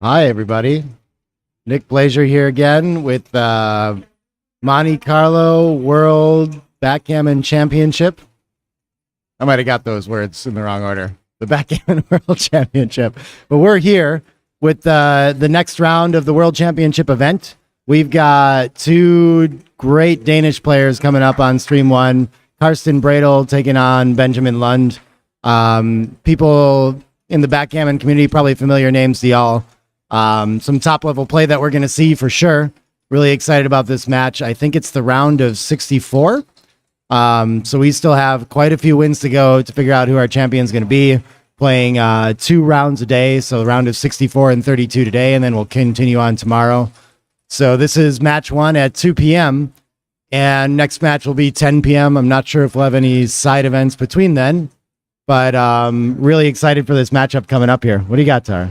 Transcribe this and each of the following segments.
Hi, everybody. Nick Blazer here again with Monte Carlo World Backgammon Championship. I might have got those words in the wrong order. The Backgammon World Championship. But we're here with the next round of the World Championship event. We've got two great Danish players coming up on stream one. Karsten Bradel taking on Benjamin Lund. People in the backgammon community, probably familiar names to y'all. Some top level play that we're going to see for sure. Really excited about this match. I think it's the round of 64. So we still have quite a few wins to go to figure out who our champion's going to be. Playing 2 rounds a day. So the round of 64 and 32 today, and then we'll continue on tomorrow. So this is match 1 at 2 p.m. And next match will be 10 p.m. I'm not sure if we'll have any side events between then. But really excited for this matchup coming up here. What do you got, Tara?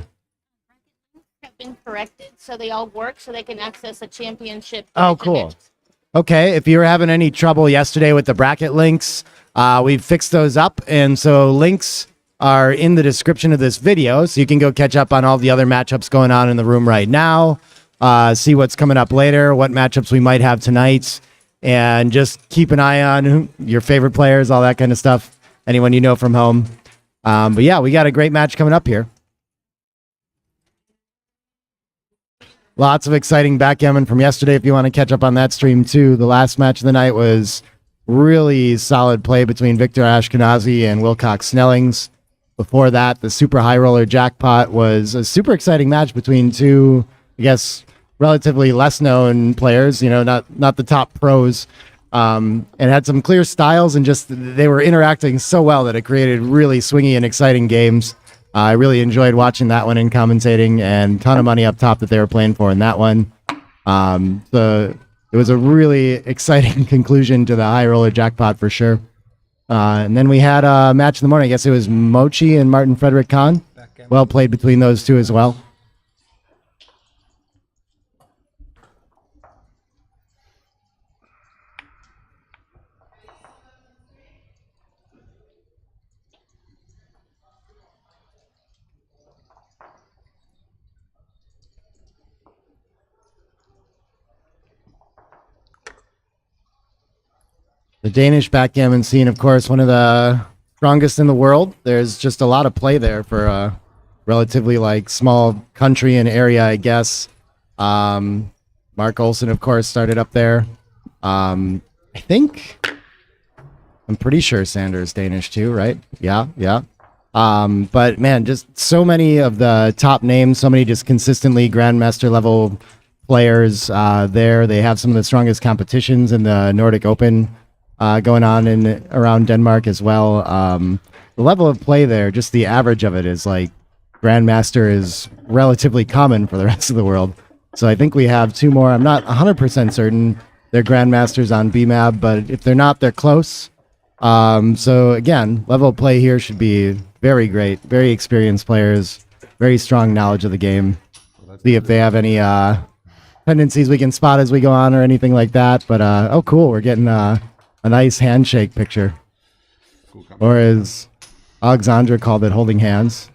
Have been corrected, so they all work, so they can access a championship. Oh, cool. Okay, if you were having any trouble yesterday with the bracket links, we've fixed those up, and so links are in the description of this video, so you can go catch up on all the other matchups going on in the room right now, see what's coming up later, what matchups we might have tonight, and just keep an eye on your favorite players, all that kind of stuff, anyone you know from home. But yeah, we got a great match coming up here. Lots of exciting backgammon from yesterday if you want to catch up on that stream too. The last match of the night was really solid play between Victor Ashkenazi and Wilcox Snellings. Before that, the super high roller jackpot was a super exciting match between two, I guess, relatively less known players, you know, not the top pros, and had some clear styles, and just they were interacting so well that it created really swingy and exciting games. I really enjoyed watching that one and commentating, and ton of money up top that they were playing for in that one. It was a really exciting conclusion to the high roller jackpot for sure. And then we had a match in the morning. I guess it was Mochi and Martin Frederick Kahn. Well played between those two as well. The Danish backgammon scene, of course, one of the strongest in the world. There's just a lot of play there for a relatively small country and area, I guess. Mark Olsen, of course, started up there. I'm pretty sure Sander's Danish too, right? Yeah. But man, just so many of the top names, so many just consistently Grandmaster level players there. They have some of the strongest competitions in the Nordic Open going on in around Denmark as well. The level of play there, just the average of it is Grandmaster is relatively common for the rest of the world. So I think we have 2 more. I'm not 100% certain they're Grandmasters on BMAB, but if they're not, they're close. So again, level of play here should be very great. Very experienced players, very strong knowledge of the game. See if they have any tendencies we can spot as we go on or anything like that. But oh cool, we're getting a nice handshake picture. Or as Alexandra called it, holding hands.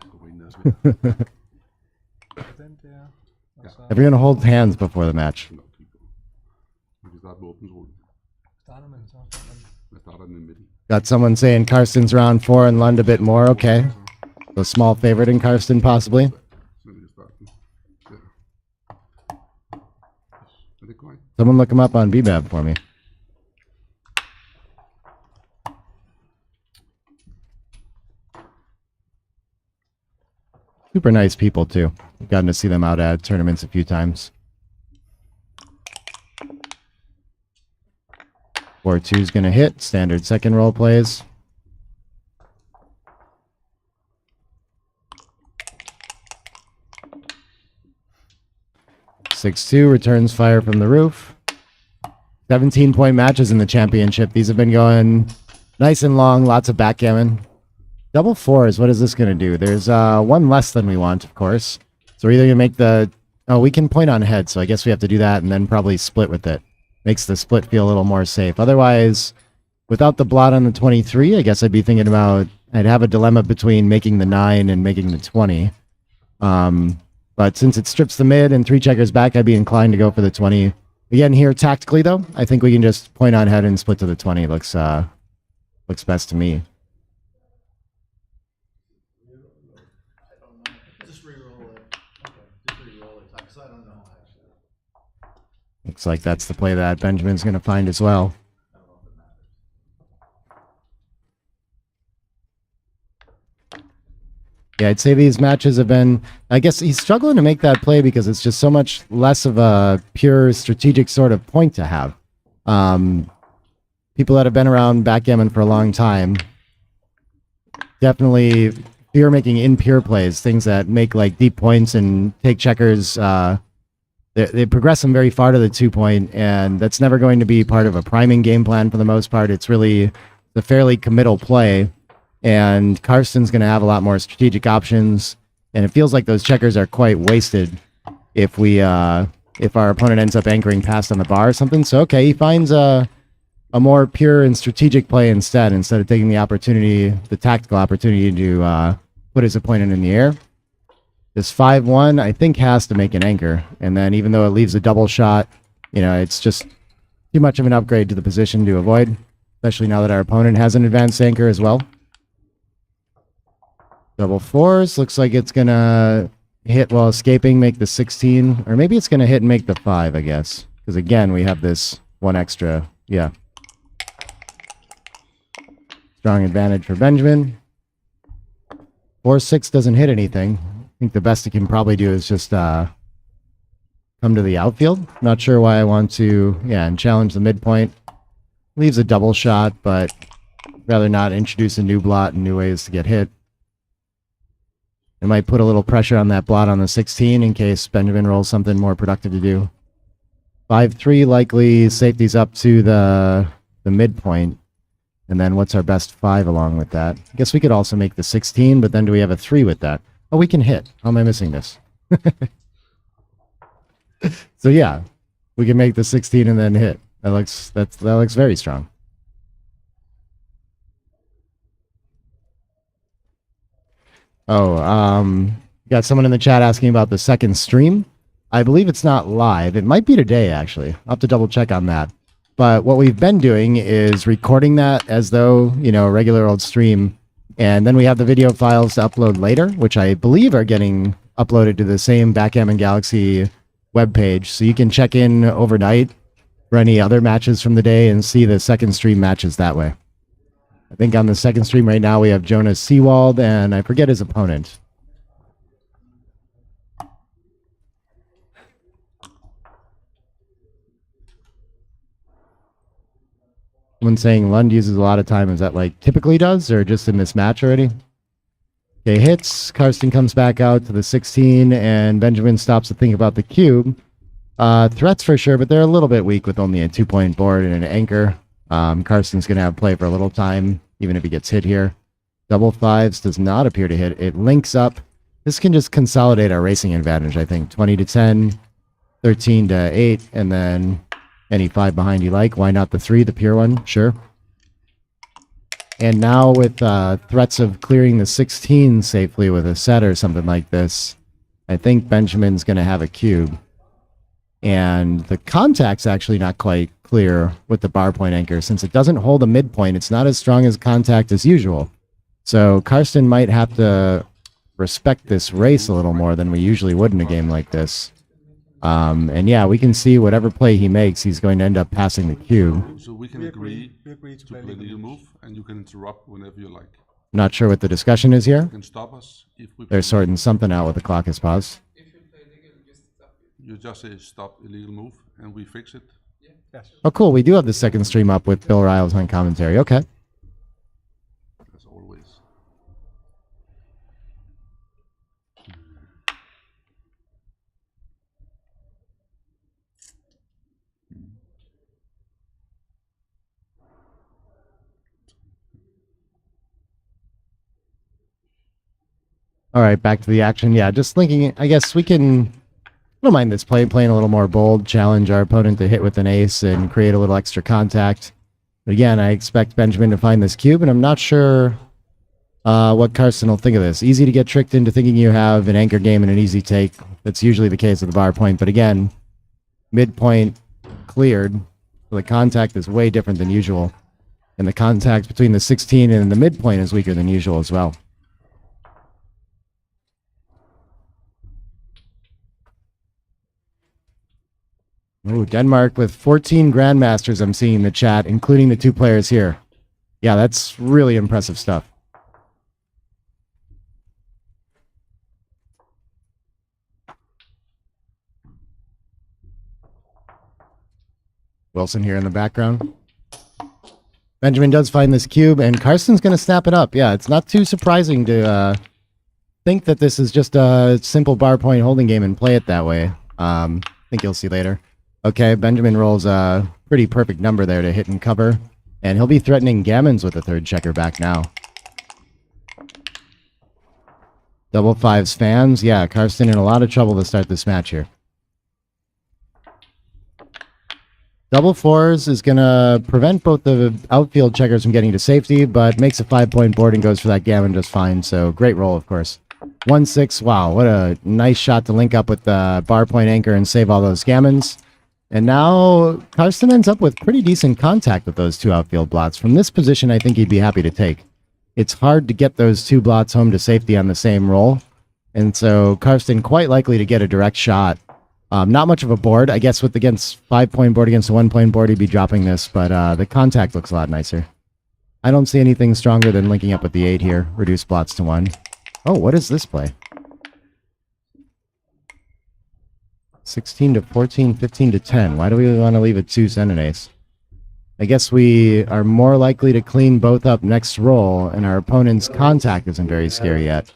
Everyone hold hands before the match. Got someone saying Karsten's round 4 and Lund a bit more. Okay. So small favorite in Karsten, possibly. Someone look him up on BBAB for me. Super nice people, too. I've gotten to see them out at tournaments a few times. 4-2's going to hit. Standard second roll plays. (6-2) returns fire from the roof. 17-point matches in the championship. These have been going nice and long. Lots of backgammon. Double 4s, what is this going to do? There's 1 less than we want, of course. So we're either going to make the... Oh, we can point on head, so I guess we have to do that and then probably split with it. Makes the split feel a little more safe. Otherwise, without the blot on the 23, I guess I'd be thinking about... I'd have a dilemma between making the 9 and making the 20. But since it strips the mid and 3 checkers back, I'd be inclined to go for the 20. Again, here tactically though, I think we can just point on head and split to the 20. Looks best to me. Just re-roll it. Okay, just re-roll it. Because I don't know actually. Looks like that's the play that Benjamin's going to find as well. I don't know if it matters. Yeah, I'd say these matches have been, I guess he's struggling to make that play because it's just so much less of a pure strategic sort of point to have. People that have been around backgammon for a long time definitely fear making impure plays, things that make like deep points and take checkers. They progress them very far to the 2 point, and that's never going to be part of a priming game plan for the most part. It's really the fairly committal play. And Karsten's going to have a lot more strategic options, and it feels like those checkers are quite wasted if our opponent ends up anchoring past on the bar or something. So okay, he finds a more pure and strategic play instead of taking the tactical opportunity to put his opponent in the air. This 5-1, I think, has to make an anchor, and then even though it leaves a double shot, it's just too much of an upgrade to the position to avoid, especially now that our opponent has an advanced anchor as well. Double 4s. Looks like it's going to hit while escaping, make the 16. Or maybe it's going to hit and make the 5, I guess. Because again, we have this one extra. Yeah. Strong advantage for Benjamin. 4-6 doesn't hit anything. I think the best he can probably do is just come to the outfield. Not sure why I want to, and challenge the midpoint. Leaves a double shot, but rather not introduce a new blot and new ways to get hit. It might put a little pressure on that blot on the 16 in case Benjamin rolls something more productive to do. 5-3 likely safeties up to the midpoint. And then what's our best 5 along with that? I guess we could also make the 16, but then do we have a 3 with that? Oh, we can hit. How am I missing this? So yeah, we can make the 16 and then hit. That looks very strong. Oh, got someone in the chat asking about the second stream. I believe it's not live. It might be today, actually. I'll have to double check on that. But what we've been doing is recording that as though, a regular old stream. And then we have the video files to upload later, which I believe are getting uploaded to the same Backgammon Galaxy webpage. So you can check in overnight for any other matches from the day and see the second stream matches that way. I think on the second stream right now we have Jonas Seawald, and I forget his opponent. Someone saying Lund uses a lot of time. Is that like typically does, or just in this match already? Okay, hits. Karsten comes back out to the 16, and Benjamin stops to think about the cube. Threats for sure, but they're a little bit weak with only a 2-point board and an anchor. Karsten's going to have play for a little time, even if he gets hit here. Double 5s does not appear to hit. It links up. This can just consolidate our racing advantage, I think. 20-10, 13-8, and then any 5 behind you like. Why not the 3, the pure one? Sure. And now with threats of clearing the 16 safely with a set or something like this, I think Benjamin's going to have a cube. And the contact's actually not quite clear with the bar point anchor. Since it doesn't hold a midpoint, it's not as strong as contact as usual. So Karsten might have to respect this race a little more than we usually would in a game like this. And yeah, we can see whatever play he makes, he's going to end up passing the cube. So we can agree to play legal move, and you can interrupt whenever you like. Not sure what the discussion is here. You can stop us if we. They're sorting something out with the clock is paused. You just say stop illegal move, and we fix it. Oh, cool. We do have the second stream up with Bill Riles on commentary. Okay. As always. All right, back to the action. Yeah, just thinking, I guess we can, I don't mind this play, playing a little more bold, challenge our opponent to hit with an ace and create a little extra contact. But again, I expect Benjamin to find this cube, and I'm not sure what Carson will think of this. Easy to get tricked into thinking you have an anchor game and an easy take. That's usually the case at the bar point. But again, midpoint cleared. So the contact is way different than usual. And the contact between the 16 and the midpoint is weaker than usual as well. Ooh, Denmark with 14 Grandmasters I'm seeing in the chat, including the 2 players here. Yeah, that's really impressive stuff. Wilson here in the background. Benjamin does find this cube, and Carson's going to snap it up. Yeah, it's not too surprising to think that this is just a simple bar point holding game and play it that way. I think you'll see later. Okay, Benjamin rolls a pretty perfect number there to hit and cover, and he'll be threatening gammons with a 3rd checker back now. Double 5s fans. Yeah, Carson in a lot of trouble to start this match here. Double 4s is going to prevent both the outfield checkers from getting to safety, but makes a 5-point board and goes for that gammon just fine. So great roll, of course. 1-6. Wow, what a nice shot to link up with the bar point anchor and save all those gammons. And now Carson ends up with pretty decent contact with those 2 outfield blots. From this position, I think he'd be happy to take. It's hard to get those 2 blots home to safety on the same roll. And so Carson quite likely to get a direct shot. Not much of a board. I guess with against 5-point board against a 1-point board, he'd be dropping this, but the contact looks a lot nicer. I don't see anything stronger than linking up with the 8 here. Reduce blots to 1. Oh, what is this play? 16 to 14, 15 to 10. Why do we want to leave a 2s and an ace? I guess we are more likely to clean both up next roll, and our opponent's contact isn't very scary yet.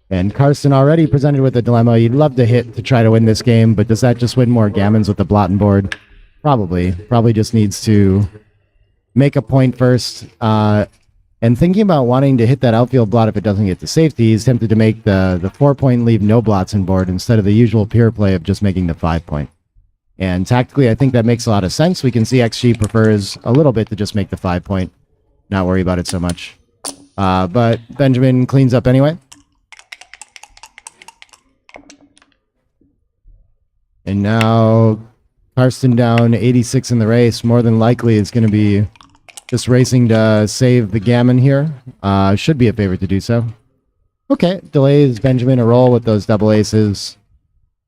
And Carson already presented with a dilemma. You'd love to hit to try to win this game, but does that just win more gammons with the blotting board? Probably. Probably just needs to make a point first. And thinking about wanting to hit that outfield blot if it doesn't get to safety, he's tempted to make the 4-point leave no blots in board instead of the usual pure play of just making the 5-point. And tactically, I think that makes a lot of sense. We can see XG prefers a little bit to just make the 5-point, not worry about it so much. But Benjamin cleans up anyway. And now Carson down 86 in the race. More than likely is going to be just racing to save the gammon here. Should be a favorite to do so. Okay, delays Benjamin a roll with those double aces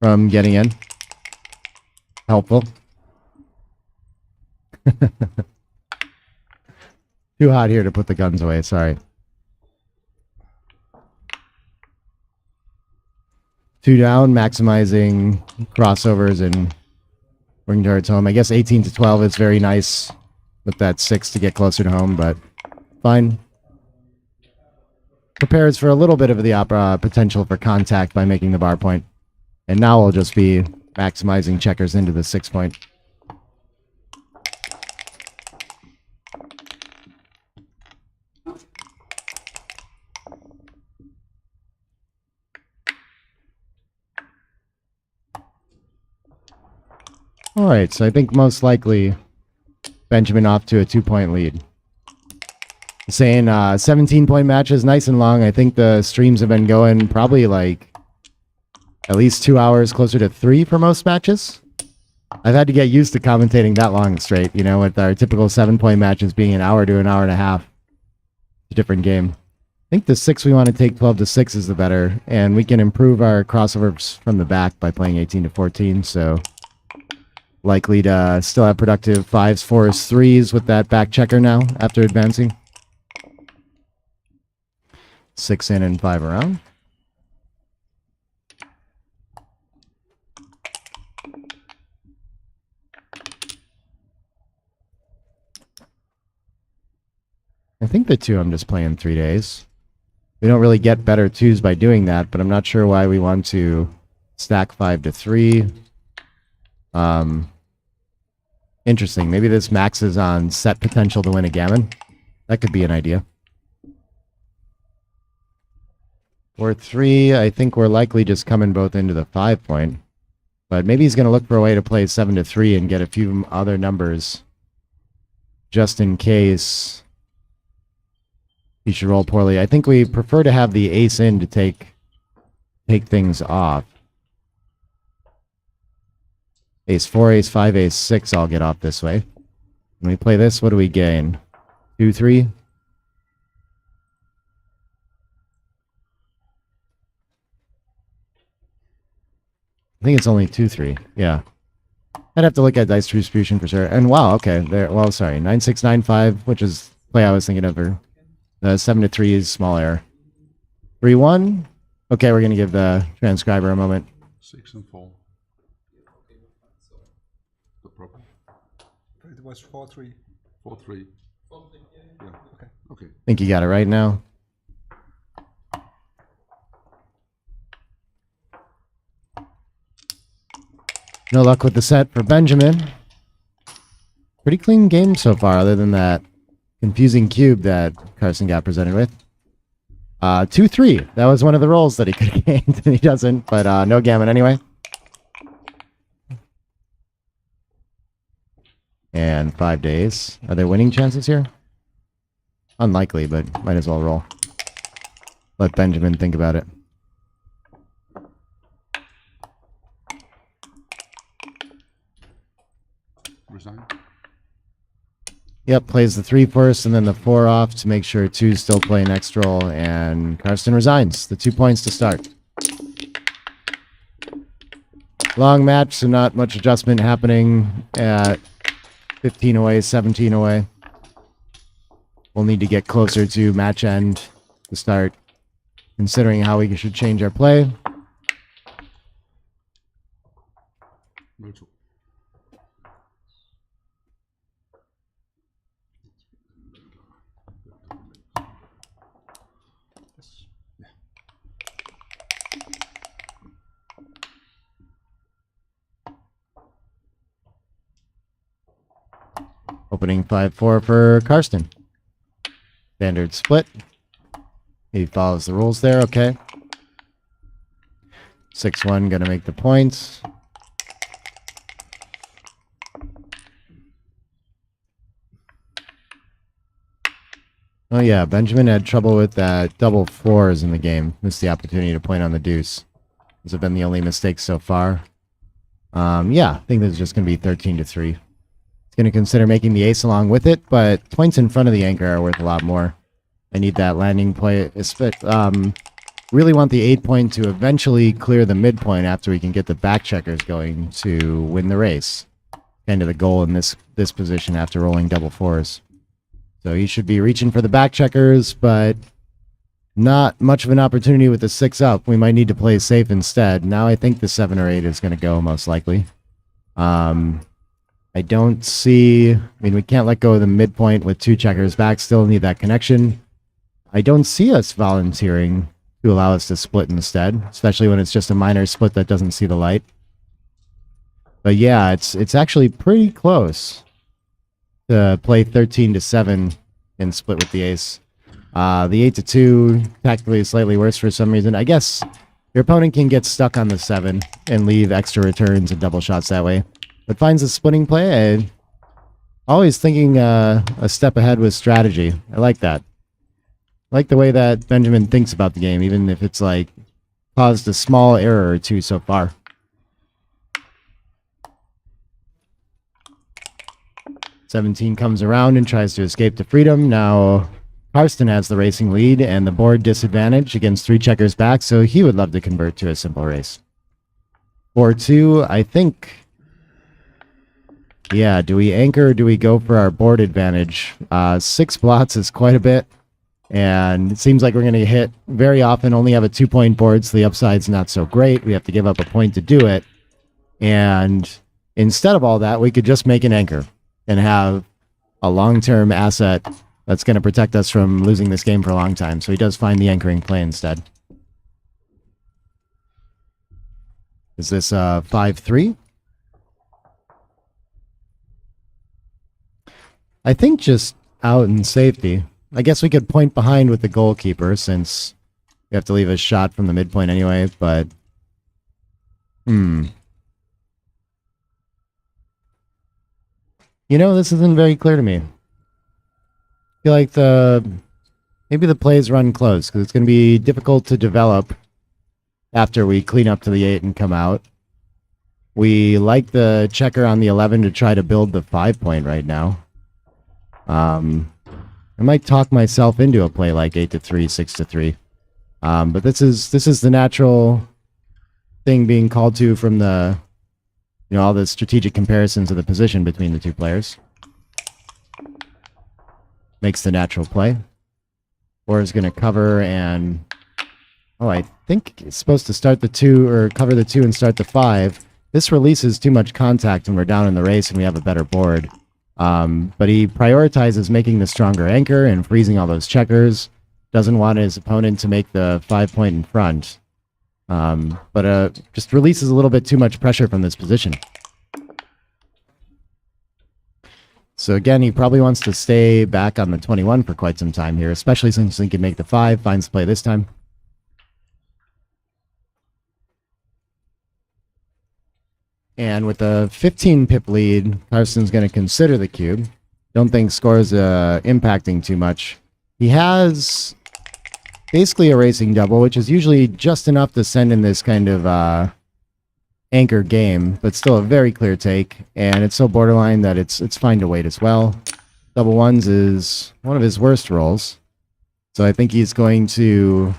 from getting in. Helpful. Too hot here to put the guns away, sorry. 2 down, maximizing crossovers and bring turrets home. I guess 18 to 12 is very nice with that 6 to get closer to home, but fine. Prepares for a little bit of the potential for contact by making the bar point. And now we'll just be maximizing checkers into the 6-point. All right, so I think most likely Benjamin off to a 2-point lead. Saying 17-point matches, nice and long. I think the streams have been going probably like at least 2 hours, closer to 3 for most matches. I've had to get used to commentating that long straight, you know, with our typical 7-point matches being an hour to an hour and a half. It's a different game. I think the 6 we want to take 12 to 6 is the better, and we can improve our crossovers from the back by playing 18 to 14, so likely to still have productive 5s, 4s, 3s with that back checker now after advancing. 6 in and 5 around. I think the 2 I'm just playing 3 days. We don't really get better 2s by doing that, but I'm not sure why we want to stack 5 to 3. Interesting. Maybe this maxes on set potential to win a gammon. That could be an idea. 4-3, I think we're likely just coming both into the 5-point. But maybe he's going to look for a way to play 7 to 3 and get a few other numbers just in case he should roll poorly. I think we prefer to have the ace in to take things off. Ace 4, ace 5, ace 6 all get off this way. When we play this, what do we gain? 2, 3? I think it's only 2, 3. Yeah. I'd have to look at dice distribution for sure. And wow, okay. There. Well, sorry. 9, 6, 9, 5, which is the play I was thinking of. The 7 to 3 is small error. 3, 1. Okay, we're going to give the transcriber a moment. 6 and 4. The problem. It was 4-3. 4-3. Yeah. Okay. Okay. I think you got it right now. No luck with the set for Benjamin. Pretty clean game so far, other than that confusing cube that Carson got presented with. 2-3. That was one of the rolls that he could have gained, and he doesn't, but no gammon anyway. And 5 days. Are there winning chances here? Unlikely, but might as well roll. Let Benjamin think about it. Resign. Yep, plays the 3 first and then the 4 off to make sure 2's still play next roll, and Karsten resigns. The 2 points to start. Long match, so not much adjustment happening at 15 away, 17 away. We'll need to get closer to match end to start considering how we should change our play. Neutral. Opening 5-4 for Karsten. Standard split. He follows the rules there, okay. 6-1, gonna make the points. Oh yeah, Benjamin had trouble with that double 4s in the game. Missed the opportunity to point on the deuce. Those have been the only mistakes so far. Yeah, I think this is just gonna be 13-3. Going to consider making the ace along with it, but points in front of the anchor are worth a lot more. I need that landing play. Really want the 8 point to eventually clear the midpoint after we can get the back checkers going to win the race. Kind of the goal in this position after rolling double 4s. So he should be reaching for the back checkers, but not much of an opportunity with the 6 up. We might need to play safe instead. Now I think the 7 or 8 is going to go most likely. I don't see... I mean, we can't let go of the midpoint with 2 checkers back. Still need that connection. I don't see us volunteering to allow us to split instead, especially when it's just a minor split that doesn't see the light. But yeah, it's actually pretty close to play 13-7 and split with the ace. The 8-2, tactically slightly worse for some reason. I guess your opponent can get stuck on the 7 and leave extra returns and double shots that way. But finds a splitting play. I always thinking a step ahead with strategy. I like that. I like the way that Benjamin thinks about the game, even if it's like caused a small error or 2 so far. 17 comes around and tries to escape to freedom. Now Karsten has the racing lead and the board disadvantage against 3 checkers back, so he would love to convert to a simple race. 4-2, I think... Yeah, do we anchor or do we go for our board advantage? 6 blots is quite a bit, and it seems like we're going to hit very often, only have a 2-point board, so the upside's not so great. We have to give up a point to do it, and instead of all that, we could just make an anchor and have a long-term asset that's going to protect us from losing this game for a long time, so he does find the anchoring play instead. Is this 5-3? I think just out in safety. I guess we could point behind with the goalkeeper since we have to leave a shot from the midpoint anyway, but... You know, this isn't very clear to me. I feel like the Maybe the plays run close because it's going to be difficult to develop after we clean up to the 8 and come out. We like the checker on the 11 to try to build the 5 point right now. I might talk myself into a play like 8 to 3, 6 to 3. But this is the natural thing being called to from the, all the strategic comparisons of the position between the two players. Makes the natural play. 4 is going to cover and, I think it's supposed to start the 2 or cover the 2 and start the 5. This releases too much contact and we're down in the race and we have a better board. But he prioritizes making the stronger anchor and freezing all those checkers. Doesn't want his opponent to make the 5 point in front. But just releases a little bit too much pressure from this position. So again, he probably wants to stay back on the 21 for quite some time here, especially since he can make the 5, finds the play this time. And with a 15 pip lead, Carson's going to consider the cube. Don't think scores impacting too much. He has basically a racing double, which is usually just enough to send in this kind of anchor game, but still a very clear take. And it's so borderline that it's fine to wait as well. Double ones is one of his worst rolls. So I think he's going to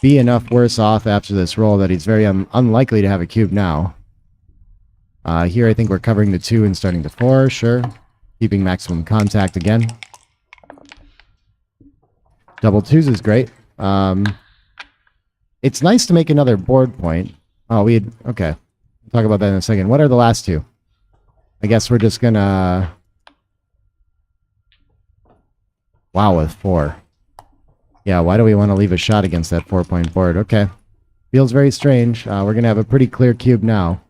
be enough worse off after this roll that he's very unlikely to have a cube now. Here I think we're covering the 2 and starting the 4, sure. Keeping maximum contact again. Double 2s is great. It's nice to make another board point. Oh, okay. We'll talk about that in a second. What are the last 2? I guess we're just gonna... Wow, with 4. Yeah, why do we want to leave a shot against that 4-point board? Okay. Feels very strange. We're gonna have a pretty clear cube now.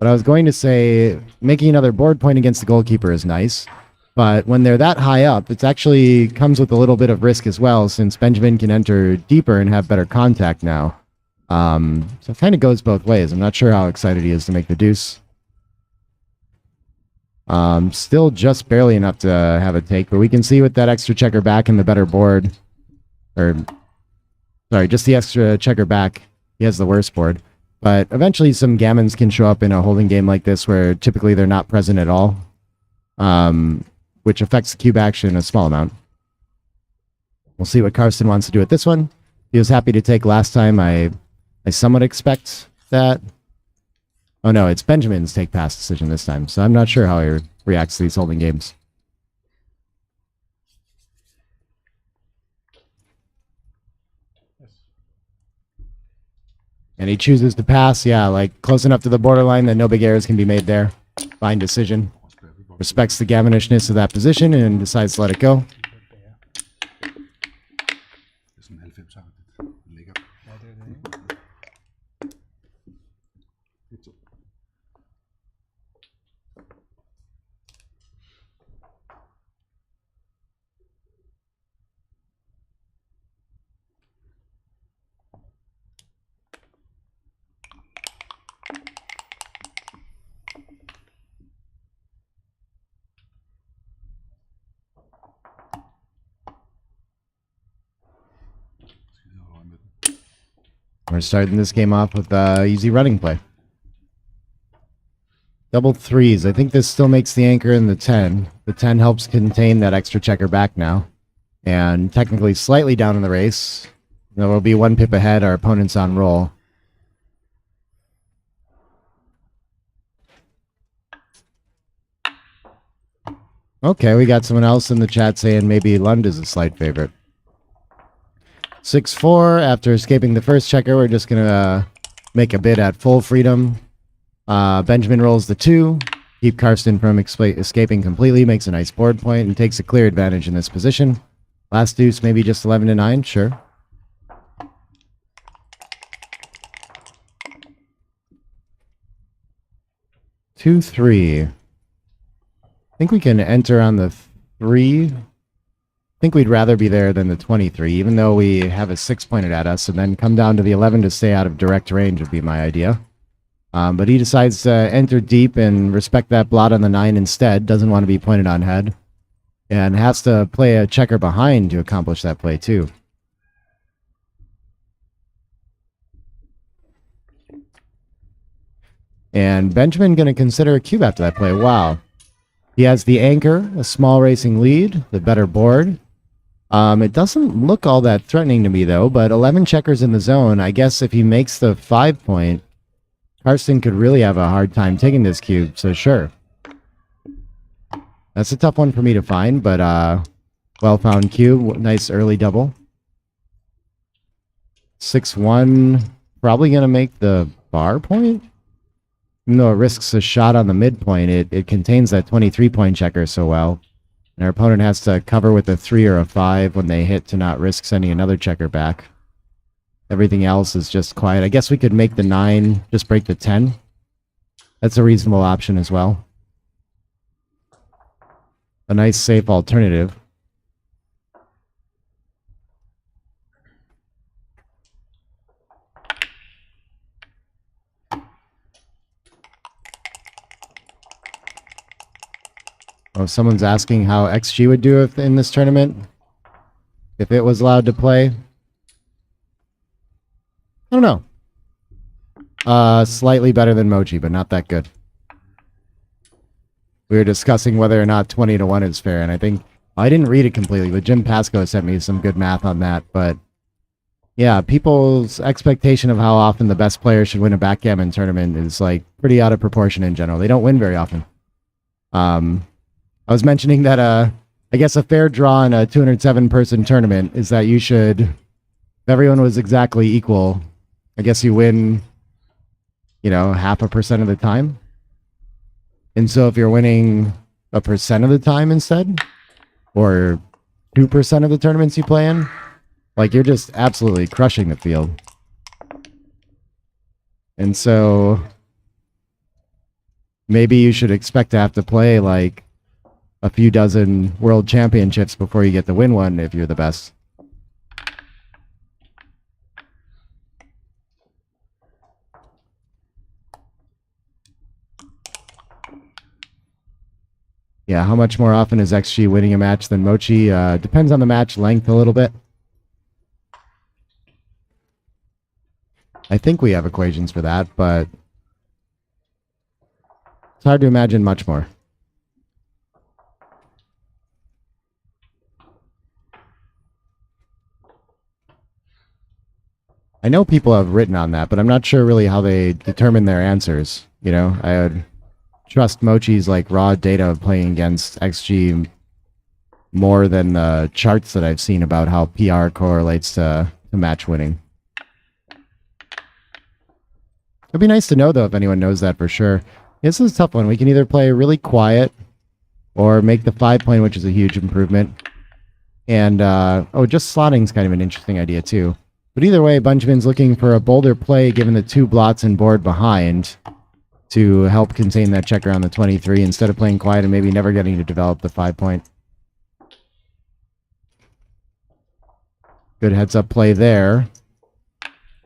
But I was going to say, making another board point against the goalkeeper is nice. But when they're that high up, it actually comes with a little bit of risk as well, since Benjamin can enter deeper and have better contact now. So it kind of goes both ways. I'm not sure how excited he is to make the deuce. Still just barely enough to have a take, but we can see with that extra checker back and the better board, just the extra checker back, he has the worst board. But eventually some gammons can show up in a holding game like this where typically they're not present at all, which affects the cube action a small amount. We'll see what Carson wants to do with this one. He was happy to take last time. I somewhat expect that. Oh no, it's Benjamin's take pass decision this time, so I'm not sure how he reacts to these holding games. And he chooses to pass, yeah, like close enough to the borderline that no big errors can be made there. Fine decision. Respects the gammonishness of that position and decides to let it go. We're starting this game off with easy running play. Double 3s. I think this still makes the anchor in the 10. The 10 helps contain that extra checker back now. And technically slightly down in the race. There will be 1 pip ahead. Our opponent's on roll. Okay, we got someone else in the chat saying maybe Lund is a slight favorite. 6-4. After escaping the first checker, we're just going to make a bid at full freedom. Benjamin rolls the 2. Keep Karsten from escaping completely. Makes a nice board point and takes a clear advantage in this position. Last deuce, maybe just 11-9. Sure. Two, 3. I think we can enter on the 3. I think we'd rather be there than the 23, even though we have a 6 pointed at us, and then come down to the 11 to stay out of direct range would be my idea. But he decides to enter deep and respect that blot on the 9 instead. Doesn't want to be pointed on head. And has to play a checker behind to accomplish that play, too. And Benjamin going to consider a cube after that play. Wow. He has the anchor, a small racing lead, the better board. It doesn't look all that threatening to me, though, but 11 checkers in the zone. I guess if he makes the 5 point, Karsten could really have a hard time taking this cube, so sure. That's a tough one for me to find, but well-found cube. Nice early double. 6-1, probably going to make the bar point? Even though it risks a shot on the midpoint, it contains that 23-point checker so well. And our opponent has to cover with a 3 or a 5 when they hit to not risk sending another checker back. Everything else is just quiet. I guess we could make the 9, just break the 10. That's a reasonable option as well. A nice, safe alternative. Oh, someone's asking how XG would do in this tournament. If it was allowed to play. I don't know. Slightly better than Mochi, but not that good. We were discussing whether or not 20-1 is fair, and I think I didn't read it completely, but Jim Pasco sent me some good math on that. But yeah, people's expectation of how often the best player should win a backgammon tournament is like pretty out of proportion in general. They don't win very often. I was mentioning that I guess a fair draw in a 207-person tournament is that you should, if everyone was exactly equal, I guess you win, 0.5% of the time. And so if you're winning 1% of the time instead, or 2% of the tournaments you play in, like you're just absolutely crushing the field. And so maybe you should expect to have to play like a few dozen world championships before you get to win one if you're the best. Yeah, how much more often is XG winning a match than Mochi? Depends on the match length a little bit. I think we have equations for that, but it's hard to imagine much more. I know people have written on that, but I'm not sure really how they determine their answers. I would trust Mochi's like raw data of playing against XG more than the charts that I've seen about how PR correlates to match winning. It'd be nice to know, though, if anyone knows that for sure. This is a tough one. We can either play really quiet or make the 5 point, which is a huge improvement. And, just slotting's kind of an interesting idea, too. But either way, Benjamin's looking for a bolder play given the 2 blots and board behind to help contain that checker on the 23 instead of playing quiet and maybe never getting to develop the 5 point. Good heads-up play there.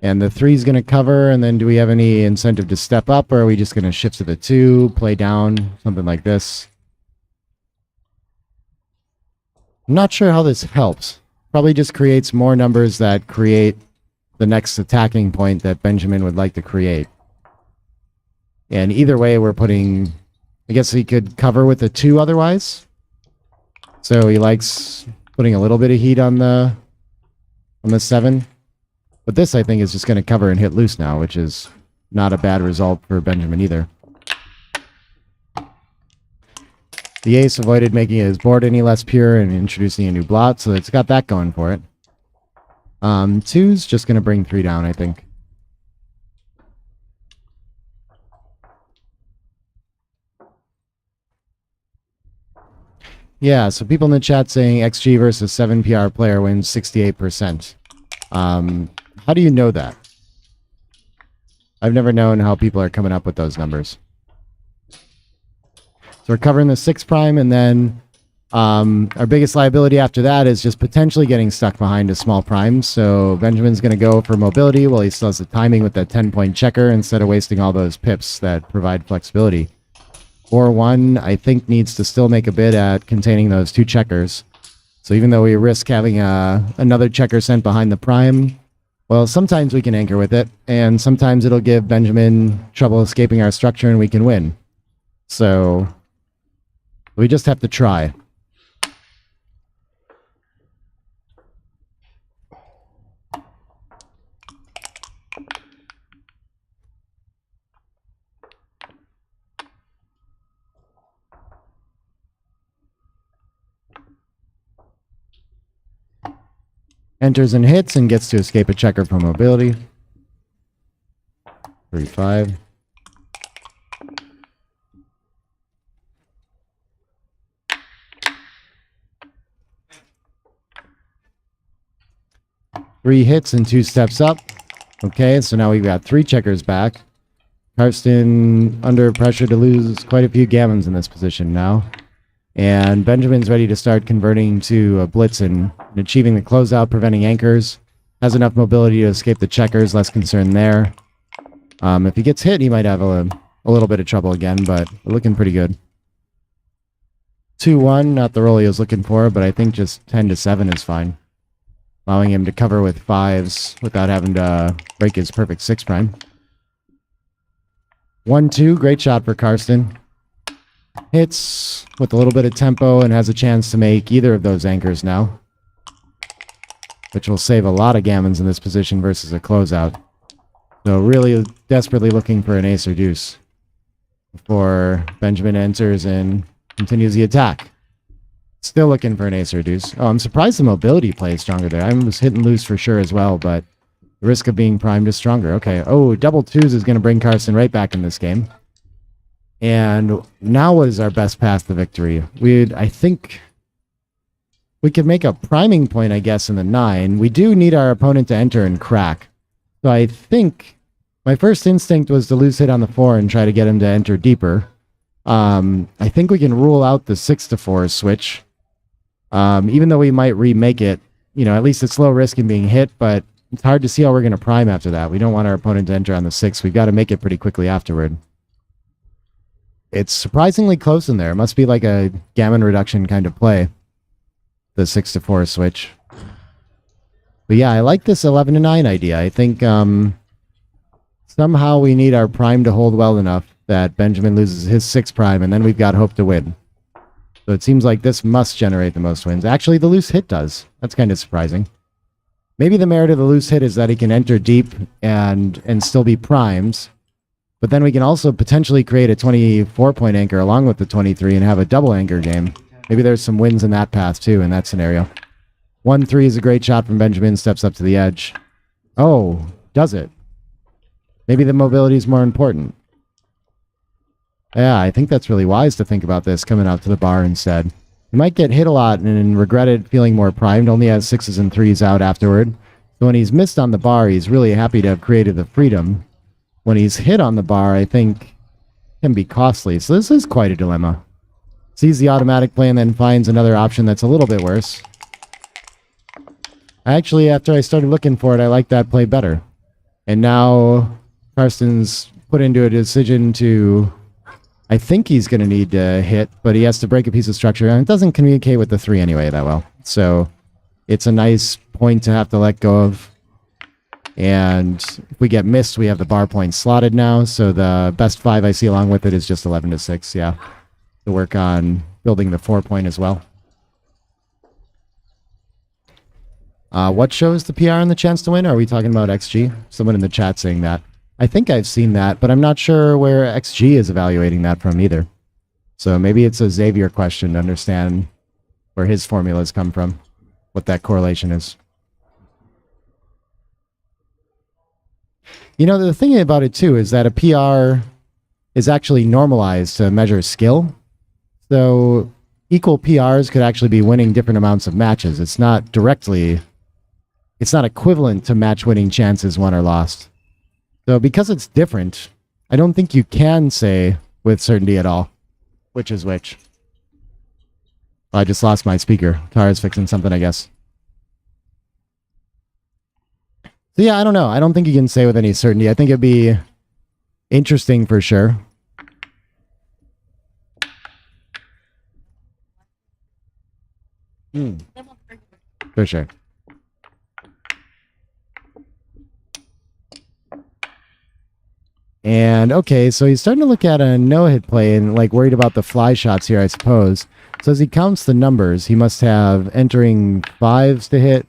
And the 3's going to cover, and then do we have any incentive to step up, or are we just going to shift to the 2, play down, something like this? I'm not sure how this helps. Probably just creates more numbers that create the next attacking point that Benjamin would like to create. And either way, we're putting... I guess he could cover with the 2 otherwise. So he likes putting a little bit of heat on the 7. But this, I think, is just going to cover and hit loose now, which is not a bad result for Benjamin either. The ace avoided making his board any less pure and introducing a new blot, so it's got that going for it. 2's just going to bring 3 down, I think. Yeah, so people in the chat saying XG versus 7 PR player wins 68%. How do you know that? I've never known how people are coming up with those numbers. So we're covering the 6 prime, and then our biggest liability after that is just potentially getting stuck behind a small prime. So Benjamin's going to go for mobility while he still has the timing with that 10-point checker instead of wasting all those pips that provide flexibility. 4-1, I think, needs to still make a bid at containing those 2 checkers. So even though we risk having another checker sent behind the prime, well, sometimes we can anchor with it, and sometimes it'll give Benjamin trouble escaping our structure and we can win. So we just have to try. Enters and hits and gets to escape a checker for mobility. 3-5. Three hits and 2 steps up. Okay, so now we've got 3 checkers back. Karsten under pressure to lose quite a few gammons in this position now. And Benjamin's ready to start converting to a Blitzen and achieving the closeout, preventing anchors. Has enough mobility to escape the checkers, less concern there. If he gets hit, he might have a little bit of trouble again, but we're looking pretty good. 2-1, not the roll he was looking for, but I think just 10-7 is fine. Allowing him to cover with 5s without having to break his perfect 6 prime. 1-2, great shot for Karsten. Hits with a little bit of tempo and has a chance to make either of those anchors now, which will save a lot of gammons in this position versus a closeout. So really desperately looking for an ace or deuce before Benjamin enters and continues the attack. Still looking for an ace or deuce. Oh, I'm surprised the mobility play is stronger there. I was hitting loose for sure as well, but the risk of being primed is stronger. Okay. Oh, double 2s is going to bring Karsten right back in this game. And now what is our best path to victory? I think we could make a priming point, I guess, in the 9. We do need our opponent to enter and crack. So I think my first instinct was to lose hit on the 4 and try to get him to enter deeper. I think we can rule out the 6-4 switch. Even though we might remake it, at least it's low risk in being hit, but it's hard to see how we're going to prime after that. We don't want our opponent to enter on the 6. We've got to make it pretty quickly afterward. It's surprisingly close in there. It must be like a gammon reduction kind of play, the 6-4 switch. But yeah, I like this 11-9 idea. I think somehow we need our prime to hold well enough that Benjamin loses his 6 prime, and then we've got hope to win. So it seems like this must generate the most wins. Actually, the loose hit does. That's kind of surprising. Maybe the merit of the loose hit is that he can enter deep and still be primes. But then we can also potentially create a 24-point anchor along with the 23 and have a double anchor game. Maybe there's some wins in that path, too, in that scenario. 1-3 is a great shot from Benjamin, steps up to the edge. Oh, does it? Maybe the mobility is more important. Yeah, I think that's really wise to think about this, coming out to the bar instead. He might get hit a lot and regret it feeling more primed, only has 6s and 3s out afterward. So when he's missed on the bar, he's really happy to have created the freedom. When he's hit on the bar, I think can be costly. So this is quite a dilemma. Sees the automatic play and then finds another option that's a little bit worse. Actually, after I started looking for it, I like that play better. And now Karsten's put into a decision to... I think he's going to need to hit, but he has to break a piece of structure, and it doesn't communicate with the 3 anyway that well. So it's a nice point to have to let go of. And if we get missed, we have the bar point slotted now. So the best 5 I see along with it is just 11-6. Yeah, to work on building the 4 point as well. What shows the PR and the chance to win? Are we talking about XG? Someone in the chat saying that. I think I've seen that, but I'm not sure where XG is evaluating that from either. So maybe it's a Xavier question to understand where his formulas come from, what that correlation is. The thing about it, too, is that a PR is actually normalized to measure skill. So equal PRs could actually be winning different amounts of matches. It's not equivalent to match-winning chances won or lost. So because it's different, I don't think you can say with certainty at all which is which. I just lost my speaker. Tara's fixing something, I guess. So yeah, I don't know. I don't think you can say with any certainty. I think it'd be interesting for sure. Hmm, Then we'll bring for sure. And okay, so he's starting to look at a no-hit play and like worried about the fly shots here, I suppose. So as he counts the numbers, he must have entering fives to hit.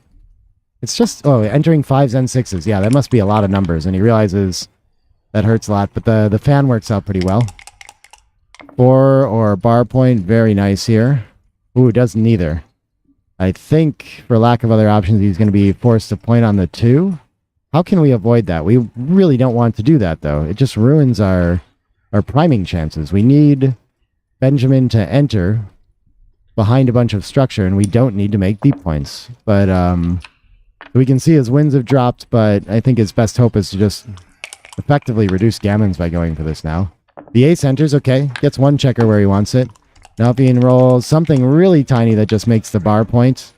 It's just entering fives and sixes. Yeah, that must be a lot of numbers, and he realizes that hurts a lot. But the fan works out pretty well. 4 or bar point, very nice here. Ooh, does neither. I think for lack of other options, he's going to be forced to point on the 2. How can we avoid that? We really don't want to do that, though. It just ruins our priming chances. We need Benjamin to enter behind a bunch of structure, and we don't need to make deep points. But we can see his wins have dropped, but I think his best hope is to just effectively reduce gammons by going for this now. The ace enters, okay. Gets 1 checker where he wants it. Now if he enrolls something really tiny that just makes the bar point,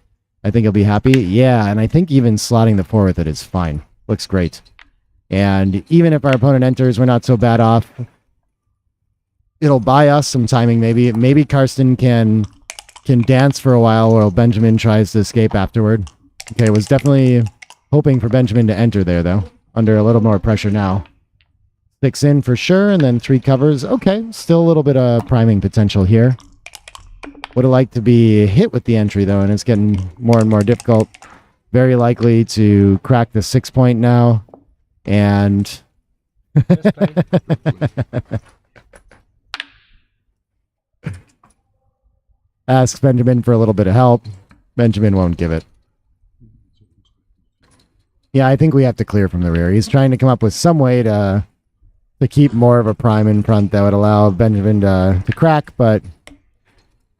I think he'll be happy. Yeah, and I think even slotting the 4 with it is fine. Looks great. And even if our opponent enters, we're not so bad off. It'll buy us some timing, maybe. Maybe Karsten can dance for a while while Benjamin tries to escape afterward. Okay, was definitely hoping for Benjamin to enter there, though. Under a little more pressure now. 6 in for sure, and then 3 covers. Okay, still a little bit of priming potential here. Would have liked to be hit with the entry, though, and it's getting more and more difficult. Very likely to crack the 6 point now. And asks Benjamin for a little bit of help. Benjamin won't give it. Yeah, I think we have to clear from the rear. He's trying to come up with some way to keep more of a prime in front that would allow Benjamin to crack, but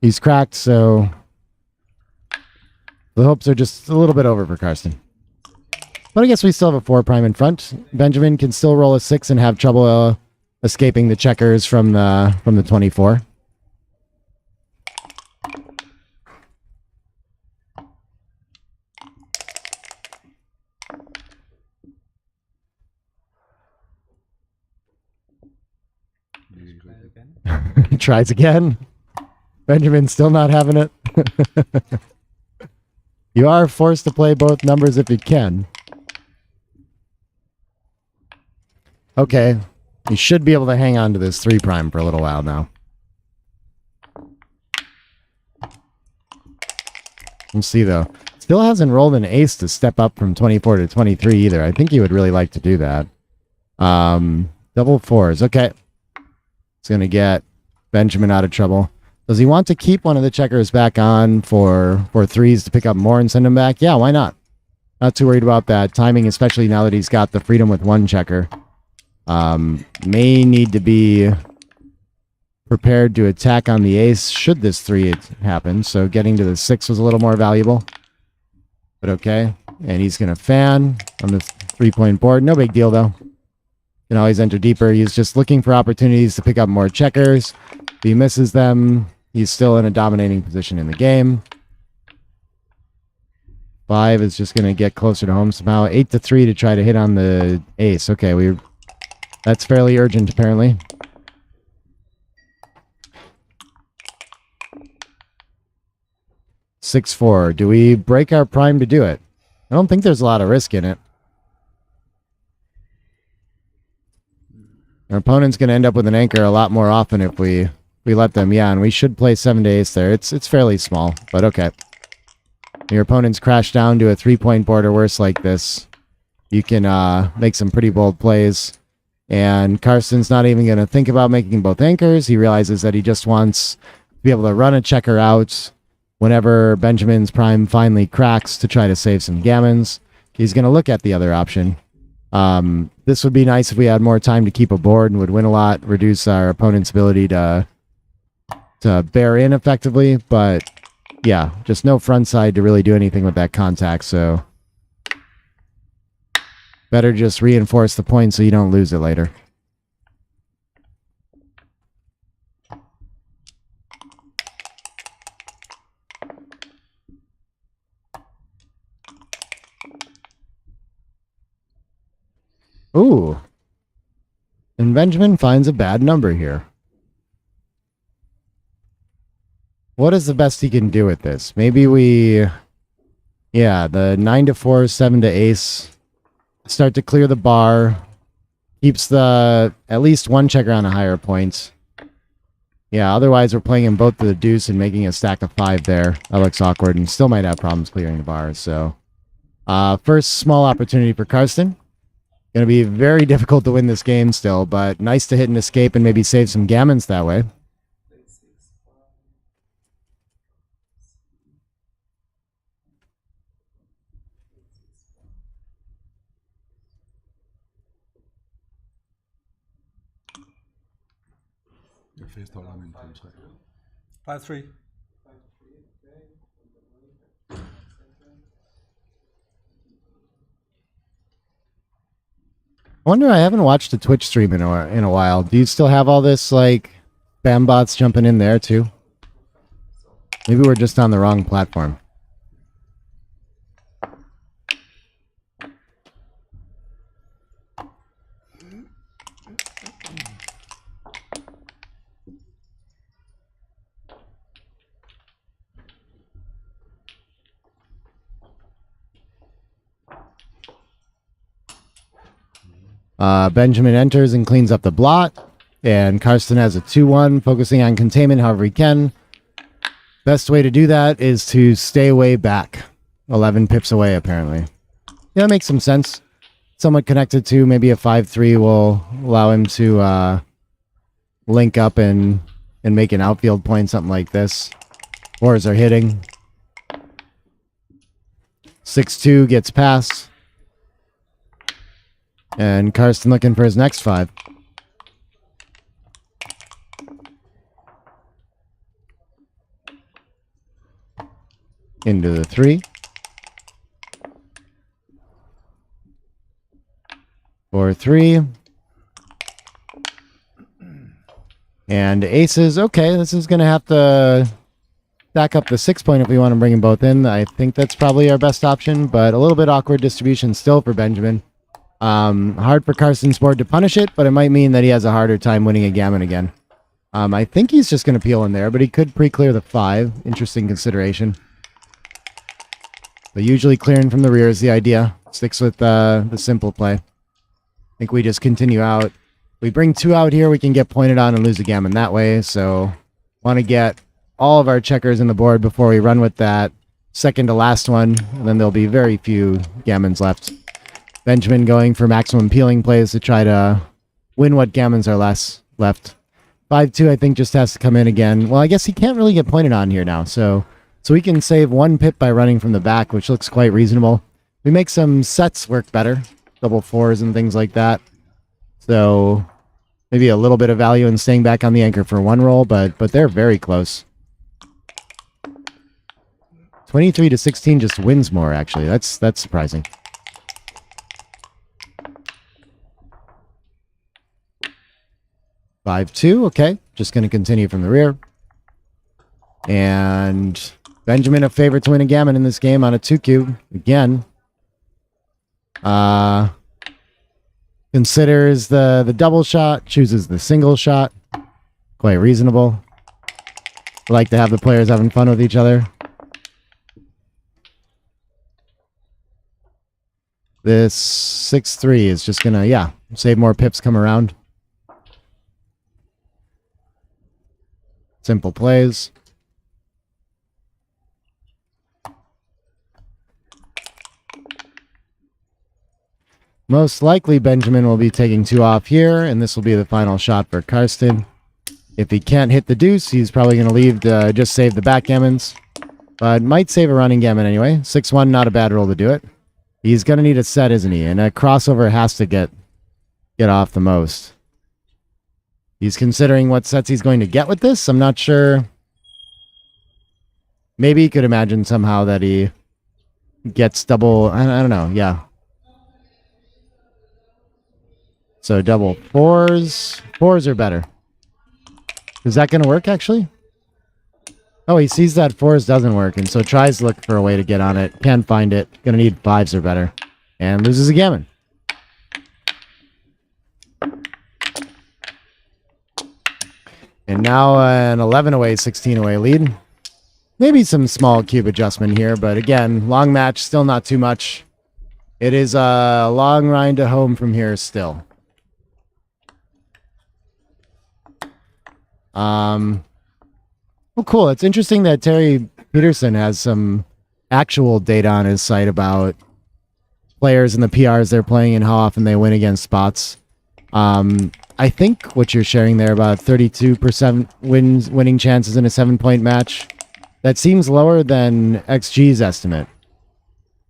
he's cracked, so the hopes are just a little bit over for Karsten. But I guess we still have a 4 prime in front. Benjamin can still roll a 6 and have trouble escaping the checkers from the 24. He tries again. Benjamin's still not having it. You are forced to play both numbers if you can. Okay. You should be able to hang on to this 3 prime for a little while now. We'll see, though. Still hasn't rolled an ace to step up from 24 to 23 either. I think he would really like to do that. Double 4s. Okay. It's going to get Benjamin out of trouble. Does he want to keep one of the checkers back on for 3s to pick up more and send him back? Yeah, why not? Not too worried about that. Timing, especially now that he's got the freedom with 1 checker. May need to be prepared to attack on the ace should this 3 happen. So getting to the 6 was a little more valuable. But okay. And he's going to fan on the 3-point board. No big deal, though. Can always enter deeper. He's just looking for opportunities to pick up more checkers. If he misses them, he's still in a dominating position in the game. 5 is just going to get closer to home somehow. 8 to 3 to try to hit on the ace. Okay, that's fairly urgent, apparently. Six, 4. Do we break our prime to do it? I don't think there's a lot of risk in it. Our opponent's going to end up with an anchor a lot more often if we let them. Yeah, and we should play 7 to ace there. It's fairly small, but okay. Your opponent's crashed down to a 3-point board or worse like this. You can make some pretty bold plays. And Karsten's not even going to think about making both anchors. He realizes that he just wants to be able to run a checker out whenever Benjamin's prime finally cracks to try to save some gammons. He's going to look at the other option. This would be nice if we had more time to keep a board and would win a lot, reduce our opponent's ability to bear in effectively, but yeah, just no front side to really do anything with that contact, so better just reinforce the point so you don't lose it later. Ooh. And Benjamin finds a bad number here. what is the best he can do with this? Maybe we, yeah, the 9 to 4, 7 to ace. Start to clear the bar. Keeps the at least one checker on a higher point. Yeah, otherwise we're playing him both to the deuce and making a stack of 5 there. That looks awkward and still might have problems clearing the bars. So, first small opportunity for Karsten. Going to be very difficult to win this game still, but nice to hit an escape and maybe save some gammons that way. Jeg fastholder min 5-3. 5-3. I wonder, I haven't watched a Twitch stream in a while. Do you still have all this, like, spam bots jumping in there, too? Maybe we're just on the wrong platform. Benjamin enters and cleans up the blot. And Karsten has a 2-1, focusing on containment however he can. Best way to do that is to stay way back. 11 pips away, apparently. Yeah, that makes some sense. Somewhat connected to maybe a 5-3 will allow him to link up and make an outfield point, something like this. Fours are hitting. 6-2 gets past. And Karsten looking for his next 5. Into the 3. 4-3. And aces. Okay, this is going to have to stack up the 6 point if we want to bring them both in. I think that's probably our best option, but a little bit awkward distribution still for Benjamin. Hard for Karsten's board to punish it, but it might mean that he has a harder time winning a gammon again. I think he's just going to peel in there, but he could pre-clear the 5. Interesting consideration. But usually clearing from the rear is the idea. Sticks with the simple play. I think we just continue out. We bring 2 out here, we can get pointed on and lose a gammon that way. So want to get all of our checkers in the board before we run with that second to last one. And then there'll be very few gammons left. Benjamin going for maximum peeling plays to try to win what gammons are left. 5-2 I think just has to come in again. Well, I guess he can't really get pointed on here now. So we can save 1 pip by running from the back, which looks quite reasonable. We make some sets work better. Double 4s and things like that. So maybe a little bit of value in staying back on the anchor for 1 roll, but they're very close. 23 to 16 just wins more, actually. That's surprising. Five, 2, okay. Just going to continue from the rear. And Benjamin a favorite to win a gammon in this game on a 2 cube. Again. Considers the double shot, chooses the single shot. Quite reasonable. Like to have the players having fun with each other. This 6-3 is just going to, save more pips come around. Simple plays. Most likely Benjamin will be taking 2 off here, and this will be the final shot for Karsten. If he can't hit the deuce, he's probably going to leave to just save the backgammons. But might save a running gammon anyway. 6-1, not a bad roll to do it. He's going to need a set, isn't he? And a crossover has to get off the most. He's considering what sets he's going to get with this. I'm not sure. Maybe he could imagine somehow that he gets double. I don't know. Yeah. So double 4s. 4s are better. Is that going to work, actually? Oh, he sees that 4s doesn't work, and so tries to look for a way to get on it. Can't find it. Going to need 5s or better. And loses a gammon. And now an 11 away, 16 away lead. Maybe some small cube adjustment here, but again, long match, still not too much. It is a long ride to home from here still. Well, cool. It's interesting that Terry Peterson has some actual data on his site about players and the PRs they're playing and how often they win against spots. I think what you're sharing there about 32% winning chances in a 7-point match, that seems lower than XG's estimate.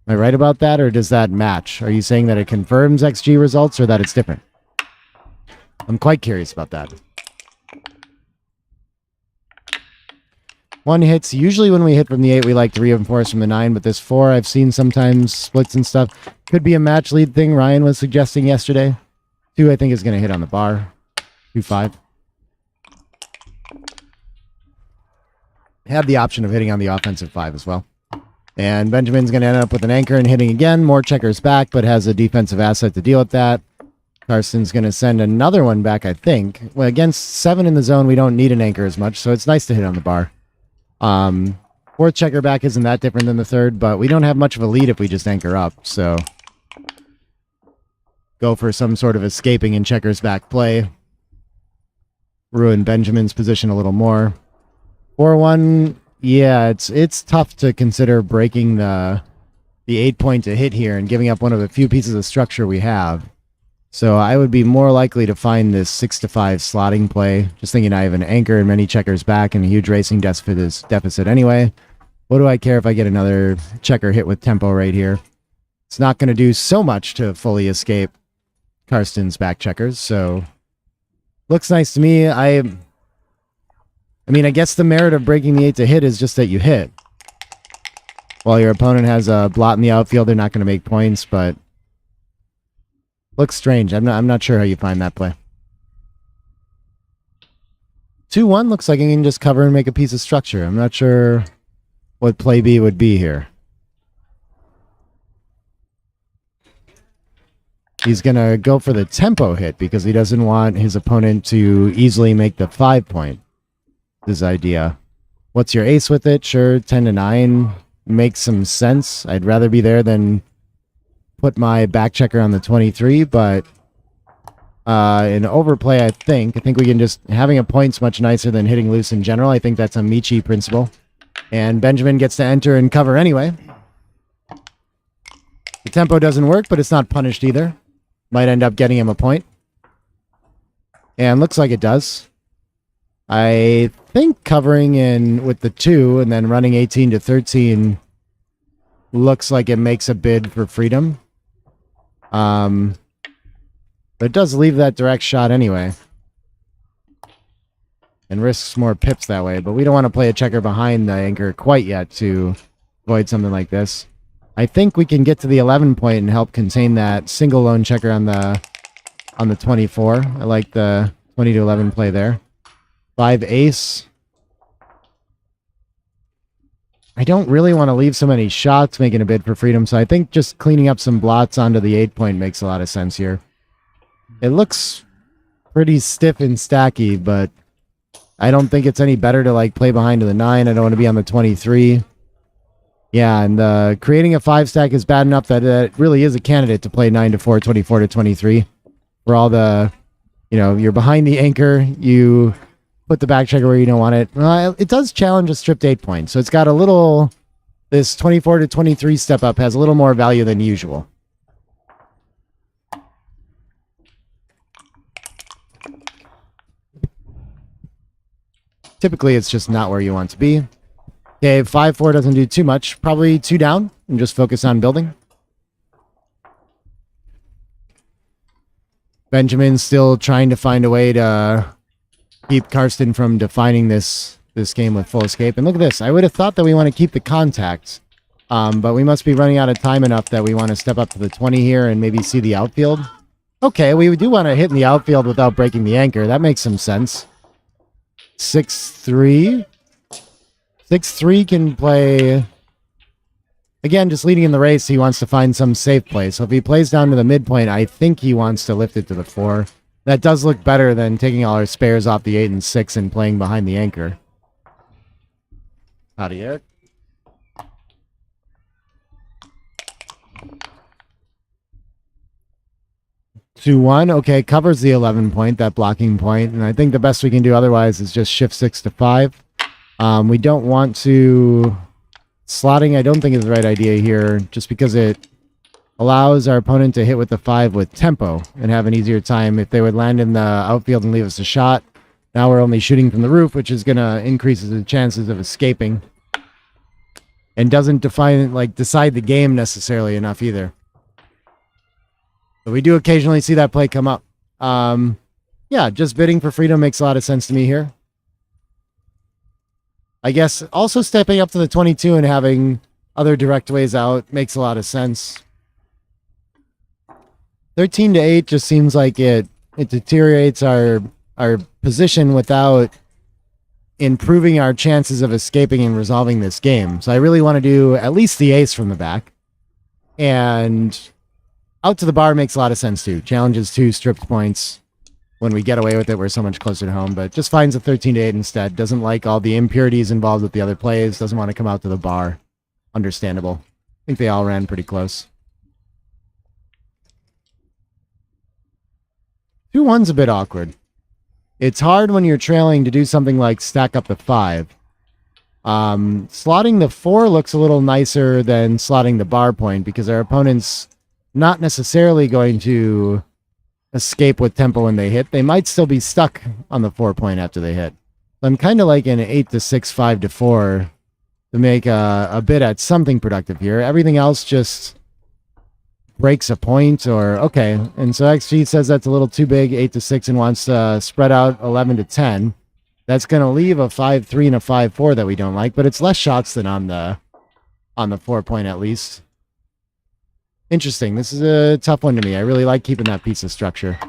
Am I right about that, or does that match? Are you saying that it confirms XG results or that it's different? I'm quite curious about that. One hits. Usually when we hit from the 8, we like to reinforce from the 9, but this 4 I've seen sometimes splits and stuff. Could be a match lead thing Ryan was suggesting yesterday. 2 I think is going to hit on the bar. 2-5. Had the option of hitting on the offensive 5 as well. And Benjamin's going to end up with an anchor and hitting again. More checkers back, but has a defensive asset to deal with that. Carson's going to send another one back, I think. Well, against 7 in the zone, we don't need an anchor as much, so it's nice to hit on the bar. Fourth checker back isn't that different than the third, but we don't have much of a lead if we just anchor up, so go for some sort of escaping and checkers back play. Ruin Benjamin's position a little more. 4-1, yeah, it's tough to consider breaking the 8-point to hit here and giving up one of the few pieces of structure we have. So I would be more likely to find this 6-5 slotting play. Just thinking I have an anchor and many checkers back and a huge racing deficit anyway. What do I care if I get another checker hit with tempo right here? It's not going to do so much to fully escape Karsten's back checkers, so looks nice to me. I mean, I guess the merit of breaking the 8 to hit is just that you hit. While your opponent has a blot in the outfield, they're not going to make points, but looks strange. I'm not sure how you find that play. 2-1 looks like you can just cover and make a piece of structure. I'm not sure what play B would be here. He's going to go for the tempo hit because he doesn't want his opponent to easily make the 5-point. His idea. What's your ace with it? Sure, 10-9 makes some sense. I'd rather be there than put my back checker on the 23, but in overplay, I think we can just, having a point's much nicer than hitting loose in general. I think that's a Michi principle. And Benjamin gets to enter and cover anyway. The tempo doesn't work, but it's not punished either. Might end up getting him a point. And looks like it does. I think covering in with the 2 and then running 18-13 looks like it makes a bid for freedom. But it does leave that direct shot anyway. And risks more pips that way. But we don't want to play a checker behind the anchor quite yet to avoid something like this. I think we can get to the 11-point and help contain that single lone checker on the 24. I like the 20-11 play there. 5 ace. I don't really want to leave so many shots making a bid for freedom, so I think just cleaning up some blots onto the 8-point makes a lot of sense here. It looks pretty stiff and stacky, but I don't think it's any better to like play behind to the 9. I don't want to be on the 23. Yeah, and creating a 5 stack is bad enough that it really is a candidate to play 9-4, 24-23. For all the, you're behind the anchor, you put the back checker where you don't want it. It does challenge a stripped 8-point, so it's got a little, this 24-23 step up has a little more value than usual. Typically, it's just not where you want to be. Okay, 5-4 doesn't do too much. Probably 2 down and just focus on building. Benjamin's still trying to find a way to keep Karsten from defining this game with full escape. And look at this. I would have thought that we want to keep the contact, but we must be running out of time enough that we want to step up to the 20 here and maybe see the outfield. Okay, we do want to hit in the outfield without breaking the anchor. That makes some sense. 6-3. 6-3 can play. Again, just leading in the race, he wants to find some safe play. So if he plays down to the midpoint, I think he wants to lift it to the 4. That does look better than taking all our spares off the 8 and 6 and playing behind the anchor. Howdy, Eric. 2-1. Okay, covers the 11 point, that blocking point, and I think the best we can do otherwise is just shift 6 to 5. We don't want to... Slotting, I don't think is the right idea here, just because it allows our opponent to hit with the 5 with tempo and have an easier time. If they would land in the outfield and leave us a shot, now we're only shooting from the roof, which is going to increase the chances of escaping. And doesn't decide the game necessarily enough either. But we do occasionally see that play come up. Yeah, just bidding for freedom makes a lot of sense to me here. I guess also stepping up to the 22 and having other direct ways out makes a lot of sense. 13 to 8 just seems like it deteriorates our position without improving our chances of escaping and resolving this game. So I really want to do at least the ace from the back. And out to the bar makes a lot of sense too. Challenges 2 stripped points. When we get away with it, we're so much closer to home, but just finds a 13 to 8 instead. Doesn't like all the impurities involved with the other plays. Doesn't want to come out to the bar. Understandable. I think they all ran pretty close. 2-1's a bit awkward. It's hard when you're trailing to do something like stack up the 5. Slotting the 4 looks a little nicer than slotting the bar point because our opponent's not necessarily going to escape with tempo when they hit. They might still be stuck on the 4 point after they hit. So I'm kind of like an 8 to 6, 5 to 4 to make a bid at something productive here. Everything else just breaks a point or okay. And so XG says that's a little too big, 8 to 6, and wants to spread out 11 to 10. That's going to leave a 5-3 and a 5-4 that we don't like, but it's less shots than on the 4 point at least. Interesting. This is a tough one to me. I really like keeping that piece of structure.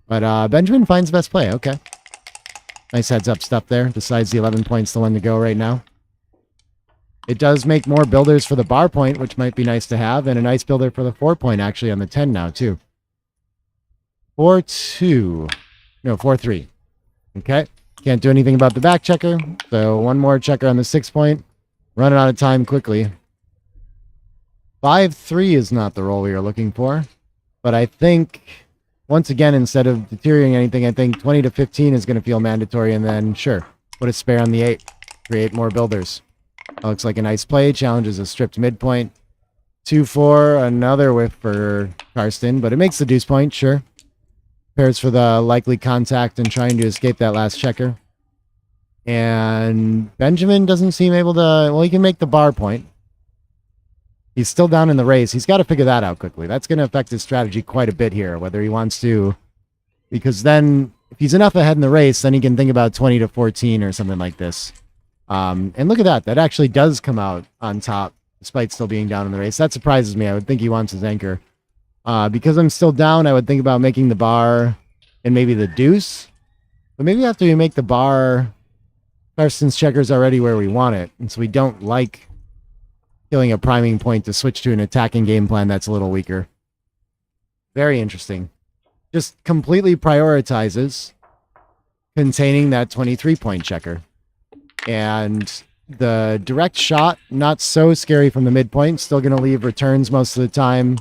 But Benjamin finds best play. Okay. Nice heads up stuff there. Decides the 11 point's the one to go right now. It does make more builders for the bar point, which might be nice to have, and a nice builder for the 4 point actually on the 10 now too. 4-2. No, 4-3. Okay. Can't do anything about the back checker. So one more checker on the 6 point. Running out of time quickly. 5-3 is not the roll we are looking for. But I think, once again, instead of deteriorating anything, I think 20 to 15 is going to feel mandatory. And then, sure, put a spare on the 8. Create more builders. That looks like a nice play. Challenges a stripped midpoint. 2-4, another whiff for Karsten. But it makes the deuce point, sure. Prepares for the likely contact and trying to escape that last checker. And Benjamin doesn't seem able to... Well, he can make the bar point. He's still down in the race. He's got to figure that out quickly. That's going to affect his strategy quite a bit here, whether he wants to... Because then, if he's enough ahead in the race, then he can think about 20 to 14 or something like this. And look at that. That actually does come out on top, despite still being down in the race. That surprises me. I would think he wants his anchor. Because I'm still down, I would think about making the bar and maybe the deuce. But maybe after we make the bar, Karsten's checker's already where we want it. And so we don't like killing a priming point to switch to an attacking game plan that's a little weaker. Very interesting. Just completely prioritizes containing that 23-point checker. And the direct shot, not so scary from the midpoint. Still going to leave returns most of the time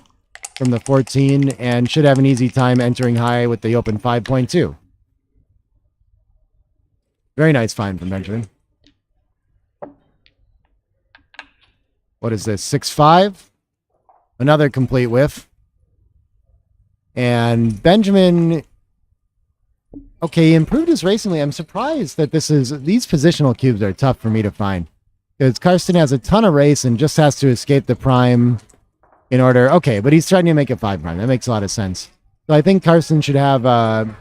from the 14 and should have an easy time entering high with the open 5.2. Very nice find from Benjamin. What is this? 6-5? Another complete whiff. And Benjamin, okay, he improved his racingly. I'm surprised that these positional cubes are tough for me to find. Because Karsten has a ton of race and just has to escape the prime in order. Okay, but he's trying to make a 5 prime. That makes a lot of sense. So I think Karsten should have a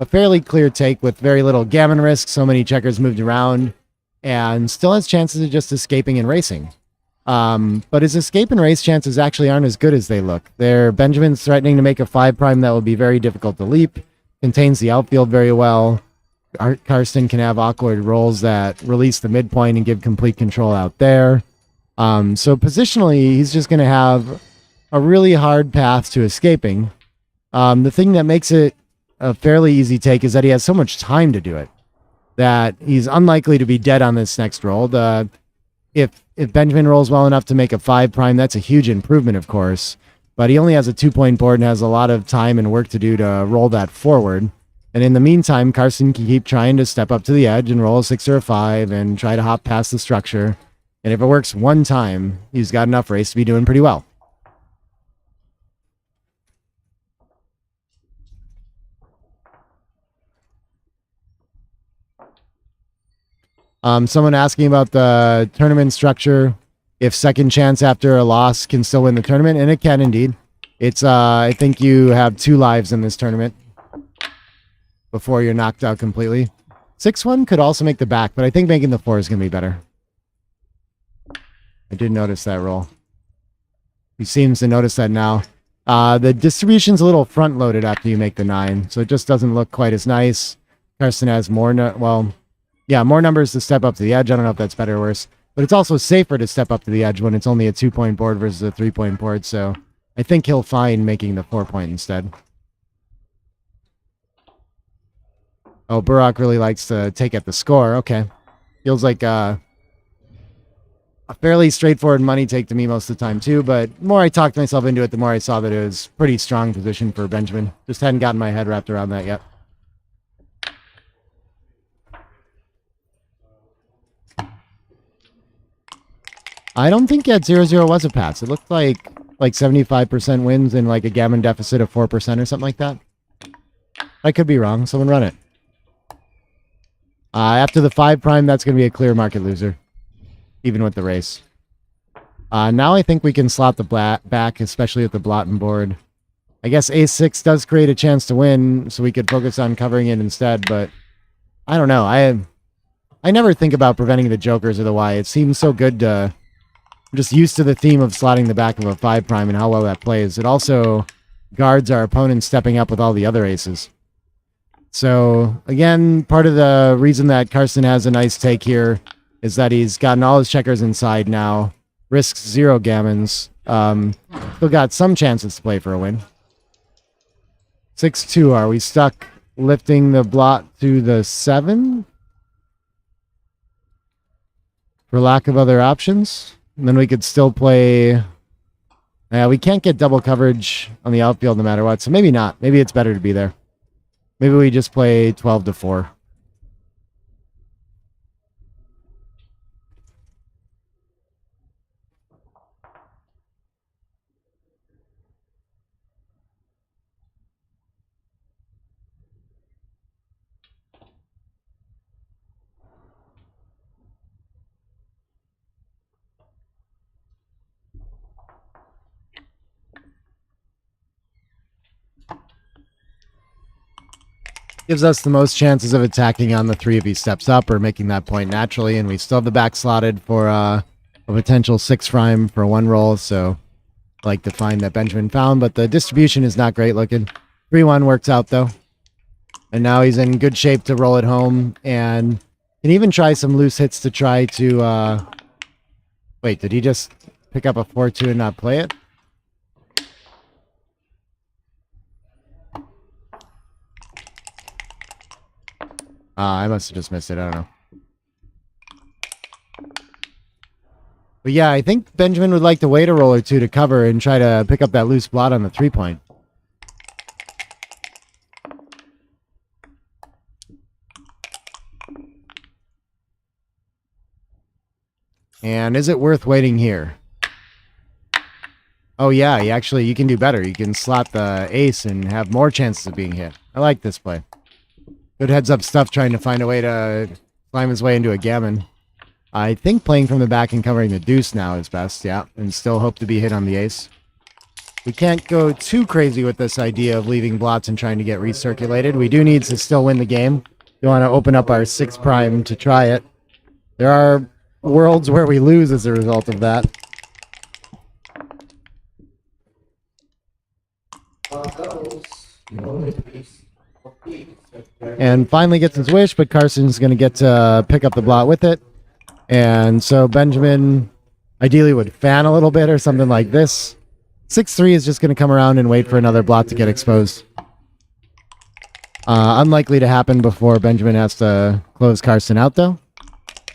fairly clear take with very little gammon risk, so many checkers moved around, and still has chances of just escaping and racing. But his escape and race chances actually aren't as good as they look. Benjamin's threatening to make a 5 prime that will be very difficult to leap. Contains the outfield very well. Karsten can have awkward rolls that release the midpoint and give complete control out there. So positionally, he's just going to have a really hard path to escaping. The thing that makes it a fairly easy take is that he has so much time to do it that he's unlikely to be dead on this next roll. The if Benjamin rolls well enough to make a 5 prime, that's a huge improvement, of course. But he only has a 2-point board and has a lot of time and work to do to roll that forward. And in the meantime, Carson can keep trying to step up to the edge and roll a 6 or a 5 and try to hop past the structure. And if it works one time, he's got enough race to be doing pretty well. Someone asking about the tournament structure. If second chance after a loss can still win the tournament, and it can indeed. It's I think you have 2 lives in this tournament before you're knocked out completely. 6-1 could also make the back, but I think making the 4 is going to be better. I did notice that roll. He seems to notice that now. The distribution's a little front-loaded after you make the 9, so it just doesn't look quite as nice. Carson has more, more numbers to step up to the edge. I don't know if that's better or worse. But it's also safer to step up to the edge when it's only a 2-point board versus a 3-point board. So I think he'll find making the 4-point instead. Oh, Burak really likes to take at the score. Okay. Feels like a fairly straightforward money take to me most of the time too. But the more I talked myself into it, the more I saw that it was pretty strong position for Benjamin. Just hadn't gotten my head wrapped around that yet. I don't think at 0-0 was a pass. It looked like 75% wins and like a gammon deficit of 4% or something like that. I could be wrong. Someone run it. After the 5 prime, that's going to be a clear market loser, even with the race. Now I think we can slot the back, especially with the Blotten board. I guess ace-6 does create a chance to win, so we could focus on covering it instead, but I don't know. I never think about preventing the jokers or the Y. It seems so good to... I'm just used to the theme of slotting the back of a 5 prime and how well that plays. It also guards our opponent stepping up with all the other aces. So, again, part of the reason that Carson has a nice take here is that he's gotten all his checkers inside now. Risks 0 gammons. Still got some chances to play for a win. 6-2. Are we stuck lifting the blot to the 7? For lack of other options? And then we could still play... we can't get double coverage on the outfield no matter what, so maybe not. Maybe it's better to be there. Maybe we just play 12-4. Gives us the most chances of attacking on the 3 if he steps up or making that point naturally, and we still have the back slotted for a potential 6 prime for 1 roll, so I like to find that Benjamin found, but the distribution is not great looking. 3-1 works out though, and now he's in good shape to roll it home, and can even try some loose hits to try to... Wait, did he just pick up a 4-2 and not play it? I must have just missed it. I don't know. But yeah, I think Benjamin would like to wait a roll or 2 to cover and try to pick up that loose blot on the 3-point. And is it worth waiting here? Oh yeah, you can do better. You can slot the ace and have more chances of being hit. I like this play. Good heads-up stuff, trying to find a way to climb his way into a gammon. I think playing from the back and covering the deuce now is best, yeah, and still hope to be hit on the ace. We can't go too crazy with this idea of leaving blots and trying to get recirculated. We do need to still win the game. We want to open up our 6 prime to try it. There are worlds where we lose as a result of that. And finally gets his wish, but Carson's going to get to pick up the blot with it. And so Benjamin ideally would fan a little bit or something like this. 6-3 is just going to come around and wait for another blot to get exposed. Unlikely to happen before Benjamin has to close Carson out, though.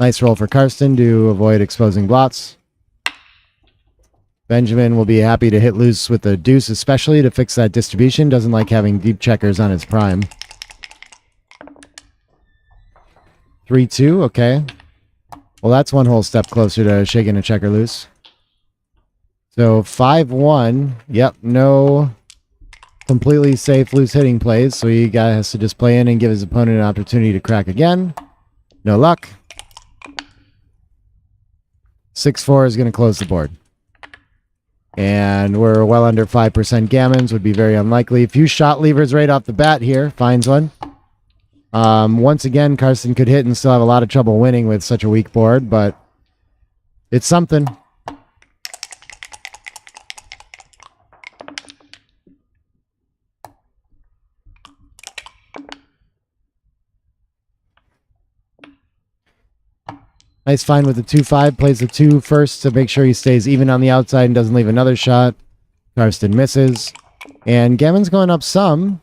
Nice roll for Karsten to avoid exposing blots. Benjamin will be happy to hit loose with the deuce, especially to fix that distribution. Doesn't like having deep checkers on his prime. 3-2, okay. Well, that's one whole step closer to shaking a checker loose. So 5-1. Yep, no completely safe loose hitting plays. So he has to just play in and give his opponent an opportunity to crack again. No luck. 6-4 is going to close the board. And we're well under 5% gammons. Would be very unlikely. A few shot levers right off the bat here. Finds one. Once again, Karsten could hit and still have a lot of trouble winning with such a weak board, but it's something. Nice find with the 2-5. Plays the 2 first to make sure he stays even on the outside and doesn't leave another shot. Karsten misses. And gammon's going up some.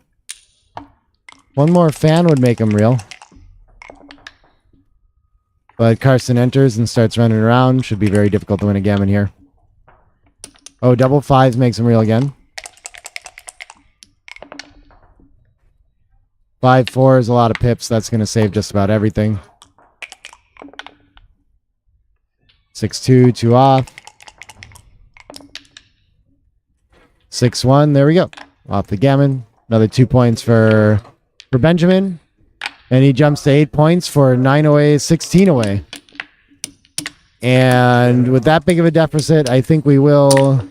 One more fan would make him real. But Karsten enters and starts running around. Should be very difficult to win a gammon here. Oh, double 5s makes him real again. 5-4 is a lot of pips. That's going to save just about everything. 6-2, 2 off. 6-1, there we go. Off the gammon. Another 2 points for Benjamin. And he jumps to 8 points for 9 away, 16 away. And with that big of a deficit, I think we will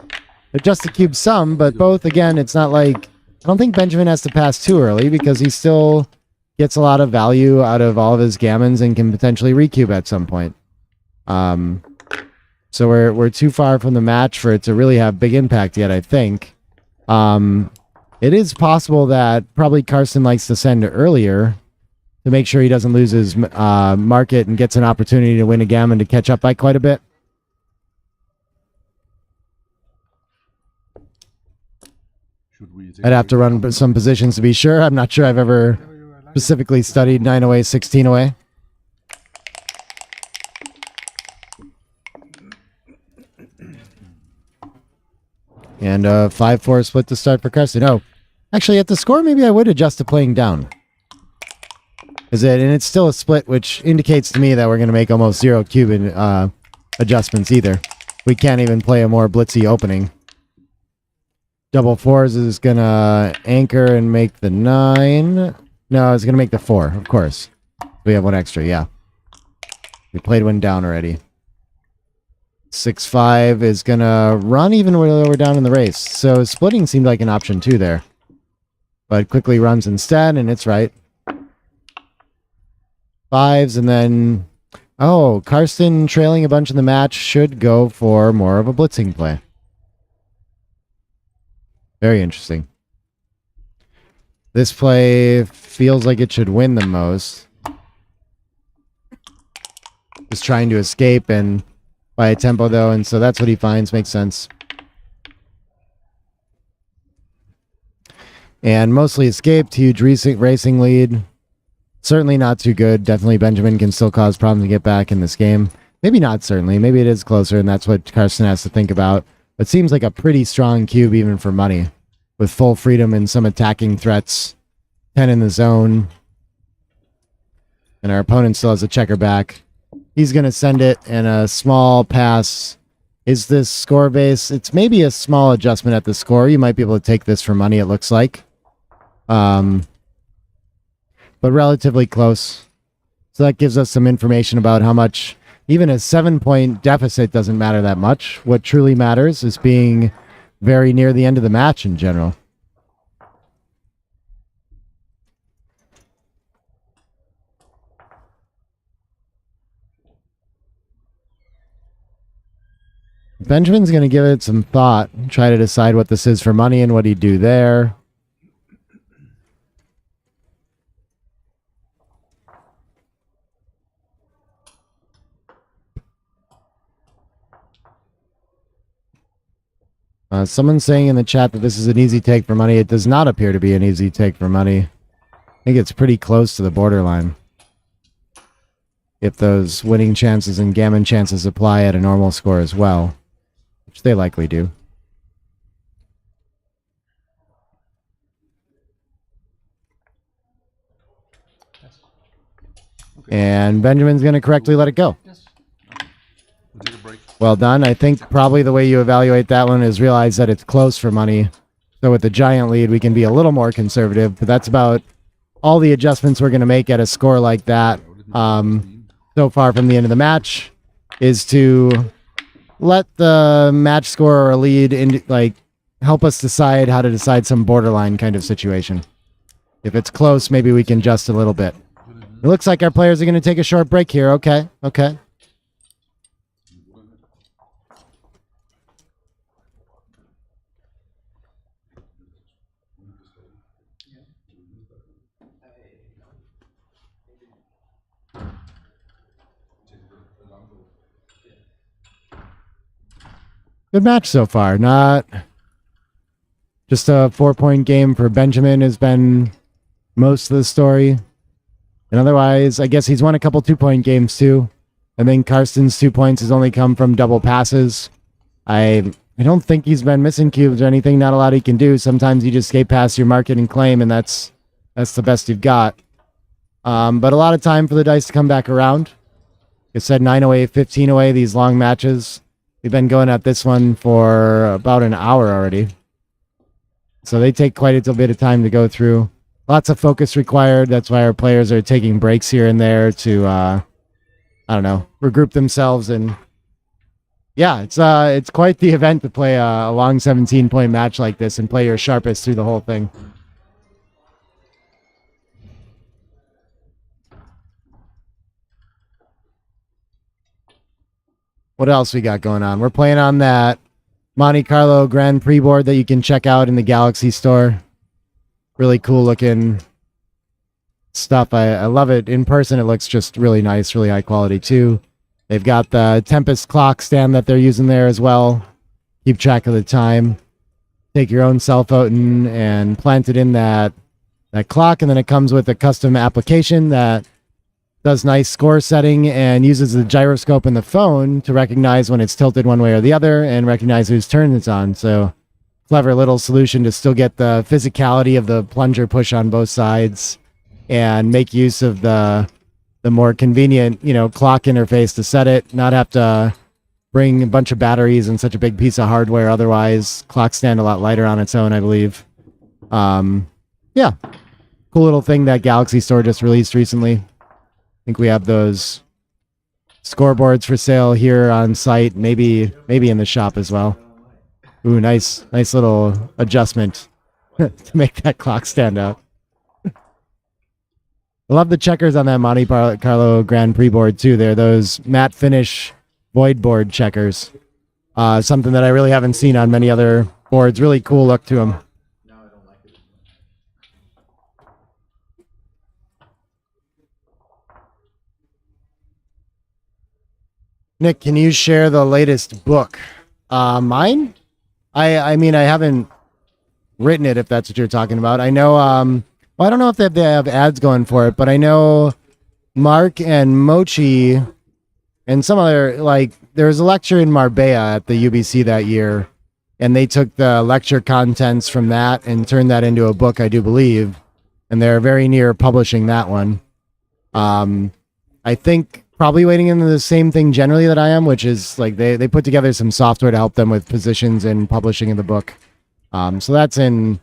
adjust the cube some, but both, again, it's not like... I don't think Benjamin has to pass too early because he still gets a lot of value out of all of his gammons and can potentially recube at some point. So we're too far from the match for it to really have big impact yet, I think. It is possible that probably Karsten likes to send earlier to make sure he doesn't lose his market and gets an opportunity to win a gammon to catch up by quite a bit. I'd have to run some positions to be sure. I'm not sure I've ever specifically studied 9 away, 16 away. And 5-4 split to start for Karsten. Oh, actually, at the score, maybe I would adjust to playing down. And it's still a split, which indicates to me that we're going to make almost 0 cube adjustments either. We can't even play a more blitzy opening. Double 4s is going to anchor and make the 9. No, it's going to make the 4, of course. We have one extra, yeah. We played one down already. 6-5 is going to run even when we're down in the race. So splitting seemed like an option too there. But quickly runs instead, and it's right. 5s, and then... Oh, Karsten trailing a bunch in the match should go for more of a blitzing play. Very interesting. This play feels like it should win the most. Just trying to escape and... by a tempo, though, and so that's what he finds. Makes sense. And mostly escaped. Huge racing lead. Certainly not too good. Definitely Benjamin can still cause problems to get back in this game. Maybe not, certainly. Maybe it is closer, and that's what Karsten has to think about. But seems like a pretty strong cube even for money. With full freedom and some attacking threats. 10 in the zone. And our opponent still has a checker back. He's going to send it, and a small pass. Is this score base? It's maybe a small adjustment at the score. You might be able to take this for money, it looks like. But relatively close. So that gives us some information about how much... Even a 7-point deficit doesn't matter that much. What truly matters is being very near the end of the match in general. Benjamin's going to give it some thought, try to decide what this is for money and what he'd do there. Someone's saying in the chat that this is an easy take for money. It does not appear to be an easy take for money. I think it's pretty close to the borderline. if those winning chances and gammon chances apply at a normal score as well, which they likely do. And Benjamin's going to correctly let it go. We'll take a break. Well done. I think probably the way you evaluate that one is realize that it's close for money. So with the giant lead, we can be a little more conservative, but that's about all the adjustments we're going to make at a score like that so far from the end of the match is to let the match score or lead help us decide how to decide some borderline kind of situation. If it's close, maybe we can adjust a little bit. It looks like our players are going to take a short break here. Okay. Good match so far. Not just a 4-point game for Benjamin has been most of the story. And otherwise, I guess he's won a couple 2-point games too. I think Karsten's 2 points has only come from double passes. I don't think he's been missing cubes or anything. Not a lot he can do. Sometimes you just skate past your market and claim, and that's the best you've got. But a lot of time for the dice to come back around. Like I said, 9 away, 15 away, these long matches. We've been going at this one for about an hour already. So they take quite a bit of time to go through. Lots of focus required. That's why our players are taking breaks here and there to, regroup themselves. And yeah, it's quite the event to play a long 17-point match like this and play your sharpest through the whole thing. What else we got going on? We're playing on that Monte Carlo Grand Prix board that you can check out in the Galaxy store. Really cool looking stuff. I love it. In person, it looks just really nice, really high quality too. They've got the Tempest clock stand that they're using there as well. Keep track of the time. Take your own cell phone and plant it in that clock, and then it comes with a custom application that does nice score setting and uses the gyroscope in the phone to recognize when it's tilted one way or the other and recognize whose turn it's on. So clever little solution to still get the physicality of the plunger push on both sides and make use of the more convenient, clock interface to set it, not have to bring a bunch of batteries and such a big piece of hardware. Otherwise, clocks stand a lot lighter on its own, I believe. Yeah, cool little thing that Galaxy Store just released recently. I think we have those scoreboards for sale here on site, maybe in the shop as well. Ooh, nice little adjustment to make that clock stand out. I love the checkers on that Monte Carlo Grand Prix board too. They're those matte finish void board checkers. Something that I really haven't seen on many other boards. Really cool look to them. Nick, can you share the latest book? Mine? I mean, I haven't written it, if that's what you're talking about. I know, I don't know if they have ads going for it, but I know Mark and Mochi and some other, there was a lecture in Marbella at the UBC that year, and they took the lecture contents from that and turned that into a book, I do believe, and they're very near publishing that one. I think probably waiting into the same thing generally that I am, which is they put together some software to help them with positions and publishing of the book. So that's in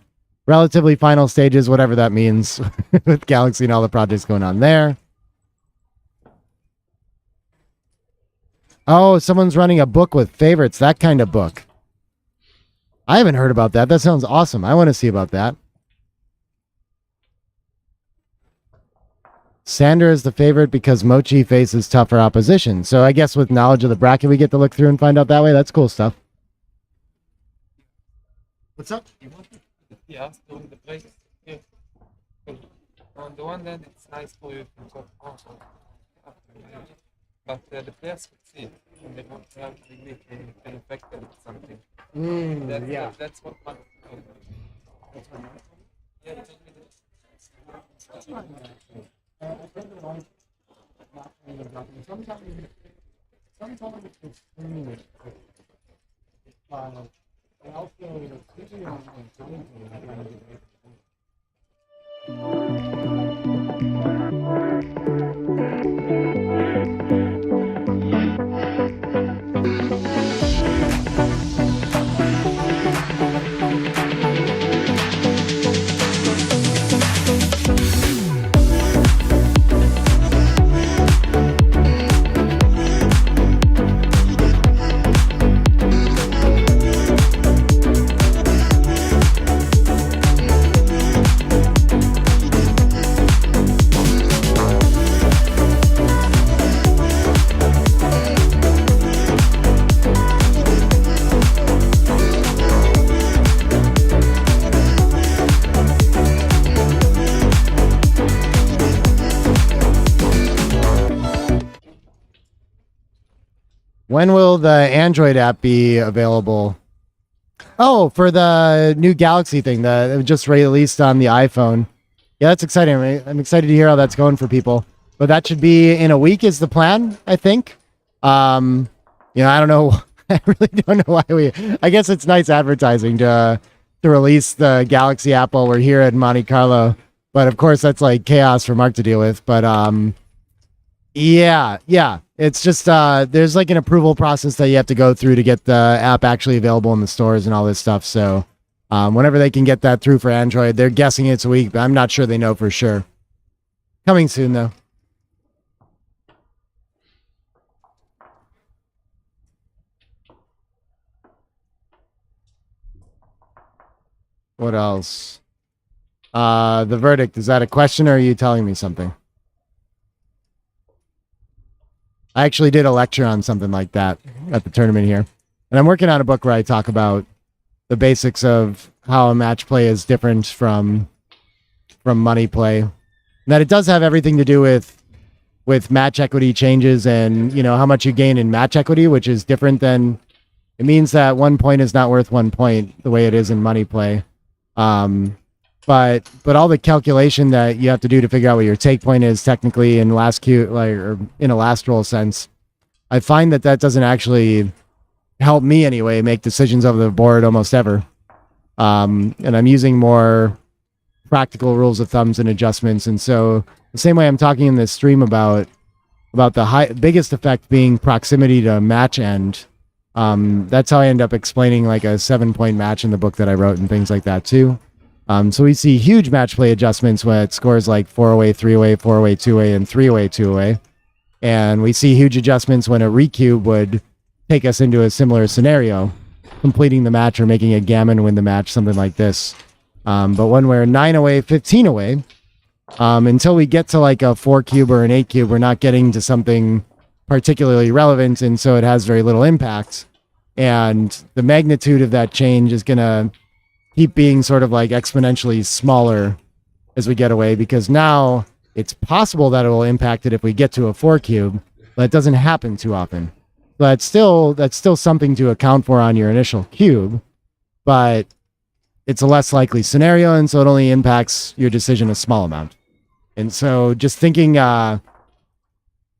relatively final stages, whatever that means, with Galaxy and all the projects going on there. Oh, someone's running a book with favorites, that kind of book. I haven't heard about that. That sounds awesome. I want to see about that. Sander is the favorite because Mochi faces tougher opposition. So I guess with knowledge of the bracket, we get to look through and find out that way. That's cool stuff. What's up? Yeah, doing the place. Yeah. On the one hand, it's nice for you to talk also. But the players could see it. And they don't have really can affect them with something. That's what matters. Yeah, not really dropping. Sometimes it's 10 minutes. And also, usually on time, I gotta be late. When will the Android app be available? Oh, for the new Galaxy thing that it was just released on the iPhone. Yeah, that's exciting. I'm excited to hear how that's going for people. But that should be in a week is the plan, I think. I don't know. I really don't know why I guess it's nice advertising to release the Galaxy app while we're here at Monte Carlo. But of course, that's like chaos for Mark to deal with. But yeah. It's just there's like an approval process that you have to go through to get the app actually available in the stores and all this stuff. So whenever they can get that through for Android, they're guessing it's a week, but I'm not sure they know for sure. Coming soon though. What else? The verdict, is that a question or are you telling me something? I actually did a lecture on something like that at the tournament here. And I'm working on a book where I talk about the basics of how a match play is different from money play. And that it does have everything to do with match equity changes and, how much you gain in match equity, which is different than it means that 1 point is not worth 1 point the way it is in money play. But all the calculation that you have to do to figure out what your take point is technically in last or in a last roll sense, I find that doesn't actually help me anyway make decisions over the board almost ever. And I'm using more practical rules of thumbs and adjustments. And so the same way I'm talking in this stream about the biggest effect being proximity to match end. That's how I end up explaining like a 7-point match in the book that I wrote and things like that too. So we see huge match play adjustments when it scores like 4-away, 3-away, 4-away, 2-away, and 3-away, 2-away. And we see huge adjustments when a recube would take us into a similar scenario, completing the match or making a gammon win the match, something like this. But when we're 9-away, 15-away, until we get to like a 4-cube or an 8-cube, we're not getting to something particularly relevant, and so it has very little impact. And the magnitude of that change is going to keep being sort of like exponentially smaller as we get away, because now it's possible that it will impact it if we get to a 4-cube, but it doesn't happen too often. But that's still something to account for on your initial cube, but it's a less likely scenario, and so it only impacts your decision a small amount. And so just thinking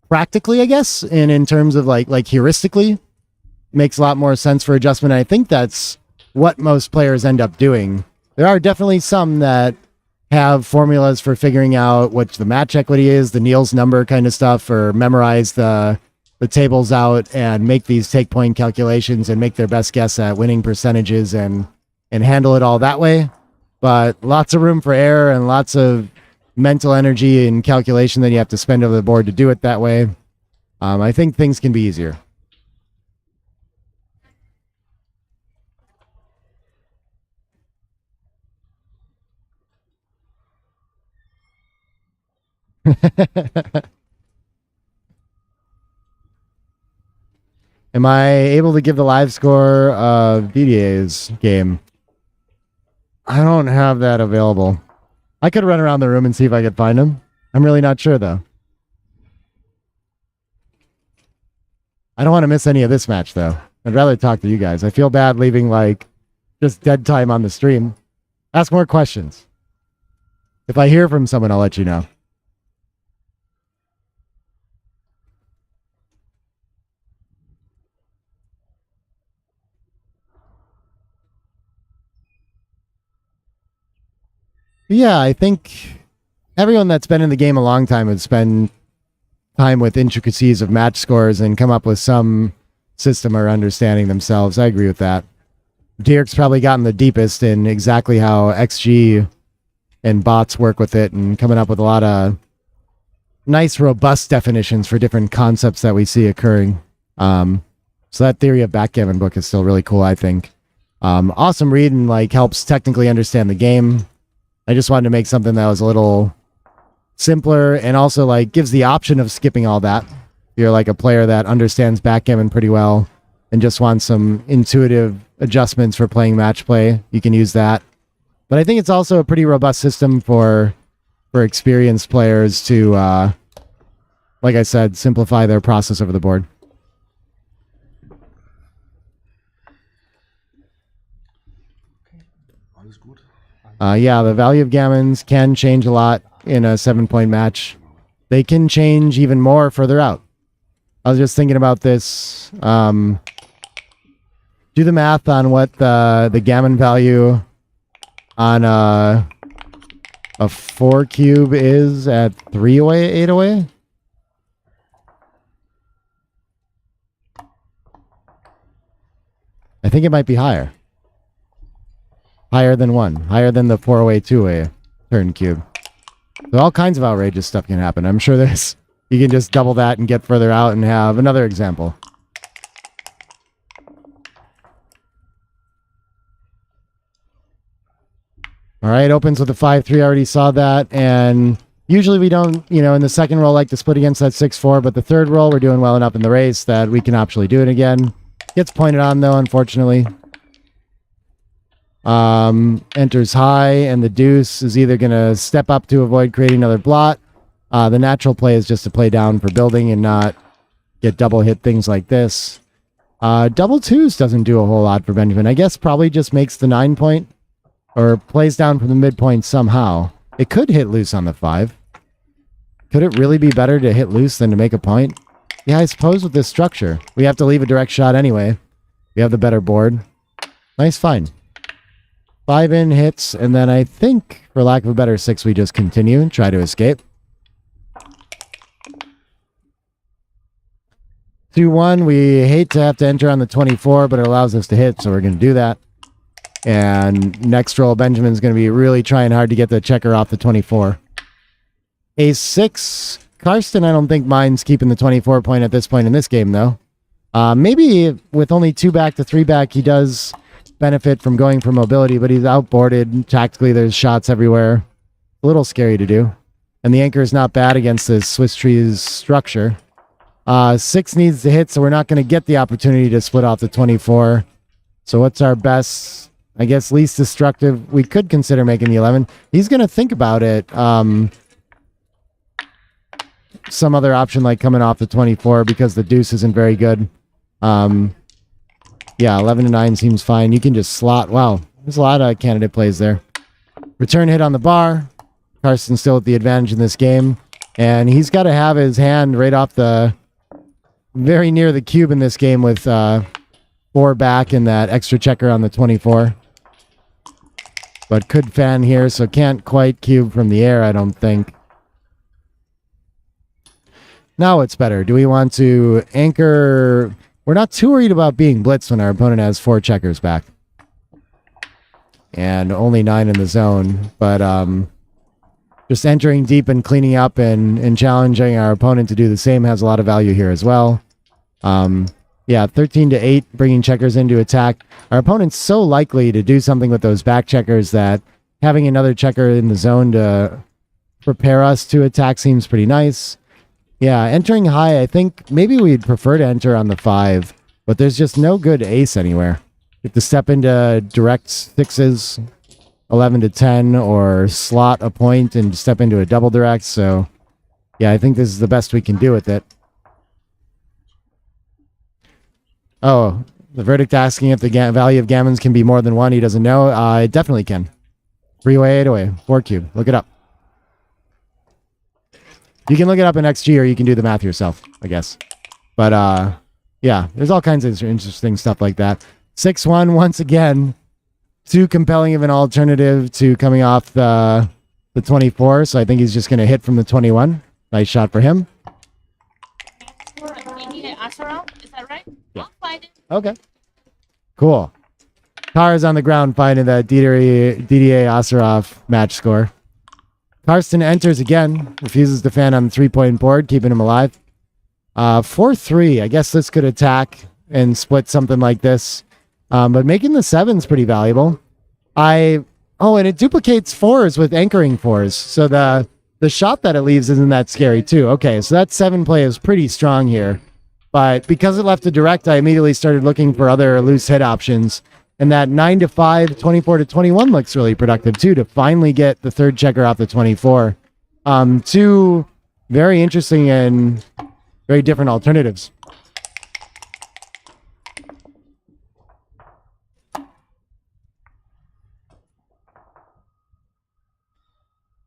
practically, I guess, and in terms of like heuristically, makes a lot more sense for adjustment. I think that's what most players end up doing. There are definitely some that have formulas for figuring out what the match equity is, the Niels number kind of stuff, or memorize the tables out and make these take point calculations and make their best guess at winning percentages and handle it all that way. But lots of room for error and lots of mental energy and calculation that you have to spend over the board to do it that way. I think things can be easier. Am I able to give the live score of DDA's game? I don't have that available. I could run around the room and see if I could find him. I'm really not sure, though. I don't want to miss any of this match, though. I'd rather talk to you guys. I feel bad leaving, like, just dead time on the stream. Ask more questions. If I hear from someone, I'll let you know. Yeah, I think everyone that's been in the game a long time would spend time with intricacies of match scores and come up with some system or understanding themselves. I agree with that. Dirk's probably gotten the deepest in exactly how XG and bots work with it and coming up with a lot of nice, robust definitions for different concepts that we see occurring. So that theory of backgammon book is still really cool, I think. Awesome read and like helps technically understand the game. I just wanted to make something that was a little simpler and also like gives the option of skipping all that. If you're like a player that understands backgammon pretty well and just wants some intuitive adjustments for playing match play, you can use that. But I think it's also a pretty robust system for experienced players to, like I said, simplify their process over the board. Alles gut. Yeah, the value of gammons can change a lot in a 7-point match. They can change even more further out. I was just thinking about this. Do the math on what the gammon value on a 4 cube is at 3 away, 8 away. I think it might be higher. Higher than 1. Higher than the 4 away, 2 away turn cube. So all kinds of outrageous stuff can happen. I'm sure there's... You can just double that and get further out and have another example. All right, opens with a 5-3. I already saw that. And usually we don't, in the second roll like to split against that 6-4, but the third roll we're doing well enough in the race that we can actually do it again. Gets pointed on though, unfortunately. Enters high, and the deuce is either going to step up to avoid creating another blot. The natural play is just to play down for building and not get double hit things like this. Double twos doesn't do a whole lot for Benjamin. I guess probably just makes the 9-point or plays down from the midpoint somehow. It could hit loose on the 5. Could it really be better to hit loose than to make a point? Yeah, I suppose with this structure. We have to leave a direct shot anyway. We have the better board. Nice find. 5 in hits, and then I think, for lack of a better 6, we just continue and try to escape. 2-1, we hate to have to enter on the 24, but it allows us to hit, so we're going to do that. And next roll, Benjamin's going to be really trying hard to get the checker off the 24. Ace-6, Karsten I don't think minds keeping the 24 point at this point in this game, though. Maybe with only 2 back to 3 back, he does benefit from going for mobility, but he's outboarded. Tactically, there's shots everywhere. A little scary to do. And the anchor is not bad against this Swiss trees structure. 6 needs to hit, so we're not going to get the opportunity to split off the 24. So what's our best, I guess, least destructive? We could consider making the 11. He's going to think about it. Some other option like coming off the 24 because the deuce isn't very good. Yeah, 11 to 9 seems fine. You can just slot. Wow, there's a lot of candidate plays there. Return hit on the bar. Karsten still with the advantage in this game. And he's got to have his hand right off the... very near the cube in this game with 4 back and that extra checker on the 24. But could fan here, so can't quite cube from the air, I don't think. Now it's better. Do we want to anchor... We're not too worried about being blitzed when our opponent has 4 checkers back. And only 9 in the zone. But just entering deep and cleaning up and challenging our opponent to do the same has a lot of value here as well. Yeah, 13 to 8, bringing checkers into attack. Our opponent's so likely to do something with those back checkers that having another checker in the zone to prepare us to attack seems pretty nice. Yeah, entering high, I think maybe we'd prefer to enter on the 5, but there's just no good ace anywhere. You have to step into direct 6s, 11 to 10, or slot a point and step into a double direct, so yeah, I think this is the best we can do with it. Oh, the verdict asking if the value of gammons can be more than 1. He doesn't know. It definitely can. 3 away, 8 away, 4 cube. Look it up. You can look it up in XG or you can do the math yourself, I guess. But, yeah, there's all kinds of interesting stuff like that. 6-1, once again, too compelling of an alternative to coming off the the 24, so I think he's just going to hit from the 21. Nice shot for him. You need an Asarov? Is that right? Yeah. I'll find it. Okay. Cool. Car is on the ground finding that DDA Asarov match score. Karsten enters again, refuses to fan on the 3-point board, keeping him alive. 4-3. I guess this could attack and split something like this. But making the 7's pretty valuable. And it duplicates 4s with anchoring 4s. So the shot that it leaves isn't that scary too. Okay, so that 7 play is pretty strong here. But because it left a direct, I immediately started looking for other loose hit options. And that 9-5, 24-21 looks really productive too, to finally get the third checker off the 24. Two very interesting and very different alternatives.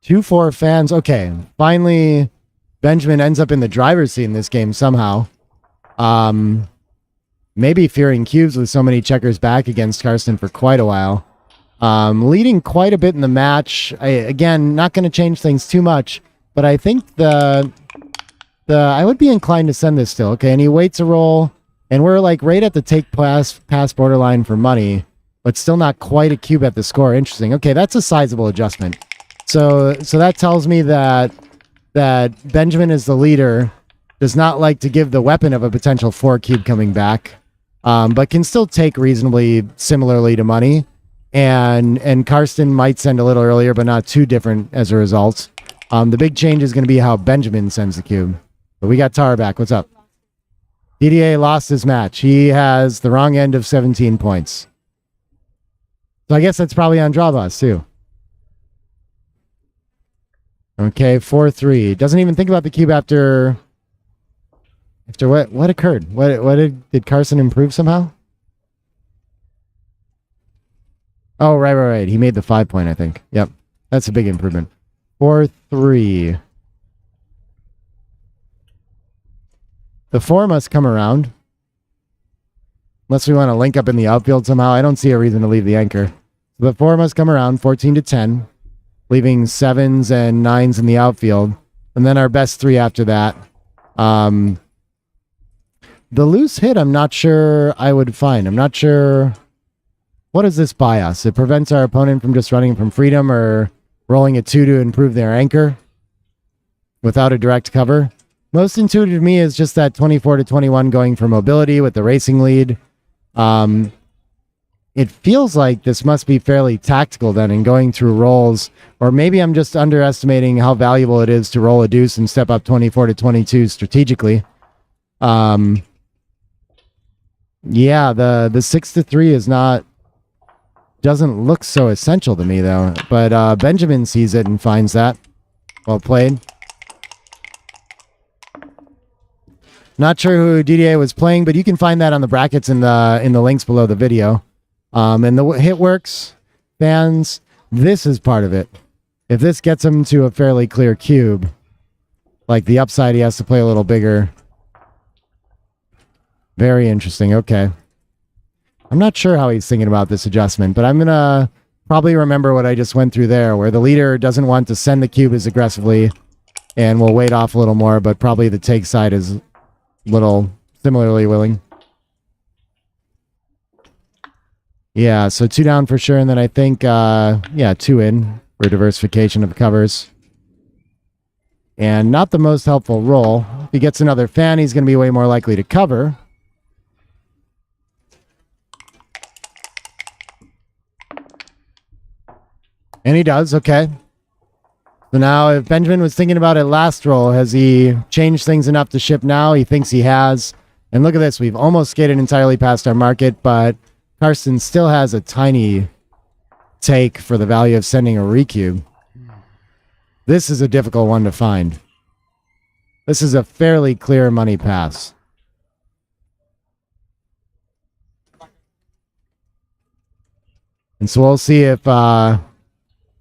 Two, 4 fans. Okay, finally, Benjamin ends up in the driver's seat in this game somehow. Maybe fearing cubes with so many checkers back against Karsten for quite a while. Leading quite a bit in the match. Again, not going to change things too much, but I think I would be inclined to send this still. Okay, and he waits a roll, and we're like right at the take pass borderline for money, but still not quite a cube at the score. Interesting. Okay, that's a sizable adjustment. So that tells me that Benjamin is the leader, does not like to give the weapon of a potential 4 cube coming back, but can still take reasonably similarly to money. And Karsten might send a little earlier, but not too different as a result. The big change is going to be how Benjamin sends the cube. But we got Tara back. What's up? DDA lost his match. He has the wrong end of 17 points. So I guess that's probably on draw boss too. Okay, 4-3. Doesn't even think about the cube after what occurred? Did Carson improve somehow? Oh, right. He made the 5-point, I think. Yep. That's a big improvement. 4-3. The 4 must come around. Unless we want to link up in the outfield somehow. I don't see a reason to leave the anchor. So the 4 must come around, 14-10. Leaving 7s and 9s in the outfield. And then our best 3 after that. The loose hit, I'm not sure I would find. I'm not sure. What does this buy us? It prevents our opponent from just running from freedom or rolling a 2 to improve their anchor without a direct cover. Most intuitive to me is just that 24-21 going for mobility with the racing lead. It feels like this must be fairly tactical then in going through rolls, or maybe I'm just underestimating how valuable it is to roll a deuce and step up 24-22 strategically. Yeah, the 6-3 is doesn't look so essential to me though, but Benjamin sees it and finds that. Well played. Not sure who DDA was playing, but you can find that on the brackets in the links below the video. And the hit works, fans, this is part of it. If this gets him to a fairly clear cube, like the upside, he has to play a little bigger. Very interesting. Okay. I'm not sure how he's thinking about this adjustment, but I'm going to probably remember what I just went through there, where the leader doesn't want to send the cube as aggressively and will wait off a little more, but probably the take side is a little similarly willing. Yeah, so 2 down for sure, and then I think, 2 in for diversification of the covers. And not the most helpful roll. If he gets another fan, he's going to be way more likely to cover. And he does, okay. So now if Benjamin was thinking about it last roll, has he changed things enough to ship now? He thinks he has. And look at this, we've almost skated entirely past our market, but Karsten still has a tiny take for the value of sending a recube. This is a difficult one to find. This is a fairly clear money pass. And so we'll see if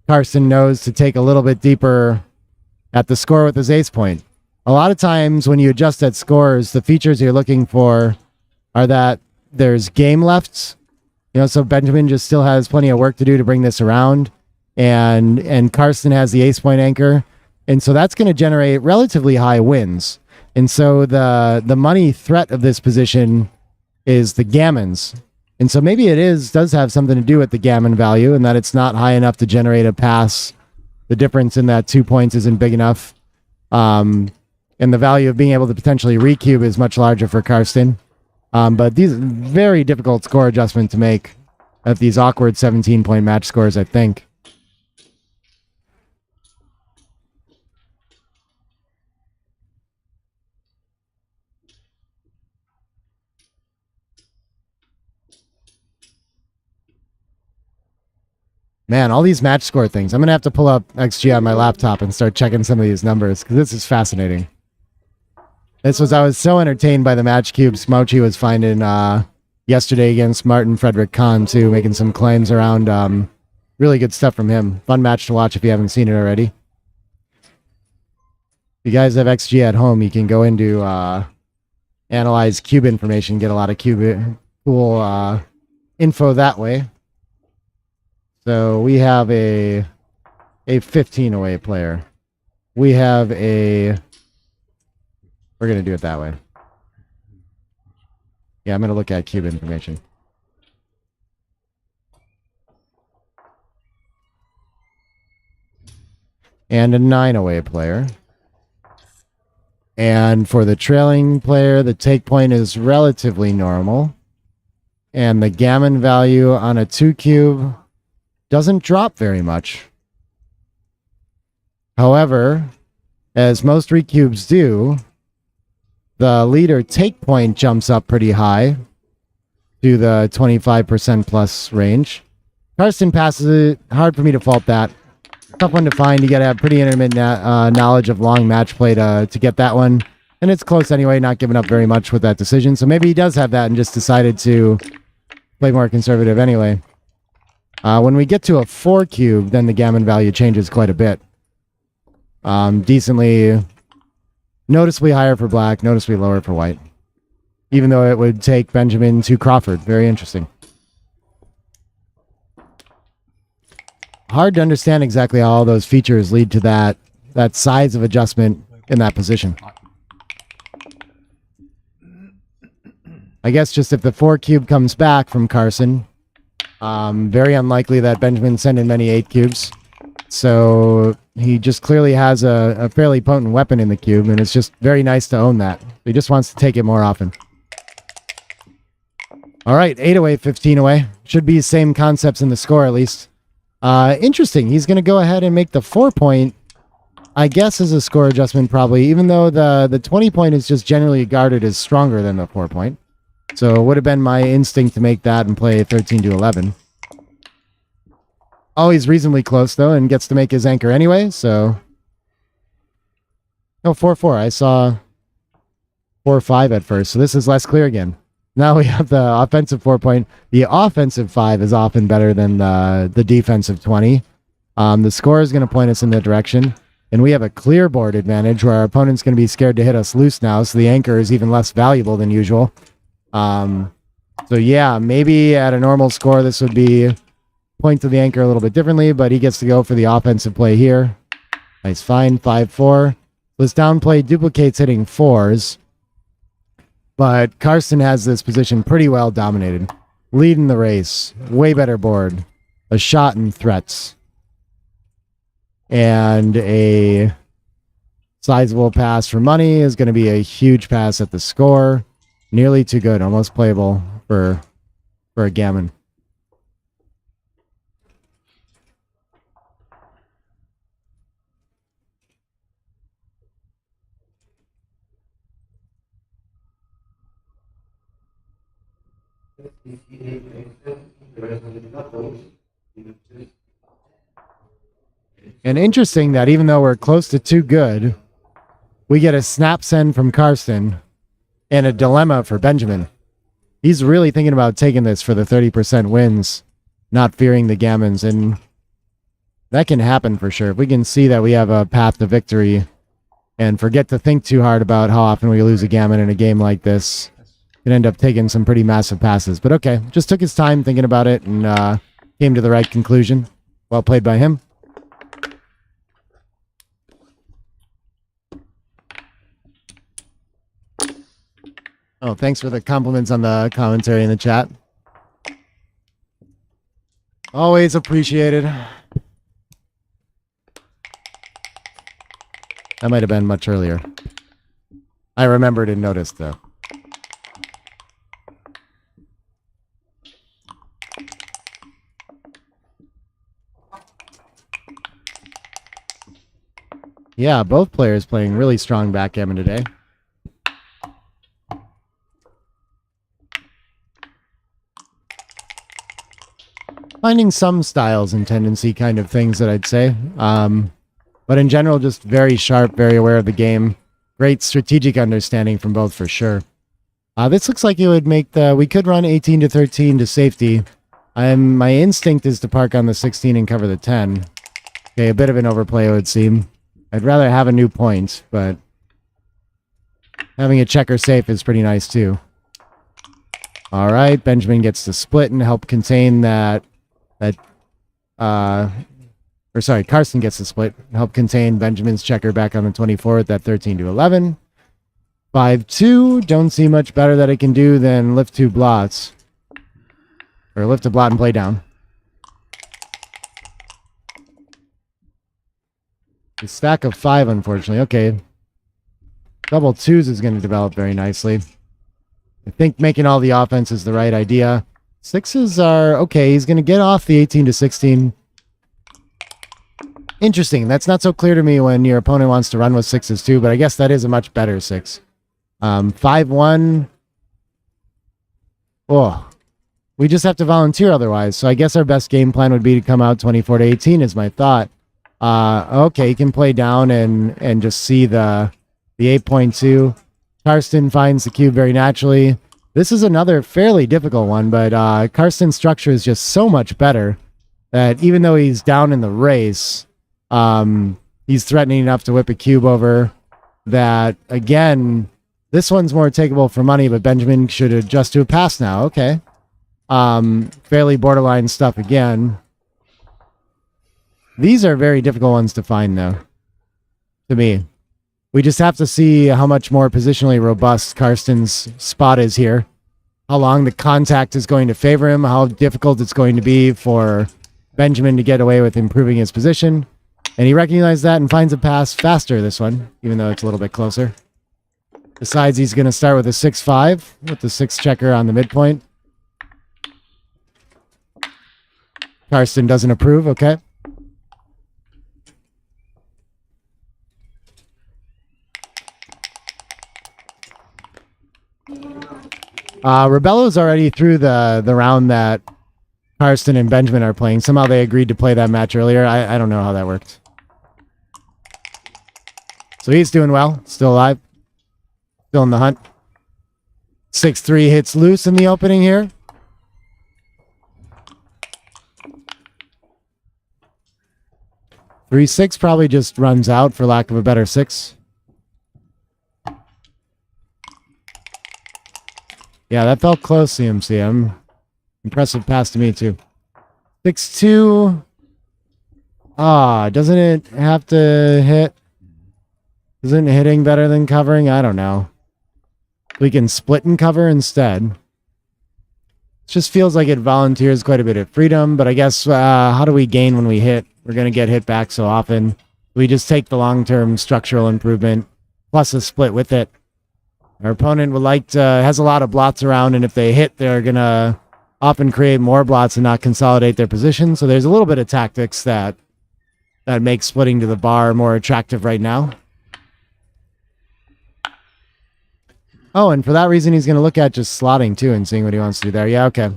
Karsten knows to take a little bit deeper at the score with his ace point. A lot of times when you adjust at scores, the features you're looking for are that there's game left. So Benjamin just still has plenty of work to do to bring this around. and Carsten has the ace point anchor, and so that's going to generate relatively high wins. And so the money threat of this position is the gammons. And so maybe does have something to do with the gammon value, and that it's not high enough to generate a pass. The difference in that 2 points isn't big enough. And the value of being able to potentially recube is much larger for Carsten. But these very difficult score adjustment to make at these awkward 17-point match scores, I think. Man, all these match score things. I'm going to have to pull up XG on my laptop and start checking some of these numbers because this is fascinating. I was so entertained by the match cubes Mochi was finding yesterday against Martin Frederick Kahn, too, making some claims around really good stuff from him. Fun match to watch if you haven't seen it already. If you guys have XG at home, you can go into analyze cube information, get a lot of cool info that way. So we have a 15 away player. We're going to do it that way. Yeah, I'm going to look at cube information. And a 9 away player. And for the trailing player, the take point is relatively normal. And the gammon value on a 2 cube doesn't drop very much. However, as most recubes do, the leader take point jumps up pretty high to the 25% plus range. Carsten passes it. Hard for me to fault that. Tough one to find. You got to have pretty intermittent knowledge of long match play to get that one. And it's close anyway, not giving up very much with that decision. So maybe he does have that and just decided to play more conservative anyway. When we get to a 4 cube, then the gammon value changes quite a bit. Noticeably higher for black, noticeably lower for white. Even though it would take Benjamin to Crawford. Very interesting. Hard to understand exactly how all those features lead to that size of adjustment in that position. I guess just if the 4 cube comes back from Carson, very unlikely that Benjamin sent in many 8 cubes. So he just clearly has a fairly potent weapon in the cube, and it's just very nice to own that. He just wants to take it more often. All right, 8 away, 15 away. Should be the same concepts in the score, at least. Interesting. He's going to go ahead and make the 4 point, I guess, as a score adjustment probably, even though the 20 point is just generally guarded as stronger than the 4 point. So it would have been my instinct to make that and play 13 to 11. Always reasonably close, though, and gets to make his anchor anyway, so... No, 4-4. I saw 4-5 at first, so this is less clear again. Now we have the offensive 4 point. The offensive 5 is often better than the defensive 20. The score is going to point us in that direction, and we have a clear board advantage where our opponent's going to be scared to hit us loose now, so the anchor is even less valuable than usual. So yeah, maybe at a normal score this would be point to the anchor a little bit differently, but he gets to go for the offensive play here. Nice find, 5-4. This downplay duplicates hitting 4s, but Carsten has this position pretty well dominated. Leading the race, way better board, a shot and threats, and a sizable pass for money is going to be a huge pass at the score. Nearly too good, almost playable for a gammon. And interesting that even though we're close to too good, we get a snap send from Carsten and a dilemma for Benjamin. He's really thinking about taking this for the 30% wins, not fearing the gammons, and that can happen for sure. If we can see that we have a path to victory and forget to think too hard about how often we lose a gammon in a game like this, can end up taking some pretty massive passes. But okay, just took his time thinking about it and came to the right conclusion. Well played by him. Oh, thanks for the compliments on the commentary in the chat. Always appreciated. That might have been much earlier. I remembered and noticed, though. Yeah, both players playing really strong backgammon today. Finding some styles and tendency kind of things that I'd say. But in general, just very sharp, very aware of the game. Great strategic understanding from both for sure. This looks like it would make the... We could run 18 to 13 to safety. My instinct is to park on the 16 and cover the 10. Okay, a bit of an overplay, it would seem. I'd rather have a new point, but having a checker safe is pretty nice too. All right, Benjamin gets to split and help contain that. Carson gets to split and help contain Benjamin's checker back on the 24 at that 13 to 11. 5-2. Don't see much better that it can do than lift 2 blots. Or lift a blot and play down. A stack of 5, unfortunately. Okay. Double 2s is going to develop very nicely. I think making all the offense is the right idea. 6s are okay. He's going to get off the 18 to 16. Interesting. That's not so clear to me when your opponent wants to run with 6s too, but I guess that is a much better 6. 5-1. Oh, we just have to volunteer otherwise. So I guess our best game plan would be to come out 24 to 18 is my thought. Okay, he can play down and just see the 8.2. Karsten finds the cube very naturally. This is another fairly difficult one, but Karsten's structure is just so much better that even though he's down in the race, he's threatening enough to whip a cube over that, again, this one's more takeable for money, but Benjamin should adjust to a pass now. Okay. Fairly borderline stuff again. These are very difficult ones to find, though, to me. We just have to see how much more positionally robust Karsten's spot is here, how long the contact is going to favor him, how difficult it's going to be for Benjamin to get away with improving his position. And he recognized that and finds a pass faster this one, even though it's a little bit closer. Decides he's going to start with a 6-5 with the 6 checker on the midpoint. Karsten doesn't approve, okay. Rebello's already through the round that Karsten and Benjamin are playing. Somehow they agreed to play that match earlier. I don't know how that worked. So he's doing well. Still alive. Still in the hunt. 6-3 hits loose in the opening here. Three 6 probably just runs out for lack of a better 6. Yeah, that felt close, CMC. Impressive pass to me, too. 6-2. Doesn't it have to hit? Isn't hitting better than covering? I don't know. We can split and cover instead. It just feels like it volunteers quite a bit of freedom, but I guess how do we gain when we hit? We're going to get hit back so often. We just take the long-term structural improvement plus a split with it. Our opponent would has a lot of blots around, and if they hit, they're going to often create more blots and not consolidate their position. So there's a little bit of tactics that makes splitting to the bar more attractive right now. Oh, and for that reason, he's going to look at just slotting too and seeing what he wants to do there. Yeah, okay.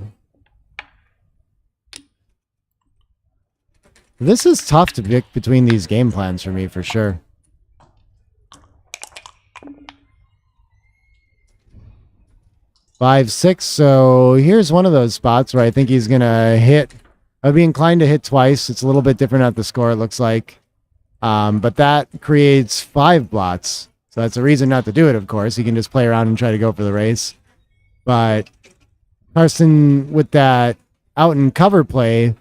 This is tough to pick between these game plans for me, for sure. Five, 6. So here's one of those spots where I think he's going to hit. I'd be inclined to hit twice. It's a little bit different at the score, it looks like. But that creates 5 blots. So that's a reason not to do it, of course. He can just play around and try to go for the race. But Karsten, with that out and cover play,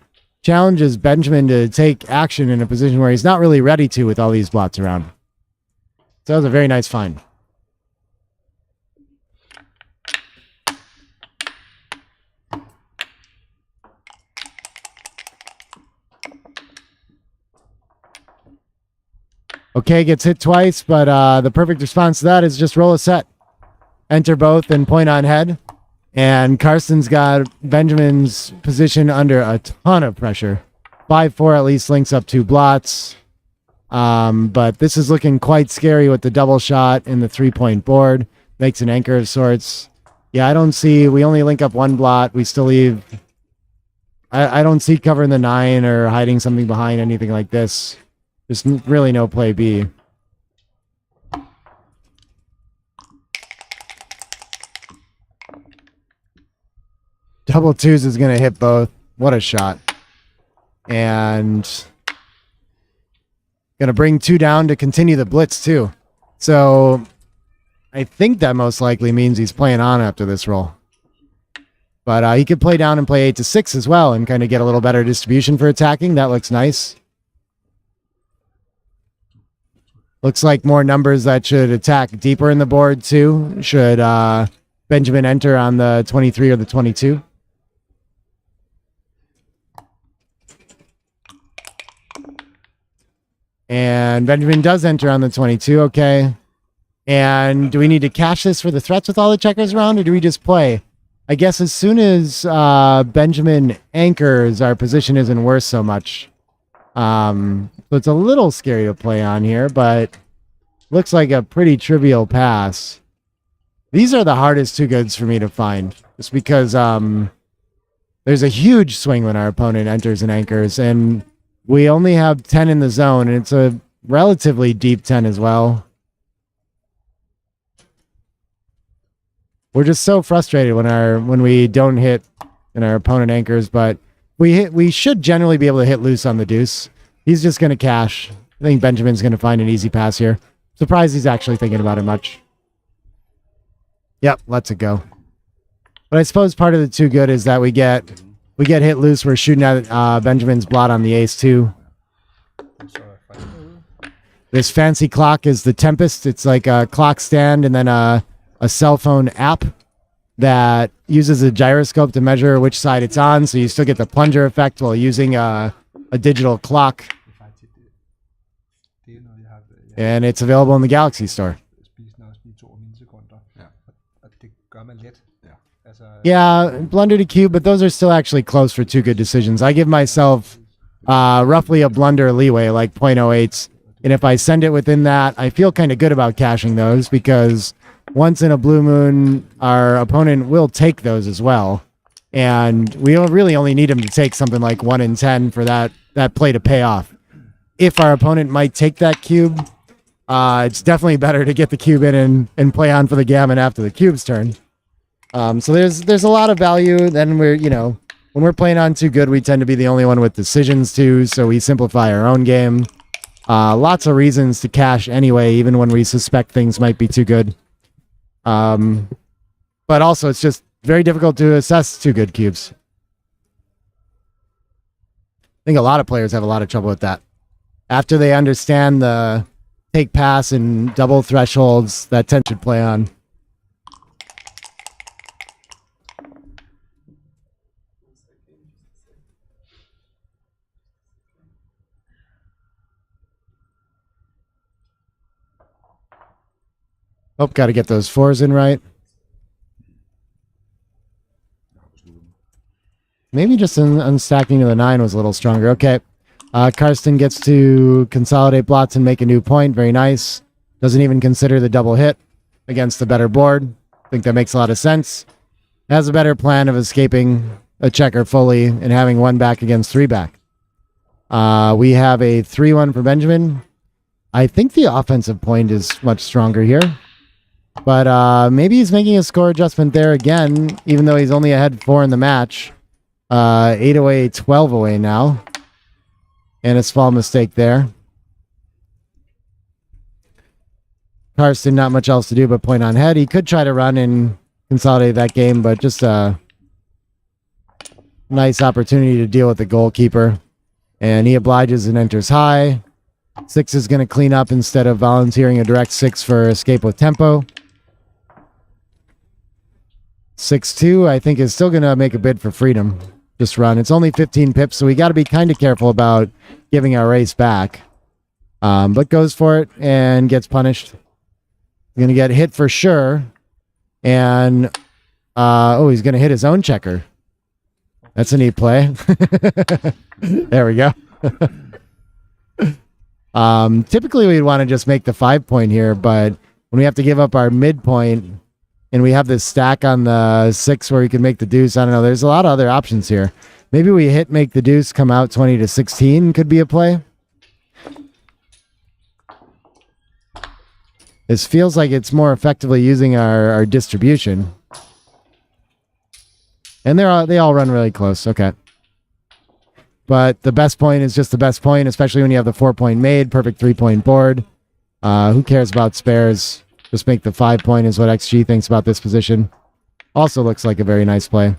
challenges Benjamin to take action in a position where he's not really ready to with all these blots around. So that was a very nice find. Okay, gets hit twice, but the perfect response to that is just roll a set. Enter both and point on head. And Karsten's got Benjamin's position under a ton of pressure. 5-4 at least links up 2 blots. But this is looking quite scary with the double shot in the 3-point board. Makes an anchor of sorts. Yeah, I don't see... We only link up 1 blot. We still leave... I don't see covering the 9 or hiding something behind anything like this. There's really no play B. Double 2s is going to hit both. What a shot. And going to bring 2 down to continue the blitz too. So I think that most likely means he's playing on after this roll. But he could play down and play 8-6 as well and kind of get a little better distribution for attacking. That looks nice. Looks like more numbers that should attack deeper in the board too. Should Benjamin enter on the 23 or the 22? And Benjamin does enter on the 22. Okay. And do we need to cash this for the threats with all the checkers around, or do we just play? I guess as soon as Benjamin anchors, our position isn't worth so much. So it's a little scary to play on here, but looks like a pretty trivial pass. These are the hardest 2 goods for me to find, just because there's a huge swing when our opponent enters and anchors, and we only have 10 in the zone, and it's a relatively deep 10 as well. We're just so frustrated when we don't hit and our opponent anchors, but we should generally be able to hit loose on the deuce. He's just going to cash. I think Benjamin's going to find an easy pass here. Surprised he's actually thinking about it much. Yep, lets it go. But I suppose part of the 2 good is that we get hit loose. We're shooting at Benjamin's blot on the ace too. This fancy clock is the Tempest. It's like a clock stand and then a cell phone app that uses a gyroscope to measure which side it's on, so you still get the plunger effect while using a digital clock. And it's available in the Galaxy Store. Yeah, blunder to cube, but those are still actually close for 2 good decisions. I give myself roughly a blunder leeway, like 0.08s. And if I send it within that, I feel kind of good about cashing those, because once in a blue moon, our opponent will take those as well. And we really only need him to take something like 1 in 10 for that play to pay off. If our opponent might take that cube, it's definitely better to get the cube in and play on for the gammon after the cube's turn. So there's a lot of value. Then when we're playing on 2 good, we tend to be the only one with decisions too, so we simplify our own game. Lots of reasons to cash anyway, even when we suspect things might be too good. But also it's just very difficult to assess 2 good cubes. I think a lot of players have a lot of trouble with that. After they understand the take pass and double thresholds, that 10 should play on. Oh, got to get those 4s in right. Maybe just unstacking of the 9 was a little stronger. Okay. Karsten gets to consolidate blots and make a new point. Very nice. Doesn't even consider the double hit against the better board. I think that makes a lot of sense. Has a better plan of escaping a checker fully and having 1 back against 3 back. We have a 3-1 for Benjamin. I think the offensive point is much stronger here. But maybe he's making a score adjustment there again, even though he's only ahead 4 in the match. 8 away, 12 away now. And a small mistake there. Karsten, not much else to do but point on head. He could try to run and consolidate that game, but just nice opportunity to deal with the goalkeeper. And he obliges and enters high. 6 is going to clean up instead of volunteering a direct 6 for escape with tempo. 6-2, I think, is still going to make a bid for freedom. Just run. It's only 15 pips, so we got to be kind of careful about giving our race back. But goes for it and gets punished. Going to get hit for sure. And, he's going to hit his own checker. That's a neat play. There we go. Typically, we'd want to just make the 5 point here, but when we have to give up our midpoint and we have this stack on the 6 where we can make the deuce, I don't know. There's a lot of other options here. Maybe we make the deuce, come out 20-16 could be a play. This feels like it's more effectively using our distribution. And they all run really close. Okay. But the best point is just the best point, especially when you have the 4 point made, perfect 3 point board. Who cares about spares? Just make the 5 point is what XG thinks about this position. Also looks like a very nice play.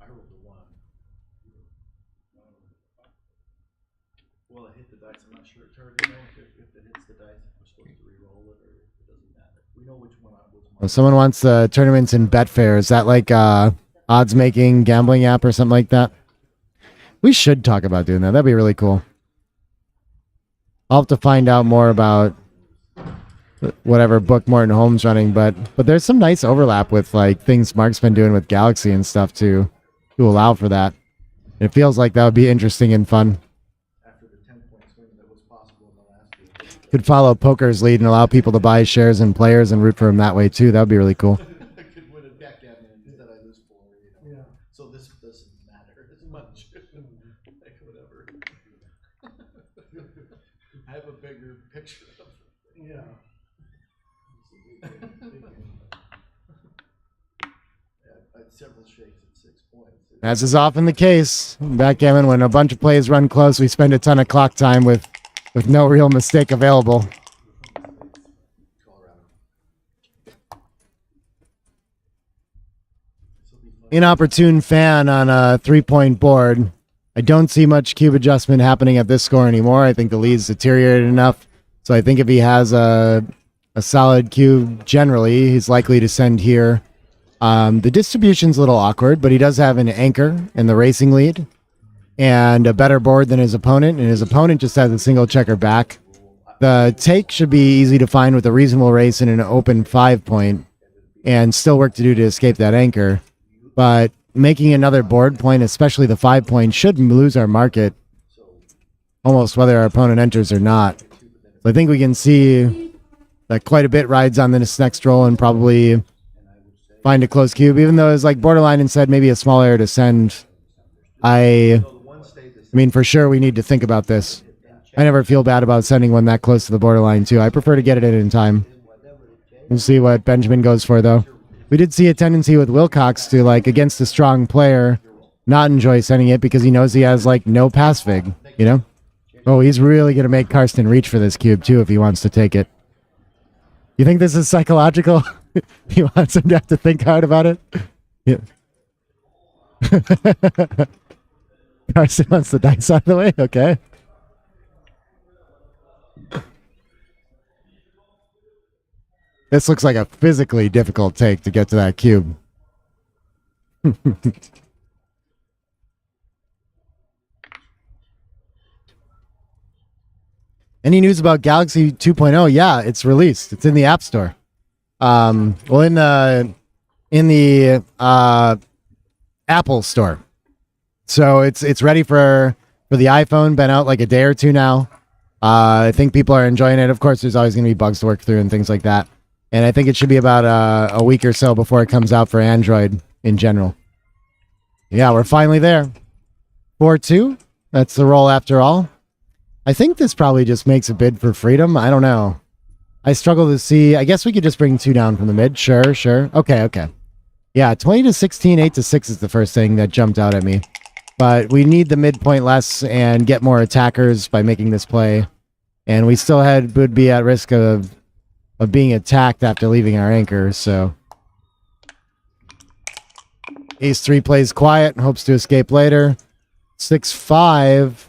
I rolled a 1. Well, it hit the dice. I'm not sure. You know, if it hits the dice, we're supposed to re-roll it, or it doesn't matter. We know which one was mine. If someone wants tournaments in Betfair, is that like odds making gambling app or something like that? We should talk about doing that. That'd be really cool. I'll have to find out more about whatever book Morton Holmes running, but there's some nice overlap with like things Mark's been doing with Galaxy and stuff to allow for that. It feels like that would be interesting and fun. After the 10-point swing that was possible in the last game. Could follow poker's lead and allow people to buy shares in players and root for them that way too. That would be really cool. I could win a backgammon instead I lose 4. You know? Yeah. So this doesn't matter as much. Like whatever. I have a bigger picture of it. Yeah. I had several shakes at 6 points. As is often the case, backgammon, when a bunch of plays run close, we spend a ton of clock time with no real mistake available. Inopportune fan on a 3 point board. I don't see much cube adjustment happening at this score anymore. I think the lead's deteriorated enough. So I think if he has a solid cube generally, he's likely to send here. The distribution's a little awkward, but he does have an anchor in the racing lead and a better board than his opponent, and his opponent just has a single checker back. The take should be easy to find with a reasonable race and an open 5 point, and still work to do to escape that anchor. But making another board point, especially the 5 point, should lose our market almost whether our opponent enters or not. So I think we can see that quite a bit rides on this next roll and probably find a close cube, even though it's like borderline and said maybe a small error to send. I mean, for sure, we need to think about this. I never feel bad about sending one that close to the borderline, too. I prefer to get it in time. We'll see what Benjamin goes for, though. We did see a tendency with Wilcox to, like, against a strong player, not enjoy sending it because he knows he has, like, no pass fig, you know? Oh, he's really going to make Karsten reach for this cube, too, if he wants to take it. You think this is psychological? He wants him to have to think hard about it? Yeah. Karsten wants the dice out of the way? Okay. This looks like a physically difficult take to get to that cube. Any news about Galaxy 2.0? Yeah, it's released. It's in the App Store. Well, in the Apple Store. So it's ready for the iPhone. Been out like a day or two now. I think people are enjoying it. Of course, there's always going to be bugs to work through and things like that. And I think it should be about a week or so before it comes out for Android in general. Yeah, we're finally there. 4-2. That's the roll after all. I think this probably just makes a bid for freedom. I don't know. I struggle to see. I guess we could just bring 2 down from the mid. Sure. Okay. Yeah, 20-16, 8-6 is the first thing that jumped out at me. But we need the midpoint less and get more attackers by making this play. And we still would be at risk of being attacked after leaving our anchor, so Ace 3 plays quiet and hopes to escape later. 6-5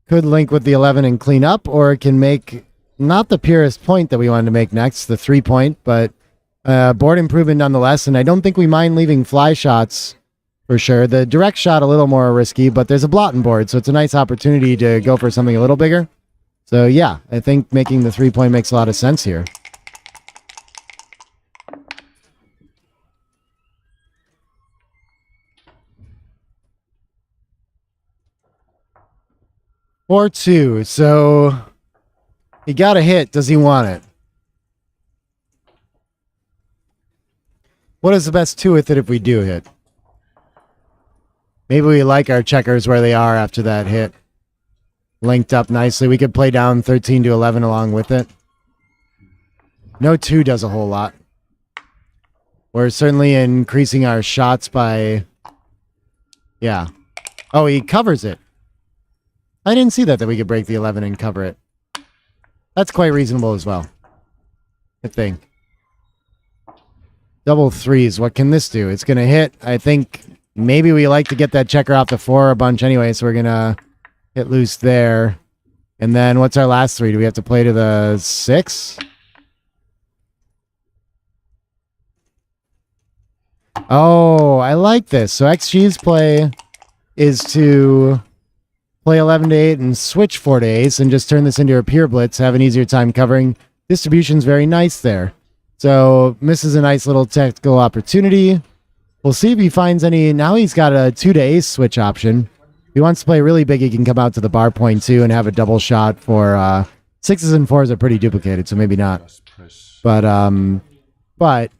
could link with the 11 and clean up, or it can make not the purest point that we wanted to make next, the 3-point, but board improvement nonetheless. And I don't think we mind leaving fly shots for sure. The direct shot a little more risky, but there's a blotting board, so it's a nice opportunity to go for something a little bigger. So yeah, I think making the 3-point makes a lot of sense here. Or 2. So he got a hit. Does he want it? What is the best 2 with it if we do hit? Maybe we like our checkers where they are after that hit. Linked up nicely. We could play down 13 to 11 along with it. No 2 does a whole lot. We're certainly increasing our shots by... Yeah. Oh, he covers it. I didn't see that we could break the 11 and cover it. That's quite reasonable as well, I think. Double 3s. What can this do? It's going to hit. I think maybe we like to get that checker off the 4 a bunch anyway, so we're going to hit loose there. And then what's our last 3? Do we have to play to the 6? Oh, I like this. So XG's play is to play 11 to 8 and switch 4 to ace and just turn this into a pure blitz, have an easier time covering. Distribution's very nice there. So misses a nice little tactical opportunity. We'll see if he finds any. Now he's got a 2 to ace switch option. If he wants to play really big, he can come out to the bar point too and have a double shot for 6s and 4s are pretty duplicated, so maybe not. But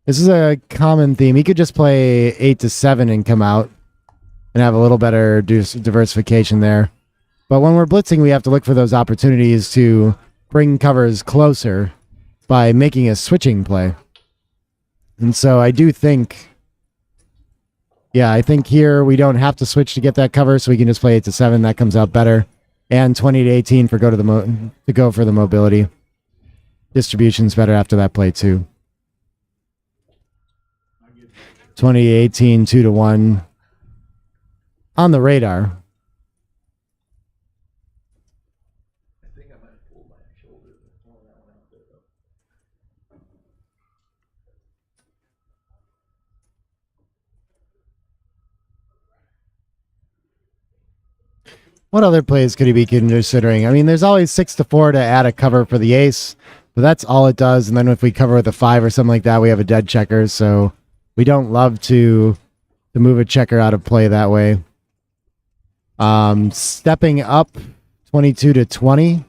this is a common theme. He could just play 8 to 7 and come out and have a little better diversification there. But when we're blitzing, we have to look for those opportunities to bring covers closer by making a switching play. And so I do think, yeah, I think here we don't have to switch to get that cover, so we can just play 8 to 7. That comes out better. And 20 to 18 for go for the mobility. Distribution's better after that play too. 20 to 18, 2 to 1. On the radar. I think I might have pulled my shoulder and thrown that one out there though. What other plays could he be considering? I mean, there's always 6 to 4 to add a cover for the ace, but that's all it does. And then if we cover with a 5 or something like that, we have a dead checker. So we don't love to move a checker out of play that way. Stepping up 22 to 20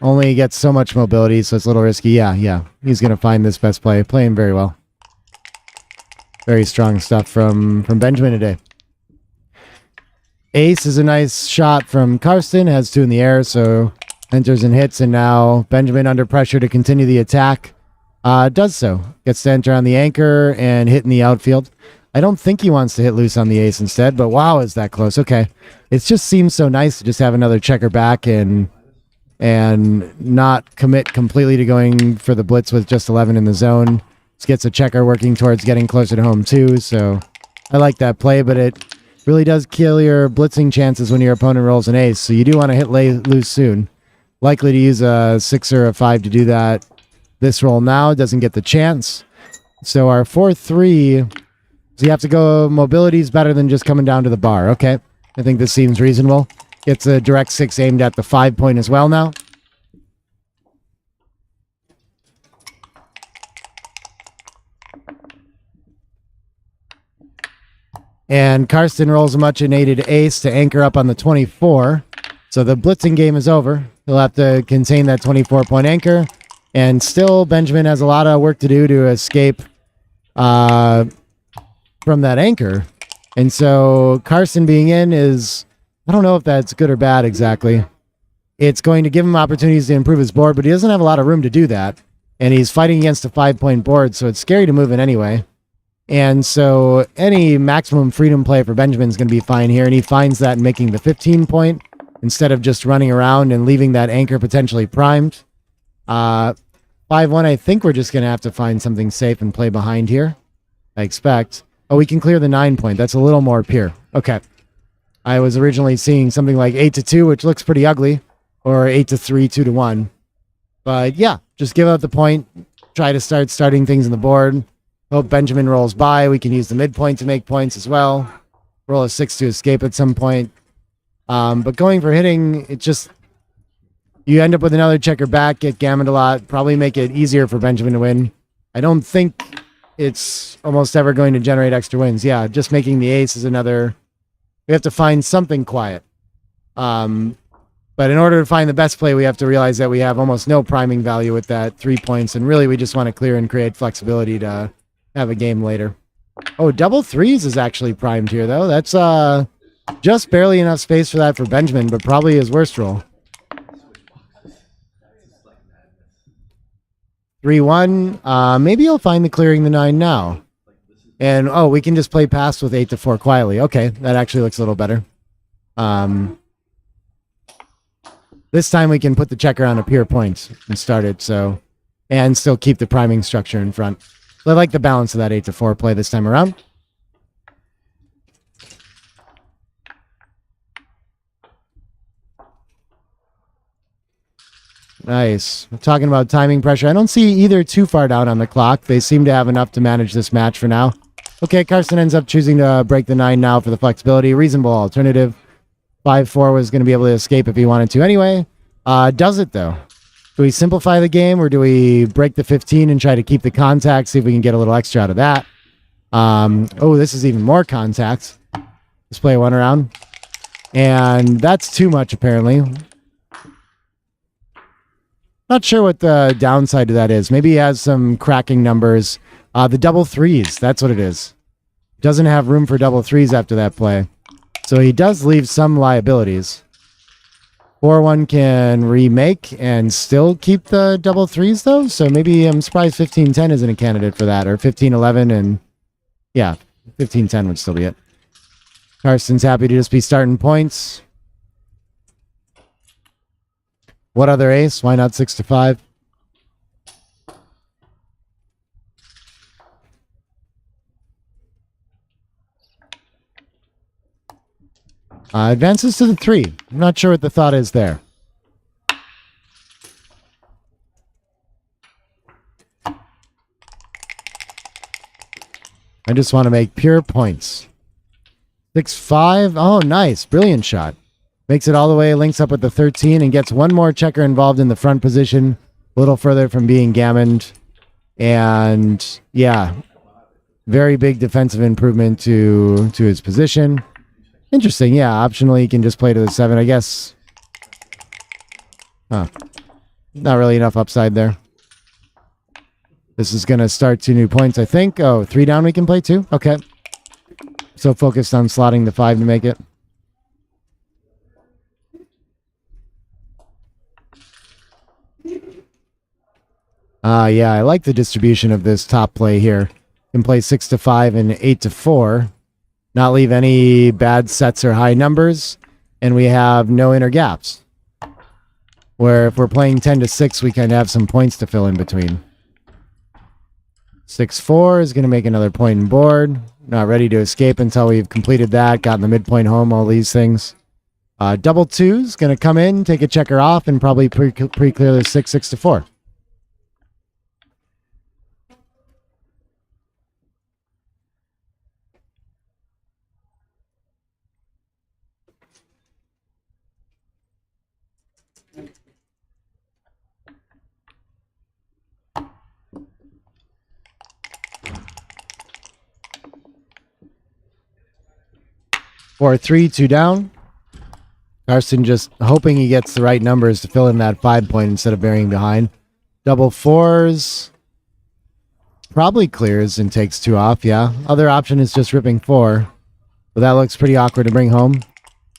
only gets so much mobility, so it's a little risky. Yeah. He's going to find this best play. Playing very well. Very strong stuff from Benjamin today. Ace is a nice shot from Karsten. Has 2 in the air, so enters and hits. And now Benjamin under pressure to continue the attack. Does so. Gets to enter on the anchor and hit in the outfield. I don't think he wants to hit loose on the ace instead, but wow, is that close. Okay. It just seems so nice to just have another checker back and not commit completely to going for the blitz with just 11 in the zone. Just gets a checker working towards getting closer to home too, so I like that play, but it really does kill your blitzing chances when your opponent rolls an ace, so you do want to hit loose soon. Likely to use a 6 or a 5 to do that. This roll now doesn't get the chance. So our 4-3... So you have to go, mobility is better than just coming down to the bar. Okay. I think this seems reasonable. Gets a direct 6 aimed at the 5 point as well now. And Karsten rolls a much needed ace to anchor up on the 24. So the blitzing game is over. He'll have to contain that 24-point anchor. And still, Benjamin has a lot of work to do to escape from that anchor. And so Karsten being in is, I don't know if that's good or bad exactly. It's going to give him opportunities to improve his board, but he doesn't have a lot of room to do that. And he's fighting against a 5-point board, so it's scary to move it anyway. And so any maximum freedom play for Benjamin is going to be fine here, and he finds that in making the 15-point instead of just running around and leaving that anchor potentially primed. 5-1, I think we're just going to have to find something safe and play behind here. I expect. Oh, we can clear the 9 point. That's a little more pure. Okay. I was originally seeing something like 8-2, which looks pretty ugly, or 8-3, 2-1. But yeah, just give up the point. Try to starting things on the board. Hope Benjamin rolls by. We can use the midpoint to make points as well. Roll a 6 to escape at some point. But going for hitting, it just, you end up with another checker back, get gammoned a lot, probably make it easier for Benjamin to win. I don't think it's almost ever going to generate extra wins. Yeah, just making the ace is another. We have to find something quiet. But in order to find the best play, we have to realize that we have almost no priming value with that 3 points. And really, we just want to clear and create flexibility to have a game later. Oh, double threes is actually primed here, though. That's just barely enough space for that for Benjamin, but probably his worst roll. 3-1. Maybe he'll find the clearing the 9 now. And, oh, we can just play past with 8-4 quietly. Okay, that actually looks a little better. This time we can put the checker on a pure point and start it, so, and still keep the priming structure in front. So I like the balance of that 8-4 play this time around. Nice. We're talking about timing pressure. I don't see either too far down on the clock. They seem to have enough to manage this match for now. Okay, Carson ends up choosing to break the 9 now for the flexibility. Reasonable alternative. 5-4 was going to be able to escape if he wanted to anyway. Does it, though? Do we simplify the game, or do we break the 15 and try to keep the contact, see if we can get a little extra out of that? Oh, this is even more contact. Let's play one around. And that's too much, apparently. Not sure what the downside to that is. Maybe he has some cracking numbers. The double threes, that's what it is. Doesn't have room for double threes after that play. So he does leave some liabilities. 4-1 can remake and still keep the double threes, though. So maybe I'm surprised 15-10 isn't a candidate for that. Or 15-11 and... yeah, 15-10 would still be it. Carson's happy to just be starting points. What other ace? Why not 6-5? Advances to the 3. I'm not sure what the thought is there. I just want to make pure points. 6-5. Oh, nice. Brilliant shot. Makes it all the way, links up with the 13, and gets one more checker involved in the front position. A little further from being gammoned. And, yeah, very big defensive improvement to his position. Interesting, yeah. Optionally, you can just play to the 7, I guess. Huh. Not really enough upside there. This is going to start 2 new points, I think. Oh, 3 down we can play 2? Okay. So focused on slotting the 5 to make it. Yeah, I like the distribution of this top play here. Can play 6-5 and 8-4. Not leave any bad sets or high numbers, and we have no inner gaps. Where if we're playing 10-6, we kind of have some points to fill in between. 6-4 is going to make another point in board. Not ready to escape until we've completed that, gotten the midpoint home, all these things. Double 2 is going to come in, take a checker off, and probably pre-clear the 6-4. For 3, 2 down. Carson just hoping he gets the right numbers to fill in that 5 point instead of burying behind. Double 4s. Probably clears and takes 2 off, yeah. Other option is just ripping 4. But that looks pretty awkward to bring home.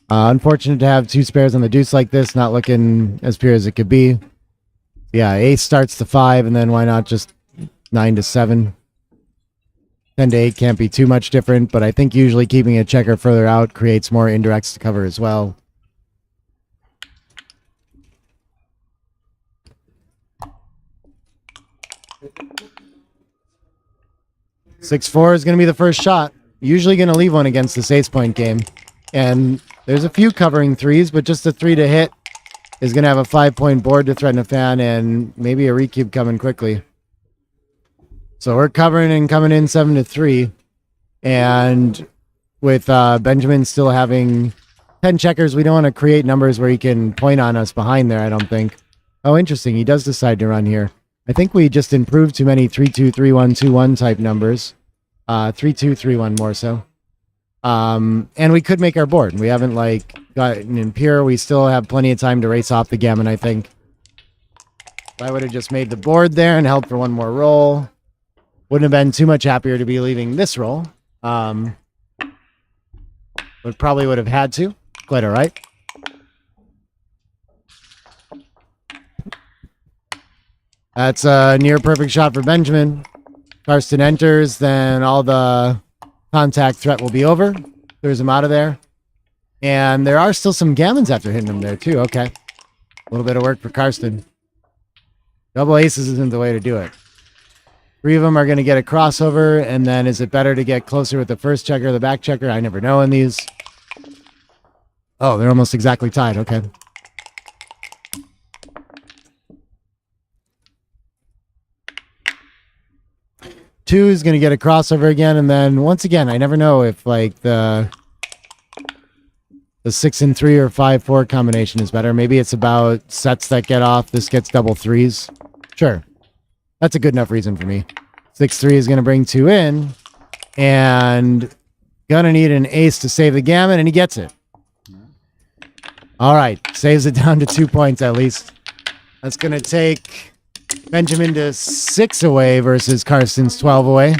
Unfortunate to have 2 spares on the deuce like this, not looking as pure as it could be. Yeah, ace starts to 5, and then why not just 9-7? 10-8 can't be too much different, but I think usually keeping a checker further out creates more indirects to cover as well. 6-4 is going to be the first shot. Usually going to leave one against this ace point game. And there's a few covering threes, but just a 3 to hit is going to have a 5-point board to threaten a fan and maybe a recube coming quickly. So we're covering and coming in 7 to 3. And with Benjamin still having 10 checkers, we don't want to create numbers where he can point on us behind there, I don't think. Oh, interesting. He does decide to run here. I think we just improved too many 3-2, 3-1, 2-1 type numbers. 3-2, 3-1 more so. And we could make our board. We haven't gotten in pure. We still have plenty of time to race off the gammon, I think. I would have just made the board there and held for one more roll. Wouldn't have been too much happier to be leaving this roll. But probably would have had to. Quite all right. That's a near perfect shot for Benjamin. Karsten enters, then all the contact threat will be over. Clears him out of there. And there are still some gammons after hitting him there, too. Okay. A little bit of work for Karsten. Double aces isn't the way to do it. 3 of them are going to get a crossover, and then is it better to get closer with the first checker or the back checker? I never know in these. Oh, they're almost exactly tied. Okay. Two is going to get a crossover again, and then once again, I never know if the 6 and 3 or 5-4 combination is better. Maybe it's about sets that get off. This gets double threes. Sure. That's a good enough reason for me. 6-3 is going to bring 2 in, and gonna need an ace to save the gammon, and he gets it. All right, saves it down to 2 points at least. That's going to take Benjamin to 6 away versus Karsten's 12 away.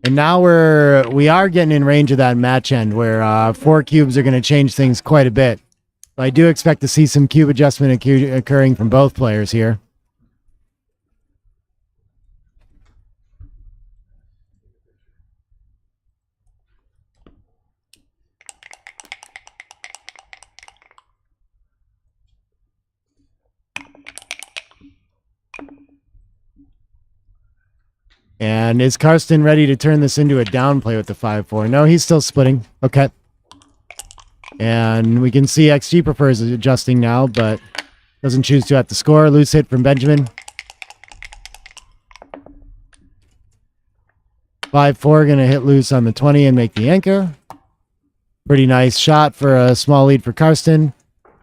And now we are getting in range of that match end where 4 cubes are going to change things quite a bit. I do expect to see some cube adjustment occurring from both players here. And is Karsten ready to turn this into a downplay with the 5-4? No, he's still splitting. Okay. And we can see XG prefers adjusting now, but doesn't choose to at the score. Loose hit from Benjamin. 5-4 going to hit loose on the 20 and make the anchor. Pretty nice shot for a small lead for Karsten.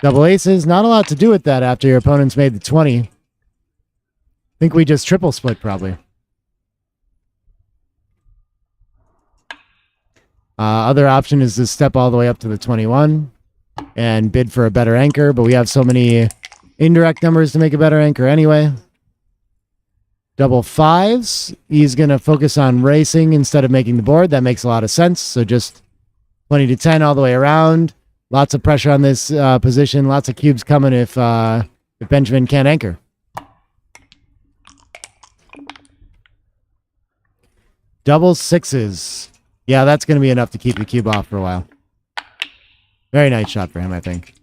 Double aces. Not a lot to do with that after your opponent's made the 20. I think we just triple split probably. Other option is to step all the way up to the 21 and bid for a better anchor, but we have so many indirect numbers to make a better anchor anyway. Double 5s. He's going to focus on racing instead of making the board. That makes a lot of sense. So just 20 to 10 all the way around. Lots of pressure on this position. Lots of cubes coming if Benjamin can't anchor. Double 6s. Yeah, that's going to be enough to keep the cube off for a while. Very nice shot for him, I think.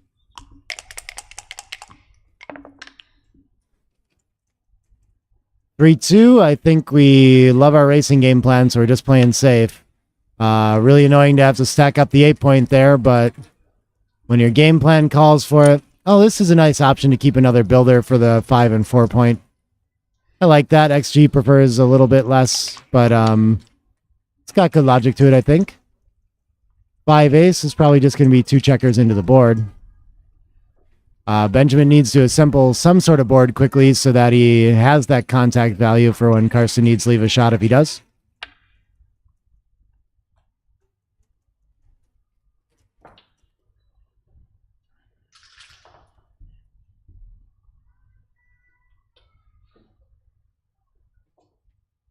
Three, 2. I think we love our racing game plan, so we're just playing safe. Really annoying to have to stack up the 8-point there, but when your game plan calls for it... Oh, this is a nice option to keep another builder for the 5 and 4 point. I like that. XG prefers a little bit less, but... It's got good logic to it, I think. 5 ace is probably just going to be 2 checkers into the board. Benjamin needs to assemble some sort of board quickly so that he has that contact value for when Karsten needs to leave a shot if he does.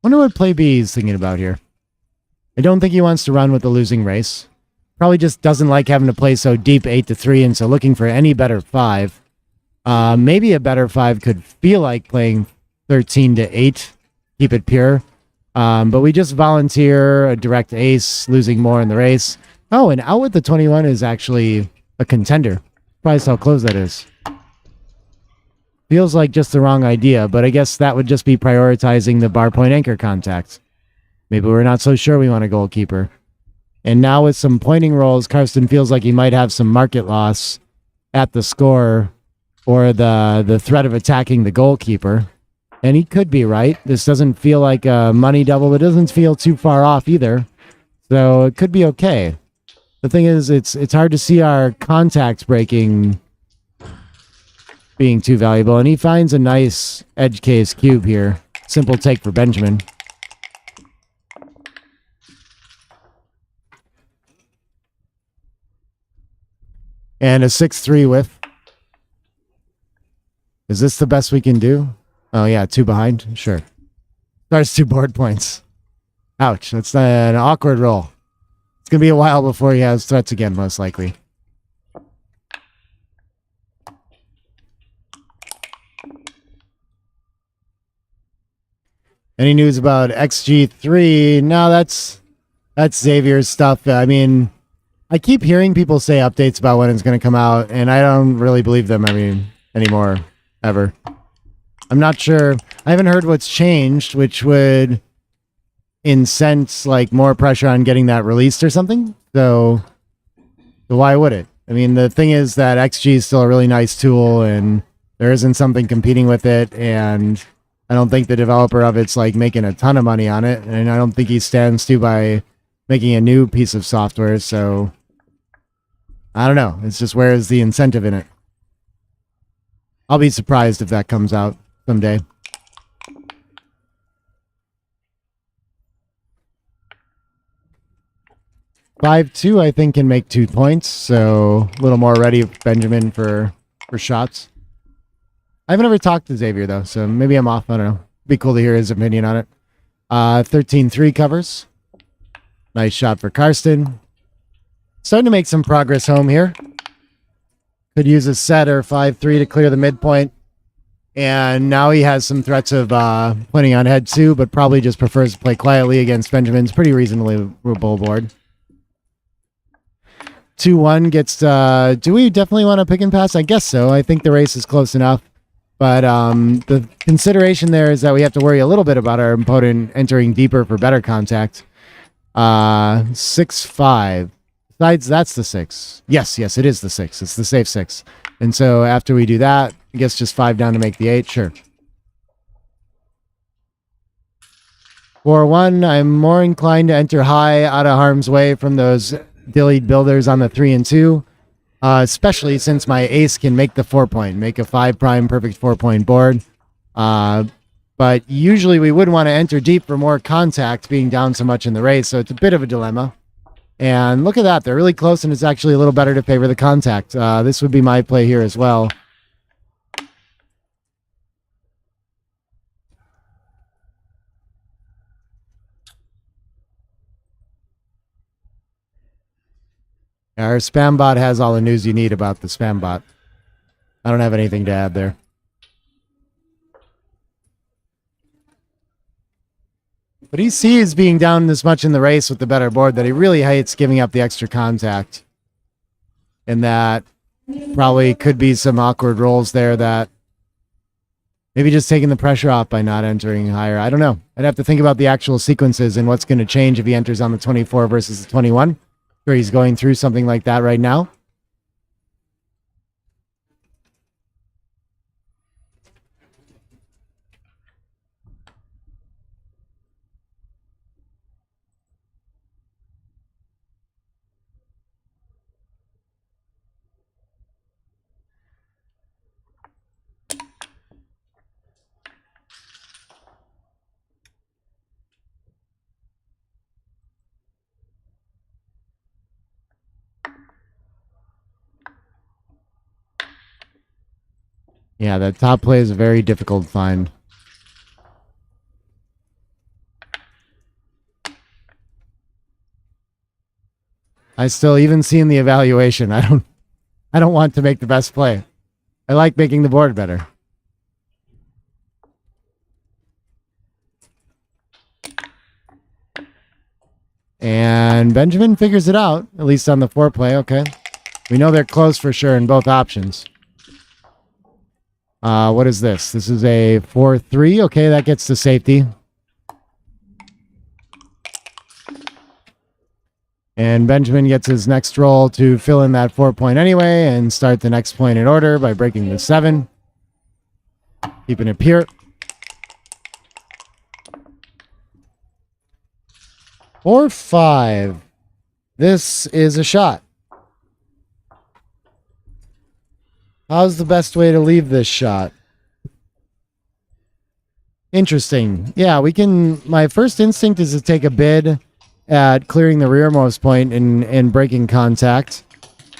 Wonder what play B is thinking about here. I don't think he wants to run with the losing race. Probably just doesn't like having to play so deep 8 to 3, and so looking for any better 5. Maybe a better 5 could feel like playing 13 to 8, keep it pure. But we just volunteer a direct ace, losing more in the race. Oh, and out with the 21 is actually a contender. Surprised how close that is. feels like just the wrong idea, but I guess that would just be prioritizing the bar point anchor contact. Maybe we're not so sure we want a goalkeeper. And now with some pointing rolls, Karsten feels like he might have some market loss at the score or the threat of attacking the goalkeeper. And he could be right. This doesn't feel like a money double, but it doesn't feel too far off either. So it could be okay. The thing is, it's hard to see our contact breaking being too valuable. And he finds a nice edge case cube here. Simple take for Benjamin. And a 6-3 whiff. Is this the best we can do? Oh, yeah, 2 behind. Sure. Starts 2 board points. Ouch. That's an awkward roll. It's going to be a while before he has threats again, most likely. Any news about XG3? No, that's Xavier's stuff. I mean, I keep hearing people say updates about when it's going to come out, and I don't really believe them, anymore, ever. I'm not sure. I haven't heard what's changed, which would incent, like, more pressure on getting that released or something. So why would it? I mean, the thing is that XG is still a really nice tool, and there isn't something competing with it, and I don't think the developer of it's, like, making a ton of money on it, and I don't think he stands to by making a new piece of software, so I don't know. It's just, where is the incentive in it? I'll be surprised if that comes out someday. (5-2) I think can make 2 points, so a little more ready Benjamin for shots. I've never talked to Xavier though, so maybe I'm off. I don't know. Be cool to hear his opinion on it. 13-3 covers. Nice shot for Karsten. Starting to make some progress home here. Could use a set or 5-3 to clear the midpoint. And now he has some threats of pointing on head 2, but probably just prefers to play quietly against Benjamin's pretty reasonably ruleable board. 2-1 gets... do we definitely want to pick and pass? I guess so. I think the race is close enough. But the consideration there is that we have to worry a little bit about our opponent entering deeper for better contact. 6-5. Besides, that's the 6. Yes, it is the 6. It's the safe 6. And so after we do that, I guess just 5 down to make the 8. Sure. 4-1. I'm more inclined to enter high out of harm's way from those dillied builders on the 3 and 2. Especially since my ace can make the 4-point, make a 5 prime perfect 4-point board. But usually we would want to enter deep for more contact, being down so much in the race, so it's a bit of a dilemma. And look at that, they're really close, and it's actually a little better to favor the contact. This would be my play here as well. Our spam bot has all the news you need about the spam bot. I don't have anything to add there. But he sees being down this much in the race with the better board that he really hates giving up the extra contact. And that probably could be some awkward rolls there that maybe just taking the pressure off by not entering higher. I don't know. I'd have to think about the actual sequences and what's going to change if he enters on the 24 versus the 21. Sure, he's going through something like that right now. Yeah, that top play is a very difficult find. I still, even seeing the evaluation, I don't want to make the best play. I like making the board better. And Benjamin figures it out, at least on the 4-play. Okay. We know they're close for sure in both options. What is this? This is a 4-3. Okay, that gets to safety. And Benjamin gets his next roll to fill in that 4 point anyway and start the next point in order by breaking the 7. Keeping it pure. 4-5. This is a shot. How's the best way to leave this shot? Interesting. Yeah, we can. My first instinct is to take a bid at clearing the rearmost point and breaking contact.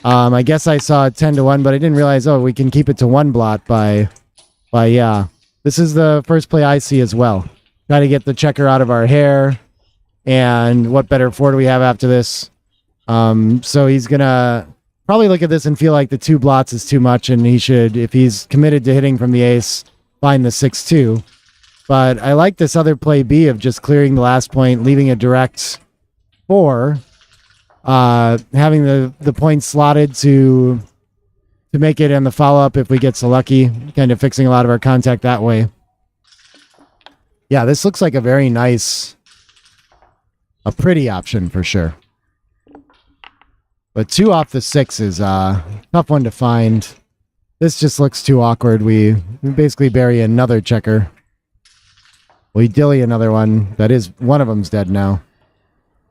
I guess I saw it 10-1, but I didn't realize, we can keep it to 1 blot by yeah. This is the first play I see as well. Try to get the checker out of our hair. And what better 4 do we have after this? So he's going to probably look at this and feel like the 2 blots is too much, and he should, if he's committed to hitting from the ace, find the 6-2. But I like this other play B of just clearing the last point, leaving a direct 4, having the point slotted to make it in the follow-up if we get so lucky, kind of fixing a lot of our contact that way. Yeah, this looks like a very nice, a pretty option for sure. But 2 off the 6 is a tough one to find. This just looks too awkward. We basically bury another checker. We dilly another one. That is, one of them's dead now.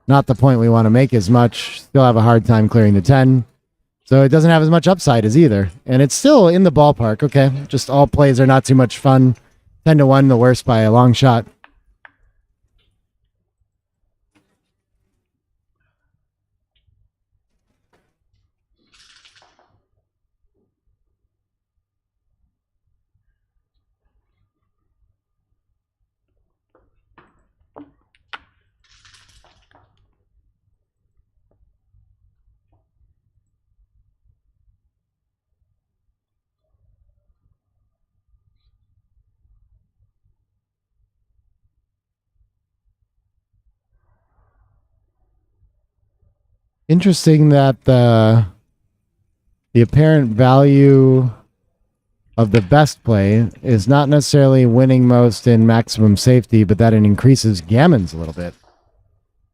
Not the point we want to make as much. Still have a hard time clearing the 10. So it doesn't have as much upside as either. And it's still in the ballpark. Okay, just all plays are not too much fun. 10-1, the worst by a long shot. Interesting that the apparent value of the best play is not necessarily winning most in maximum safety, but that it increases gammons a little bit.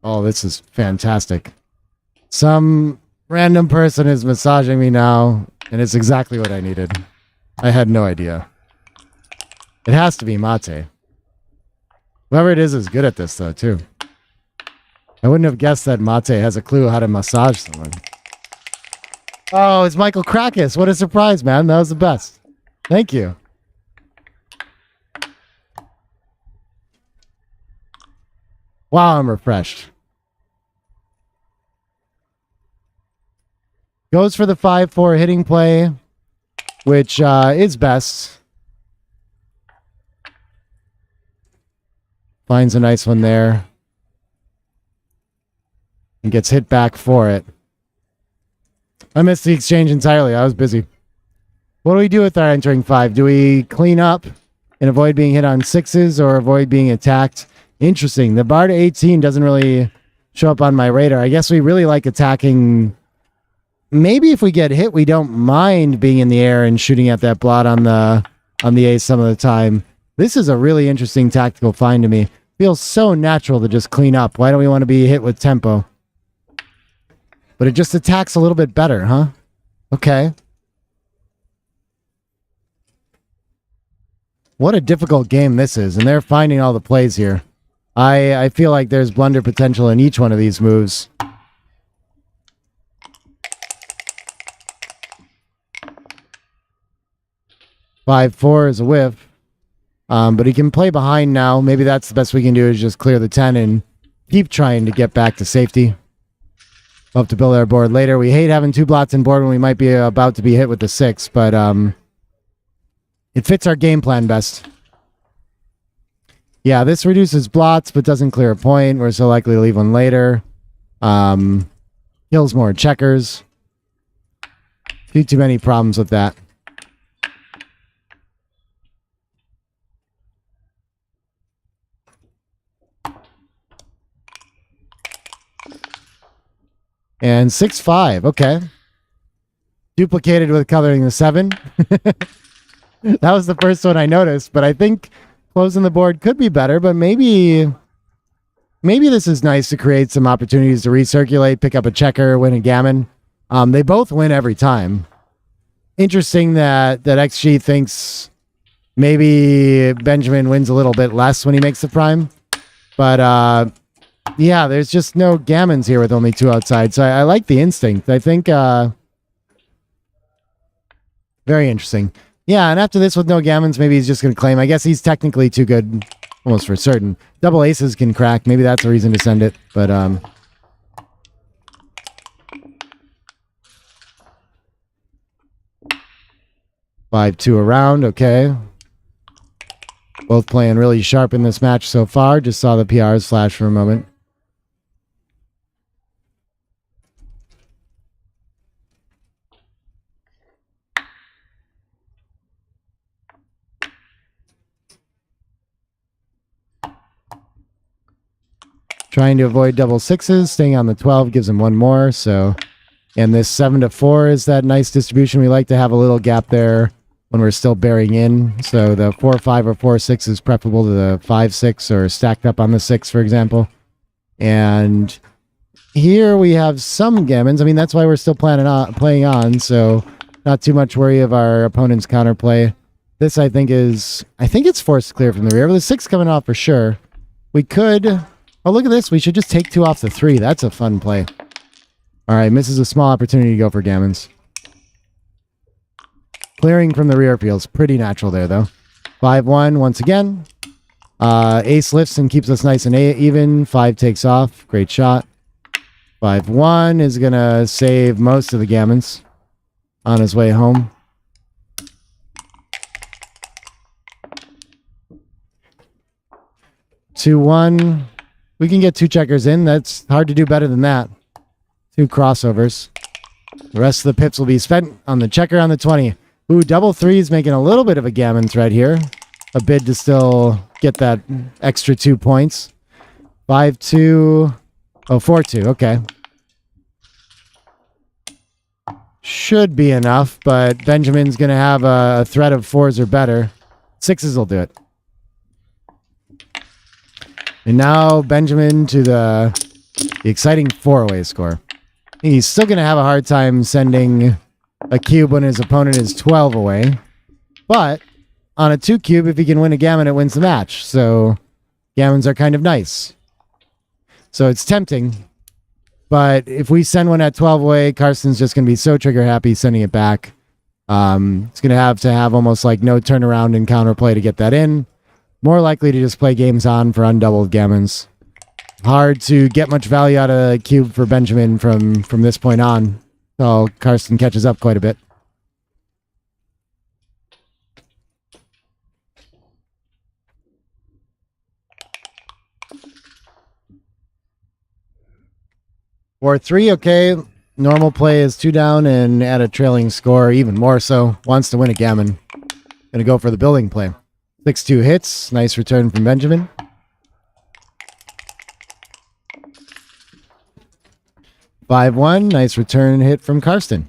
Oh, this is fantastic. Some random person is massaging me now, and it's exactly what I needed. I had no idea. It has to be Monte. Whoever it is good at this, though, too. I wouldn't have guessed that Monte has a clue how to massage someone. Oh, it's Michael Krakis. What a surprise, man. That was the best. Thank you. Wow, I'm refreshed. Goes for the 5-4 hitting play, which is best. Finds a nice one there. And gets hit back for it. I missed the exchange entirely. I was busy. What do we do with our entering 5? Do we clean up and avoid being hit on 6s or avoid being attacked? Interesting. The bar to 18 doesn't really show up on my radar. I guess we really like attacking. Maybe if we get hit, we don't mind being in the air and shooting at that blot on the ace some of the time. This is a really interesting tactical find to me. Feels so natural to just clean up. Why don't we want to be hit with tempo? But it just attacks a little bit better, huh? Okay. What a difficult game this is, and they're finding all the plays here. I feel like there's blunder potential in each one of these moves. 5-4 is a whiff. But he can play behind now. Maybe that's the best we can do is just clear the 10 and keep trying to get back to safety. We'll have to build our board later. We hate having 2 blots in board when we might be about to be hit with the 6, but it fits our game plan best. Yeah, this reduces blots, but doesn't clear a point. We're so likely to leave one later. Kills more checkers. Too many problems with that. And 6-5, okay. Duplicated with coloring the 7. That was the first one I noticed, but I think closing the board could be better, but maybe this is nice to create some opportunities to recirculate, pick up a checker, win a gammon. They both win every time. Interesting that XG thinks maybe Benjamin wins a little bit less when he makes the prime. But yeah, there's just no gammons here with only 2 outside. So I like the instinct. I think very interesting. Yeah, and after this with no gammons, maybe he's just going to claim. I guess he's technically too good, almost for certain. Double aces can crack. Maybe that's a reason to send it. But 5-2 around. Okay. Both playing really sharp in this match so far. Just saw the PRs flash for a moment. Trying to avoid double sixes, staying on the 12 gives him one more. So, and this 7-4 is that nice distribution. We like to have a little gap there when we're still bearing in. So the 4-5 or 4-6 is preferable to the 5-6 or stacked up on the 6, for example. And here we have some gammons. I mean, that's why we're still playing on. So not too much worry of our opponent's counterplay. This I think it's forced clear from the rear. With the 6 coming off for sure. We could. Oh, look at this. We should just take 2 off the 3. That's a fun play. All right, misses a small opportunity to go for gammons. Clearing from the rear feels pretty natural there, though. 5-1 once again. Ace lifts and keeps us nice and even. 5 takes off. Great shot. 5-1 is going to save most of the gammons on his way home. Two one. We can get 2 checkers in. That's hard to do better than that. 2 crossovers. The rest of the pips will be spent on the checker on the 20. Ooh, double 3 is making a little bit of a gammon threat here. A bid to still get that extra 2 points. 5-2. Oh, 4-2. Okay. Should be enough, but Benjamin's going to have a threat of 4s or better. 6s will do it. And now Benjamin to the exciting 4-away score. He's still going to have a hard time sending a cube when his opponent is 12 away. But on a 2 cube, if he can win a gammon, it wins the match. So gammons are kind of nice. So it's tempting. But if we send one at 12 away, Carson's just going to be so trigger happy sending it back. It's going to have almost like no turnaround and counterplay to get that in. More likely to just play games on for undoubled gammons. Hard to get much value out of the cube for Benjamin from this point on. So Carson catches up quite a bit. Or 3, okay. Normal play is 2 down and at a trailing score, even more so. Wants to win a gammon. Gonna go for the building play. 6-2 hits. Nice return from Benjamin. 5-1. Nice return hit from Karsten.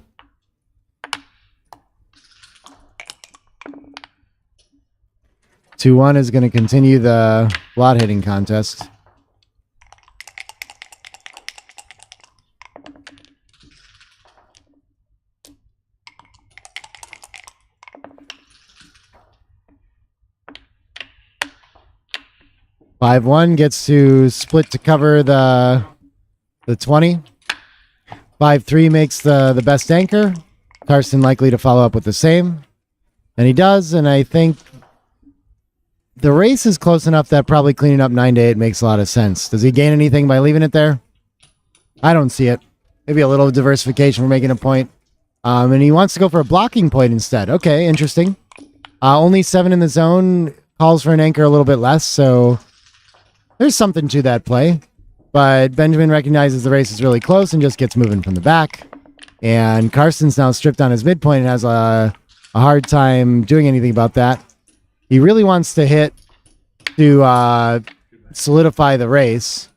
Two 1 is going to continue the lot hitting contest. Five 1 gets to split to cover the 20. 5-3 makes the best anchor. Carson likely to follow up with the same. And he does, and I think the race is close enough that probably cleaning up 9-8 makes a lot of sense. Does he gain anything by leaving it there? I don't see it. Maybe a little diversification for making a point. And he wants to go for a blocking point instead. Okay, interesting. Only 7 in the zone calls for an anchor a little bit less, so there's something to that play. But Benjamin recognizes the race is really close and just gets moving from the back. And Carson's now stripped on his midpoint and has a hard time doing anything about that. He really wants to hit to solidify the race.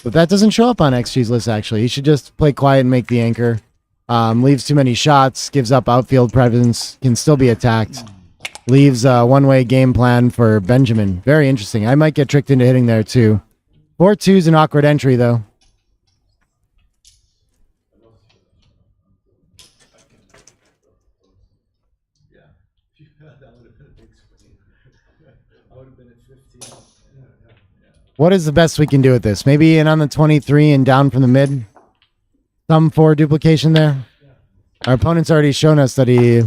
But that doesn't show up on XG's list, actually. He should just play quiet and make the anchor. Leaves too many shots, gives up outfield presence, can still be attacked. Leaves a one-way game plan for Benjamin. Very interesting. I might get tricked into hitting there too. 4-2 is an awkward entry though. Yeah. That would have been a big swing. I would have been at 15. Yeah. What is the best we can do with this? Maybe in on the 23 and down from the mid. Thumb 4 duplication there. Our opponent's already shown us that he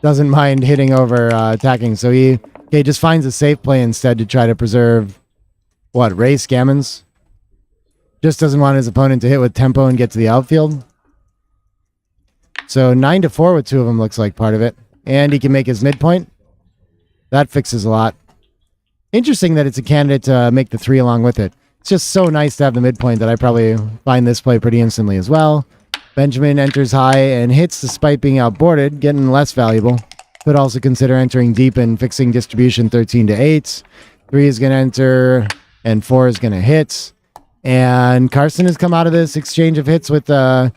doesn't mind hitting over attacking, so he just finds a safe play instead to try to preserve race gammons. Just doesn't want his opponent to hit with tempo and get to the outfield. So 9-4 with two of them looks like part of it, and he can make his midpoint. That fixes a lot. Interesting that it's a candidate to make the 3 along with it. It's just so nice to have the midpoint that I probably find this play pretty instantly as well. Benjamin enters high and hits despite being outboarded, getting less valuable. Could also consider entering deep and fixing distribution 13-8. 3 is going to enter, and 4 is going to hit. And Carson has come out of this exchange of hits with a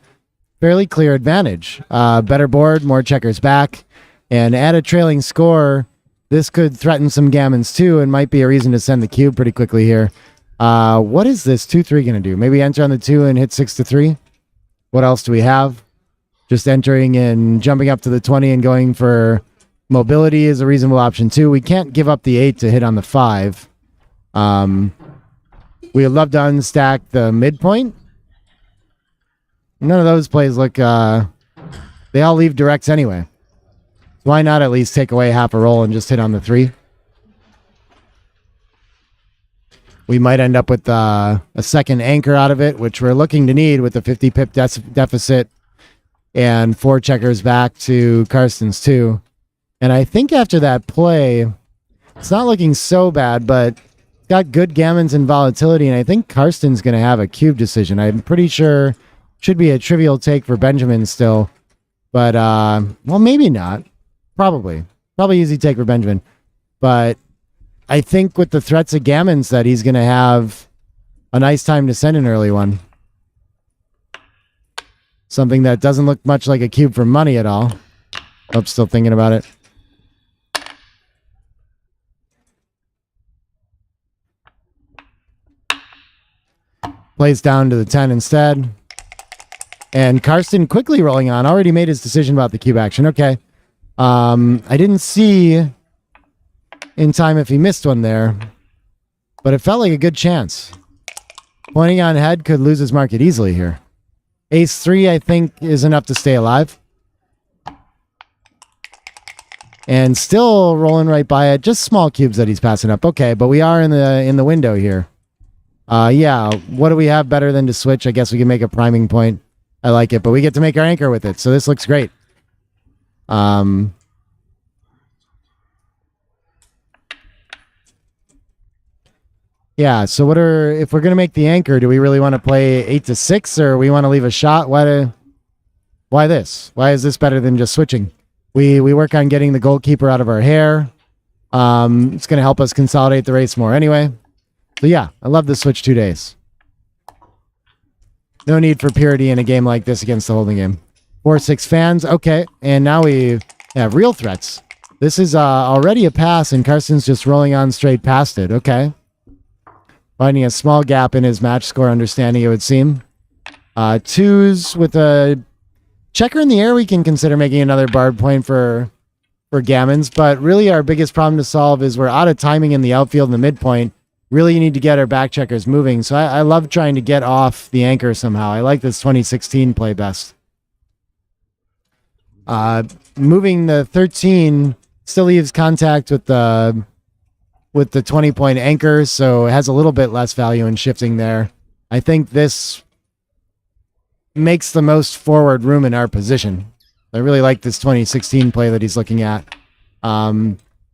fairly clear advantage. Better board, more checkers back. And at a trailing score, this could threaten some gammons too and might be a reason to send the cube pretty quickly here. What is this 2-3 going to do? Maybe enter on the 2 and hit 6-3? What else do we have? Just entering and jumping up to the 20 and going for mobility is a reasonable option too. We can't give up the 8 to hit on the 5. We would love to unstack the midpoint. None of those plays look... they all leave directs anyway. Why not at least take away half a roll and just hit on the 3? We might end up with a second anchor out of it, which we're looking to need with the 50 pip deficit and 4 checkers back to Karsten's 2. And I think after that play, it's not looking so bad, but it's got good gammons and volatility, and I think Karsten's going to have a cube decision. I'm pretty sure should be a trivial take for Benjamin still, but, well, maybe not. Probably easy take for Benjamin. But I think with the threats of gammons that he's going to have a nice time to send an early one. Something that doesn't look much like a cube for money at all. I'm still thinking about it. Plays down to the 10 instead. And Karsten quickly rolling on. Already made his decision about the cube action. Okay. I didn't see in time if he missed one there, but it felt like a good chance. Pointing on head could lose his market easily here. Ace 3, I think, is enough to stay alive. And still rolling right by it. Just small cubes that he's passing up. Okay, but we are in the window here. Yeah, what do we have better than to switch? I guess we can make a priming point. I like it, but we get to make our anchor with it, so this looks great. Yeah, so if we're going to make the anchor, do we really want to play 8-6 or we want to leave a shot? Why this? Why is this better than just switching? We work on getting the goalkeeper out of our hair. It's going to help us consolidate the race more anyway. So yeah, I love the switch 2 days. No need for purity in a game like this against the holding game. 4-6 fans. Okay, and now we have real threats. This is already a pass, and Carson's just rolling on straight past it. Okay. Finding a small gap in his match score understanding, it would seem. 2s with a checker in the air, we can consider making another barred point for gammons, but really our biggest problem to solve is we're out of timing in the outfield and the midpoint. Really, you need to get our back checkers moving, so I love trying to get off the anchor somehow. I like this 2016 play best. Moving the 13 still leaves contact with the 20-point anchor, so it has a little bit less value in shifting there. I think this makes the most forward room in our position. I really like this 2016 play that he's looking at.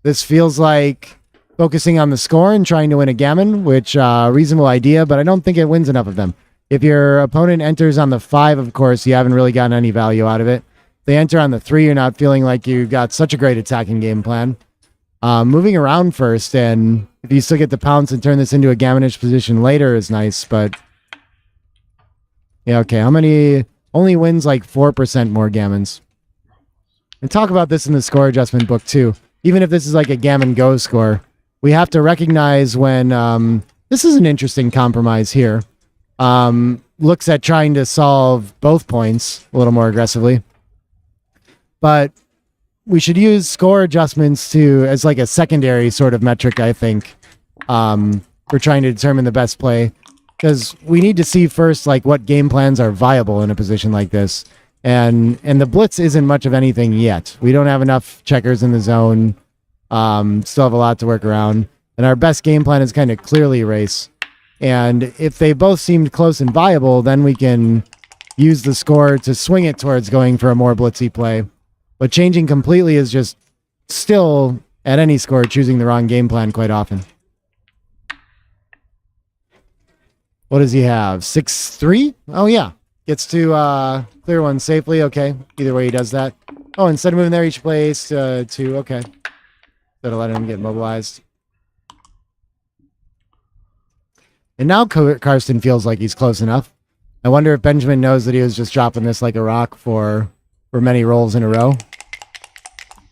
This feels like focusing on the score and trying to win a gammon, which reasonable idea, but I don't think it wins enough of them. If your opponent enters on the 5, of course, you haven't really gotten any value out of it. If they enter on the 3, you're not feeling like you got such a great attacking game plan. Moving around first, and if you still get the pounce and turn this into a gammonish position later is nice, but yeah, okay. How many only wins like 4% more gammons? And talk about this in the score adjustment book too. even if this is like a gammon go score, we have to recognize when this is an interesting compromise here. Looks at trying to solve both points a little more aggressively. But we should use score adjustments to as like a secondary sort of metric, I think, for trying to determine the best play. Because we need to see first like what game plans are viable in a position like this. And the blitz isn't much of anything yet. We don't have enough checkers in the zone. Still have a lot to work around. And our best game plan is kind of clearly race. And if they both seemed close and viable, then we can use the score to swing it towards going for a more blitzy play. But changing completely is just still, at any score, choosing the wrong game plan quite often. What does he have? 6-3? Oh, yeah. Gets to clear one safely. Okay. Either way he does that. Oh, instead of moving there, each place to 2. Okay. Instead of letting him get mobilized. And now Karsten feels like he's close enough. I wonder if Benjamin knows that he was just dropping this like a rock for many rolls in a row.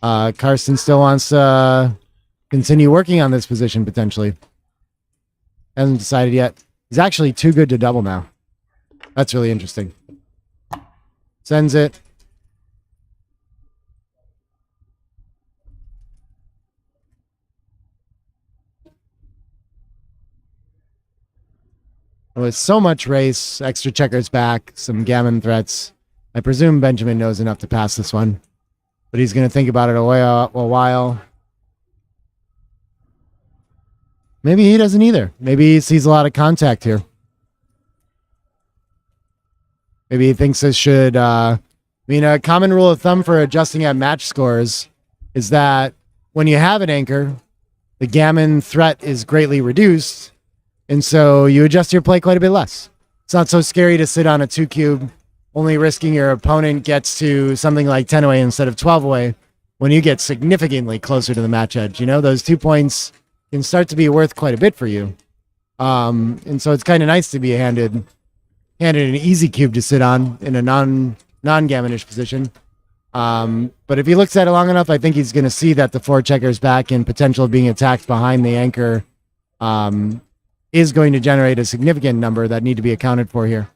Karsten still wants to continue working on this position, potentially. Hasn't decided yet. He's actually too good to double now. That's really interesting. Sends it. With so much race, extra checkers back, some gammon threats, I presume Benjamin knows enough to pass this one. But he's going to think about it a while. Maybe he doesn't either. Maybe he sees a lot of contact here. Maybe he thinks this should... a common rule of thumb for adjusting at match scores is that when you have an anchor, the gammon threat is greatly reduced, and so you adjust your play quite a bit less. It's not so scary to sit on a 2 cube, only risking your opponent gets to something like 10 away instead of 12 away when you get significantly closer to the match edge. You know, those 2 points can start to be worth quite a bit for you. And so it's kind of nice to be handed an easy cube to sit on in a non-gammonish position. But if he looks at it long enough, I think he's going to see that the 4 checkers back and potential of being attacked behind the anchor is going to generate a significant number that need to be accounted for here.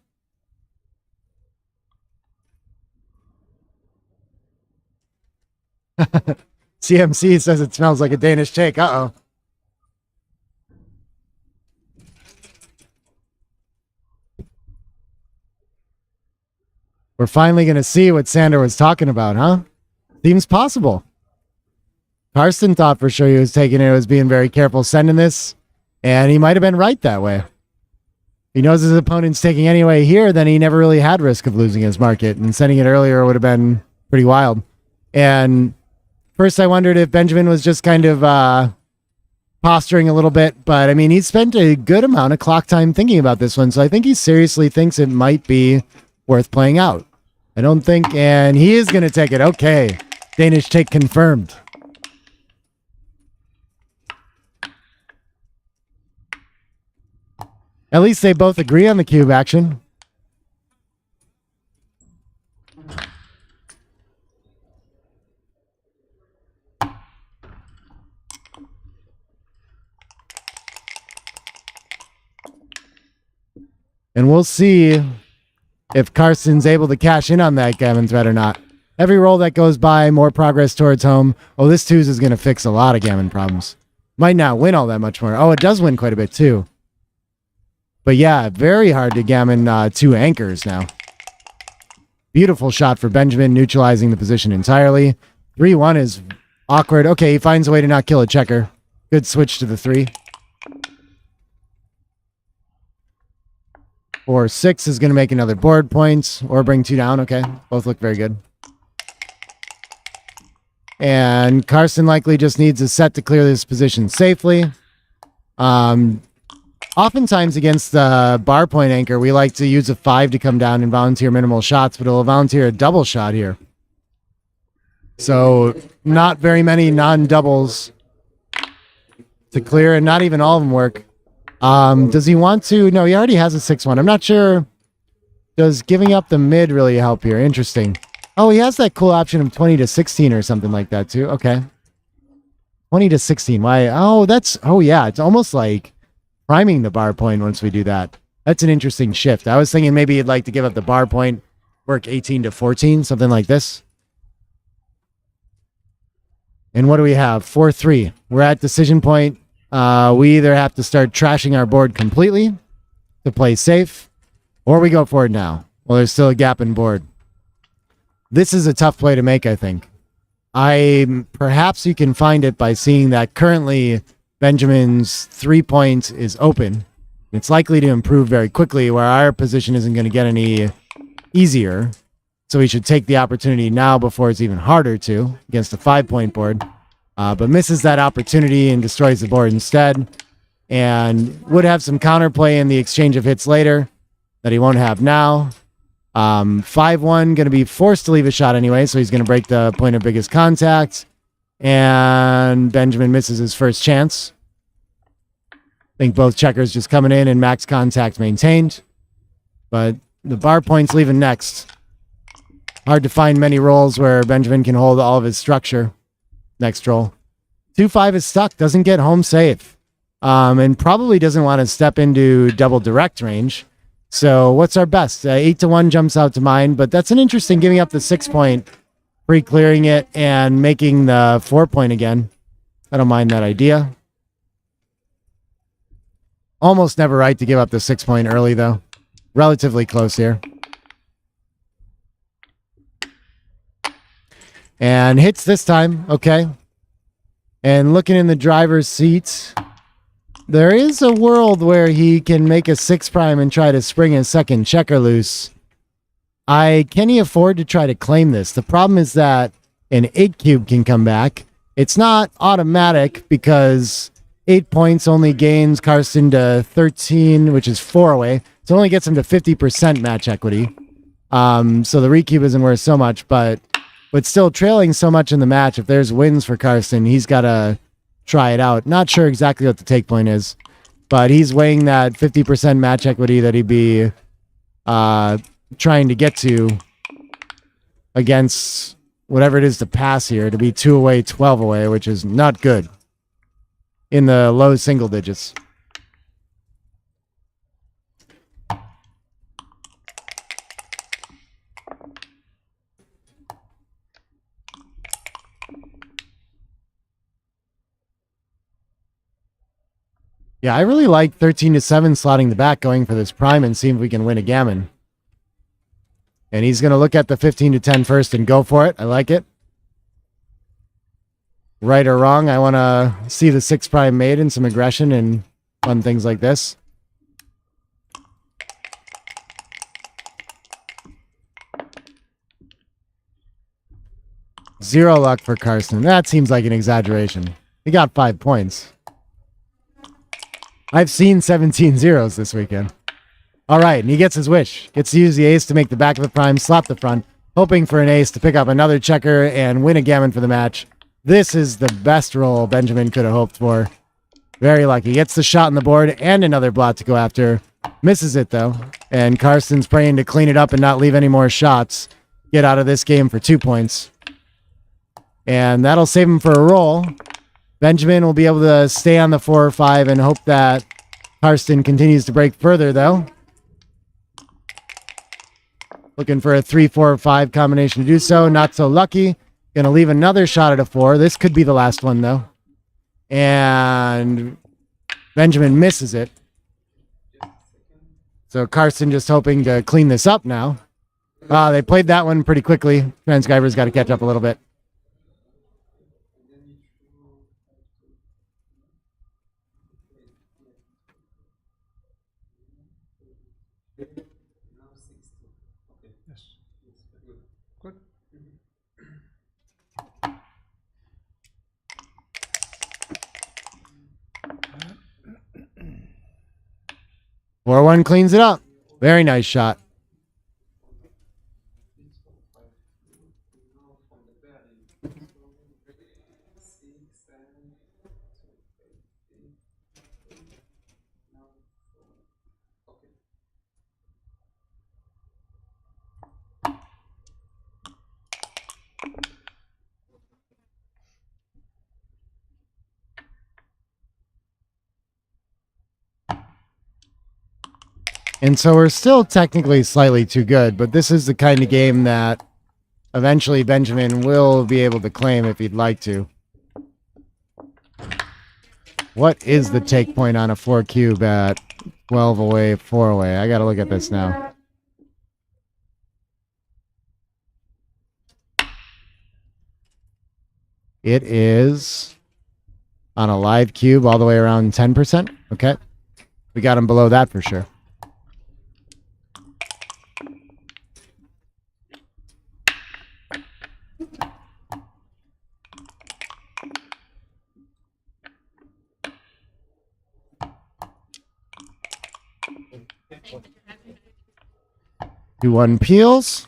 CMC says it smells like a Danish shake. Uh-oh. We're finally going to see what Sander was talking about, huh? Seems possible. Karsten thought for sure he was taking it as being very careful sending this, and he might have been right that way. He knows his opponent's taking anyway here, then he never really had risk of losing his market, and sending it earlier would have been pretty wild. And first I wondered if Benjamin was just kind of posturing a little bit, but I mean, he spent a good amount of clock time thinking about this one, so I think he seriously thinks it might be worth playing out. I don't think, and he is going to take it. Okay. Danish take confirmed. At least they both agree on the cube action. And we'll see if Karsten's able to cash in on that gammon threat or not. Every roll that goes by, more progress towards home. Oh, this twos is going to fix a lot of gammon problems. Might not win all that much more. Oh, it does win quite a bit too. But yeah, very hard to gammon 2 anchors now. Beautiful shot for Benjamin, neutralizing the position entirely. 3-1 is awkward. Okay, he finds a way to not kill a checker. Good switch to the 3. 4-6 is going to make another board point or bring 2 down. Okay, both look very good. And Karsten likely just needs a set to clear this position safely. Oftentimes against the bar point anchor, we like to use a 5 to come down and volunteer minimal shots, but it'll volunteer a double shot here. So not very many non-doubles to clear, and not even all of them work. Does he want to? No, he already has a 6-1. I'm not sure. Does giving up the mid really help here? Interesting. Oh, he has that cool option of 20 to 16 or something like that too. Okay. 20 to 16. Why? Oh, yeah. It's almost like priming the bar point once we do that. That's an interesting shift. I was thinking maybe you'd like to give up the bar point, work 18 to 14, something like this. And what do we have? 4-3. We're at decision point. We either have to start trashing our board completely to play safe, or we go for it now. Well, there's still a gap in board. This is a tough play to make, I think. Perhaps you can find it by seeing that currently Benjamin's 3 point is open. It's likely to improve very quickly, where our position isn't going to get any easier. So we should take the opportunity now before it's even harder to against a 5 point board. But misses that opportunity and destroys the board instead. And would have some counterplay in the exchange of hits later that he won't have now. 5-1, going to be forced to leave a shot anyway, so he's going to break the point of biggest contact. And Benjamin misses his first chance. I think both checkers just coming in and max contact maintained. But the bar point's leaving next. Hard to find many rolls where Benjamin can hold all of his structure. Next roll. 2-5 is stuck, doesn't get home safe. And probably doesn't want to step into double direct range. So what's our best? 8-1 jumps out to mind, but that's an interesting giving up the 6 point, pre-clearing it, and making the 4 point again. I don't mind that idea. Almost never right to give up the 6 point early, though. Relatively close here. And hits this time. Okay. And looking in the driver's seat, there is a world where he can make a 6 prime and try to spring a second checker loose. Can he afford to try to claim this? The problem is that an 8 cube can come back. It's not automatic because 8 points only gains Karsten to 13, which is 4 away. So it only gets him to 50% match equity. So the recube isn't worth so much, but still trailing so much in the match, if there's wins for Karsten, he's got to try it out. Not sure exactly what the take point is, but he's weighing that 50% match equity that he'd be trying to get to against whatever it is to pass here, to be 2 away, 12 away, which is not good. In the low single digits. Yeah, I really like 13-7 slotting the back, going for this prime and seeing if we can win a gammon. And he's going to look at the 15-10 first and go for it. I like it. Right or wrong, I want to see the 6 prime made and some aggression and fun things like this. Zero luck for Karsten. That seems like an exaggeration. He got 5 points. I've seen 17 zeros this weekend. All right, and he gets his wish. Gets to use the ace to make the back of the prime, slap the front, hoping for an ace to pick up another checker and win a gammon for the match. This is the best roll Benjamin could have hoped for. Very lucky. Gets the shot on the board and another blot to go after. Misses it, though. And Karsten's praying to clean it up and not leave any more shots. Get out of this game for 2 points. And that'll save him for a roll. Benjamin will be able to stay on the 4 or 5 and hope that Karsten continues to break further, though. Looking for a 3, 4, or 5 combination to do so. Not so lucky. Going to leave another shot at a 4. This could be the last one, though. And Benjamin misses it. So Karsten just hoping to clean this up now. They played that one pretty quickly. Transcriber's got to catch up a little bit. Good. 4-1 cleans it up. Very nice shot. And so we're still technically slightly too good, but this is the kind of game that eventually Benjamin will be able to claim if he'd like to. What is the take point on a 4 cube at 12 away, 4 away? I got to look at this now. It is on a live cube all the way around 10%. Okay. We got him below that for sure. Do one peels.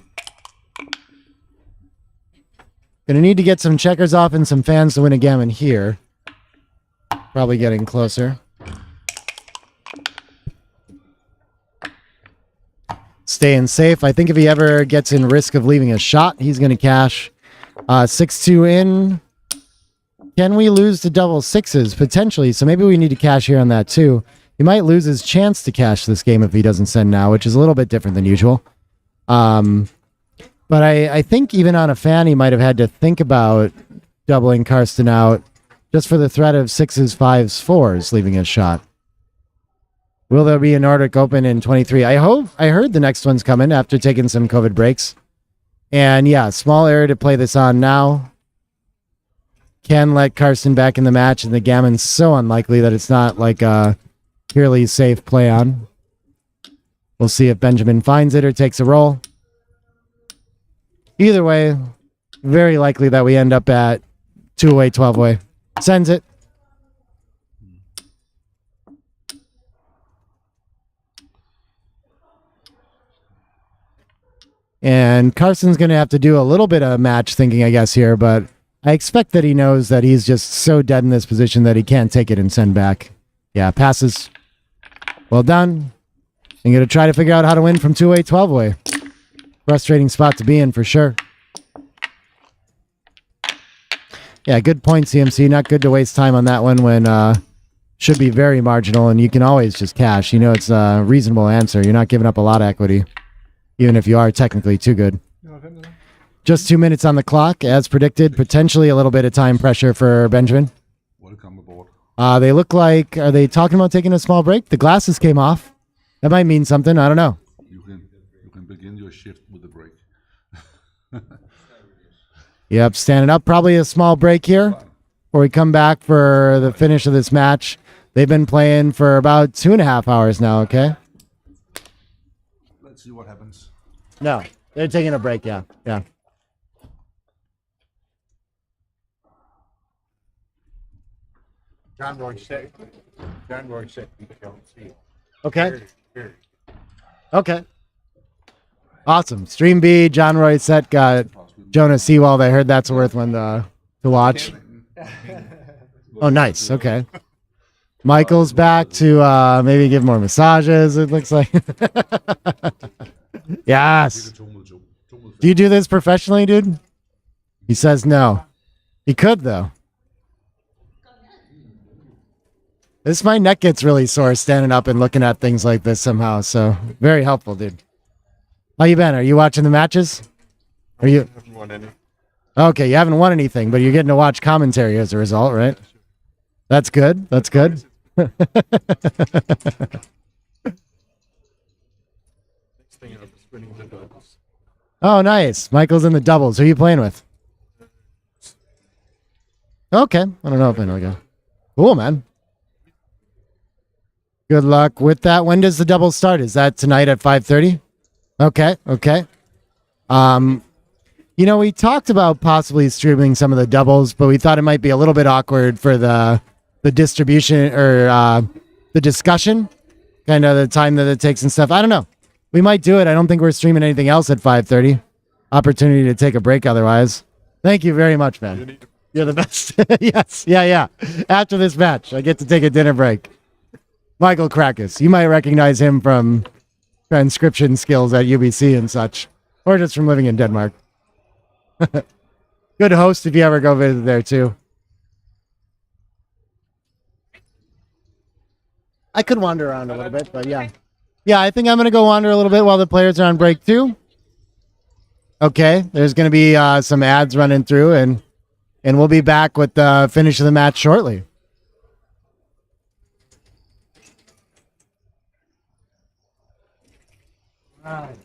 Gonna need to get some checkers off and some fans to win a gammon here. Probably getting closer. Staying safe. I think if he ever gets in risk of leaving a shot, he's gonna cash. 6-2 in. Can we lose to double sixes? Potentially. So maybe we need to cash here on that too. He might lose his chance to cash this game if he doesn't send now, which is a little bit different than usual. But I think even on a fan, he might have had to think about doubling Karsten out just for the threat of sixes, fives, fours, leaving a shot. Will there be a Nordic Open in 23? I heard the next one's coming after taking some COVID breaks. And yeah, small area to play this on now. Can let Karsten back in the match, and the gammon's so unlikely that it's not like a purely safe play on. We'll see if Benjamin finds it or takes a roll. Either way, very likely that we end up at 2 away, 12 away. Sends it. And Carson's going to have to do a little bit of match thinking, I guess, here, but I expect that he knows that he's just so dead in this position that he can't take it and send back. Yeah, passes. Well done. I'm going to try to figure out how to win from 2 away, 12 away. Frustrating spot to be in for sure. Yeah, good point, CMC. Not good to waste time on that one when should be very marginal, and you can always just cash. You know it's a reasonable answer. You're not giving up a lot of equity, even if you are technically too good. Just 2 minutes on the clock, as predicted. Potentially a little bit of time pressure for Benjamin. Welcome aboard. They look like, are they talking about taking a small break? The glasses came off. That might mean something. I don't know. You can begin your shift with a break. Yep, standing up. Probably a small break here before we come back for the finish of this match. They've been playing for about 2.5 hours now, okay? Let's see what happens. No, they're taking a break, yeah. Yeah. January 2nd. January 2nd, you don't see it. Okay. Okay. Awesome. Stream B, John Roy set got Jonas Seawald. I heard that's worth one to watch. Oh, nice. Okay. Michael's back to maybe give more massages, it looks like. Yes. Do you do this professionally, dude? He says no. He could, though. My neck gets really sore standing up and looking at things like this somehow. So very helpful, dude. How you been? Are you watching the matches? Are you? I haven't won any. Okay, you haven't won anything, but you're getting to watch commentary as a result, right? That's good. That's good. Next thing I was winning the doubles. Oh, nice. Michael's in the doubles. Who are you playing with? Okay. I don't know if I know the guy. Cool, man. Good luck with that. When does the double start? Is that tonight at 5:30? Okay. Okay. You know, we talked about possibly streaming some of the doubles, but we thought it might be a little bit awkward for the distribution or the discussion, kind of the time that it takes and stuff. I don't know. We might do it. I don't think we're streaming anything else at 5:30. Opportunity to take a break otherwise. Thank you very much, man. You're the best. Yes. Yeah. After this match, I get to take a dinner break. Michael Krakis. You might recognize him from transcription skills at UBC and such, or just from living in Denmark. Good host if you ever go visit there too. I could wander around a little bit, but yeah. Yeah, I think I'm going to go wander a little bit while the players are on break too. Okay, there's going to be some ads running through, and we'll be back with the finish of the match shortly. Right.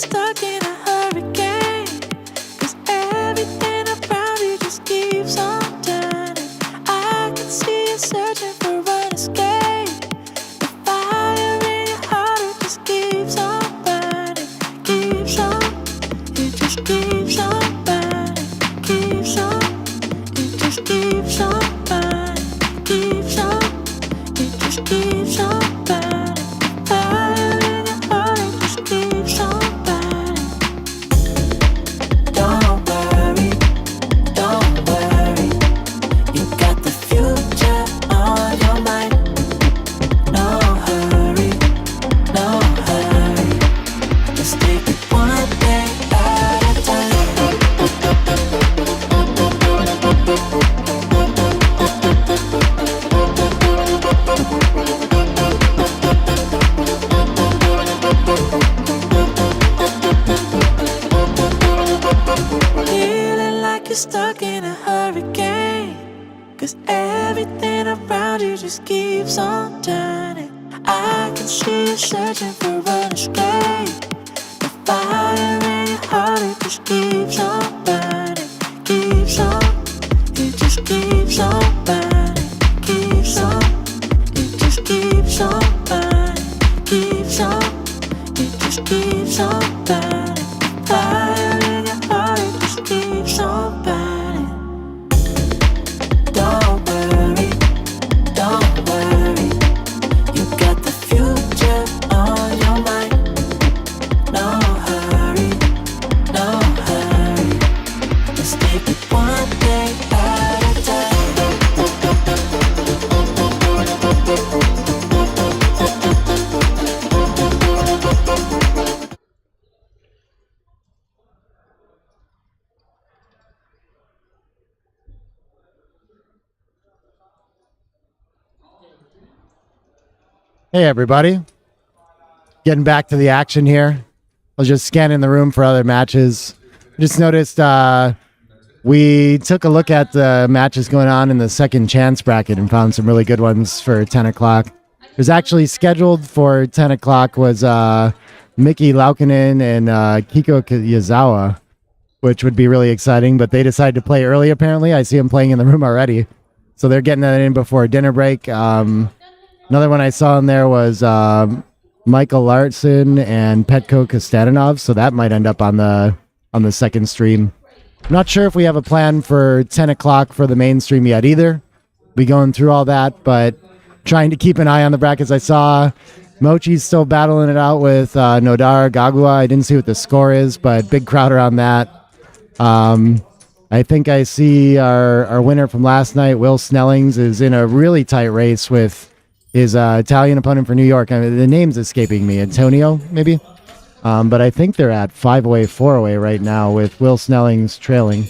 stuck in a hurricane, 'cause everything around you just keeps on turning. I can see you searching for an escape. The fire in your heart, it just keeps on burning. Keeps on, it just keeps on burning. Keeps on, it just keeps on burning. Keeps on, it just keeps on burning. Fire in your heart, it just keeps on burning. Don't worry, you got the future on your mind. No hurry, just take it one day at a time. Feeling like you're stuck in a hurricane, 'cause everything around you just keeps on turning. I can see you searching for an escape. The fire in your heart, it just keeps on burning. Keeps on, it just keeps on burning. Keeps on, it just keeps on burning. Keeps on, it just keeps on burning. Fire in your heart, it just keeps on burning. Don't worry, you got the future on your mind. No hurry, Hey, everybody. Getting back to the action here. I was just scanning the room for other matches. Just noticed we took a look at the matches going on in the second chance bracket and found some really good ones for 10 o'clock. It was actually scheduled for 10 o'clock was Miki Laukkanen and Kiko Yazawa, which would be really exciting, but they decided to play early apparently. I see them playing in the room already. So they're getting that in before dinner break. Another one I saw in there was Michael Larson and Petko Kostantinov, so that might end up on the second stream. I'm not sure if we have a plan for 10 o'clock for the main stream yet either. Be going through all that, but trying to keep an eye on the brackets. I saw Mochi's still battling it out with Nodar Gagua. I didn't see what the score is, but big crowd around that. I think I see our winner from last night, Will Snellings, is in a really tight race with his Italian opponent for New York. I mean, the name's escaping me. Antonio, maybe? But I think they're at 5 away, 4 away right now with Will Snellings trailing.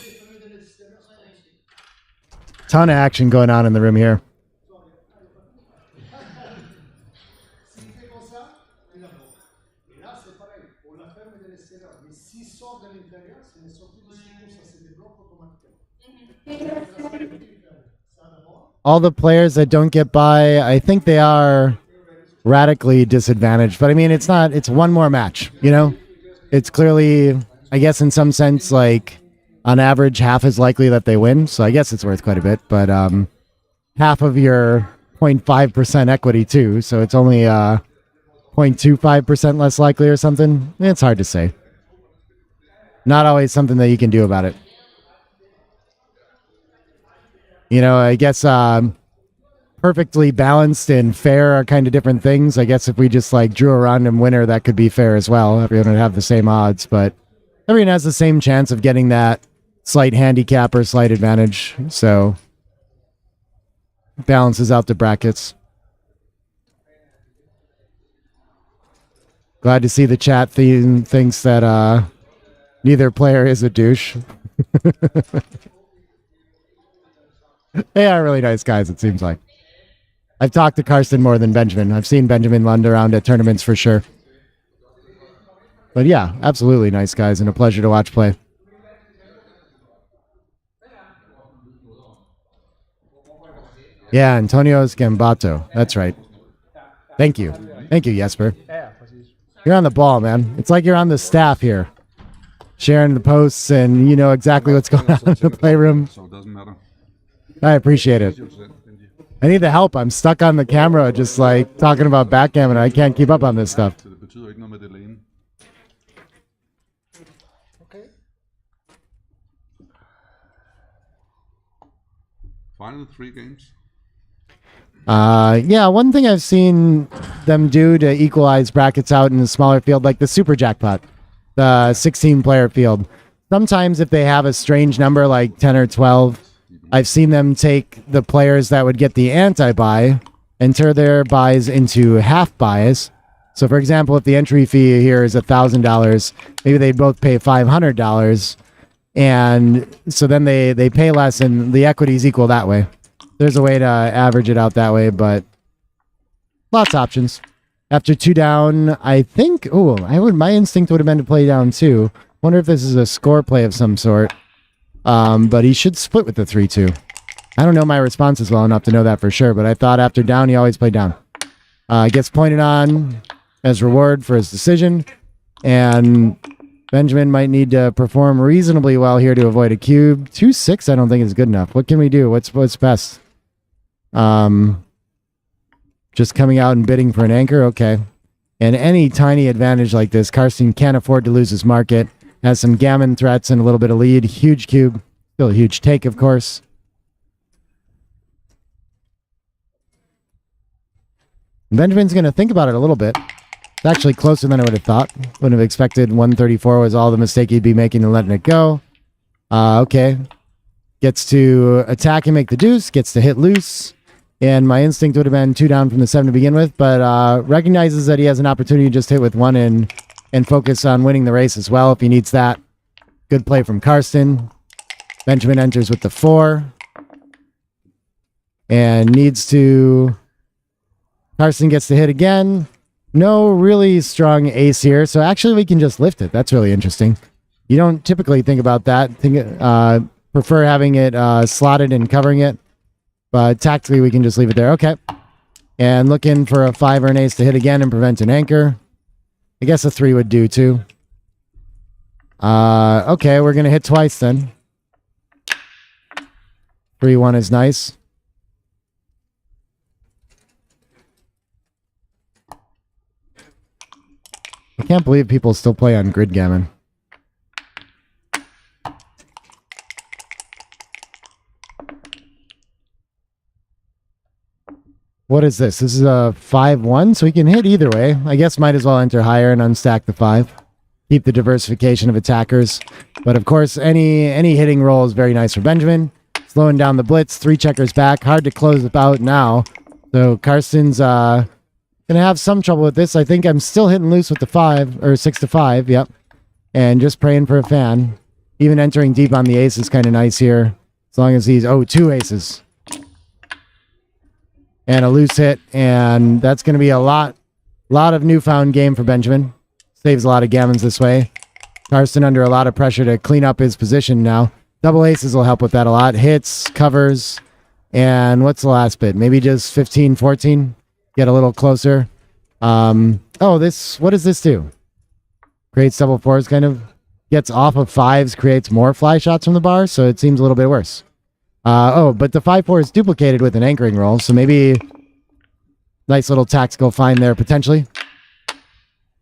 Ton of action going on in the room here. All the players that don't get by, I think they are radically disadvantaged. But I mean, it's one more match, you know? It's clearly, I guess in some sense, like on average, half as likely that they win. So I guess it's worth quite a bit. But half of your 0.5% equity too. So it's only 0.25% less likely or something. It's hard to say. Not always something that you can do about it. You know, I guess perfectly balanced and fair are kind of different things. I guess if we just like drew a random winner, that could be fair as well. Everyone would have the same odds, but everyone has the same chance of getting that slight handicap or slight advantage. So balances out the brackets. Glad to see the chat theme thinks that neither player is a douche. They are really nice guys, it seems like. I've talked to Karsten more than Benjamin. I've seen Benjamin Lund around at tournaments for sure. But yeah, absolutely nice guys and a pleasure to watch play. Yeah, Antonio Scambato. That's right. Thank you. Thank you, Jesper. You're on the ball, man. It's like you're on the staff here. Sharing the posts and you know exactly what's going on in the playroom. So it doesn't matter. I appreciate it. I need the help. I'm stuck on the camera just like talking about backgammon. I can't keep up on this stuff. Så det betyder ikke noget med det alene. Okay. Final 3 games. Yeah, one thing I've seen them do to equalize brackets out in the smaller field, like the super jackpot, the 16-player field. Sometimes if they have a strange number like 10 or 12, I've seen them take the players that would get the anti-buy and turn their buys into half buys. So, for example, if the entry fee here is $1,000, maybe they both pay $500, and so then they pay less and the equity is equal that way. There's a way to average it out that way, but lots of options. After 2 down, I think, my instinct would have been to play down 2. Wonder if this is a score play of some sort. But he should split with the 3-2. I don't know my responses well enough to know that for sure, but I thought after down, he always played down. Gets pointed on as reward for his decision, and Benjamin might need to perform reasonably well here to avoid a cube. 2-6 I don't think is good enough. What can we do? What's best? Just coming out and bidding for an anchor? Okay. And any tiny advantage like this, Karsten can't afford to lose his market. Has some gammon threats and a little bit of lead. Huge cube. Still a huge take, of course. Benjamin's going to think about it a little bit. It's actually closer than I would have thought. Wouldn't have expected 134 was all the mistake he'd be making and letting it go. Okay. Gets to attack and make the deuce. Gets to hit loose. And my instinct would have been 2 down from the 7 to begin with, but recognizes that he has an opportunity to just hit with 1 and focus on winning the race as well if he needs that. Good play from Karsten. Benjamin enters with the 4. And needs to Carson gets to hit again. No really strong ace here, so actually we can just lift it. That's really interesting. You don't typically think about that. Prefer having it slotted and covering it, but tactically we can just leave it there. Okay. And looking for a 5 or an ace to hit again and prevent an anchor. I guess a 3 would do too. Okay, we're going to hit twice then. 3-1 is nice. I can't believe people still play on grid gammon. What is this? This is a 5-1, so we can hit either way. I guess might as well enter higher and unstack the 5. Keep the diversification of attackers. But of course, any hitting roll is very nice for Benjamin. Slowing down the blitz, 3 checkers back. Hard to close about now. So Carson's going to have some trouble with this. I think I'm still hitting loose with the 5, or 6 to 5, yep. And just praying for a fan. Even entering deep on the ace is kind of nice here. As long as he's, 2 aces. And a loose hit, and that's going to be a lot of newfound game for Benjamin. Saves a lot of gammons this way. Carson under a lot of pressure to clean up his position now. Double aces will help with that a lot. Hits, covers, and what's the last bit? Maybe just 15, 14? Get a little closer. What does this do? Creates double 4s, kind of gets off of 5s, creates more fly shots from the bar, so it seems a little bit worse. But the 5-4 is duplicated with an anchoring roll, so maybe nice little tactical find there potentially.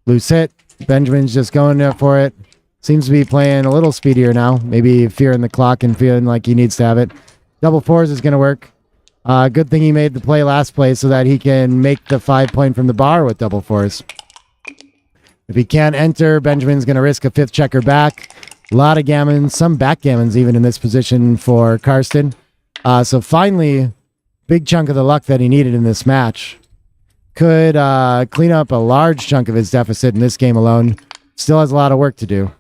Loose hit. Benjamin's just going there for it. Seems to be playing a little speedier now. Maybe fearing the clock and feeling like he needs to have it. Double 4s is going to work. Good thing he made the play last play so that he can make the 5-point from the bar with double 4s. If he can't enter, Benjamin's going to risk a 5th checker back. A lot of gammons, some backgammons even in this position for Karsten. So finally, big chunk of the luck that he needed in this match. Could clean up a large chunk of his deficit in this game alone. Still has a lot of work to do,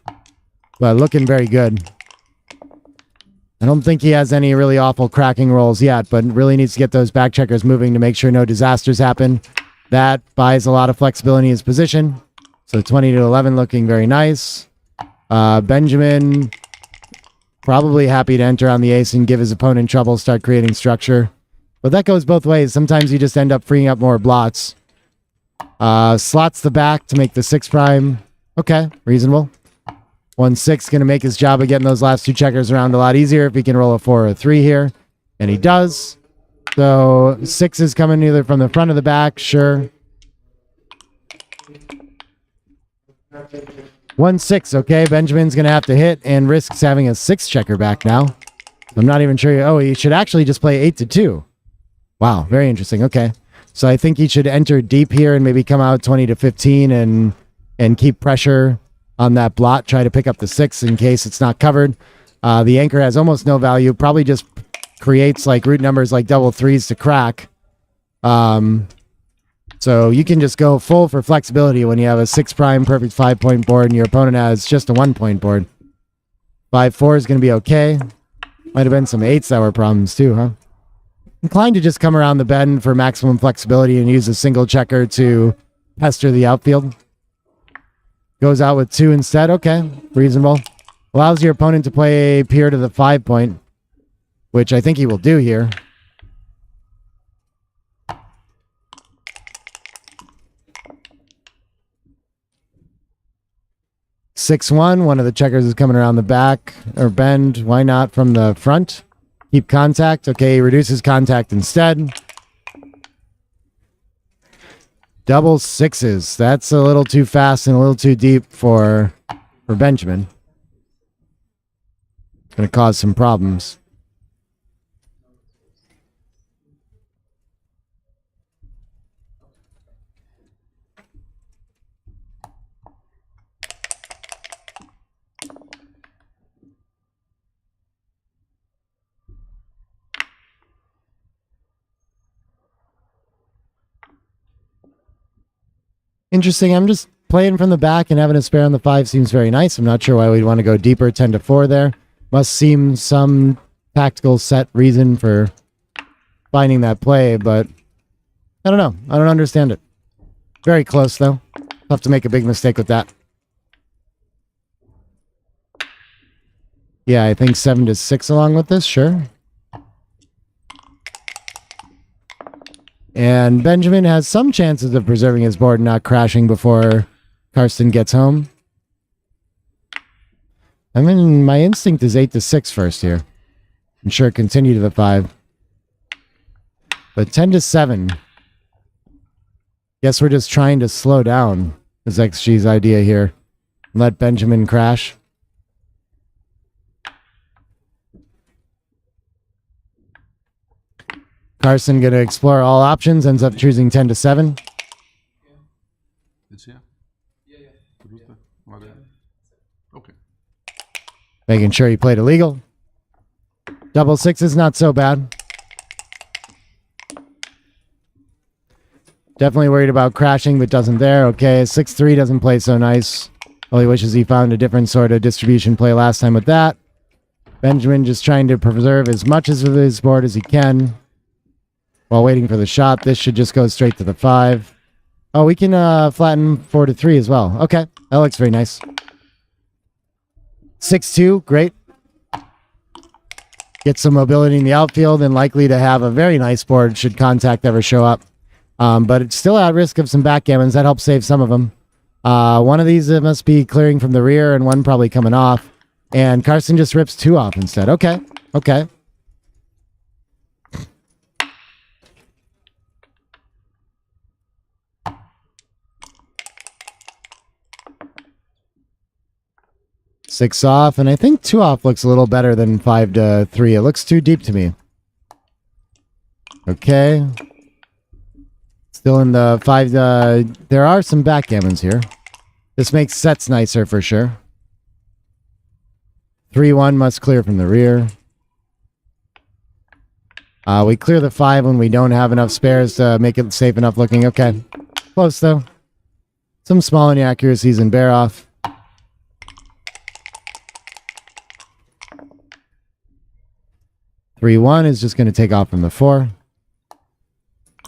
but looking very good. I don't think he has any really awful cracking rolls yet, but really needs to get those back checkers moving to make sure no disasters happen. That buys a lot of flexibility in his position. So 20 to 11 looking very nice. Benjamin probably happy to enter on the ace and give his opponent trouble, start creating structure. But that goes both ways. Sometimes you just end up freeing up more blots. Slots the back to make the 6 prime. Okay, reasonable. 1-6 going to make his job of getting those last 2 checkers around a lot easier if he can roll a 4 or a 3 here. And he does. So 6 is coming either from the front or the back, sure. 1-6, okay. Benjamin's going to have to hit and risks having a 6 checker back now. I'm not even sure. He should actually just play 8 to 2. Wow, very interesting. Okay. So I think he should enter deep here and maybe come out 20 to 15 and keep pressure on that blot. Try to pick up the 6 in case it's not covered. The anchor has almost no value. Probably just creates like root numbers like double 3s to crack. So you can just go full for flexibility when you have a 6 prime perfect 5-point board and your opponent has just a 1-point board. 5-4 is going to be okay. Might have been some 8s that were problems too, huh? Inclined to just come around the bend for maximum flexibility and use a single checker to pester the outfield. Goes out with 2 instead. Okay, reasonable. Allows your opponent to play peer to the 5-point, which I think he will do here. One of the checkers is coming around the back or bend. Why not from the front? Keep contact. Okay, he reduces contact instead. Double 6s. That's a little too fast and a little too deep for Benjamin. Going to cause some problems. Interesting. I'm just playing from the back and having a spare on the 5 seems very nice. I'm not sure why we'd want to go deeper 10 to 4 there. Must seem some tactical set reason for finding that play, but I don't know. I don't understand it. Very close, though. Tough to make a big mistake with that. Yeah, I think 7-6 along with this, sure. And Benjamin has some chances of preserving his board and not crashing before Karsten gets home. I mean, my instinct is 8-6 first here. I'm sure continue to the 5. But 10-7. Guess we're just trying to slow down, is XG's idea here. Let Benjamin crash. Carson going to explore all options, ends up choosing 10-7. It's here. Okay. Making sure he played illegal. Double 6 is not so bad. Definitely worried about crashing, but doesn't there. Okay, 6-3 doesn't play so nice. Well, he wishes he found a different sort of distribution play last time with that. Benjamin just trying to preserve as much of his board as he can while waiting for the shot. This should just go straight to the 5. Oh, we can flatten 4-3 as well. Okay, that looks very nice. 6-2, great. Get some mobility in the outfield and likely to have a very nice board should contact ever show up. But it's still at risk of some backgammons. That helps save some of them. One of these must be clearing from the rear and one probably coming off. And Carson just rips 2 off instead. Okay. Okay. Six off, and I think 2 off looks a little better than 5-3. It looks too deep to me. Okay. Still in the 5. There are some backgammons here. This makes sets nicer for sure. 3-1 must clear from the rear. We clear the 5 when we don't have enough spares to make it safe enough looking. Okay. Close though. Some small inaccuracies in bear off. Three 1 is just going to take off from the 4.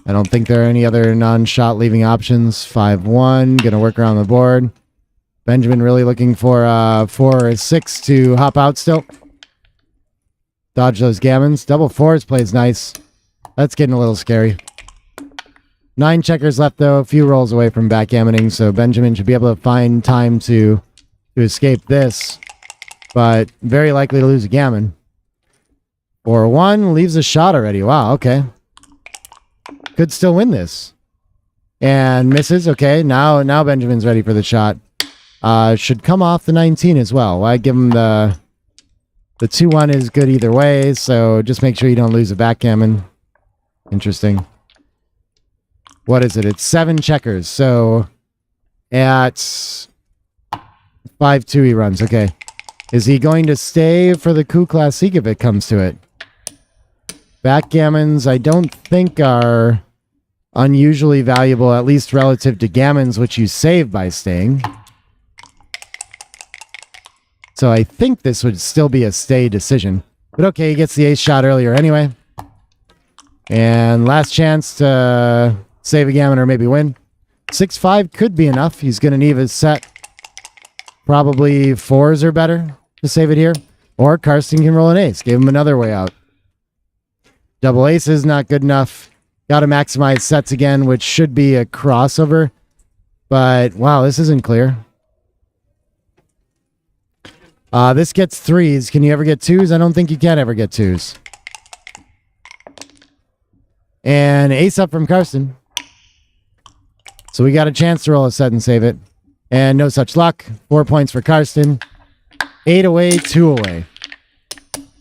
I don't think there are any other non-shot leaving options. 5-1, going to work around the board. Benjamin really looking for 4-6 to hop out still. Dodge those gammons. Double 4s plays nice. That's getting a little scary. 9 checkers left though, a few rolls away from backgammoning, so Benjamin should be able to find time to escape this, but very likely to lose a gammon. 4-1 leaves a shot already. Wow, okay. Could still win this. And misses. Okay, now Benjamin's ready for the shot. Should come off the 19 as well. I give him the 2-1 is good either way, so just make sure you don't lose a backgammon. Interesting. What is it? It's 7 checkers. So at 5-2 he runs. Okay. Is he going to stay for the coup classique if it comes to it? Backgammons, I don't think are unusually valuable, at least relative to gammons, which you save by staying. So I think this would still be a stay decision. But okay, he gets the ace shot earlier anyway. And last chance to save a gammon or maybe win. 6-5 could be enough. He's going to need his set. Probably 4s are better to save it here. Or Karsten can roll an ace. Gave him another way out. Double ace is not good enough. Got to maximize sets again, which should be a crossover. But, wow, this isn't clear. This gets 3s. Can you ever get 2s? I don't think you can ever get 2s. And ace up from Karsten. So we got a chance to roll a set and save it. And no such luck. 4 points for Karsten. 8 away, 2 away.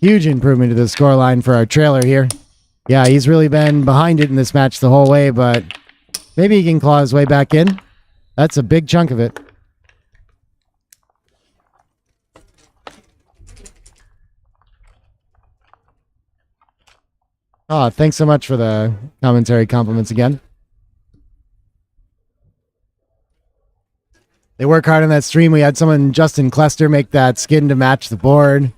Huge improvement to the scoreline for our trailer here. Yeah, he's really been behind it in this match the whole way, but maybe he can claw his way back in. That's a big chunk of it. Oh, thanks so much for the commentary compliments again. They work hard on that stream. We had someone, Justin Clester, make that skin to match the board.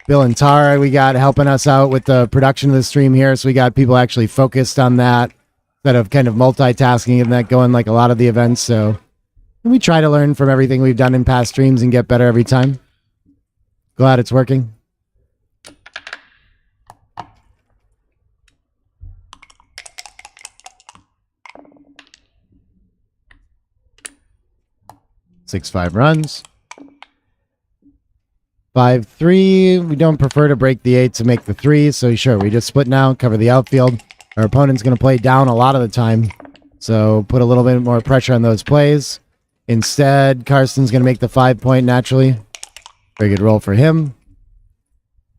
Bill and Tara, we got helping us out with the production of the stream here, so we got people actually focused on that. instead of kind of multitasking and that going like a lot of the events. So we try to learn from everything we've done in past streams and get better every time. Glad it's working. Six, 5 runs. 5-3. We don't prefer to break the 8 to make the 3, so sure, we just split now, cover the outfield. Our opponent's going to play down a lot of the time, so put a little bit more pressure on those plays. Instead, Karsten's going to make the 5-point naturally. Very good roll for him.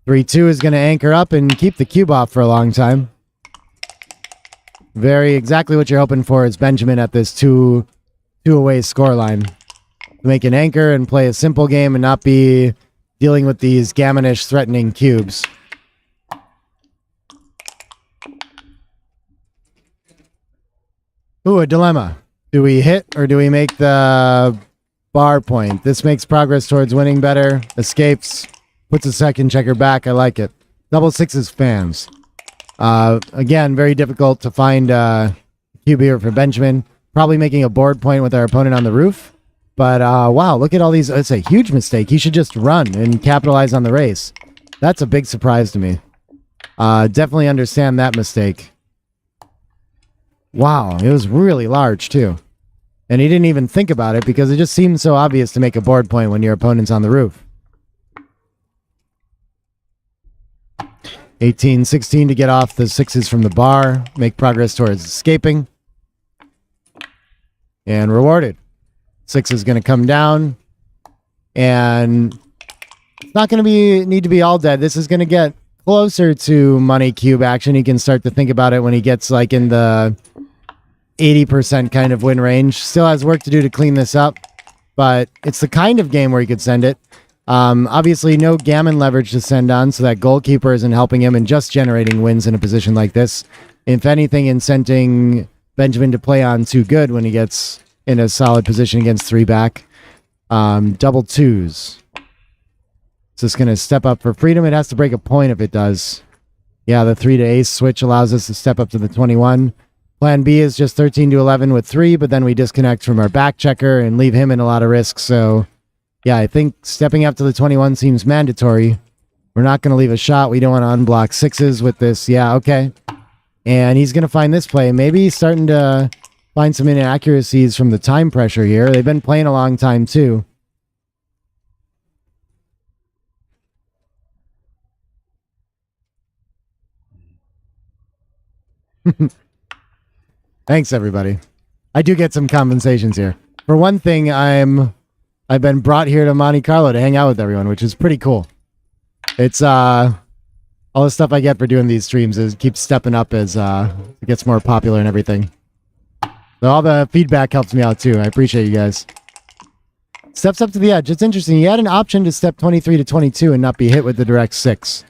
3-2 is going to anchor up and keep the cube off for a long time. Very exactly what you're hoping for is Benjamin at this two-away scoreline. Make an anchor and play a simple game and not be dealing with these gammonish threatening cubes. Ooh, a dilemma. Do we hit or do we make the bar point? This makes progress towards winning better. Escapes. Puts a second checker back. I like it. Double sixes fans. Again, very difficult to find cube here for Benjamin. Probably making a board point with our opponent on the roof. But, wow, look at all these. It's a huge mistake. He should just run and capitalize on the race. That's a big surprise to me. Definitely understand that mistake. Wow, it was really large, too. And he didn't even think about it because it just seemed so obvious to make a board point when your opponent's on the roof. 18-16 to get off the sixes from the bar. Make progress towards escaping. And rewarded. 6 is going to come down, and it's not going to need to be all dead. This is going to get closer to money cube action. He can start to think about it when he gets like in the 80% kind of win range. Still has work to do to clean this up, but it's the kind of game where he could send it. Obviously, no gammon leverage to send on, so that goalkeeper isn't helping him and just generating wins in a position like this. If anything, incenting Benjamin to play on too good when he gets in a solid position against 3 back. Double twos. It's just going to step up for freedom. It has to break a point if it does. Yeah, the 3 to ace switch allows us to step up to the 21. Plan B is just 13 to 11 with 3, but then we disconnect from our back checker and leave him in a lot of risk. So, yeah, I think stepping up to the 21 seems mandatory. We're not going to leave a shot. We don't want to unblock 6s with this. Yeah, okay. And he's going to find this play. Maybe he's starting to find some inaccuracies from the time pressure here. They've been playing a long time, too. Thanks, everybody. I do get some compensations here. For one thing, I've been brought here to Monte Carlo to hang out with everyone, which is pretty cool. It's all the stuff I get for doing these streams is keeps stepping up as it gets more popular and everything. So all the feedback helps me out too. I appreciate you guys. Steps up to the edge. It's interesting. You had an option to step 23 to 22 and not be hit with the direct 6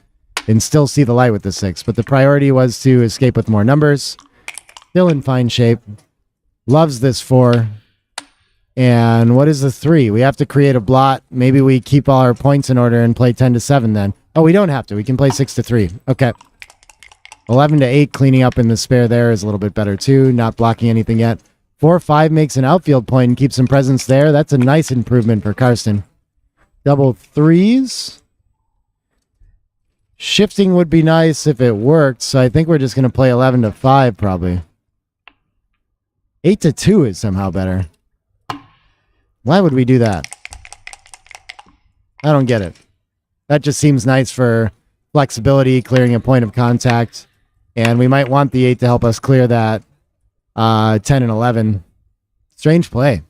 and still see the light with the 6. But the priority was to escape with more numbers. Still in fine shape. Loves this 4. And what is the 3? We have to create a blot. Maybe we keep all our points in order and play 10 to 7 then. Oh, we don't have to. We can play 6 to 3. Okay. 11 to 8, cleaning up in the spare there is a little bit better too. Not blocking anything yet. 4-5 makes an outfield point and keeps some presence there. That's a nice improvement for Karsten. Double 3s. Shifting would be nice if it worked, so I think we're just going to play 11 to 5 probably. 8 to 2 is somehow better. Why would we do that? I don't get it. That just seems nice for flexibility, clearing a point of contact. And we might want the 8 to help us clear that 10 and 11. Strange play.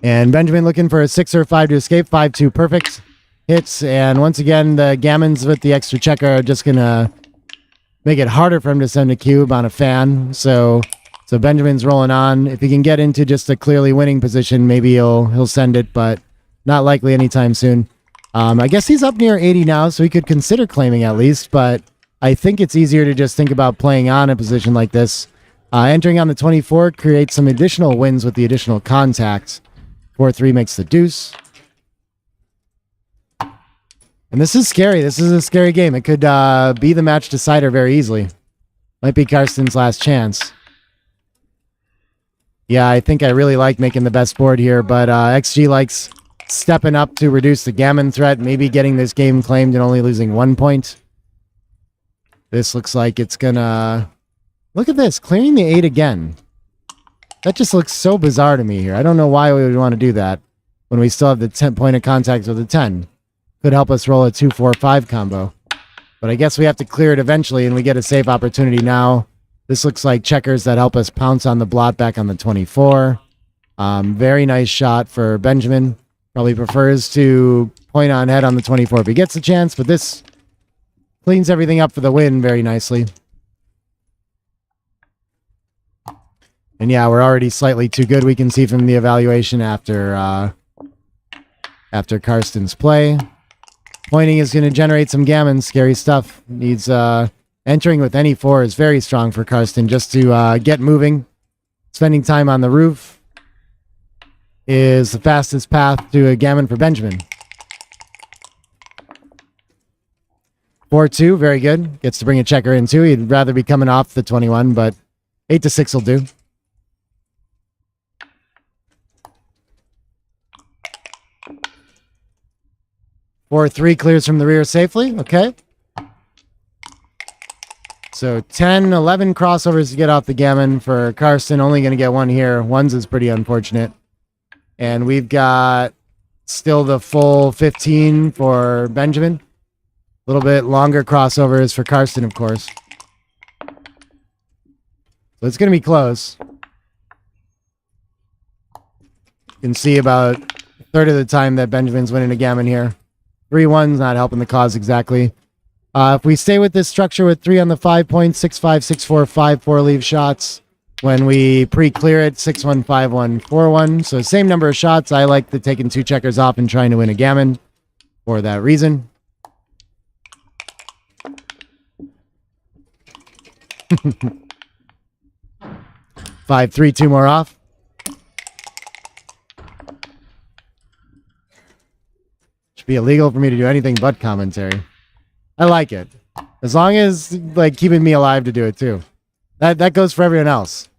And Benjamin looking for a 6 or 5 to escape. 5-2 perfect. Hits. And once again, the gammons with the extra checker are just going to make it harder for him to send a cube on a fan. So Benjamin's rolling on. If he can get into just a clearly winning position, maybe he'll send it, but not likely anytime soon. I guess he's up near 80 now, so he could consider claiming at least, but I think it's easier to just think about playing on a position like this. Entering on the 24 creates some additional wins with the additional contact. 4-3 makes the deuce. And this is scary. This is a scary game. It could be the match decider very easily. Might be Karsten's last chance. Yeah, I think I really like making the best board here, but XG likes stepping up to reduce the gammon threat, maybe getting this game claimed and only losing 1 point. This looks like it's gonna... Look at this, clearing the 8 again. That just looks so bizarre to me here. I don't know why we would want to do that when we still have the 10 point of contact with the 10. Could help us roll a 2-4-5 combo. But I guess we have to clear it eventually, and we get a safe opportunity now. This looks like checkers that help us pounce on the blot back on the 24. Very nice shot for Benjamin. Probably prefers to point on head on the 24 if he gets a chance, but this cleans everything up for the win very nicely. And yeah, we're already slightly too good. We can see from the evaluation after Karsten's play. Pointing is going to generate some gammon. Scary stuff. Needs entering with any 4 is very strong for Karsten just to get moving. Spending time on the roof is the fastest path to a gammon for Benjamin. 4-2, very good. Gets to bring a checker in too. He'd rather be coming off the 21, but 8-6 will do. Four 3 clears from the rear safely. Okay. So 10, 11 crossovers to get off the gammon for Karsten. Only going to get 1 here. One's is pretty unfortunate. And we've got still the full 15 for Benjamin. A little bit longer crossovers for Karsten, of course. So it's going to be close. You can see about a third of the time that Benjamin's winning a gammon here. 3-1's not helping the cause exactly. If we stay with this structure with 3 on the 5 points, 6-5, 6-4, 5-4 leave shots. When we pre-clear it, 6-1, 5-1, 4-1. So same number of shots. I like the taking 2 checkers off and trying to win a gammon for that reason. Five, 3, 2 more off. Should be illegal for me to do anything but commentary. I like it. As long as, like, keeping me alive to do it, too. That goes for everyone else.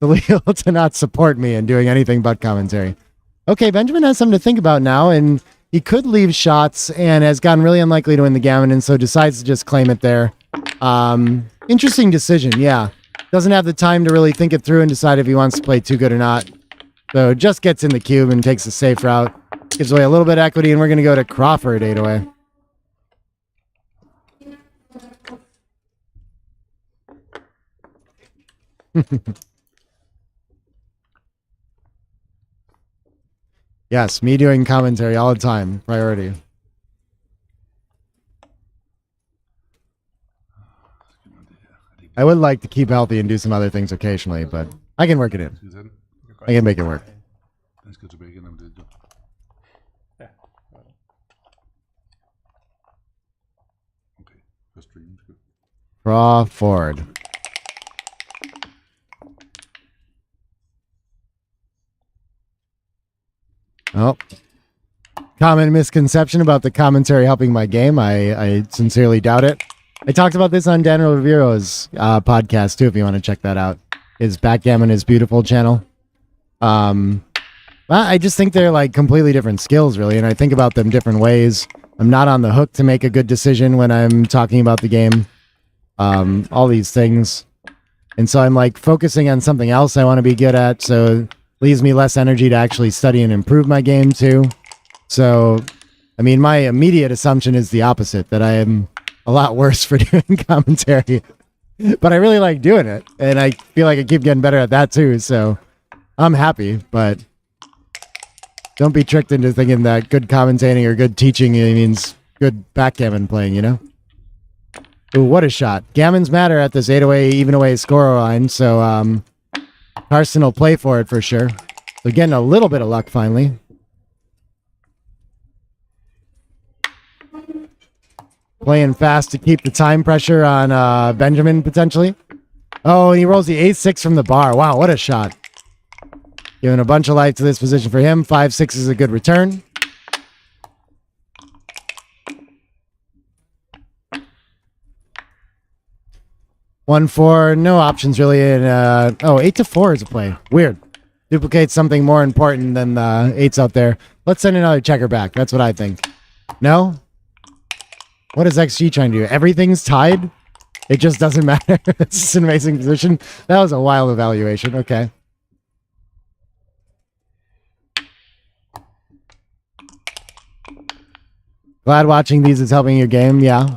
Illegal to not support me in doing anything but commentary. Okay, Benjamin has something to think about now, and he could leave shots and has gotten really unlikely to win the gammon, and so decides to just claim it there. Interesting decision, yeah. Doesn't have the time to really think it through and decide if he wants to play too good or not. So just gets in the cube and takes the safe route. Gives away a little bit of equity, and we're going to go to Crawford 8 away. Yes, me doing commentary all the time. Priority. I would like to keep healthy and do some other things occasionally, but I can work it in. I can make it work. Den skal tilbage igen om lidt. Jo. Ja. Okay, for streamens skyld. Crawford. Oh. Common misconception about the commentary helping my game. I sincerely doubt it. I talked about this on Daniel Rivero's podcast too, if you want to check that out. His Backgammon is Beautiful channel. I just think they're like completely different skills, really, and I think about them different ways. I'm not on the hook to make a good decision when I'm talking about the game. All these things. And so I'm like focusing on something else I want to be good at, so it leaves me less energy to actually study and improve my game too. So, I mean, my immediate assumption is the opposite, that I am a lot worse for doing commentary. But I really like doing it, and I feel like I keep getting better at that too, so I'm happy, but don't be tricked into thinking that good commentating or good teaching means good backgammon playing, you know? Ooh, what a shot. Gammons matter at this 8-away, even-away score line, so Karsten will play for it for sure. So getting a little bit of luck finally. Playing fast to keep the time pressure on Benjamin, potentially. Oh, and he rolls the 8-6 from the bar. Wow, what a shot. Giving a bunch of life to this position for him. 5-6 is a good return. 1-4, no options really. And 8-4 is a play. Weird. Duplicates something more important than the 8s out there. Let's send another checker back. That's what I think. No? What is XG trying to do? Everything's tied? It just doesn't matter. It's just an amazing position. That was a wild evaluation. Okay. Glad watching these is helping your game. Yeah.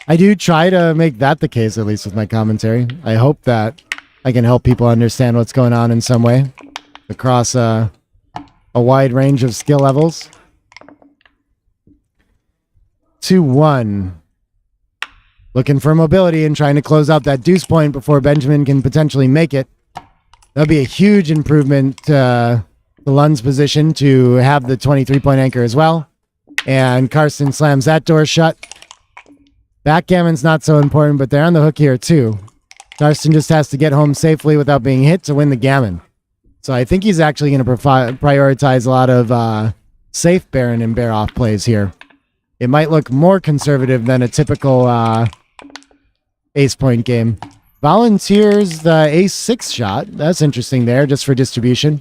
I do try to make that the case, at least with my commentary. I hope that I can help people understand what's going on in some way across a wide range of skill levels. 2-1. Looking for mobility and trying to close out that deuce point before Benjamin can potentially make it. That'll be a huge improvement to Lund's position to have the 23-point anchor as well. And Karsten slams that door shut. Backgammon's not so important, but they're on the hook here too. Karsten just has to get home safely without being hit to win the gammon. So I think he's actually going to prioritize a lot of safe Baron and bear off plays here. It might look more conservative than a typical ace point game. Volunteers the ace 6 shot. That's interesting there, just for distribution.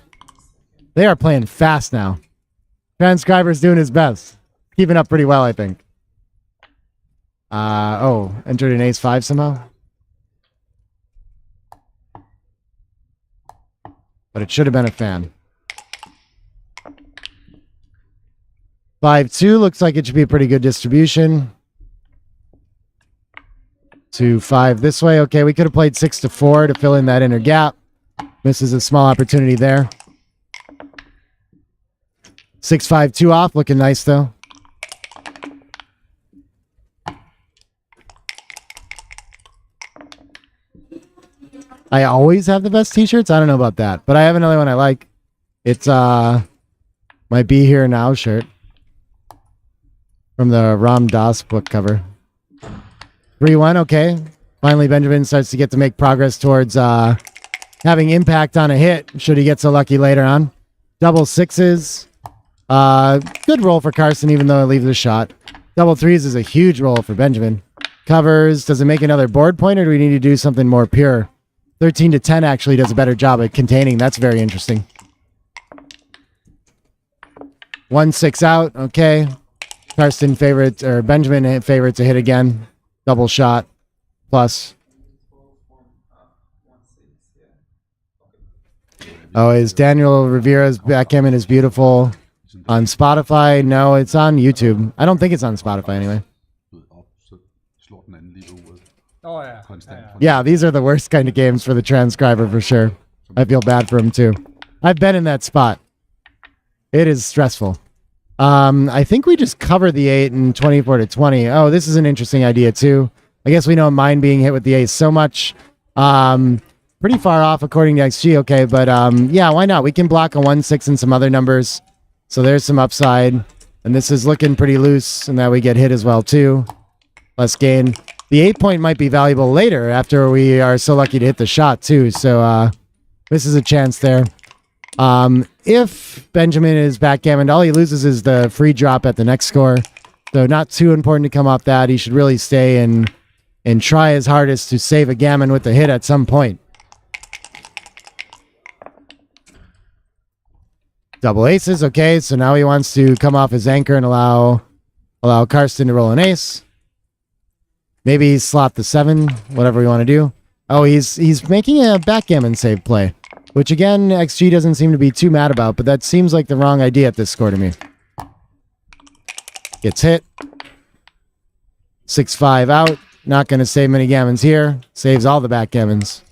They are playing fast now. Transcriber's doing his best. Keeping up pretty well, I think. Entered an ace 5 somehow. But it should have been a fan. 5-2 looks like it should be a pretty good distribution. 2-5 this way. Okay, we could have played 6-4 to fill in that inner gap. Misses a small opportunity there. 6-5-2 off. Looking nice, though. I always have the best t-shirts. I don't know about that, but I have another one I like. It's my Be Here Now shirt from the Ram Dass book cover. 3-1, okay. Finally, Benjamin starts to get to make progress towards having impact on a hit, should he get so lucky later on. Double 6s. Good roll for Carson, even though it leaves a shot. Double 3s is a huge roll for Benjamin. Covers. Does it make another board point, or do we need to do something more pure? 13-10 actually does a better job at containing. That's very interesting. 1-6 out. Okay. Karsten favorite, or Benjamin favorite to hit again. Double shot. Plus. Oh, is Daniel Rivera's backgammon is beautiful on Spotify? No, it's on YouTube. I don't think it's on Spotify anyway. Yeah, these are the worst kind of games for the transcriber for sure. I feel bad for him too. I've been in that spot. It is stressful. I think we just cover the 8 and 24-20. Oh, this is an interesting idea too. I guess we don't mind being hit with the ace so much. Pretty far off according to XG, okay, but yeah, why not? We can block a 1-6 and some other numbers. So there's some upside. And this is looking pretty loose, and that we get hit as well too. Less gain. The 8 point might be valuable later after we are so lucky to hit the shot too. So this is a chance there. If Benjamin is backgammoned, all he loses is the free drop at the next score. So not too important to come off that. He should really stay and try his hardest to save a gammon with the hit at some point. Double aces, okay. So now he wants to come off his anchor and allow Karsten to roll an ace. Maybe slot the 7, whatever we want to do. Oh, he's making a backgammon save play, which again, XG doesn't seem to be too mad about, but that seems like the wrong idea at this score to me. Gets hit. 6-5 out. Not going to save many gammons here. Saves all the backgammons.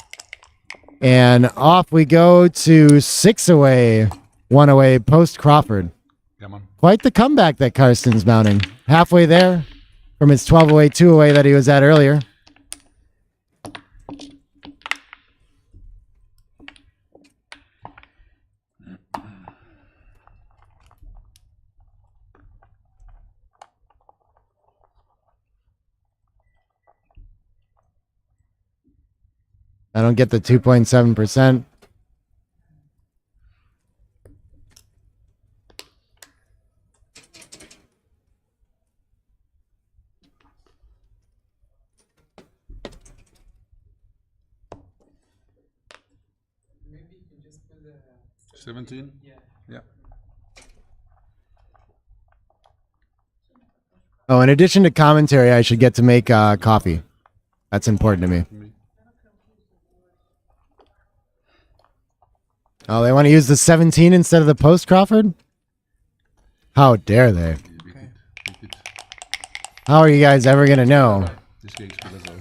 And off we go to 6 away. 1 away post Crawford. Gammon. Quite the comeback that Karsten's mounting. Halfway there from his 12 away, 2 away that he was at earlier. I don't get the 2.7%. Just put the 17? yeah. Yeah. Oh, in addition to commentary, I should get to make coffee. That's important to me. Oh, they want to use the 17 instead of the post, Crawford? How dare they? Vigtigt. How are you guys ever going to know? Det skal ikke spille så.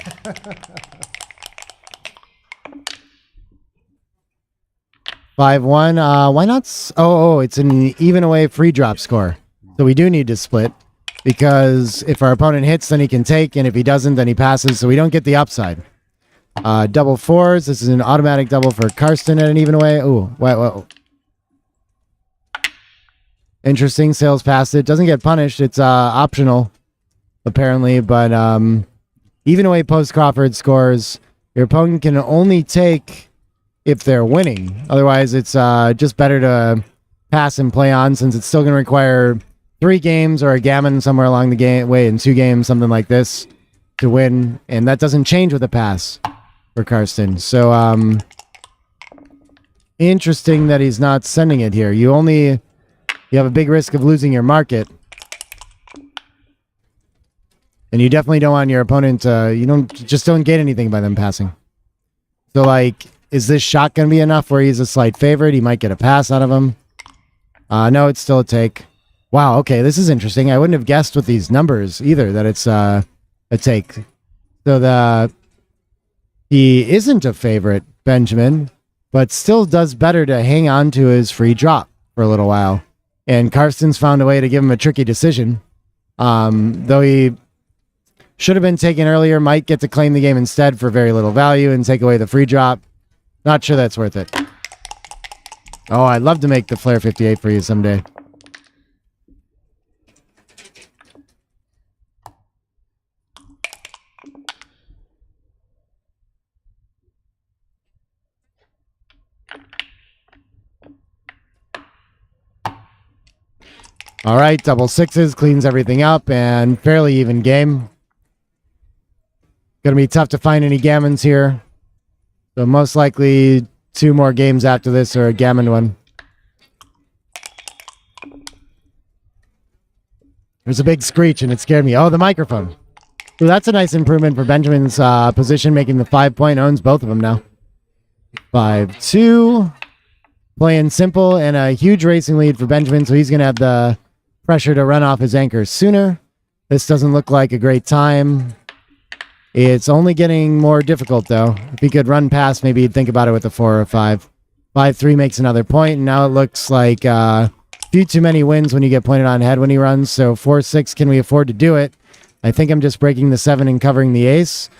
5-1. Why not? It's an even away free drop score. So we do need to split because if our opponent hits, then he can take, and if he doesn't, then he passes. So we don't get the upside. Double fours. This is an automatic double for Karsten at an even away. Ooh, whoa. Interesting. Sales past it. Doesn't get punished. It's optional, apparently. But even away post Crawford scores. Your opponent can only take if they're winning. Otherwise, it's just better to pass and play on, since it's still going to require 3 games or a gammon somewhere along the way in 2 games, something like this, to win. And that doesn't change with a pass for Karsten. So interesting that he's not sending it here. You have a big risk of losing your market. And you definitely don't want your opponent you don't get anything by them passing. So like, is this shot going to be enough where he's a slight favorite? He might get a pass out of him. No, it's still a take. Wow, okay, this is interesting. I wouldn't have guessed with these numbers either that it's a take. So he isn't a favorite, Benjamin, but still does better to hang on to his free drop for a little while. And Karsten's found a way to give him a tricky decision. Though he should have been taken earlier, might get to claim the game instead for very little value and take away the free drop. Not sure that's worth it. Oh, I'd love to make the Flare 58 for you someday. All right, double sixes, cleans everything up, and fairly even game. Going to be tough to find any gammons here. So most likely 2 more games after this or a gammon one. There's a big screech and it scared me. Oh, the microphone. So that's a nice improvement for Benjamin's position, making the 5-point, owns both of them now. 5-2. Playing simple and a huge racing lead for Benjamin, so he's going to have the pressure to run off his anchor sooner. This doesn't look like a great time. It's only getting more difficult, though. If he could run past, maybe he'd think about it with a 4 or 5. 5-3 makes another point, and now it looks like a few too many wins when you get pointed on head when he runs. So 4-6, can we afford to do it? I think I'm just breaking the 7 and covering the ace.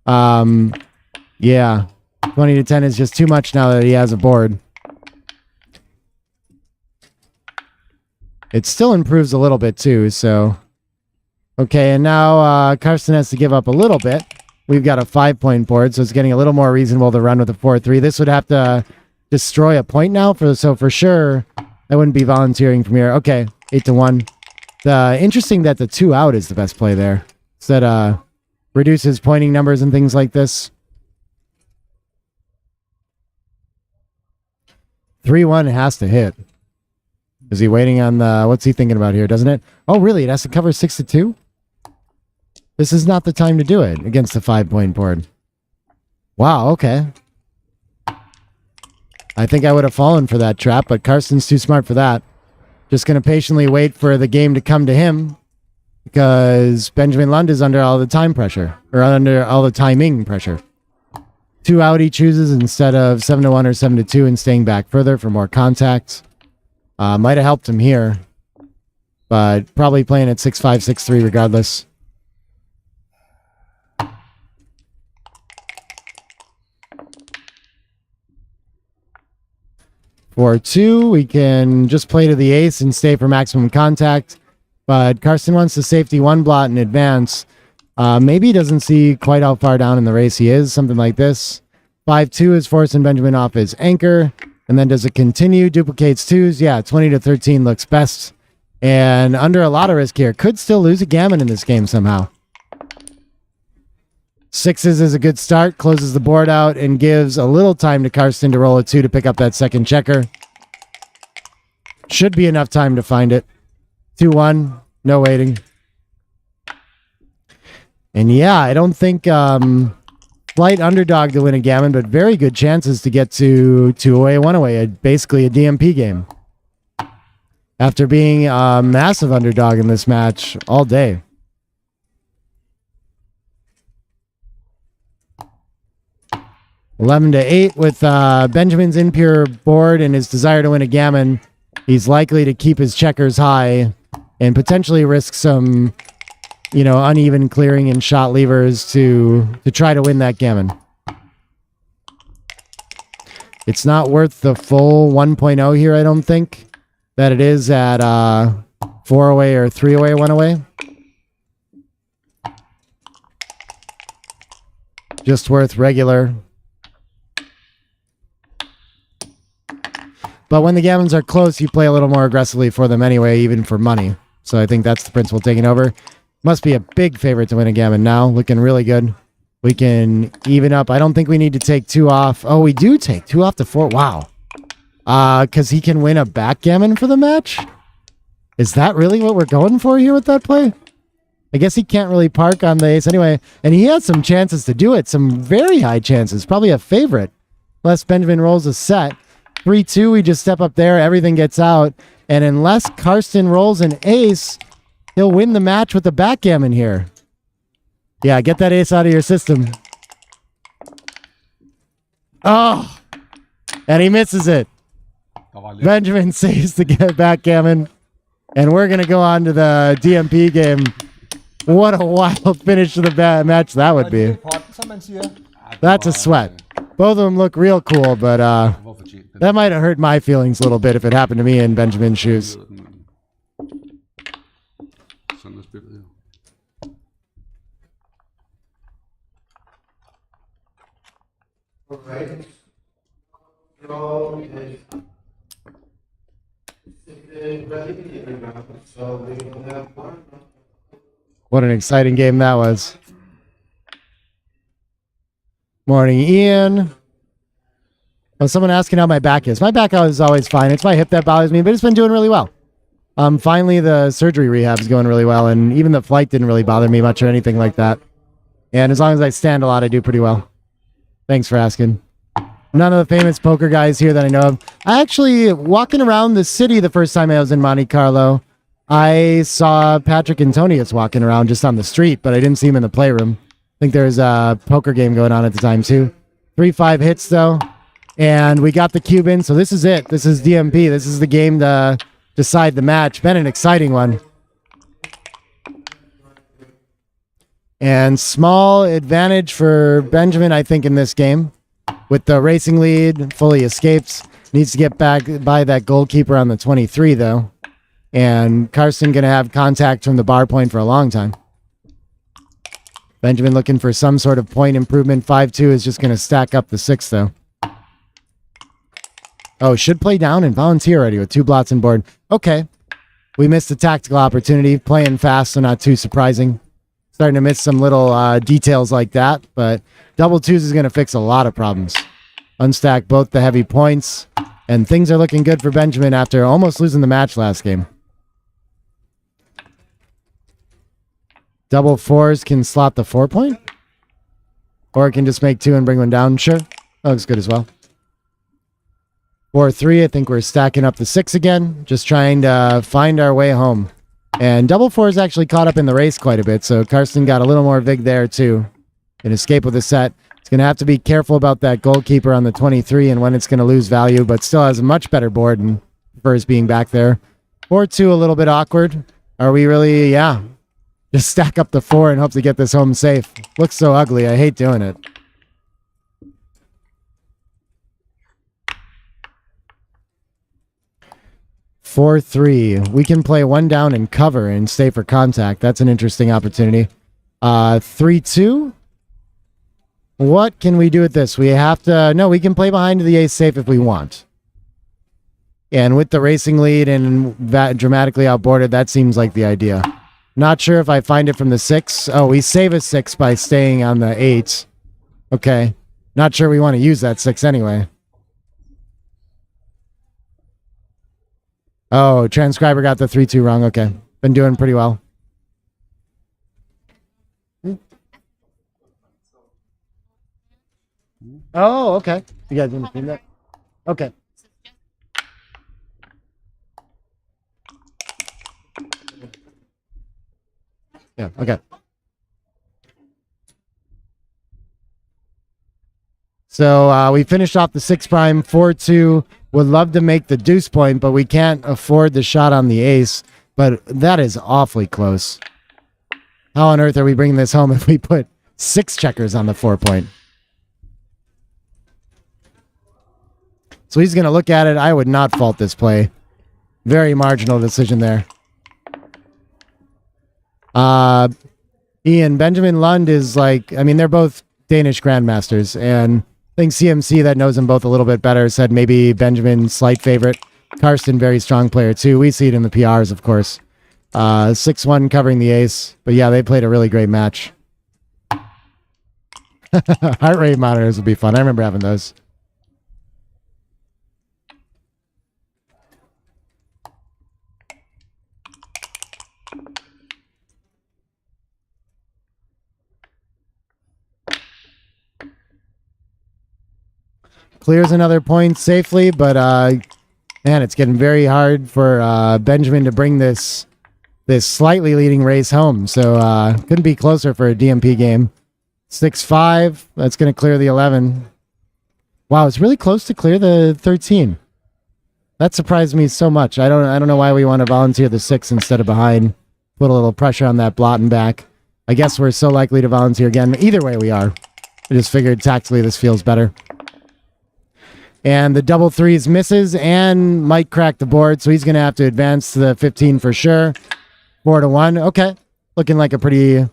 Yeah. 20-10 is just too much now that he has a board. It still improves a little bit, too, so... Okay, and now Karsten has to give up a little bit. We've got a 5-point board, so it's getting a little more reasonable to run with a 4-3. This would have to destroy a point now, so for sure, I wouldn't be volunteering from here. Okay, 8-1. Interesting that the 2 out is the best play there. So that reduces pointing numbers and things like this. 3-1 has to hit. Is he waiting on the... What's he thinking about here, doesn't it? Oh, really? It has to cover 6-2? This is not the time to do it against the 5-point board. Wow, okay. I think I would have fallen for that trap, but Karsten's too smart for that. Just going to patiently wait for the game to come to him because Benjamin Lund is under all the time pressure, or under all the timing pressure. 2 out he chooses instead of 7-1 or 7-2 and staying back further for more contact. Might have helped him here, but probably playing at 6-5, 6-3 regardless. For 2, we can just play to the ace and stay for maximum contact. But Karsten wants the safety 1 blot in advance. Maybe he doesn't see quite how far down in the race he is, something like this. 5-2 is forcing Benjamin off his anchor. And then does it continue? Duplicates 2s. Yeah, 20-13 looks best. And under a lot of risk here. Could still lose a gammon in this game somehow. Sixes is a good start, closes the board out, and gives a little time to Karsten to roll a 2 to pick up that second checker. Should be enough time to find it. 2-1, no waiting. And yeah, I don't think slight underdog to win a gammon, but very good chances to get to 2 away, 1 away, basically a DMP game. After being a massive underdog in this match all day. $11-8 with Benjamin's impure board and his desire to win a gammon. He's likely to keep his checkers high and potentially risk some, uneven clearing and shot levers to try to win that gammon. It's not worth the full 1.0 here, I don't think, that it is at 4 away or 3 away, 1 away. Just worth regular. But when the gammons are close, you play a little more aggressively for them anyway, even for money. So I think that's the principle taking over. Must be a big favorite to win a gammon now. Looking really good. We can even up. I don't think we need to take 2 off. Oh, we do take 2 off to 4. Wow. Because he can win a backgammon for the match? Is that really what we're going for here with that play? I guess he can't really park on the ace anyway. And he has some chances to do it. Some very high chances. Probably a favorite. Unless Benjamin rolls a set. 3-2, we just step up there. Everything gets out. And unless Karsten rolls an ace, he'll win the match with the backgammon here. Yeah, get that ace out of your system. Oh! And he misses it. Benjamin saves the backgammon. And we're going to go on to the DMP game. What a wild finish to the match that would be. That's a sweat. Both of them look real cool, but that might have hurt my feelings a little bit if it happened to me in Benjamin's shoes. Sådan er spillet, jo. What an exciting game that was. Morning, Ian. Oh, someone asking how my back is. My back is always fine. It's my hip that bothers me, but it's been doing really well. Finally, the surgery rehab is going really well, and even the flight didn't really bother me much or anything like that. And as long as I stand a lot, I do pretty well. Thanks for asking. None of the famous poker guys here that I know of. I actually, walking around the city the first time I was in Monte Carlo, I saw Patrick Antonius walking around just on the street, but I didn't see him in the playroom. I think there was a poker game going on at the time, too. 3-5 hits, though. And we got the Cuban, so this is it. This is DMP. This is the game to decide the match. Been an exciting one. And small advantage for Benjamin, I think, in this game. With the racing lead, fully escapes. Needs to get back by that goalkeeper on the 23, though. And Karsten going to have contact from the bar point for a long time. Benjamin looking for some sort of point improvement. 5-2 is just going to stack up the 6, though. Oh, should play down and volunteer already with 2 blots on board. Okay. We missed a tactical opportunity. Playing fast, so not too surprising. Starting to miss some little details like that, but double 2s is going to fix a lot of problems. Unstack both the heavy points, and things are looking good for Benjamin after almost losing the match last game. Double 4s can slot the 4 point? Or it can just make 2 and bring one down? Sure. That looks good as well. 4-3, I think we're stacking up the 6 again. Just trying to find our way home. And double 4's actually caught up in the race quite a bit, so Karsten got a little more vig there too. An escape with a set. It's going to have to be careful about that goalkeeper on the 23 and when it's going to lose value, but still has a much better board and prefers being back there. 4-2, a little bit awkward. Are we really, yeah. Just stack up the 4 and hope to get this home safe. Looks so ugly, I hate doing it. Four, 3. We can play 1 down and cover and stay for contact. That's an interesting opportunity. 3-2. What can we do with this? We have to... No, we can play behind the ace safe if we want. And with the racing lead and that dramatically outboarded, that seems like the idea. Not sure if I find it from the 6. Oh, we save a 6 by staying on the 8. Okay. Not sure we want to use that 6 anyway. Oh, transcriber got the 3-2 wrong. Okay. Been doing pretty well. Oh, okay. You guys didn't see that? Okay. Yeah, okay. So we finished off the 6 prime 4-2. Would love to make the deuce point, but we can't afford the shot on the ace. But that is awfully close. How on earth are we bringing this home if we put 6 checkers on the 4 point? So he's going to look at it. I would not fault this play. Very marginal decision there. Ian, Benjamin Lund is like, I mean, they're both Danish grandmasters, and I think CMC that knows them both a little bit better said maybe Benjamin slight favorite. Karsten, very strong player too. We see it in the PRs, of course. 6-1 covering the ace. But yeah, they played a really great match. Heart rate monitors would be fun. I remember having those. Clears another point safely, but man, it's getting very hard for Benjamin to bring this slightly leading race home. So couldn't be closer for a DMP game. 6-5. That's going to clear the 11. Wow, it's really close to clear the 13. That surprised me so much. I don't know why we want to volunteer the 6 instead of behind. Put a little pressure on that blot and back. I guess we're so likely to volunteer again. Either way, we are. I just figured tactically this feels better. And the double threes misses and might crack the board, so he's going to have to advance to the 15 for sure. 4-1. Okay. Looking like a pretty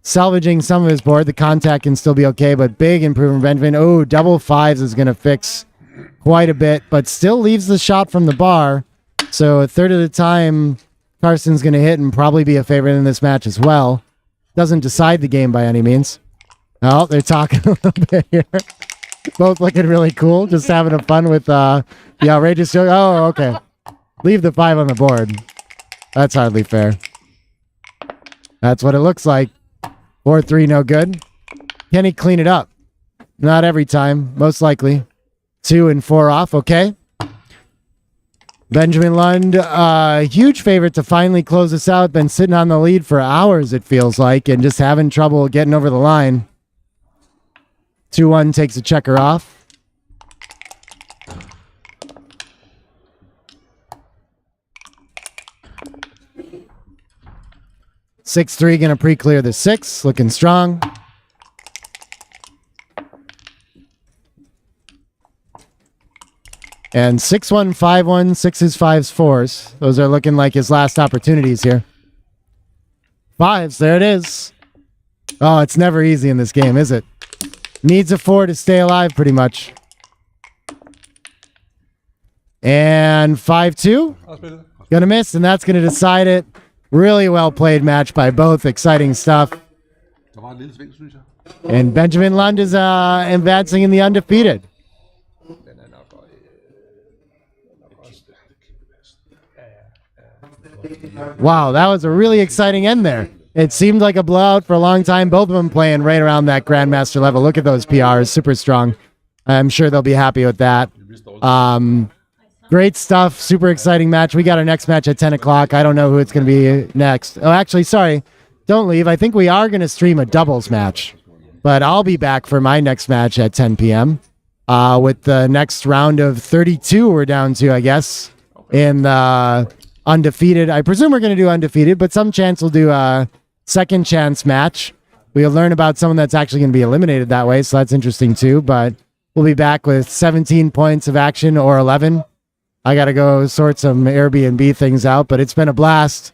salvaging some of his board. The contact can still be okay, but big improvement, Benjamin. Oh, double 5s is going to fix quite a bit, but still leaves the shot from the bar. So a third of the time, Carson's going to hit and probably be a favorite in this match as well. Doesn't decide the game by any means. Oh, they're talking a little bit here. Both looking really cool, just having a fun with the outrageous joke. Oh, okay. Leave the 5 on the board. That's hardly fair. That's what it looks like. 4-3, no good. Can he clean it up? Not every time, most likely. 2 and 4 off, okay. Benjamin Lund, huge favorite to finally close this out. Been sitting on the lead for hours, it feels like, and just having trouble getting over the line. 2-1 takes a checker off. Six 3 going to pre-clear the 6. Looking strong. And 6-1, 5-1, 6s, 5s, 4s. Those are looking like his last opportunities here. 5s, there it is. Oh, it's never easy in this game, is it? Needs a 4 to stay alive, pretty much. And 5-2. Gonna miss, and that's gonna decide it. Really well played match by both. Exciting stuff. And Benjamin Lund is advancing in the undefeated. Wow, that was a really exciting end there. It seemed like a blowout for a long time. Both of them playing right around that Grandmaster level. Look at those PRs, super strong. I'm sure they'll be happy with that. Great stuff, super exciting match. We got our next match at 10 o'clock. I don't know who it's going to be next. Oh, actually, sorry, don't leave. I think we are going to stream a doubles match, but I'll be back for my next match at 10 p.m. With the next round of 32 we're down to, I guess, in the undefeated. I presume we're going to do undefeated, but some chance we'll do a second chance match. We'll learn about someone that's actually going to be eliminated that way, so that's interesting too, but we'll be back with 17 points of action or 11. I got to go sort some Airbnb things out, but it's been a blast.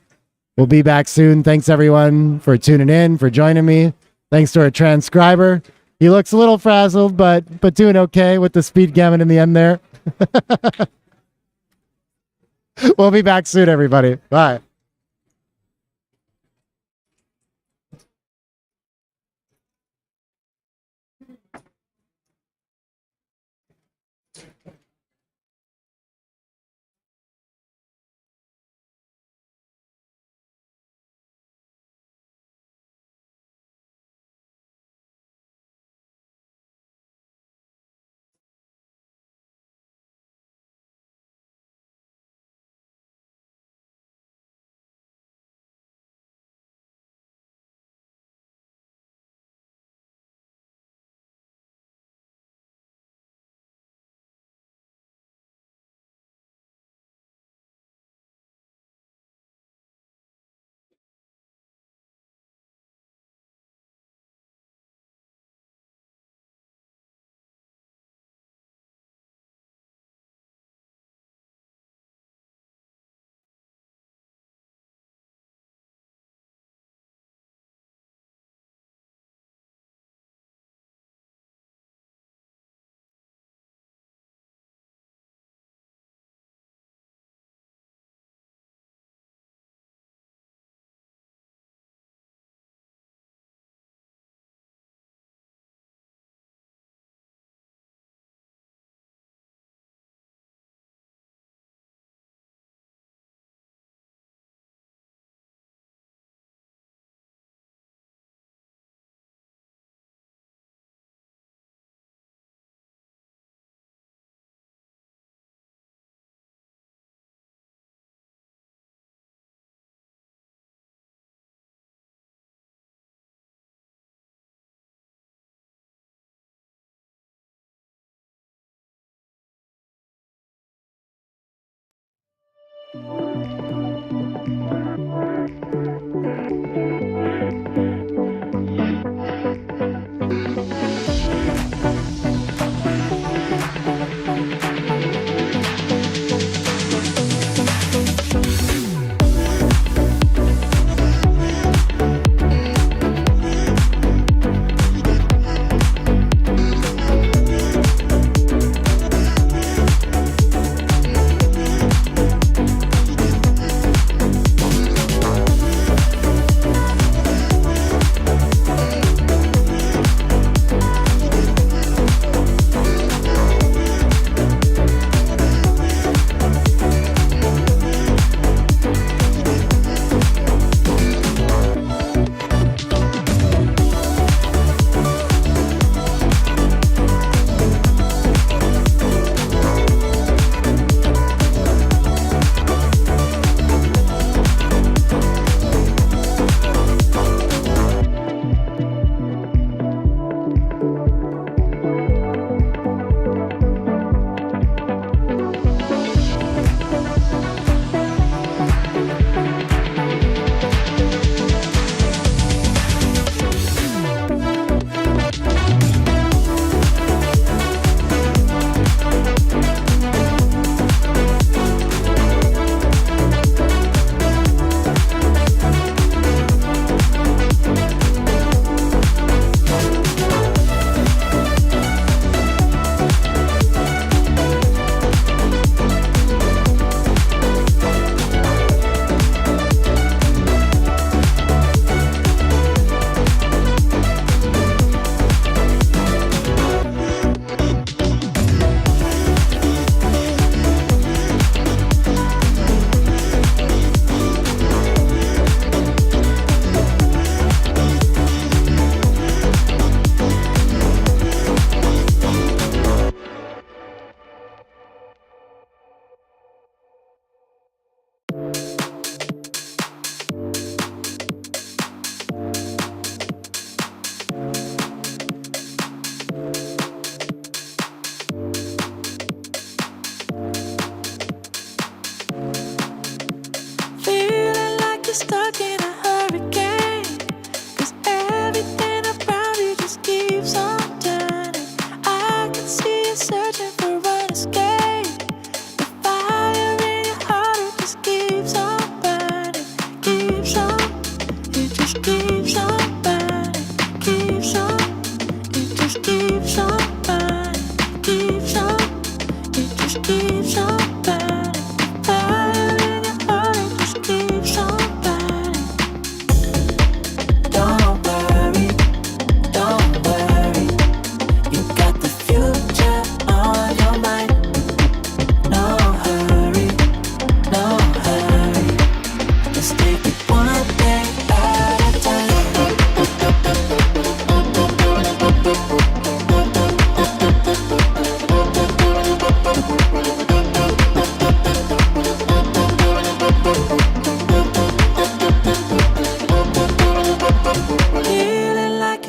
We'll be back soon. Thanks, everyone, for tuning in, for joining me. Thanks to our transcriber. He looks a little frazzled, but doing okay with the speed gammon in the end there. We'll be back soon, everybody. Bye.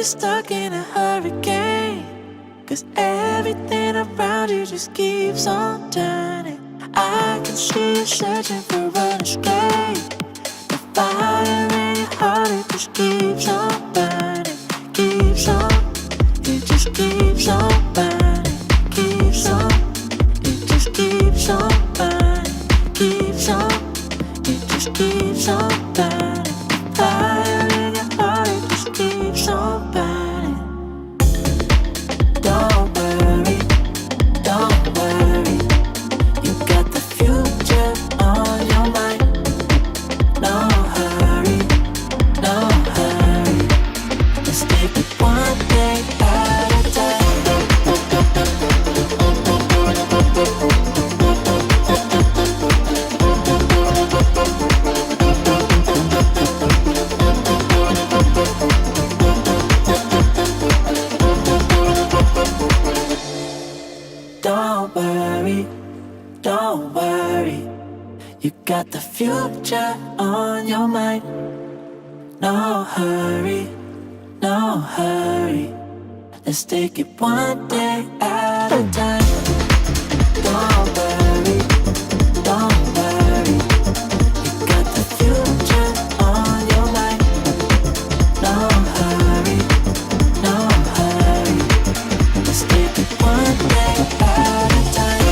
stuck in a hurricane. 'Cause everything around you just keeps on turning. I can see you searching for an escape. The fire in your heart, it just keeps on burning. Keeps on, it just keeps on burning. Keeps on, it just keeps on burning. Keeps on, it just keeps on burning. Fire in your heart, it just keeps on burning. Don't worry, don't worry. You got the future on your mind. No hurry, no hurry. Let's take it one day at a time. Don't worry, don't worry. You got the future on your mind. No hurry, no hurry. Let's take it one day at a time. Don't worry, don't worry. You got the future on your mind. No hurry, no hurry. Let's take it one day at a time.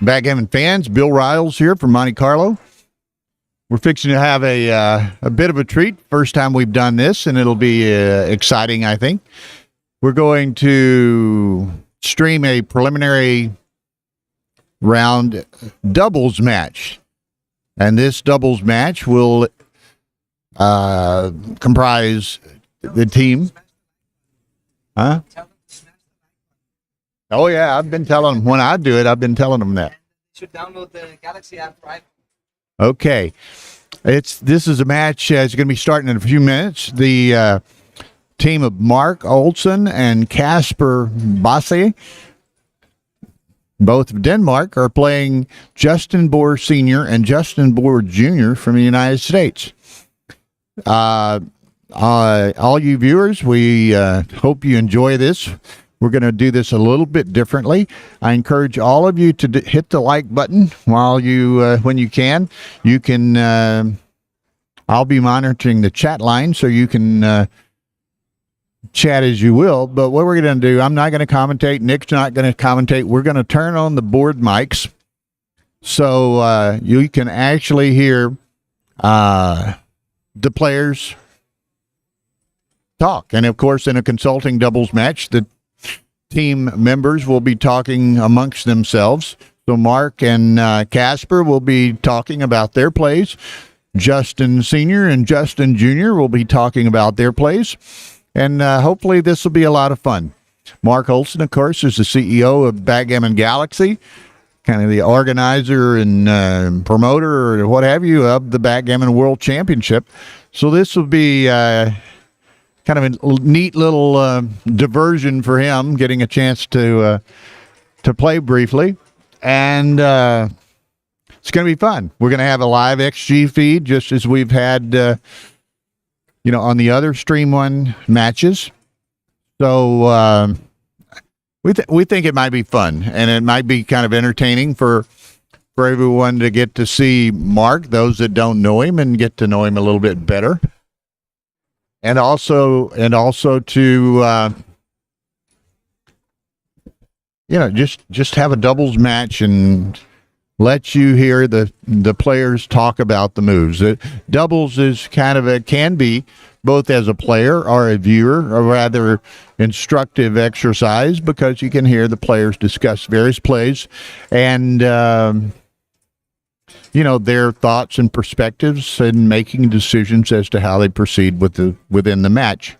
Backgammon fans, Bill Riles here from Monte Carlo. We're fixing to have a bit of a treat. First time we've done this, and it'll be exciting, I think. We're going to stream a preliminary round doubles match. And this doubles match will comprise the team. Huh? Oh, yeah, I've been telling them when I do it, I've been telling them that. Should download the Galaxy app, right? Okay. This is a match. It's going to be starting in a few minutes. The team of Mark Olsen and Kasper Basse, both of Denmark, are playing Justin Bohr Sr. and Justin Bohr Jr. from the United States. All you viewers, we hope you enjoy this. We're going to do this a little bit differently. I encourage all of you to hit the like button while you, when you can. You can, I'll be monitoring the chat line so you can chat as you will. But what we're going to do, I'm not going to commentate. Nick's not going to commentate. We're going to turn on the board mics so you can actually hear the players talk. And of course, in a consulting doubles match, the team members will be talking amongst themselves. So Mark and Kasper will be talking about their plays. Justin Sr. and Justin Jr. will be talking about their plays. And hopefully this will be a lot of fun. Mark Olsen, of course, is the CEO of Backgammon Galaxy, kind of the organizer and promoter or what have you of the Backgammon World Championship. So this will be kind of a neat little diversion for him, getting a chance to play briefly. And it's going to be fun. We're going to have a live XG feed, just as we've had, on the other Stream One matches. So we think it might be fun, and it might be kind of entertaining for everyone to get to see Mark, those that don't know him, and get to know him a little bit better. And also to just have a doubles match and let you hear the players talk about the moves. Doubles is kind of can be both as a player or a viewer, a rather instructive exercise because you can hear the players discuss various plays and their thoughts and perspectives and making decisions as to how they proceed within the match.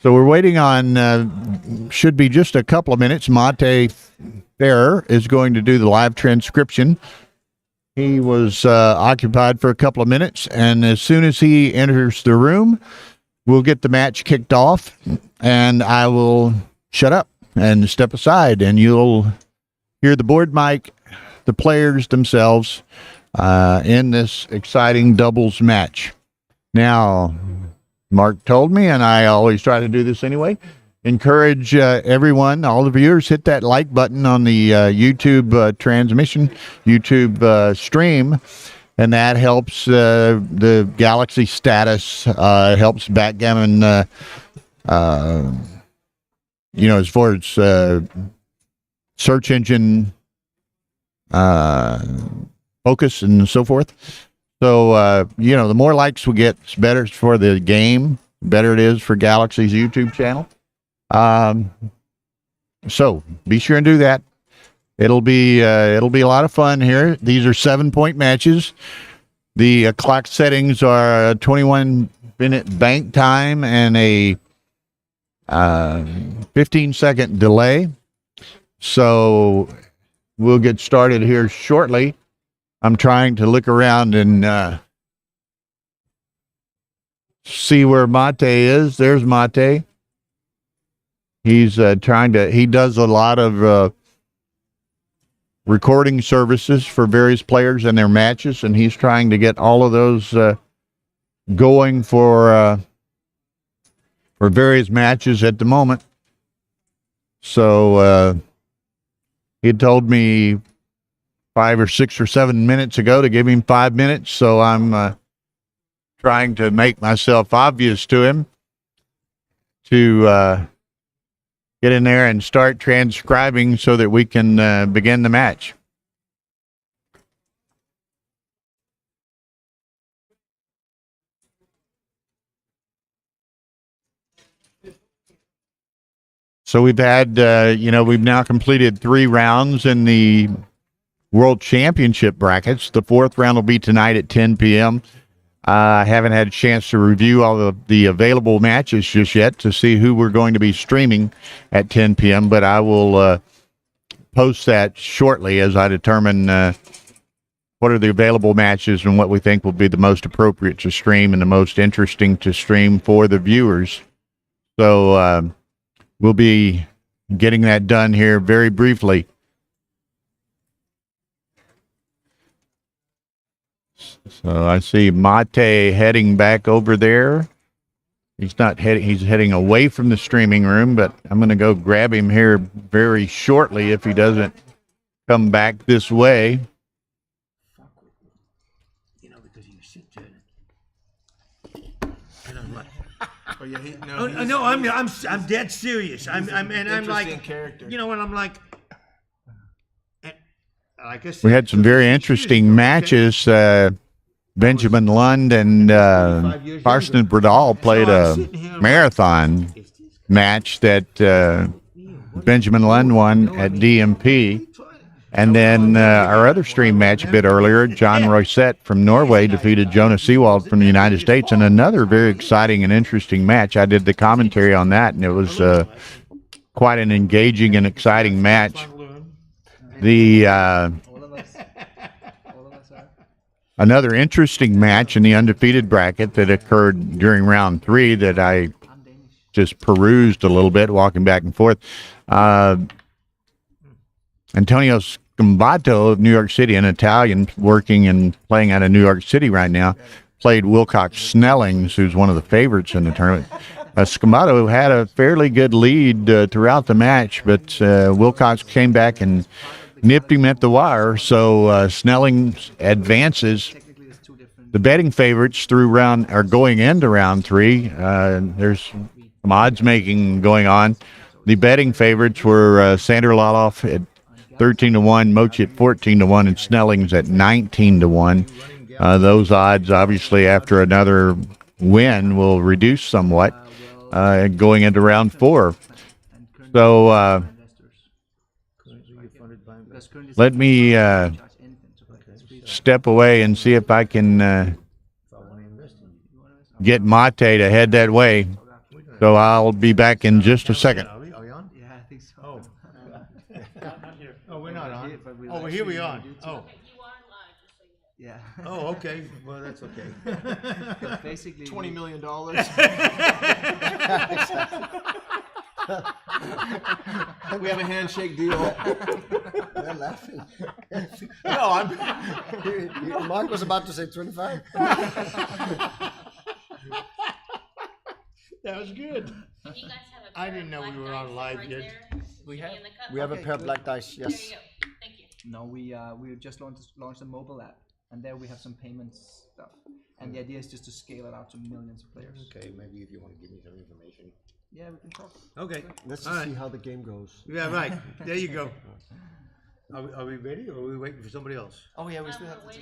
So we're waiting on, should be just a couple of minutes. Monte there is going to do the live transcription. He was occupied for a couple of minutes, and as soon as he enters the room, we'll get the match kicked off, and I will shut up and step aside, and you'll hear the board mic, the players themselves in this exciting doubles match. Now, Mark told me, and I always try to do this anyway, encourage everyone, all the viewers, hit that like button on the YouTube transmission, YouTube stream, and that helps the Galaxy status, helps Backgammon, as far as search engine focus and so forth. So, the more likes we get, it's better for the game, better it is for Galaxy's YouTube channel. So be sure and do that. It'll be a lot of fun here. These are 7-point matches. The clock settings are a 21-minute bank time and a 15-second delay. So we'll get started here shortly. I'm trying to look around and see where Monte is. There's Monte. He's he does a lot of recording services for various players and their matches, and he's trying to get all of those going for various matches at the moment. So he told me 5 or 6 or 7 minutes ago to give him 5 minutes, so I'm trying to make myself obvious to him to get in there and start transcribing so that we can begin the match. So we've had, we've now completed 3 rounds in the World Championship brackets. The 4th round will be tonight at 10 p.m. I haven't had a chance to review all of the available matches just yet to see who we're going to be streaming at 10 p.m., but I will post that shortly as I determine what are the available matches and what we think will be the most appropriate to stream and the most interesting to stream for the viewers. So we'll be getting that done here very briefly. So I see Monte heading back over there. He's not heading, he's heading away from the streaming room, but I'm going to go grab him here very shortly if he doesn't come back this way. You know, because you sit there. And I'm like, Oh, yeah, no, I'm dead serious. I'm like, character. you know, and I'm like, and like I said, We had some very interesting matches. Benjamin Lund and Carsten Bradal played a marathon match that Benjamin Lund won at DMP. And then our other stream match a bit earlier, John Roysett from Norway defeated Jonas Seawald from the United States in another very exciting and interesting match. I did the commentary on that, and it was quite an engaging and exciting match. Another interesting match in the undefeated bracket that occurred during round 3 that I just perused a little bit, walking back and forth. Antonio Scambato of New York City, an Italian working and playing out of New York City right now, played Wilcox Snellings, who's one of the favorites in the tournament. Scambato had a fairly good lead throughout the match, but Wilcox came back and nipped him at the wire, so Snellings advances. The betting favorites are going into round 3. There's some odds making going on. The betting favorites were Sander Laloff at 13-1, Mochi at 14-1, and Snellings at 19-1. Those odds, obviously, after another win, will reduce somewhat going into round 4. So let me step away and see if I can get Mate to head that way. So I'll be back in just a second. Are we on? Yeah, I think so. Oh, we're not on. Oh, here we are. Oh. Yeah. Oh, okay. Well, that's okay. Basically, $20 million. We have a handshake deal. They're laughing. No, Mark was about to say 25. That was good. I didn't know we were on live yet. we have. We have a pair of black dice, yes. No, we just launched a mobile app, and there we have some payments stuff. And the idea is just to scale it out to millions of players. Okay, maybe if you want to give me some information. Yeah, we can talk. Okay. Let's All just right. see how the game goes. Yeah, right. There you go. Are we ready, or are we waiting for somebody else? Oh yeah, we still have to.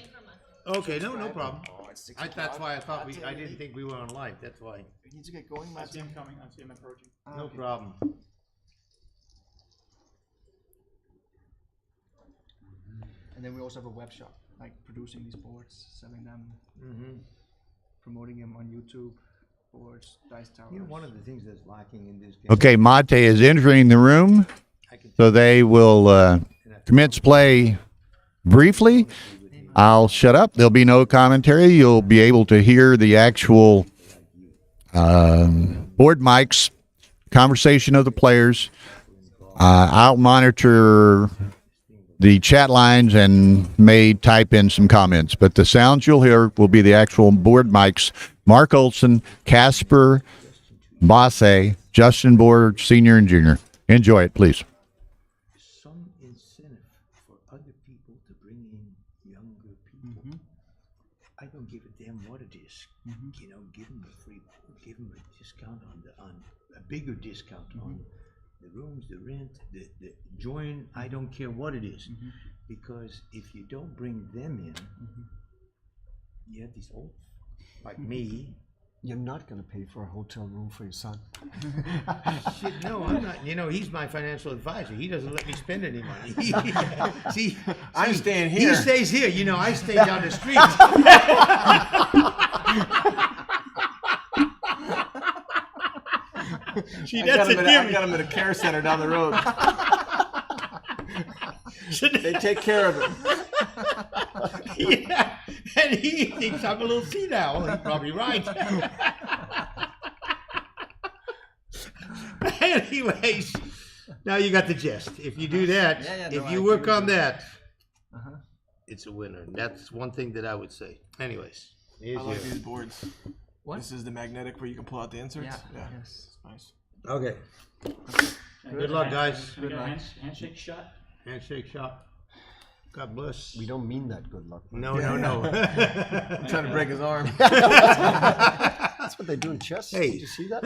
Okay, no problem. Oh, it's 6 That's why I thought I didn't think we were on live. That's why. We need to get going, Matt. I see him coming. I see him approaching. No problem. And then we also have a web shop, like producing these boards, selling them, promoting them on YouTube, boards, dice towers. You know, one of the things that's lacking in this game. Okay, Mate is entering the room, so they will commence play briefly. I'll shut up. There'll be no commentary. You'll be able to hear the actual board mics, conversation of the players. I'll monitor the chat lines and may type in some comments, but the sounds you'll hear will be the actual board mics. Mark Olson, Casper Basse, Justin Board, Senior and Junior. Enjoy it, please. Some incentive for other people to bring in younger people. I don't give a damn what it is. You know, give them a discount on a bigger discount the rooms, the rent, the join, I don't care what it is. Because if you don't bring them in, you have these old, like me. You're not going to pay for a hotel room for your son. Shit, no, I'm not. You know, he's my financial advisor. He doesn't let me spend any money. See, I'm staying here. He stays here. You know, I stay down the street. See, that's a I gimme. got him at a care center down the road. They take care of him. Yeah, and he thinks I'm a little senile. He's probably right. Anyways, now you got the gist. If you do that, if you work on that, it's a winner. And that's one thing that I would say. Anyways, I like these boards. What? This is the magnetic where you can pull out the inserts. Yeah. Yes. It's nice. Okay. Good luck, guys. Good luck. Handshake shot. Handshake shot. God bless. We don't mean that good luck. No. I'm trying to break his arm. That's what they do in chess. Hey. Did you see that?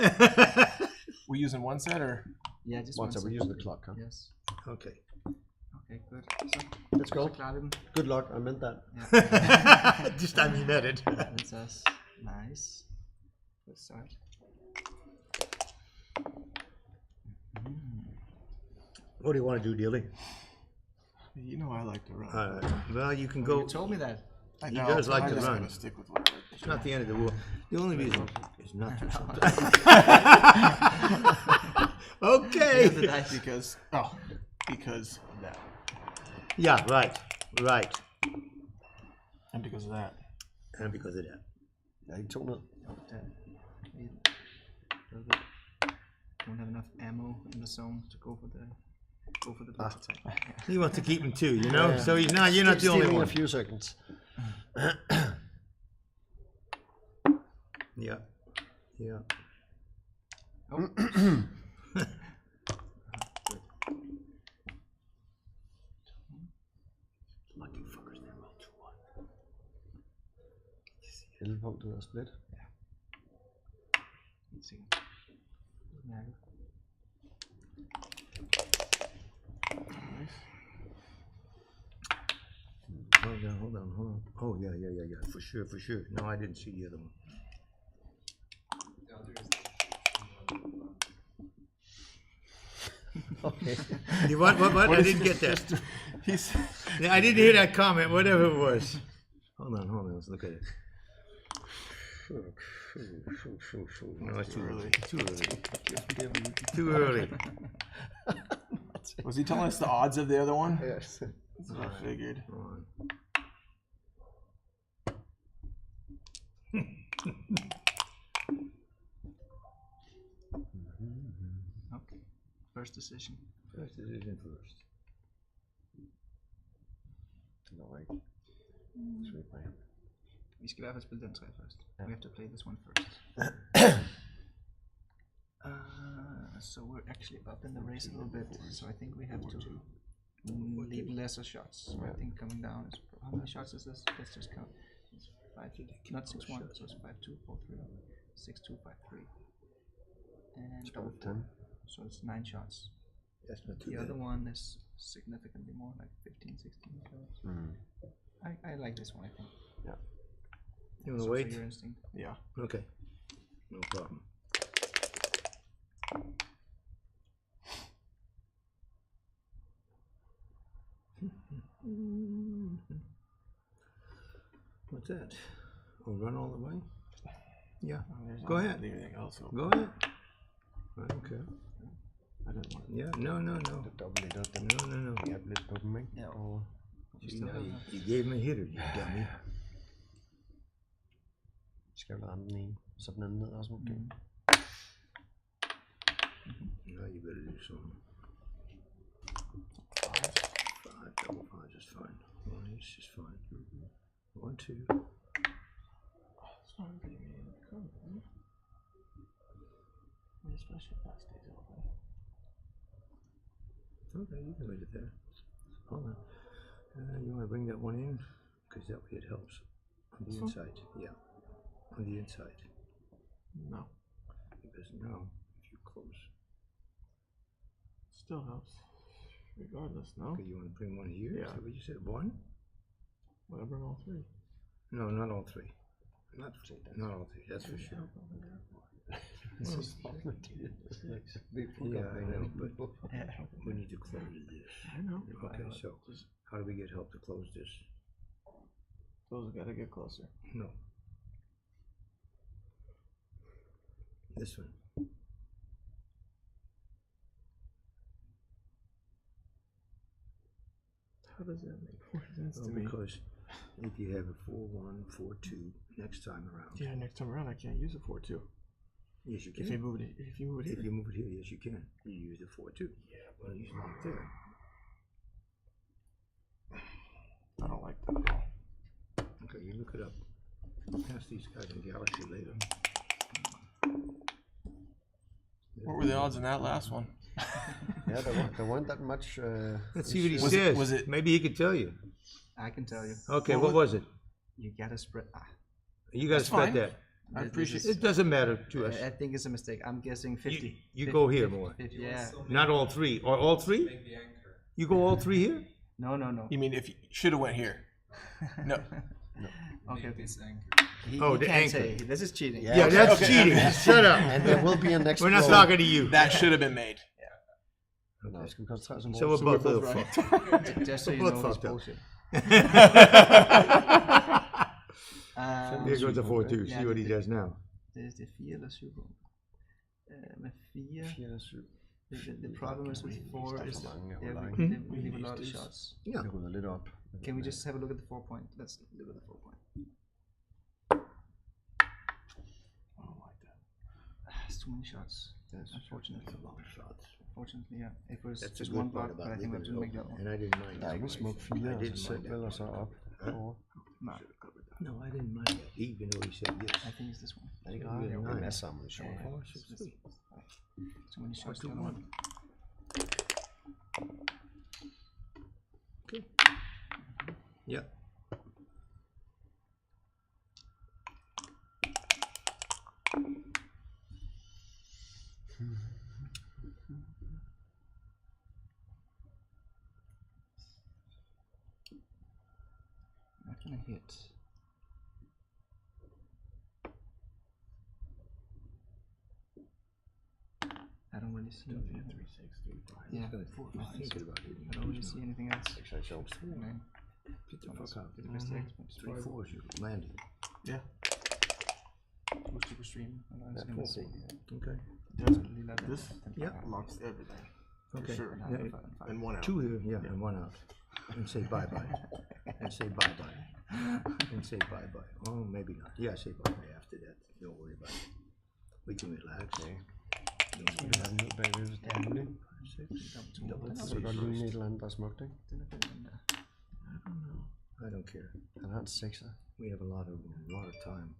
We using one set or? Yeah, just Once one we're second. using the clock, huh? Yes. Okay. Okay, good. So, Let's go. klar dem. Good luck. I meant that. Yeah. This time you met it. That's us. Nice. Good start. What do you want to do, Dilly? You know I like to run. Well, you can Well, go. you told me that. I He know, does but like I'm to just run. gonna stick with what I like. It's not the end of the world. The only reason is not to. Okay. Because that. Yeah, right. And because of that. And because of that. Ja, ik told it. Don't have enough ammo in the zone to go for the blitz attack. He wants to keep him too, you know? Yeah. So you're not the only Stealing one. a few seconds. Yeah. Lucky fuckers, they roll 2-1. Heldepunktet er split. Let's see. Udmærket. Hold on. Oh, yeah. For sure. No, I didn't see the other one. Okay. What? I didn't get that. Yeah, I didn't hear that comment, whatever it was. Hold on, let's look at it. No, it's too early. Too early. Was he telling us the odds of the other one? Yes. That's what I figured. Okay. First decision. First decision first. Nej. Sweet man. Vi skal i hvert fald spille den 3 først. We have to play this one first. So we're actually up in the race a little bit. So I think we have to leave lesser shots. So I think coming down is how many shots is this? Let's just count. It's 5, not 6-1. So it's 5-2, 4-3, 6-2, 5-3, and double 4. So it's 9 shots. That's not too The bad. other one is significantly more, like 15, 16 shots. I like this one, I think. Yeah. You want to So wait? for your instinct. Yeah. Okay. No problem. What's that? Oh, run all the way? Yeah. Go ahead. Everything else. Go ahead. I don't care. I didn't want Yeah, no. Det dobbelt lidt den. No. Jeg er lidt på dem, ikke? Ja. Og See, now you gave him a hitter, you dummy. skal vel ramme den ene. Så den anden ned også måske. Now you better do something. 5, double 5 is fine. 1 is just fine. 1, 2. It's not getting me in the cover, right? Especially if that stays open. Okay, you can leave it there. Hold on. You want to bring that one in? Because that way it helps. On the inside, yeah. On the inside. No. Because now, if you close. still helps. Regardless, no? Okay, you wanna bring one here? Yeah. Is that what you said, one? Well, I bring all three. No, not all three. Not all three, that's for sure. Yeah, I know, but we need to close this. I know. Okay, so how do we get help to close this? Those gotta get closer. No. This one. How does that make more sense Well, to me? because if you have a 4-1, 4-2 next time around. Yeah, next time around I can't use a 4-2. Yes, you can. If you move it, if you move it here. If you move it here, yes, you can. You use the 4-2. Yeah, well, you start there. I don't like that at all. Okay, you look it up. Ask these guys in Galaxy later. What were the odds in that last one? Yeah, there weren't that much. Let's see what he Was says. was it? Maybe he could tell you. I can tell you. Okay, what was it? You gotta spread. You gotta That's spread fine. that. I appreciate It doesn't matter to us. I think it's a mistake. I'm guessing 50. You 50, go here 50, more. 50, yeah. Not all three. Or all three? You go all three here? No, no, no. You mean if you should have went here? No. Okay, okay. Oh, He the can't anchor. say. This is cheating. Yeah, that's cheating. Shut up. And there will be a next. We're not roll. talking to you. That should have been made. No, it's because that's some So we're both little right. fucked. Just so you Both know, it's fucked up. bullshit. Here goes the 4-2. Ja, See what he does now. Det er 4 eller 7 på. Med 4. 4 eller 7. The problem is with 4 is that we leave a lot of shots. Yeah. Vi rydder lidt op. Can we just have a look at the 4 point? Let's look at the 4 point. It's too many shots. Unfortunately. A lot of shots. Unfortunately, yeah. If it was That's just the good one part part, but about I think we have to leaving it make that open. one. And I didn't mind Der er that ikke en part. smuk 4 I af sig didn't selv, mind that eller så part. op. Over. No, No, I didn't mind that, even though he said yes. I think it's this one. Er det ikke rart? Det er jo masser af ammunition. Too many shots. 4-2-1. Okay. Yeah. Not gonna hit. I don't really see anything. 3, 6, 3, 5. Yeah, He's gonna 4, he's 5. thinking about it. I don't really see anything else. Det er ikke sjovt. Nej. Get the fuck out. Det er det bedste eksempel. 3-4 is your landing. Ja. Husk du på stream. Ja, Eller så kan man se. Okay. Det er også en lille This Yeah. locks everything. Okay. Sure. Yeah, And one out. 2 here, yeah, and 1 out. And say bye-bye. And say bye-bye. And say bye-bye. Oh, maybe not. Yeah, say bye-bye after that. Don't worry about it. We can relax. Vi har den ned bagved, hvis det er muligt. Så kan godt ligne et eller andet, der er smukt, ikke? Den er fed, den der. I don't care. Han har en 6'er. We have a lot of time.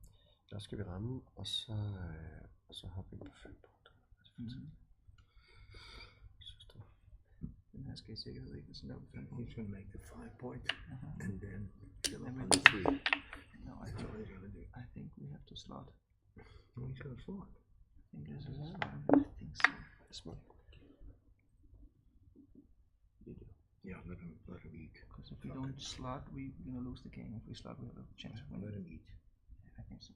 Der skal vi ramme, og så hopper vi på 5 punkter. Den her skal i sikkerhed ikke, så laver vi 5 He's going to make the 5 point, and then fill up And on we- the 3. No, I think we have to slot. No, he's going to slot. I think this is fine. I think so. Smukt. Yeah, let him eat. Because if we don't slot, we're gonna lose the game. If we slot, we have a chance of Let winning. him eat. I think so.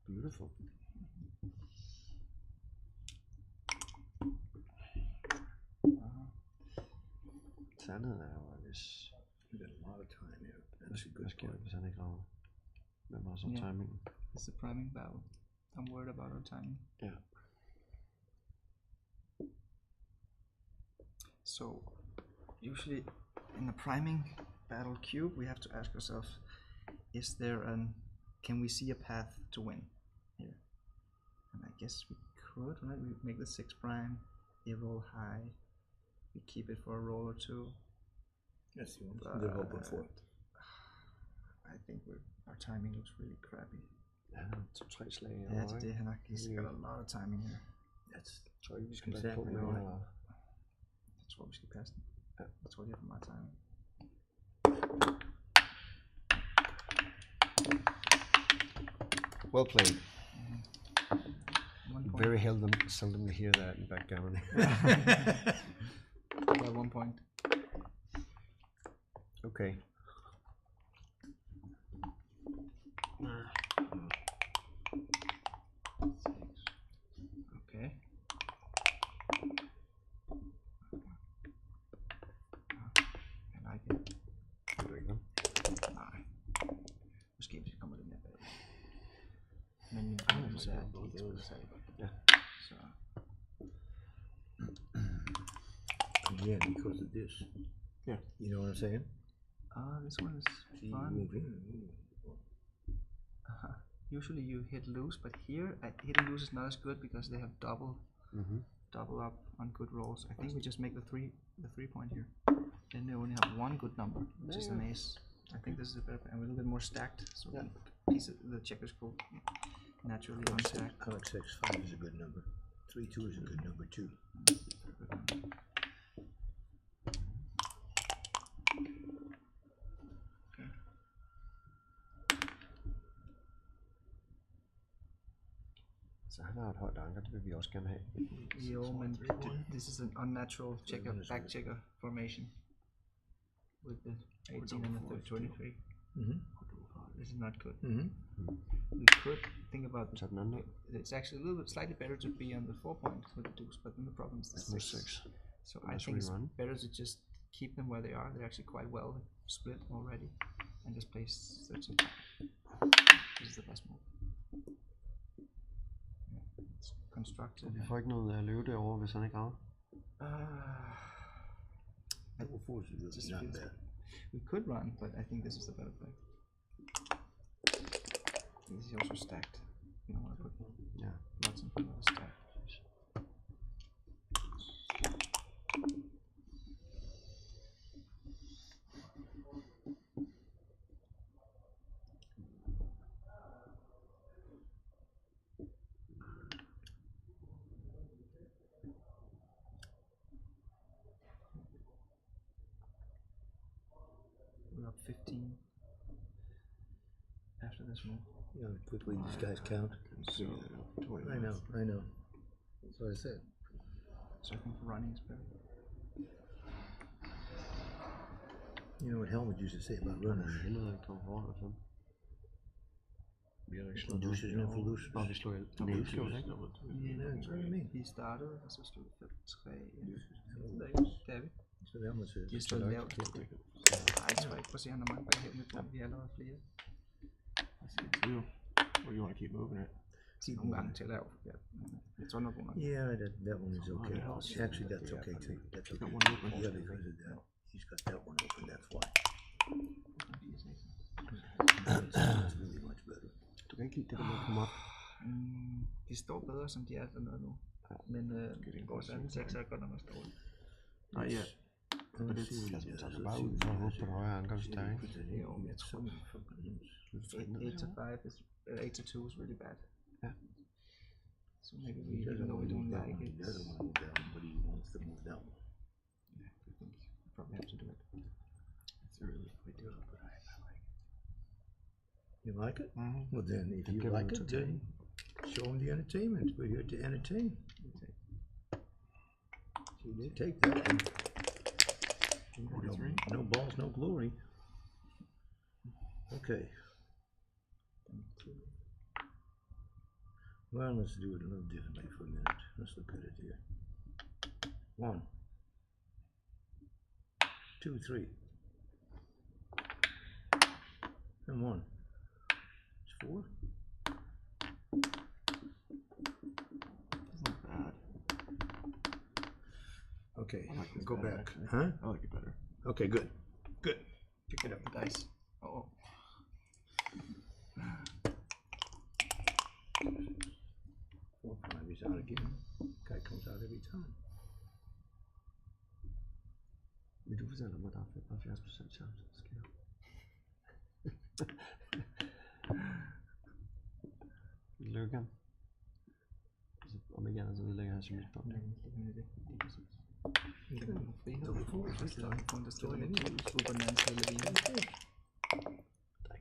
Beautiful. Sandheden er jo, at hvis... We've got a lot of time here. Hvad That's a good sker der, point. hvis han ikke rammer? Hvem har så Ja. timingen? It's a priming battle. I'm worried about our timing. Ja. So, usually in a priming battle cube, we have to ask ourselves, can we see a path to win here? And I guess we could, right? We make the 6 prime, they roll high, we keep it for a roll or 2. That's the one they're hoping for. I think our timing looks really crappy. Ja, 2-3 slag i Yeah, år, today ikke? he's got a lot of timing here. That's Tror ikke, vi skal Exactly lægge på med right. eller... Jeg tror, vi skal passe den. Ja. Jeg tror, det er for meget timing. Well played. 1 point. Very seldom to hear that in backgammon. By 1 point. Okay. Okay. I like it. Nej. Måske hvis vi kommer lidt mere bag. Men min fornemmelse er, at de ikke spiller særlig godt. Ja. Så Again, because of this. Yeah. You know what I'm saying? this one is See, you fun. move in. Usually you hit loose, but here hitting loose is not as good because they have double up on good rolls. I think we just make the three point here. Then they only have one good number, which is an ace. I think this is a better and a little bit more stacked, so the checkers go naturally unstacked. Alex X5 is a good number. 3-2 is a good number too. Så han har et højt anker, det vil vi også gerne have. Jo, men this is an unnatural back checker formation with the 18 and the 23. This is not good. We could think about it's actually a little bit slightly better to be on the 4 point with the deuce, but then the problem is the 6. So I think it's better to just keep them where they are. They're actually quite well split already, and just play 13. This is the best move. It's constructed. Vi får ikke noget at løbe derovre, hvis han ikke rammer. We could run, but I think this is the better play. This is also stacked. You don't want to put lots in front of the stack. We're up 15 after this move. You know how quickly these guys count. So, I know. That's what I said. So I think running is better. You know what Helmut used to say about running? Vi har ikke slået deuces in for loose. Nå, vi slår nævnt, ikke? Yeah, that's what I mean. Vi startede, og så slog vi 5-3. Det er vi. Så det er man til. De har slået lavt. Nej, jeg tror ikke. Prøv at se, han har mange baghed med. Vi er allerede flere. Or you want to keep moving it? Nogle gange tæller jeg jo. Jeg tror nok under. Yeah, that one is okay. Actually, that's okay too. That's okay. Yeah, because of that. He's got that one open, that's why. That's really much better. Du kan ikke lide det der med at komme op. De står bedre, som de er dernede nu. Men vores anden 6 er godt nok også dårligt. Not yet. But it's bare ud for at håbe på et højere anker, hvis der er, ikke? Jo, jeg tror 8 to 5 is 8 to 2 is really bad. Yeah. So maybe we, even though we don't like it, he doesn't want to move that one, but he wants to move that one. Yeah, I think we probably have to do it. It's really we do it, but I like it. You like it? Well then, if you like it, then show them the entertainment. We're here to entertain. See, they take that one. No balls, no glory. Okay. Well, let's do it a little differently for a minute. Let's look at it here. 1, 2, 3. And 1. It's 4. It's not bad. Okay, I like this go better, back. actually. Huh? I like it better. Okay, good. Good. Pick it up the dice. Oh. 4, 5 is out again. Guy comes out every time. Vil du fortælle mig, at der er 75% chance, det sker? Lykken. Altså, om ikke andet, så ødelægger han simpelthen op. Der er ikke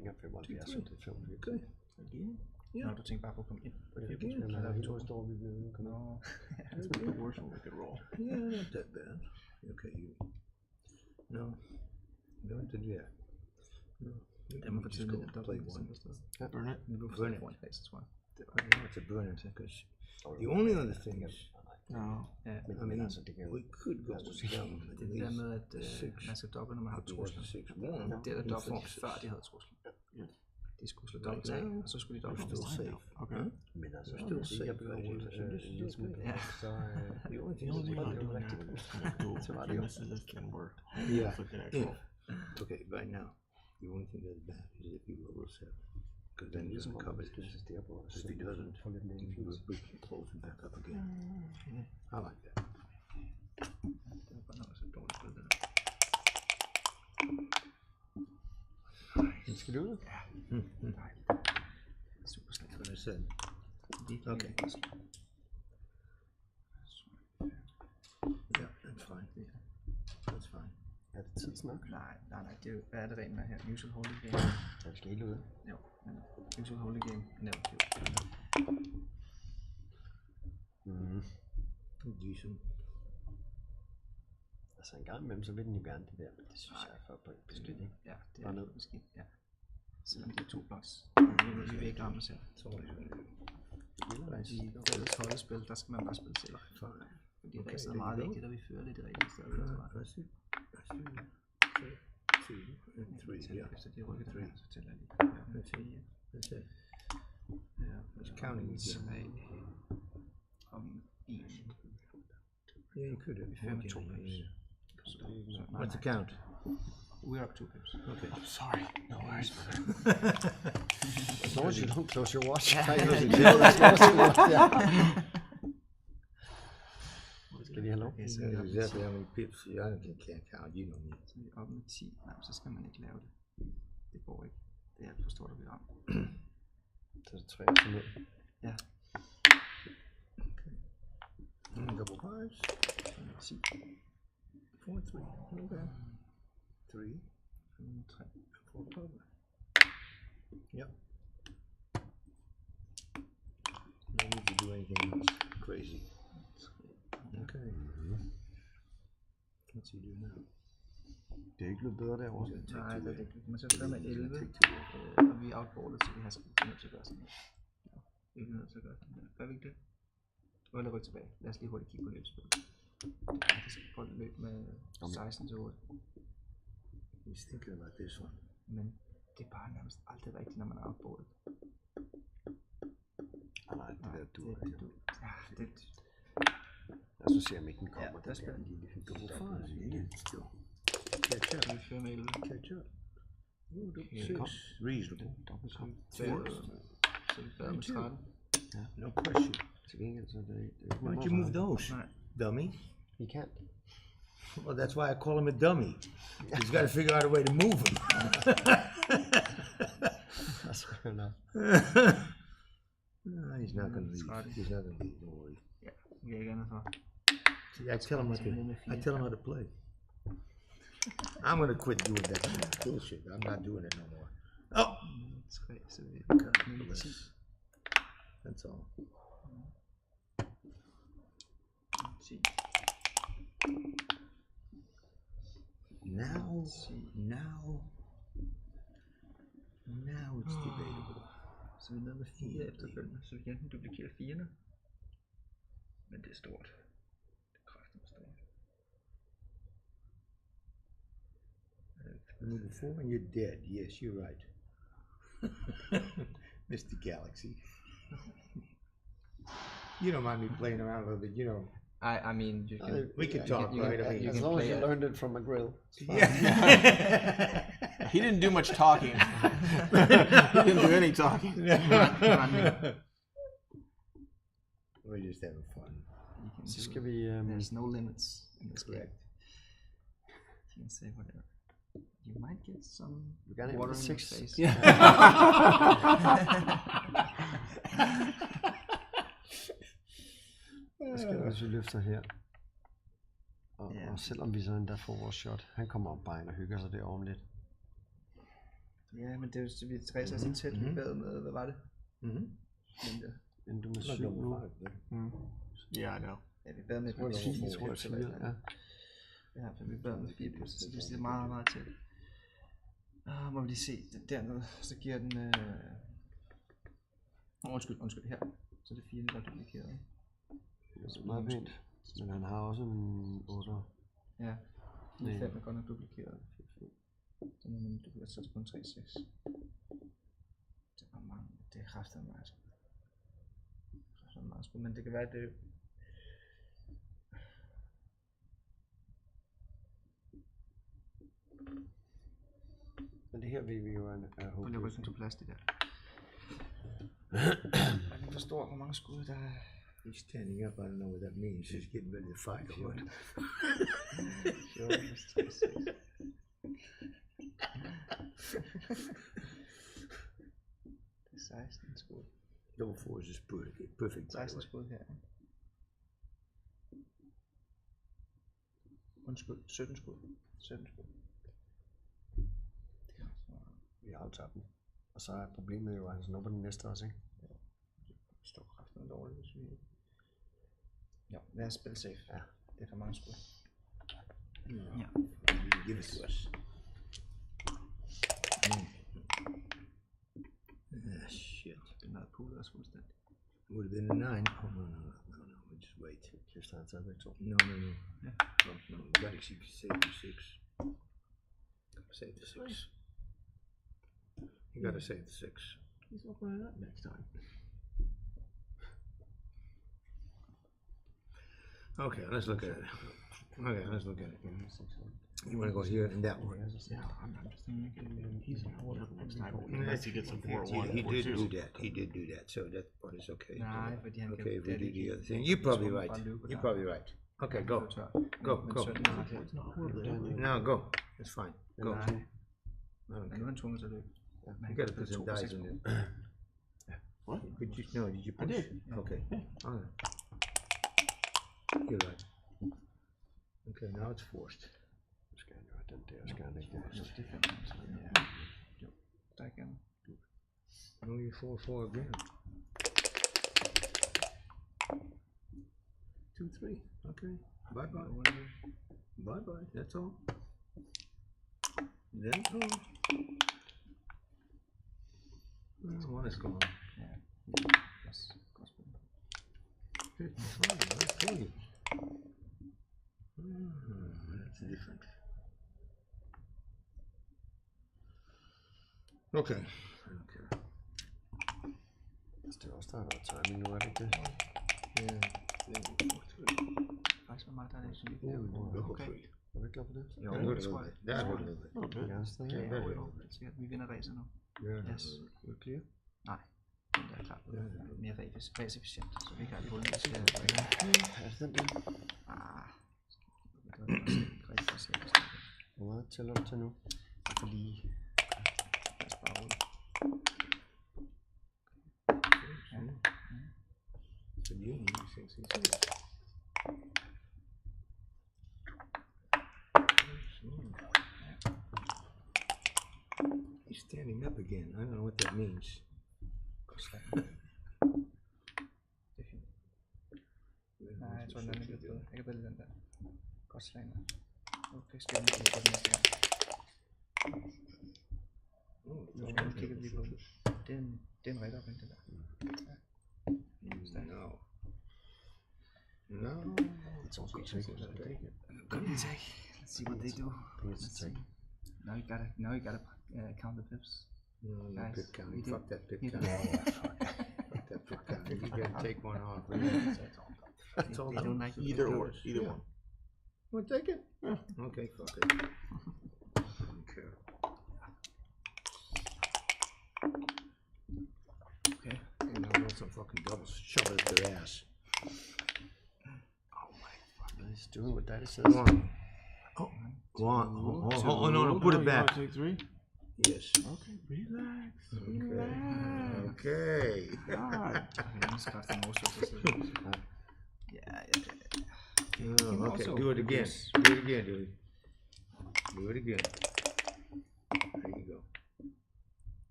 engang 75, så det er 85. Okay. Again. Yeah. Når du tænker bare på at komme ind. Ja, You det can. skal man hvor står vi blevet. Nå, That's the worst one we could roll. Yeah, not that bad. Okay, you. No. Don't do that. No. det må for tidligt at play dobbelt one. Burn it. Nu går Burn vi it. foran face, tror jeg. Det var I know it's a burner because the only other thing is, No. ja, I mean, we could go with them. det er det der med, at man skal doble, når man har trusler. 6-1. Det er der doble før de havde trusler. De skulle slå dobbelt af, og så skulle de doble Still safe. Okay. Men altså, Still hvis ikke jeg safe, behøver right? at rulle en lille smule, Ja. så The only thing The only thing is, about doing that is så var if det you jo. miss this can work. yeah, Flip the next roll. okay, right now, the only thing that's bad is if you roll a 7. Because then he's Ligesom gonna om, cover hvis it. du insisterer på at If he doesn't, få lidt mere indflydelse. we can close him back up again. I like that. Det var godt nok også et dårligt spil, det der. Skal du ud? Super slemt. That's what I said. Okay. Yeah, that's fine. That's fine. Er det tid snart? Nej, det er jo, hvad er det rent her? Usual holding game? Ja, vi skal ikke ud. Jo, men usual holding game, never kill. Decent. Altså en gang imellem, så vil den jo gerne det der, men det synes jeg er for beskidt, ikke? Ja, det Bare er ned. beskidt, ja. Selvom de er 2 blocks. Vi vil ikke ramme os her. That's all I do. I fælles holdespil, der skal man bare spille selv. Fine. Fordi Okay, ræset er there meget you go. vigtigt, og vi fører lidt i ræset stadig. tror jeg. Let's do 2 and 3. Selv Yeah. efter de rykker den her, så tæller de. That's it. That's it. Ja, It's counting again. 3 om 1. Yeah, you could have. Vi fører med 2 Yeah, pips. yeah. Så, What's the count? We're up 2 pips. Okay. Sorry. No worries. As long as you don't close your watch. Skal de have lov? Okay, så You vi er know oppe med exactly 10. how many pips. I can't count. You know me. Så vi er oppe med 10. Nej, så skal man ikke lave det. Det går ikke. Det er alt for stort at blive ramt. Så er det 3 til ned. Ja. Double fives. 10. 4 and 3. Okay. 3. 3. 4 cover. Yep. No need to do anything else crazy. Okay. What's he do now? Det er ikke blevet bedre derovre. Nej, det er det ikke. Man skal spille med 11, og vi er outboardet, så vi har nødt til at gøre sådan her. Ja, vi er nødt til at gøre sådan her. Gør vi ikke det? Eller ryk tilbage. Lad os lige hurtigt kigge på løbspillet. Det er faktisk på et løb med 16 til 8. He's thinking about this one. Men det er bare nærmest aldrig rigtigt, når man er outboardet. Nej, det der dur. Ja, det Lad os se, om ikke den kommer. Ja, der skal den. lille hyggelige. Still. Catch up. vi fører med 11. Catch up. Ooh, double Okay, 6. come. Reasonable. Dobbelt kom. Så vi fører med 13. No pressure. Til gengæld så er det ikke... Why don't you move those, Nej. dummy? I kan. Well, that's why I call him a dummy. He's got to figure out a way to move him. That's fair enough. No, he's not going to leave. He's not going to leave. Don't worry. Ja, vi er ikke andet for. See, I tell him how to play. I'm going to quit doing that bullshit. I'm not doing it no more. Oh, 3, så vi gør med 10. that's all. 10. Now it's debatable. Så vi er nede med 4 efterfølgende, så vi kan enten duplikere 4'erne. Men det er stort. Det er kraftigt stort. Move 4 and you're dead. Yes, you're right. Mr. Galaxy. You don't mind me playing around a little bit, you know. I mean, you can. We can talk, right? I mean, As long as you learned it from a grill. yeah. He didn't do much talking. He didn't do any talking. We're just having fun. Så skal vi... There's no limits in this game. Correct. You can say whatever. You might get some vi gerne have water in your 6. face. Så skal vi, hvis vi løfter her. Og, Ja. og selvom vi så endda får vores shot, han kommer op bare ind og hygger sig derovre om lidt. Ja, men det er jo, vi træser så tæt, vi bad med, hvad var det? Endte med 7 nu. Yeah, I know. Ja, vi bad med Tror jeg, 4 tror jeg, pips eller 4, et eller andet. Ja, for vi bad med 4 pips, så det er meget, meget tæt. Må vi lige se, dernede, så giver den... Undskyld, her. Så det er 4, der er duplikeret, ikke? Det er meget pænt. Men han har også en 8. Ja, 4-5 er godt nok duplikeret. Så må man duplikere, så er det kun 3-6. Det er mange, det er kraftigt meget. Kraftigt meget spil, men det kan være, at det... Men det her vil vi jo er håbløst. Jeg rykker til plads, det der. Jeg kan forstå, hvor mange skud der er. He's standing up. I don't know what that means. He's getting ready to fight or what? Det er 16 skud. Double 4 is perfect. 16 skud her. Undskyld, 17 skud. 17 skud. Vi har jo tabt den. Og så er problemet jo, at han snupper den næste også, ikke? Ja. Det står kraftigt dårligt, hvis vi... Ja, lad os spille safe. Ja. Det er for mange skud. Ja. Give it to us. Shit. Den havde pullet os fuldstændig. Would have been a 9. Oh, no. Just wait. Kæft, han har taget begge to. No. Yeah. No. You gotta save the 6. Save the 6. You gotta save the 6. He's not going up next time. Okay, let's look at it. You want to go here and that one? Yeah, I'm just thinking he's in order next time. Unless he gets a 4-1. He did do that. He did do that. So that part is okay. Nej, fordi han Okay, kan we do the other thing. You're probably right. Okay, go. Go. No, go. It's fine. Go. Men nu er han tvunget til at løbe. You gotta put some dice in it. What? Did you push? I did. Okay. Alright. You're right. Okay, now it's forced. Skal han jo have den der, skal han ikke det? Det er 5. Ja. Jo, der igen. No, you 4-4 again. 2-3. Okay. Bye. That's all. That's all. One is gone. Ja. Godt spil. 55. Okay. That's different. Okay. Det er også der har været timing nu, er det ikke det? Faktisk var mig, der er det sådan lidt. Okay. Er du ikke glad for det? Jo, det tror jeg. Det er det. Det er gerne stadig. Ja, vi vinder racet nu. Yes. Er du clear? Nej, den der er klart mere race-efficient, så vi kan have bundet til at Er det den der? Hvor meget tæller du til nu? Jeg får lige... Lad os bare rulle. Så lige en 6. He's standing up again. I don't know what that means. Det er fint. Nej, jeg tror, den er lidt bedre. Jeg kan vælge den der. Godt slag, man. Okay, skal vi lige på den næste gang. Nu kigger vi lige på den. Det er en rigtig opring, det der. Ja. No. It's also taken. Good take. Let's see what they do. Let's take. Now you gotta count the pips. No, Guys, pip count. we Fuck did- that pip you count. did- Fuck that pip count. You gotta take one off. That's all. They don't like Either or. Either one. Well, take it. Okay, fuck it. Okay. Okay. And now want some fucking doubles. Shove it up their ass. He's doing what Daddy says. Go on. Oh, no, put it back. Take 3? Yes. Okay, relax. Okay. God. Okay, do it again. Do it again, dude. Do it again. There you go.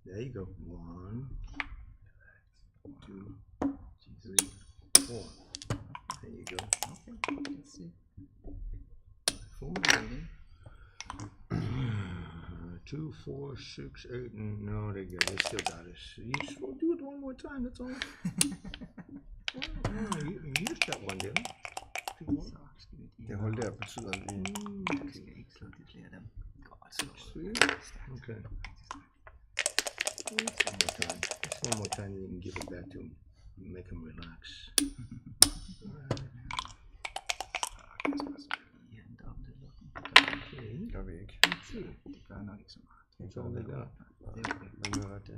There you go. 1. 2, 3, 4. There you go. Okay, let's see. 4 rating. 2, 4, 6, 8. No, they still got us. You just do it one more time. That's all. You used that one, didn't you? Så skal vi lige... Det hul der betyder, at vi... Jeg skal ikke slå de flere af dem. Godt slået. Okay. One more time, you can give it back to him. Make him relax. Lige hente op til lukken. Okay. Gør vi ikke. Det gør nok ikke så meget. That's all they got. Det er okay. Men nu er det...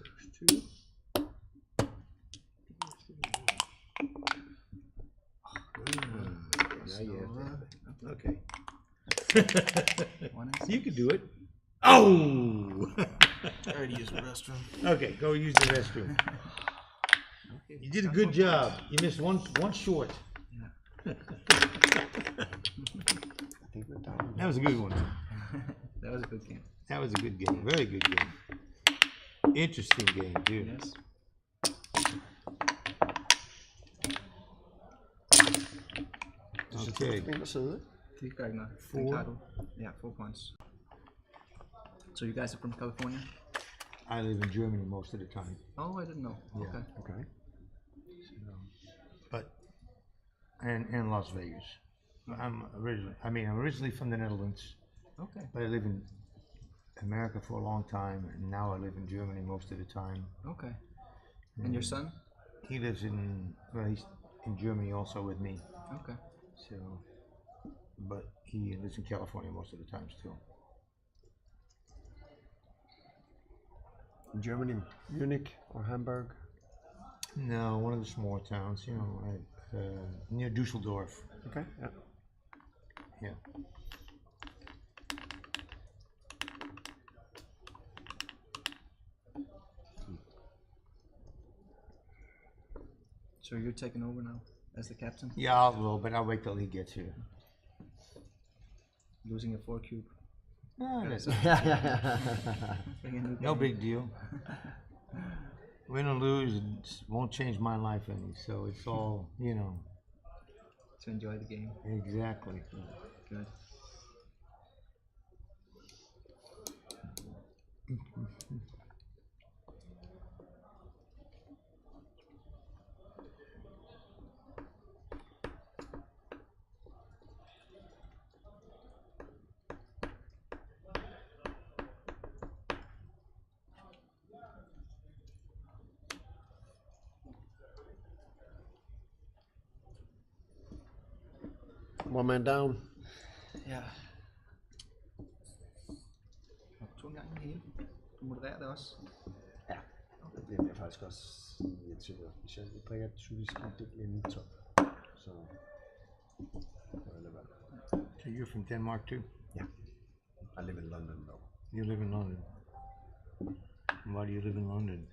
First 2. Now you have to have it. Okay. You can do it. Oh! I already used the restroom. Okay, go use the restroom. You did a good job. You missed one short. I think we're down. That was a good one. That was a good game. That was a good game. Very good game. Interesting game, too. Yes. Okay. Ind og sidde. Det gør ikke noget. Four. Den klarer du. Yeah, 4 points. So you guys are from California? I live in Germany most of the time. Oh, I didn't know. Yeah. Okay. Okay. But and Las Vegas. I'm originally from the Netherlands, Okay. but I live in America for a long time, and now I live in Germany most of the time. Okay. And your son? He lives he's in Germany also with me. Okay. So, but he lives in California most of the time still. Germany, Munich or Hamburg? No, one of the small towns, near Dusseldorf. Okay, yeah. Yeah. So you're taking over now as the captain? Yeah, I will, but I'll wait till he gets here. Losing a 4 cube. No, that's Bring a new no game. big deal. Win or lose, it won't change my life any. So it's all, To enjoy the game. Exactly. Good. One man down. Ja. Og 2 gange det hele. Du modererer det også. Ja, det bliver jeg faktisk også irriteret. Hvis jeg drikker typisk en del inden top. Så So you're from Denmark too? Yeah. I live in London though. You live in London. Why do you live in London?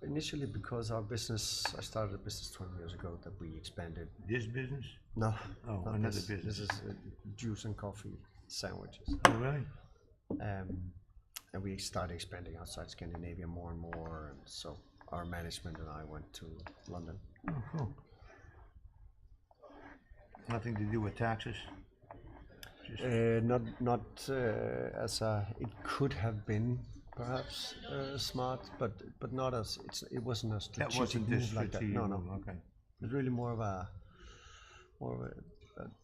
Initially because our business, I started a business 20 years ago that we expanded. This business? No. Oh, not another this. business. This is juice and coffee sandwiches. Oh, really? And we started expanding outside Scandinavia more and more, and so our management and I went to London. Oh, cool. Nothing to do with taxes? Not as it could have been perhaps smart, but not as it wasn't a strategic That wasn't move this like that. strategic No. move, okay. It's really more of a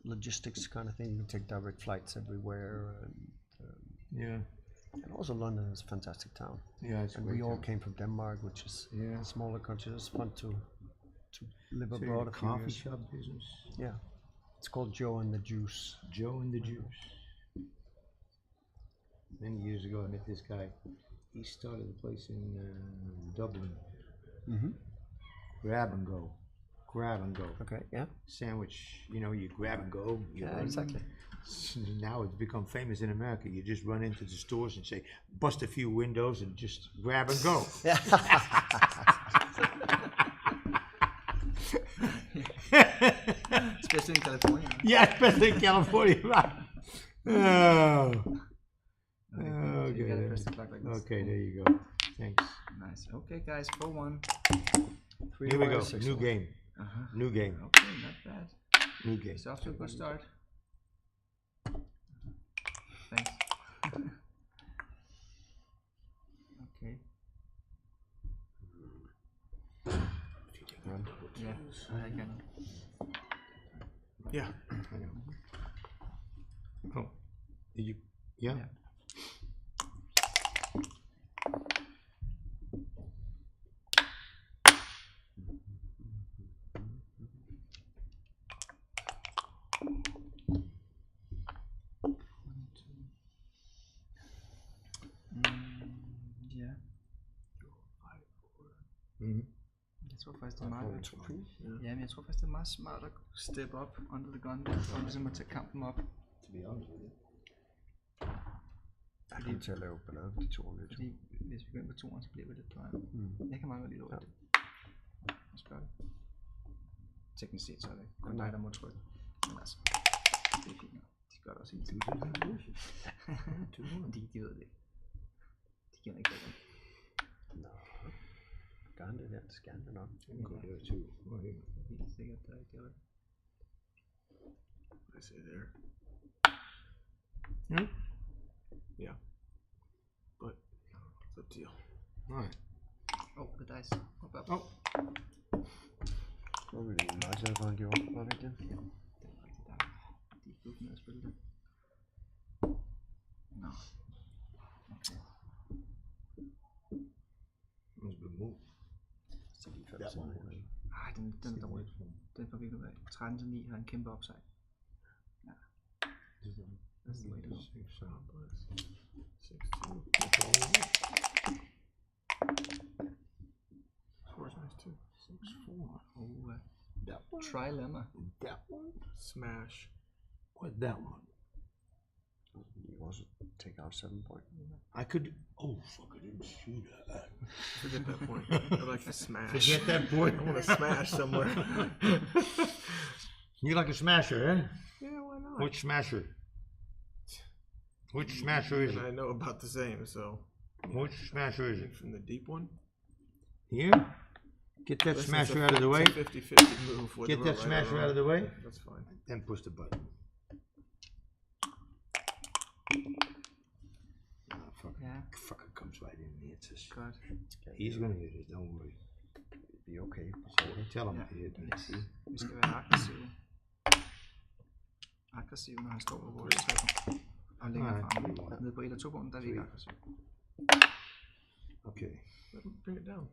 logistics kind of thing. You can take direct flights everywhere, and Yeah. and also London is a fantastic town. Yeah, it's a And great we all town. came from Denmark, which is a smaller country. It's fun to live So abroad you're a few coffee years. shop business? Yeah, it's called Joe and the Juice. Joe and the Juice. Many years ago, I met this guy. He started a place in Dublin. Mm-hmm. Grab and go. Grab and go. Okay, yeah. Sandwich, you grab and go. Yeah, exactly. Now it's become famous in America. You just run into the stores and say, bust a few windows and just grab and go. Especially in California. Yeah, especially in California, right? Oh, you Okay, gotta then. press the clock like this. Okay, there you go. Thanks. Nice. Okay, guys, 4-1. Here we go. New game. Uh-huh. New game. Okay, not bad. New game. It's off to a good start. Thanks. Okay. Yeah, I can. Yeah. I know. Oh, did you? Yeah. Yeah. Ja. Jeg tror faktisk, det er meget ja, men jeg tror faktisk, det er meget smart at step up under the gun, for ligesom at tage kampen op. Jeg kommer til at lave ballade på de to. Fordi hvis vi går ind på toeren, så bliver vi lidt drøjere. Jeg kan meget godt lide det. Lad os gøre det. Teknisk set, så er det kun dig, der må trykke. Men altså, det er fint nok. De gør det også hele tiden. De ved det ikke. De giver ikke det. Nå, gerne det der, det skal det nok. Den går der to. Helt sikkert, der ikke gør det. I say there. Yeah. But it's up to you. Alright. Oh, the dice. Up, up. Oh. Hvor vil det meget til at få han gjort? Var det ikke det? Det er rigtigt, der. De er ikke med at spille det. Nå. Okay. Man spiller mod. Så lige før sådan noget. Ej, den er dårlig. Den får vi ikke ud af. 13-9 har en kæmpe upside. Ja. That's the way to go. 6-2. Four's nice too. 6-4. Oh, That one. trilemma. That one. Smash. What that one? You can also take out 7 point. I could. Oh fuck! I didn't see that. Forget that point. I like to smash. Forget that point. I want to smash somewhere. You like a smasher, eh? Yeah, why not? Which smasher? Which smasher is And it? I know about the same, so. Which smasher is it? From the deep one? Here? Get that Listen, smasher it's out of the way. It's a 50-50 move. whether Get we're that right or smasher wrong. out of the way. That's fine. Then push the button. Oh, fucker comes right in and hits us. Godt. He's gonna hit it, don't worry. It'll be okay. Tell him to hit it. See? Vi skal være aggressive. Aggressive, når han står på vores træpunkt. Og længere fremme. Nede på 1 og 2 punkten, der er vi ikke aggressive. Okay. Bring it down.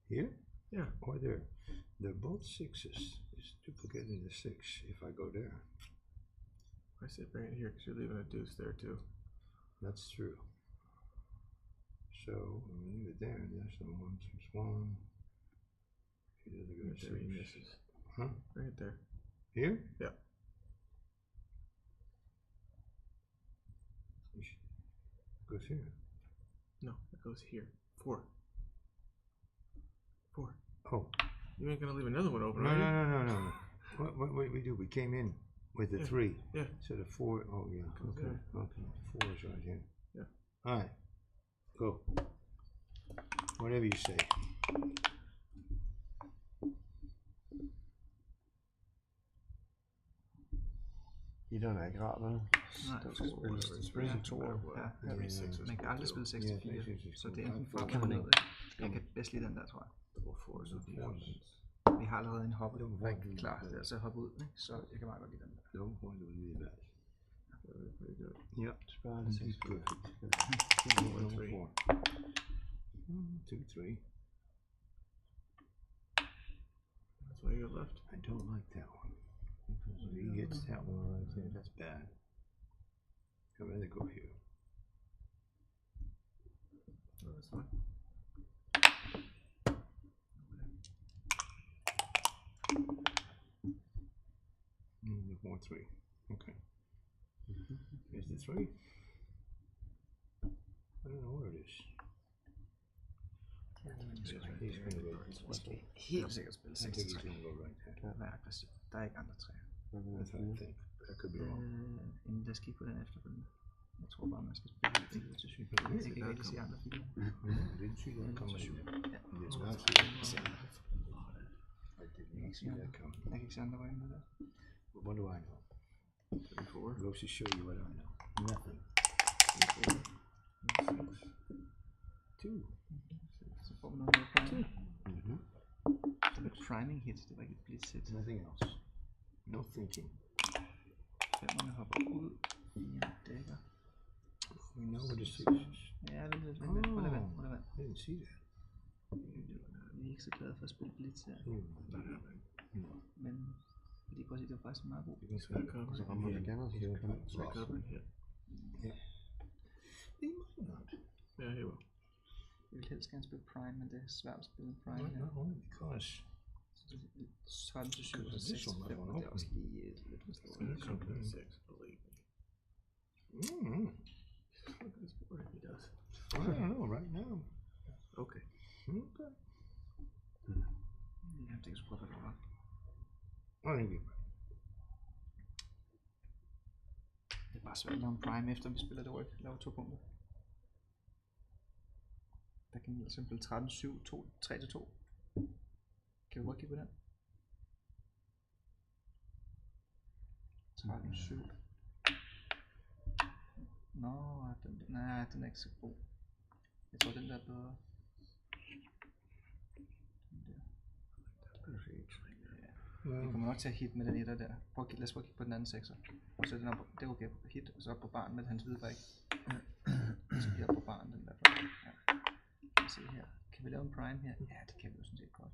Here? Yeah. Or there. They're both sixes. It's duplicating the 6 if I go there. I say bring it here because you're leaving a deuce there too. That's true. So leave it there. That's the 1, 6, 1. He doesn't go Right to there, he 6. misses. Huh? Bring it there. Here? Yeah. Goes here. No, it goes here. 4. 4. Oh. You ain't gonna leave another one open, No, are you? no. What we do? We came in with the 3. Yeah. So the 4. Oh yeah. Okay. there. Okay. 4 is right here. Yeah. All right. Go. Whatever you say. I den er ikke rar, vel? Nej, Den skal spilles ja, to år. ja, man kan aldrig spille 6 Ja, 4, det synes jeg. så det er enten frem Kan man eller ned. ikke. Jeg kan bedst lide den der, tror jeg. Double 4 is okay. Vi har allerede en hoppe rigtig klar til at hoppe ud, ikke? Så jeg kan meget godt lide den der. Don't want to leave that. Pretty good. Yep. He's perfect. 1, 3. 2, 3. That's why you got left. I don't like that one. Because if he hits that one right there, that's bad. I'd rather go here. No, that's fine. The 4, 3. Okay. Here's the 3. I don't know where it is. He's gonna go. Jeg skal helt sikkert spille I 6 think he's 3. gonna go right there. Være aggressiv. Der er ikke andre træer. That's what I think. I could be wrong. Inden der skal på den efterfølgende. Jeg tror bare, man skal spille 11 til 7. Jeg kan ikke rigtig se andre filer. Det er tydeligt, der kommer 7. Ja. Det er svært. Jeg kan ikke se andre vejen med det. What do I know? 34. Goes to show you what I know. Nothing. 2. Så får vi noget mere priming. Det var et priming hit, det var ikke et blitz hit. Nothing else. No thinking. 5'erne hopper ud. 4 dækker. We know what this is. Ja, vent lidt. Hold da vand. I didn't see that. Vi er ikke så glade for at spille blitz her. Men lige prøv at sige, det var faktisk meget god. Så rammer vi gerne, så det kan Back up in here. Yeah, he will. Jeg vil helst gerne spille prime, men det er svært at spille prime her. Not only because 13 til 7 og 6 til 5, og det er også lige lidt for stort. He's coming in 6, believe me. Look at this board if he does. I don't know right now. Okay. Okay. Jeg tænker sgu godt, hvad det var. I think you. Det er bare svært at lave en prime efter, vi spiller det ryg. Laver 2 punkter. Der kan vi simpelthen 13, 7, 2, 3 til 2. Kan vi godt kigge på den? 13, 7. Nå, nej, den er ikke så god. Jeg tror, den der er bedre. Vi kommer nok til at hit med den etter der. Lad os prøve at kigge på den anden sekser. Og så den op, det er okay på hit, og så op på barn med hans hvide brik. Så bliver op på barn den der. Ja. Lad os se her. Kan vi lave en prime her? Ja, det kan vi jo sådan set godt.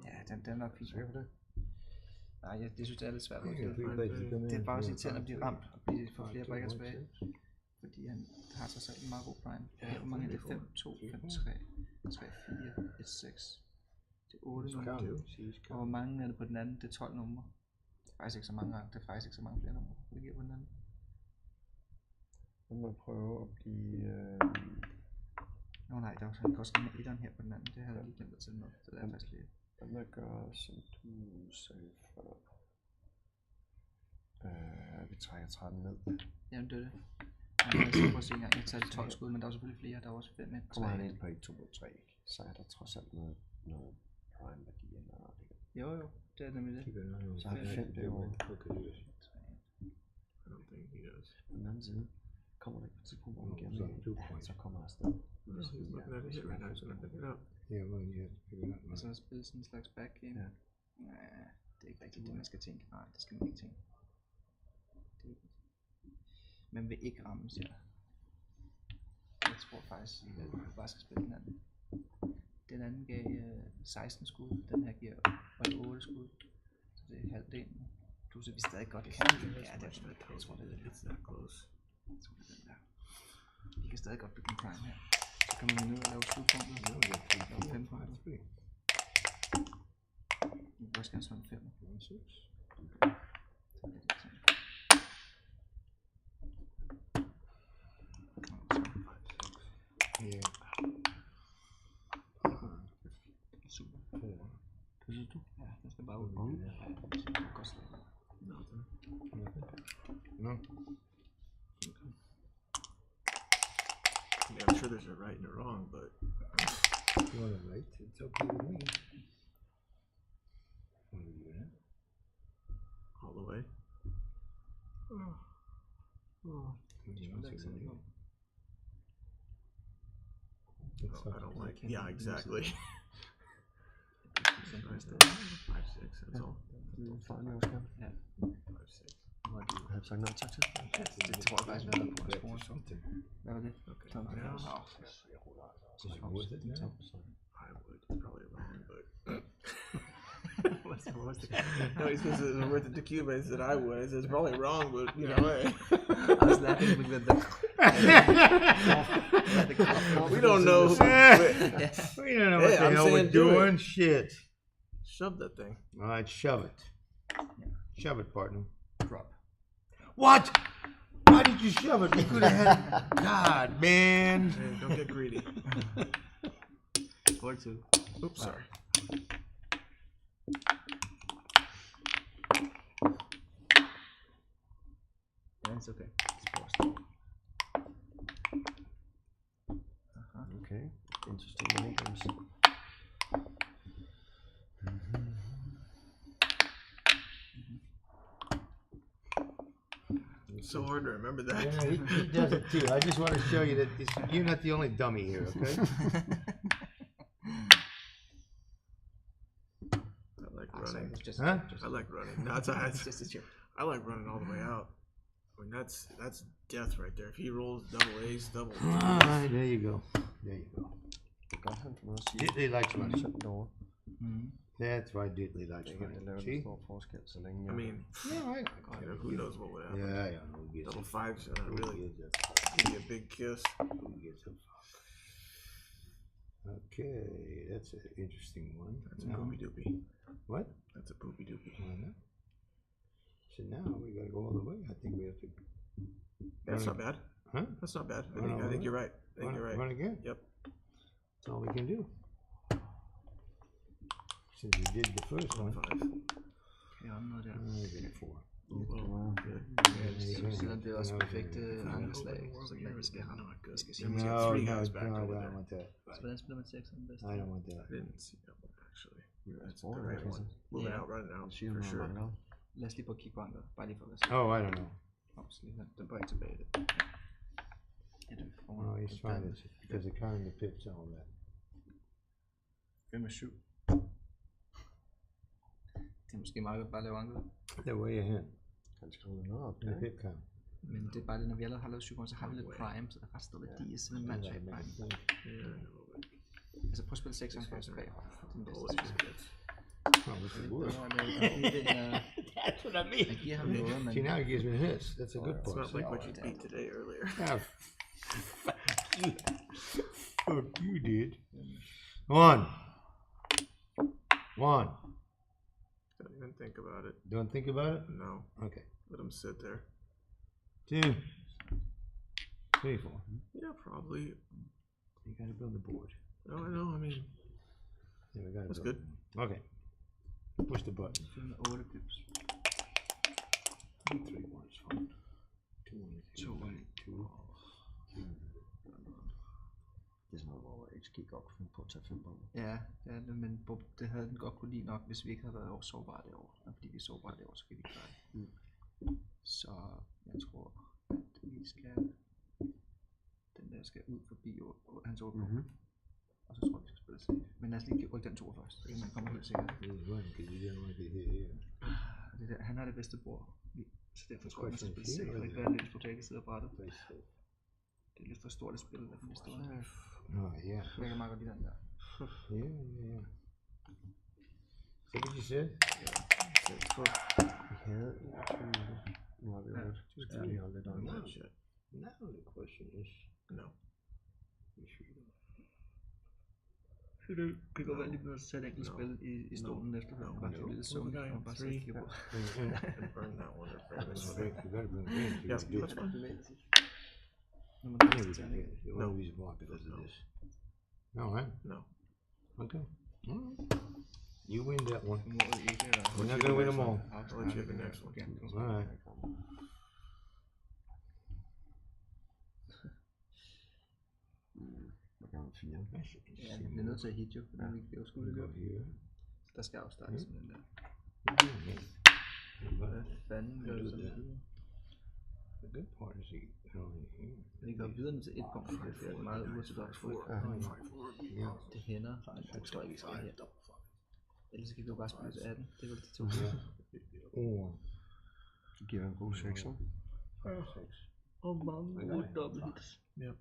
Ja, den er nok fint. Sikker på det? Nej, jeg synes det er lidt svært. Det Det er bare at sige til, at han bliver ramt og får flere brikker tilbage. Fordi han har så selv en meget god prime. Hvor mange er det? 5, 2, 5, 3, 3, 4, 1, 6. Det er 8 numre. Og hvor mange er det på den anden? Det er 12 numre. Det er faktisk ikke så mange gange. Det er faktisk ikke så mange flere numre, det giver på den anden. Så må jeg prøve at blive... Nå nej, der er også, også med etteren her på den anden. Det havde jeg lige glemt at tage med. Så det er faktisk lige... Hvad med at gøre, som du sagde før? Vi trækker 13 ned. Jamen det er det. Jeg skal prøve at se en gang. Jeg tager 12 skud, men der er selvfølgelig flere. Der er også 5 med. Kommer han ind på 1, 2 og 3, så er der trods alt noget prime værdi eller Jo, det er nemlig det. så har vi 5 derovre. I don't think he does. På den anden side kommer der ikke på et tidspunkt, hvor han giver med, så kommer der afsted. He's looking at it hit right now, he's gonna pick it up. Yeah, well, you have to figure it out. Og så spille sådan en slags backgame. Ja. Nej, det er ikke rigtigt det, man skal tænke. Nej, det skal man ikke tænke. Det er ikke. Man vil ikke ramme, siger jeg. Jeg tror faktisk, at vi bare skal spille den anden. Den anden gav 16 skud, den her giver 8 skud. Så det er halvdelen. Plus at vi stadig godt kan. Ja, det er det. Jeg tror, det er det. It's that close. Jeg tror, det er den der. Vi kan stadig godt bygge en prime her. Så kan man ned og lave 7 punkter. Lave 5 punkter. Vi kan også gerne slå en 5. Yeah. Super. Hvad synes du? Ja, den skal bare ud. Ja, det er godt slag. No. Yeah, I'm sure there's a right and a wrong, but You want to write? It's okay with me. Want to do that? all the way. I don't like. Yeah, exactly. 5-6. That's all. Farlig også gerne. Ja. 5-6. Har jeg sagt nej tak til? Det tror jeg faktisk, vi har været på at score. Hvad var det? Okay. Tom, Now, Worth it now? I would probably wrong, but. what's the, no, he's supposed to worth it to Cuba. I said I would. I said it's probably wrong, but you know, hey. I was laughing with the We don't know. We don't know what Hey, the I'm hell we're saying do doing. it. Shit. Shove that thing. All right, shove it. Shove it, partner. drop. What? Why did you shove it? You could have had. God, man. Hey, don't get greedy. 4-2. Oops, sorry. Yeah, it's okay. It's forced. også. It's so hard to remember that. Yeah, he does it too. I just want to show you that you're not the only dummy here, okay? I like running. Huh? I like running. No, it's Just a joke. I like running all the way out. I mean, that's death right there. If he rolls double ace, double. All right, there you go. There you go. Godt, han får noget at sige. Diddley likes running. Sådan derovre. That's why Diddley likes Det er ikke, det laver running. en See? stor forskel, så længe... I mean, Yeah, I you know, who knows what would happen. Yeah, yeah. Who gets Double it? fives, Who really gets it? give you a big kiss. Who gets it? Okay, that's an interesting one. That's a Now- poopy doopy. What? That's a poopy doopy. So now we gotta go all the way. I think we have to. That's not bad. Huh? That's not bad. Run all I the think way? you're right. I think you're right. Run again. Yep. That's all we can do. Since we did the first one. Five. Ja, noget der. I get it 4. Selvom det er også perfekte ankeslag, så kan vi skal have vi skal sige. No, got no, three no, guys I back over don't there. want that. Så hvordan spiller man 6 den bedste? I don't want that. I didn't see that one actually. That's Four, the right is one. it? Moving Yeah. out, running out Siger for du sure. noget Lad os lige prøve at kigge på andre, bare lige for at være sikker. Oh, I don't know. Den bør ikke tilbage. Ja, det er foran. No, he's fine. It's because the kind of the pips and all that. 5 og 7. Det er måske meget godt bare at lave anker. They're way ahead. Han skriver noget op The der. pip count. Men det er bare det, når vi allerede har lavet 7 så har vi lidt prime, så der er ret stor værdi i sådan en match af prime. Altså prøv at spille 6 først bagfra. Den bedste. Oh, what's the word? That's what I mean. Jeg giver ham noget, men... See, now he gives me his. That's a good It's part. not like what you beat today earlier. Ah, fuck you did. One. Don't even think about it. Don't think about it? No. Okay. Let him sit there. 2. 3, 4. Yeah, probably. You gotta build the board. No, I know. I mean, Yeah, we gotta that's build good. it. Okay. Push the button. 8 pips. 3, 1 is fine. 2, 1 is 2, 1, 2. Det er sådan noget, hvor XG godt kunne finde på at tage 5 bomber. Ja, det er det, men det havde den godt kunne lide nok, hvis vi ikke havde været sårbare det år. Og fordi vi er sårbare det år, så kan vi ikke klare det. Så jeg tror, at vi skal... Den der skal ud forbi hans 8 bomber. Og så tror jeg, vi skal spille safe. Men lad os lige rykke den 2 først, så kan man komme helt sikkert. Og det der, han har det bedste bord. Så derfor tror jeg, man skal spille safe, og ikke være lidt på begge sider af brættet. Det er lidt for stort at spille, derfor det står. Oh, yeah. Jeg kan meget godt lide den der. Yeah. So what you said? Vi havde 21. Nu har vi 8. Så skal vi lige holde lidt øje med. Now the question is, No. Det kan godt være, at lige bliver sat enkelt spil i stolen efterhånden. Bare det lidt sundt, og bare sidde og kigge på. And burn that one. Or burn this one. you gotta bring it in. Yes, that's fine. Når man Yeah, tager we til can terning. get it. One of these block because of this. No, huh? No. Okay. You win that one. Målet ikke er... We're not gonna win them all. I'll let you have the next one. All right. Hvad gør man 4? Ja, vi bliver nødt til at hit jo, fordi vi kan jo skulle Go løbe. here. Der skal afstartes med den der. But Hvad fanden gør du så videre? the good part is he only here. Vi går videre ned til 1 punkt, for det er et meget uortodox ryg. Yeah. Det hænder, men det tror jeg ikke, vi skal her. Ellers kan vi jo bare spille til 18. Det er vel de 2. Or Det giver en god 6. Og mange gode double hits. Ja.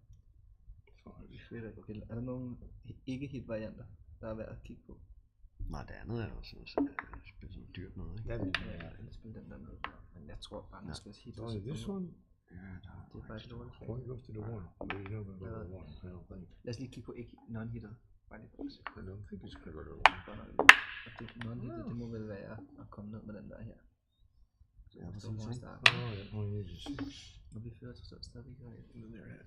Fedt, okay. Er der nogle ikke-hit-varianter, der er værd at kigge på? Nej, det andet er jo sådan spille sådan dyrt noget, ikke? that is Ja, eller spille den der med. Men jeg tror bare, man skal hit. only this one. Ja, der er Det er bare et lortet. One goes to the one, but you don't go to the one. I don't think. Lad os lige kigge på ikke non-hitter. Bare lige for at se. I don't think it's gonna go to the one. Godt nok. Og det non-hitter, det må vel være at komme ned med den der her. Ja, Så præcis, må vi ikke? starte. Oh, that only needs a 6. Når vi fører til så stadig ikke rigtigt. And then they're at.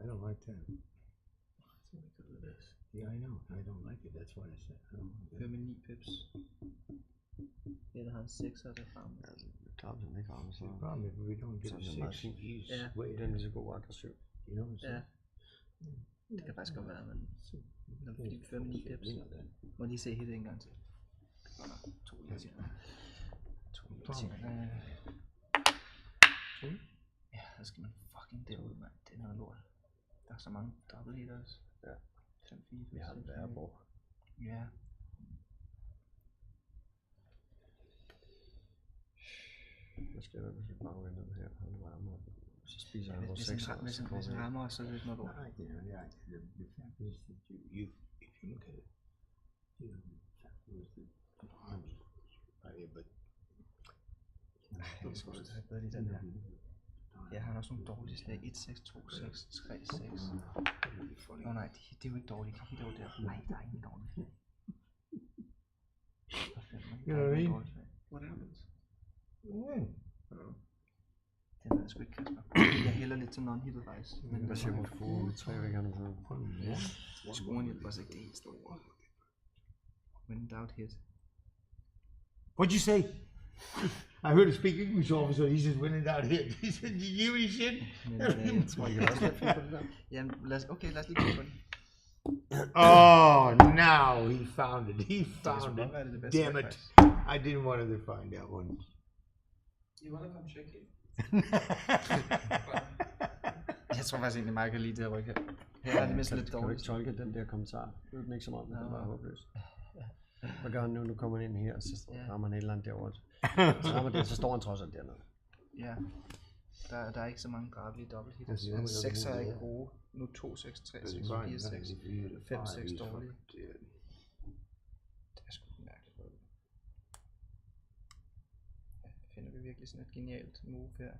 I don't like that. It's only because of this. Yeah, I know. I don't like it. That's why I said I don't like Fører it. med 9 pips. Eller har en 6'er der frem. Altså, det er klart, hvis han ikke rammer, så... The problem is if we don't get Så a er det meget 6, fint. he's Ja. way Det er en lige så god aggressiv. You know what I'm Ja. saying? Det kan faktisk godt være, men Når vi fører med 9 pips. Må lige se hit en gang til. Godt nok. 2 irriterende. 2 irriterende. Ja, så skal man fucking derud, mand. Det er noget lort. Der er så mange double hitters. Ja. 5, 4, Vi har det værre på. Ja. Hvad skal der, hvis vi bare vender den her? Han rammer. Så spiser han vores 6. Hvis han rammer os, så er det ikke noget lort. Nej, det er the fact is that if you look at it, the fact was that the army, right? But Jeg skal også have bedre lige den her. Jeg har også nogle dårlige slag. 1, 6, 2, 6, 3, 6. Nå nej, det er jo ikke dårligt. De hitter jo der. Nej, der er ingen dårlige slag. You know what I mean? What happens? Det ved jeg sgu ikke, Kasper. Jeg hælder lidt til non-hitted faktisk. Men hvad siger du for 3 væk nu? Ja. Scoren hjælper også ikke det helt store. Without hit. What'd you say? I heard a speak English officer, he says when in doubt hit. He said, did you hear shit? Men jeg tror ikke, jeg også lidt på det der. Ja, lad os lige kigge på den. Oh, now he found it. He found it. Damn it. I didn't want to find that one. You wanna come check it? Jeg tror faktisk egentlig, Michael lige det her ryg her. Her er det mest lidt dårligt. Kan du ikke tolke den der kommentar? Det er den ikke som om, den var håbløs. Hvad gør han nu? Nu kommer han ind her, og så rammer han et eller andet derovre. Så rammer det, så står han trods alt dernede. Ja. Der er ikke så mange drabelige dobbelthitters. Hans 6 er ikke gode. Nu 2, 6, 3, 6, 4, 6, 5, 6 dårlige. Det er sgu mærkeligt. Ja, finder vi virkelig sådan et genialt move her.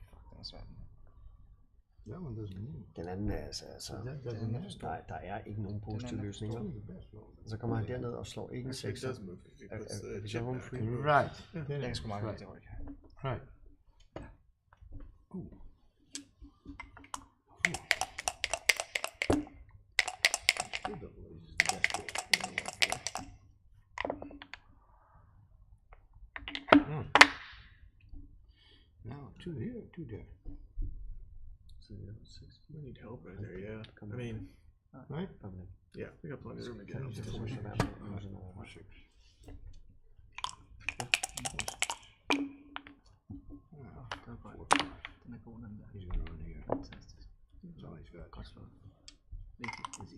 Fuck, den er svært. Den anden er altså nej, der er ikke nogen positive løsninger. Så kommer han derned og slår ikke en 6'er. Er vi så home free? Right. Jeg kan sgu meget det ryg. Right. Now 2 here, 2 there. We need help right there, yeah. I mean, Right? yeah, we got plenty of room to get help. Den er god, den der. He's gonna run here. Fantastisk. That's all he's got. Godt slået. It's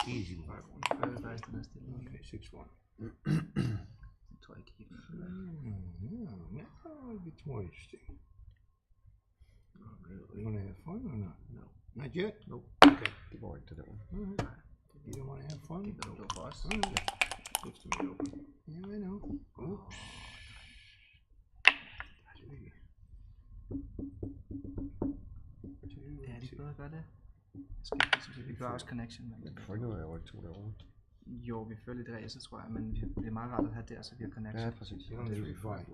easy one. Jeg ved faktisk, den er stille. Okay, 6-1. Jeg tror ikke helt. Now it's more interesting. You wanna have fun or not? No. Not yet? Nope. Okay. Det går ikke det der. Alright. You don't wanna have fun? Det er for os. Looks to be open. Yeah, I know. Oops. Ja, de bedre gør det. Vi gør også connection. Men får ikke noget af ryg 2 derovre. Jo, vi følger lidt ræse, tror jeg, men det er meget rart at have der, så vi har connection. Ja, præcis. You don't really fight.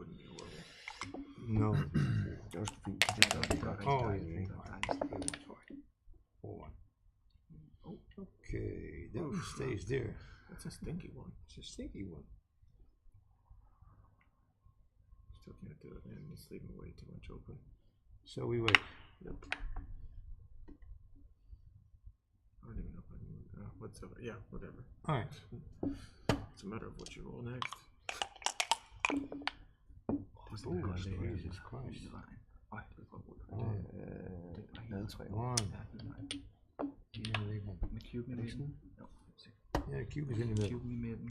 No. Det er også fint. Det gør rigtig Oh, dejligt. yeah. 4-1. Okay, that one stays there. That's a stinky one. It's a stinky one. Still can't do it, man. It's leaving way too much open. So we wait. Yep. I don't even know if I can. Whatever. Yeah, whatever. All right. It's a matter of what you roll next. Oh, Jesus Christ. Ej, det er for brugt. Lade 3 One. Med cube i midten. Yeah, the cube is in the middle. Cube i midten.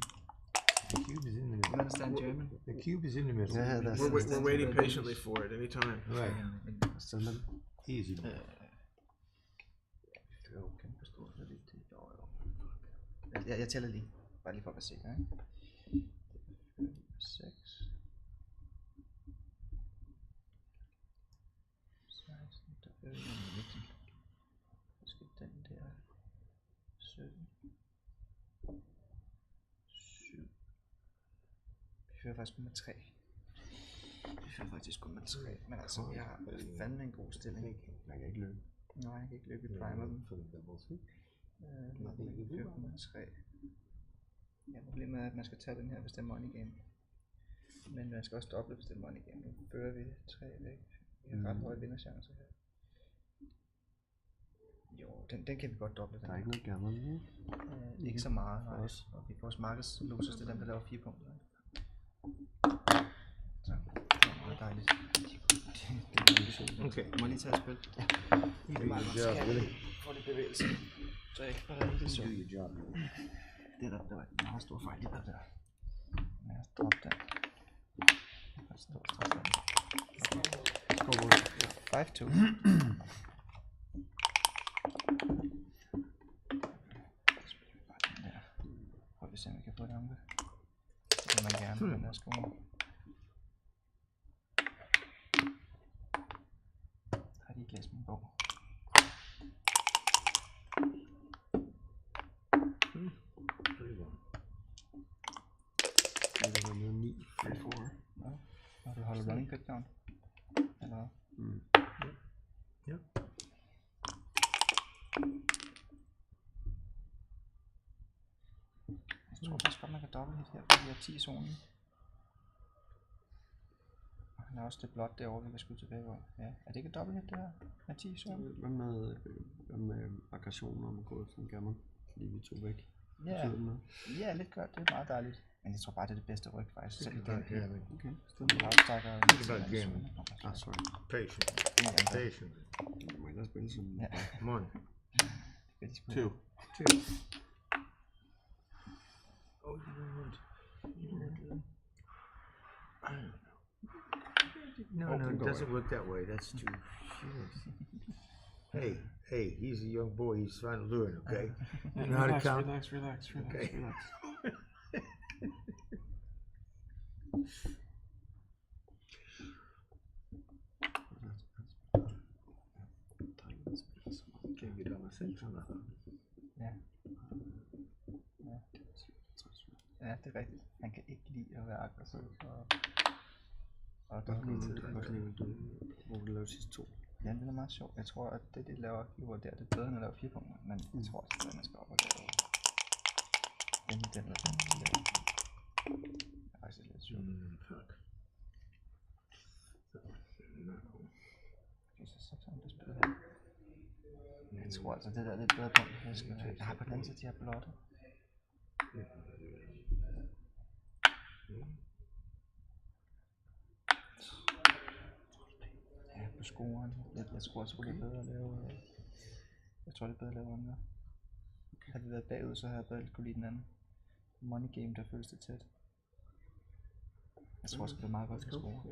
The cube is in the You middle. understand German? The cube is in the middle. Yeah, that's We're waiting patiently for it anytime. Right. sådan. Easy. Jeg tæller lige. Bare lige for at være sikker, ikke? 6. 16. Der er 19. Så skal den der. 17. 7. Vi fører faktisk kun med 3. Vi fører faktisk kun med 3. Men altså, vi har fandme en god stilling. Man kan ikke løbe. Nej, jeg kan ikke løbe i primer dem. Vi fører kun med 3. Ja, problemet er, at man skal tage den her, hvis det er money game. Men man skal også doble, hvis det er money game. Nu fører vi 3 væk. ret høj vinderchance her. Jo, den kan vi godt doble. Der er ikke noget gammel nu. Ikke så meget, nej. Også. Okay, vores markedslosers, det er dem, der laver 4 punkter. Så, det er meget dejligt. Okay, må jeg lige tage et spil? Ja. Det er meget godt, få lidt bevægelse. Så jeg ikke bare rigtig så. Det var en meget stor fejl, det der. Men jeg droppe den. Stor stress der. Skål på det. 5-2. Prøv at se, om vi kan få det om det. Det vil man gerne, men der skal har de ikke læst min bog? Det var noget 9, 4. Ja. Og du holder running pit count? Eller hvad? Ja. Jeg tror faktisk godt, man kan dobbelt hit her, fordi vi har 10 i zonen. Og han har også det blot derovre, vi kan skyde tilbage på. Ja, er det ikke et dobbelt hit, det her? Med 10 i zonen? Hvad med aggressioner om at gå efter en gammel? Fordi vi tog væk. Ja, ja, lidt godt, det er meget dejligt. Men jeg tror bare, det er det bedste ryg faktisk. Selv igen. Okay. Sorry. Patient. Du må ikke spille som... Ja. Monte. 2. Oh, no, it doesn't work that way. That's too. Hey, he's a young boy. He's trying to learn. Okay, you know how to count. Relax. Okay. Can't get on my face or nothing. Ja. Ja, det er rigtigt. Han kan ikke lide at være aggressiv. Og der er hvor du laver sidste 2. Ja, det er meget sjovt. Jeg tror, at det de laver hiver der, det er bedre end at lave 4 punkter. Men jeg tror også, at man skal op og lave den eller den. Det er faktisk lidt sjovt. Fuck. Okay, så tager det spil her. Jeg tror altså, det der er lidt bedre punkt. Jeg har på den anden side, de her blotte. Ja, på scoren. Jeg tror også, det er bedre at lave... Jeg tror, det er bedre at lave andre. Havde vi været bagud, så havde jeg bedre kunne lide den anden. Money game, der føles det tæt. Jeg tror også, det er meget godt at score.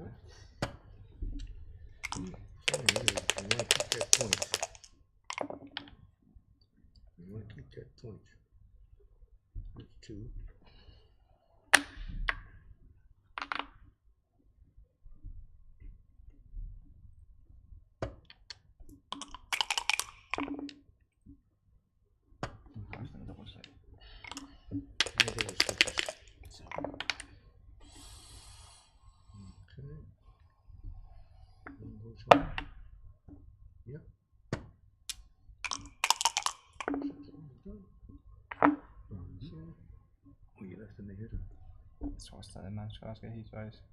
You want to keep that point. That's 2. Yep. You left in the hitter. Jeg tror stadig, at man skal også have hit, faktisk.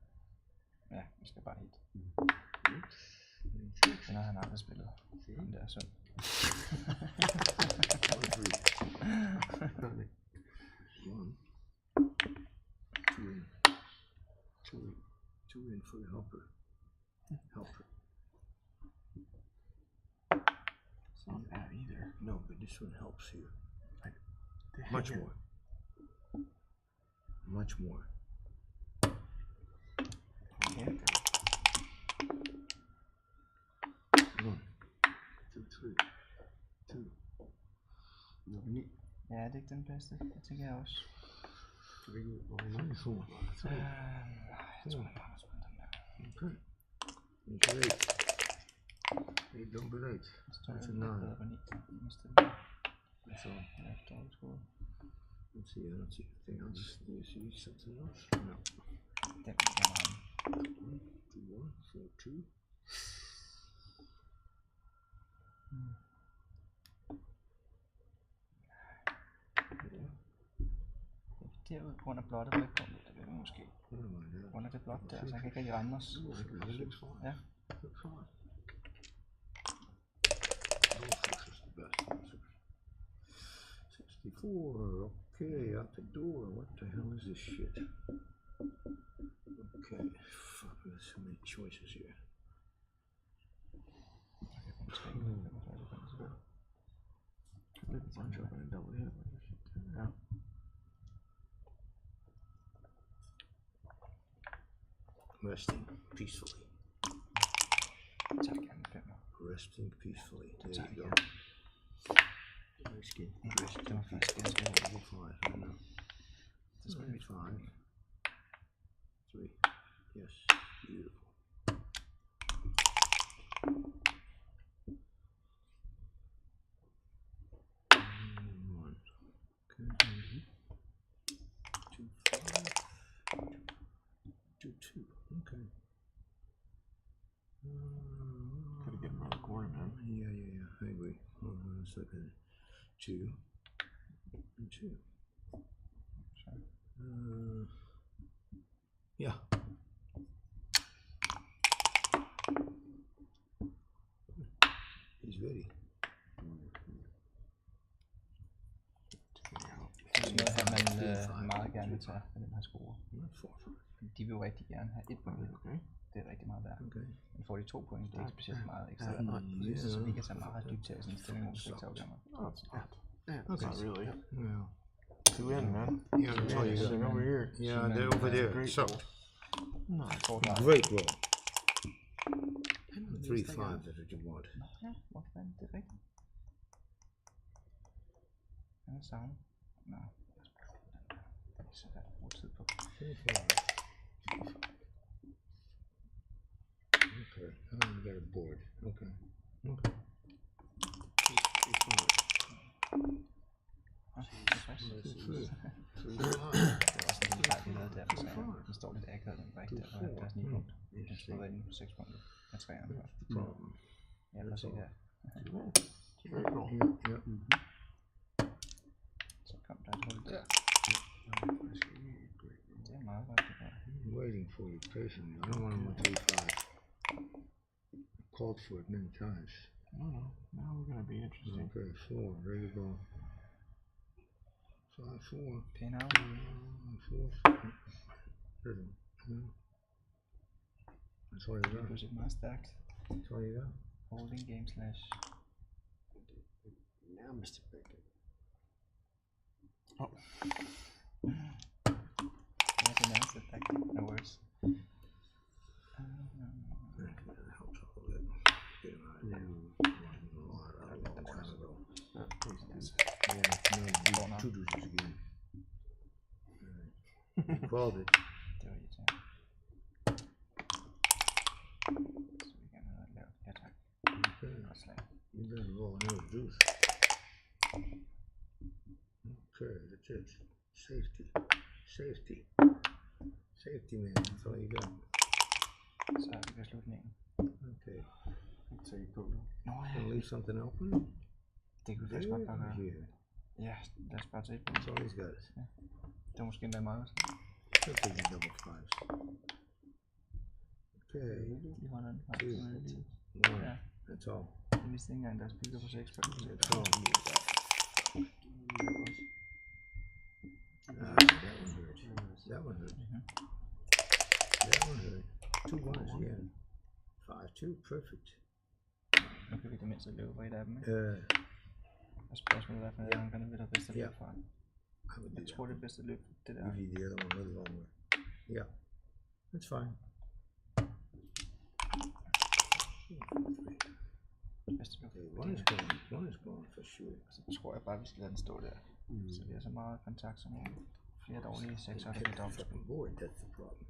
Ja, vi skal bare hit. Den har han aldrig spillet. Den der søn. Two in for the helper. It's not bad either. No, but this one helps here. Much more. Much more. Okay. 1, 2, 3, 2. Ja, det er ikke den bedste. Det tænker jeg også. Nej, jeg tror, det er meget spændt den der. Okay. It's 8. 8 number 8. That's a 9. That's all. Let's see, I don't see anything else. Do you see something else? No. Den kan man 2, 1, 4, 2. Derud på grund af blottet ryg, det vil vi måske. På grund af det blot der, så han kan ikke rigtig ramme os. Ja. Come on. Is the best answer. 64. Okay, out the door. What the hell is this shit? Okay, fuck, there's so many choices here. Ja. Resting peacefully. Så er det gerne 5'er. Resting peacefully. There you go. Resting. Det var faktisk ganske Level 5 right now. Det skal vi 5. 3. Yes. Beautiful. One. Okay. 2, 5. 2, 2. Okay. Gotta get another quarter, man. Yeah. I agree. Hold on a second. 2 and 2. Yeah. He's ready. Det er noget her, man meget gerne vil tage med den her score. De vil jo rigtig gerne have 1 point. Okay. Det er rigtig meget værd. Okay. Men får de 2 point, det er ikke specielt meget ekstra værd. Så vi kan tage meget dybt til sådan en stilling, hvor vi ikke tager afgammer. Okay. Not really. Yeah. 2 in, man. Yeah, that's all you got. Sitting over here. Yeah, they're over there. Great So, roll. great roll. 3-5, that's what you want. Ja, hvor fanden, det er rigtigt. Jeg savner. Nå. Det er så værd at bruge tid på. 3-5. Okay, I got a board. Okay. Okay. 3-5. Det var også en lille fejl, vi lavede der, så den står lidt akavet, den bræk der, og der er 9 punkter. Den skulle være inde på 6 punkter af 3'erne først. Ja, lad os se her. Great roll. Yeah. Så kom der et hul der. Det er meget godt, det der. I'm waiting for you patiently. I don't want him to 3-5. Called for it many times. No. Now we're gonna be interesting. Okay, 4. There you go. 5-4. Pæn af. 4. 7. That's all you Det er got. pludselig meget stærkt. That's all you got. Holding game slash. Nærmest begge. Ja, det er nærmest et back. No words. That helps a little bit. Get him out of there. A long time ago. Yeah, no, 2 deuces again. He called it. Det var irriterende. Så vi gerne have lavet. Ja tak. Okay. Godt slag. You better roll another deuce. Okay, that's it. Safety. Safety. Safety, man. That's all you got. Så er vi ved slutningen. Okay. Take på nu. Nå Gonna ja, leave something open? det kunne vi faktisk godt bare gøre. Here. Ja, lad os bare tage på. That's all he's got. Det var måske endda meget. He'll take the double 5s. Okay. De holder den. 2. Ja. 1. That's all. Jeg vidste ikke engang, der spiller på 6 point. That's all. That one hurt. That one hurt. That one hurt. 2 ones again. 5-2. Perfect. Nu kan vi det mindste løbe for et af dem, ikke? Uh, Og spørgsmålet er, hvad han gerne vil have bedste løb Ja. fra. I would do Jeg that. tror, det er bedste løb, det der. Give you the other one a little longer. Yeah. That's fine. Bedste løb. Okay, one is going for sure. Så tror jeg bare, vi skal lade den stå der. Så vi har så meget kontakt som muligt. Flere dårlige 6'er, det bliver dobbelt. Fucking board, that's the problem.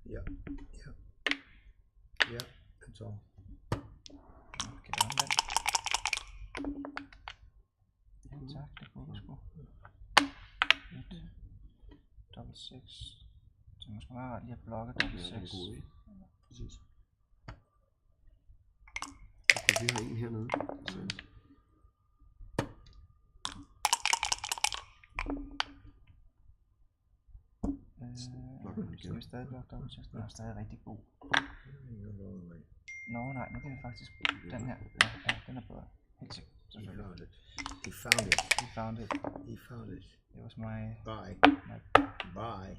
Yeah, yeah, yeah. That's all. Kan det ramme den? Ja, tak, det kunne vi sgu. 1. Dobbelt 6. Så måske meget rart lige at blokke dobbelt 6. Præcis. Okay, vi har en hernede. Så. Skal vi stadig blokke dobbeltchecks? Den er stadig rigtig god. Nå nej, nu kan vi faktisk den her. Ja, den er bedre. Helt sikkert. Selvfølgelig. He found it. He found it. He found it. It was my Bye.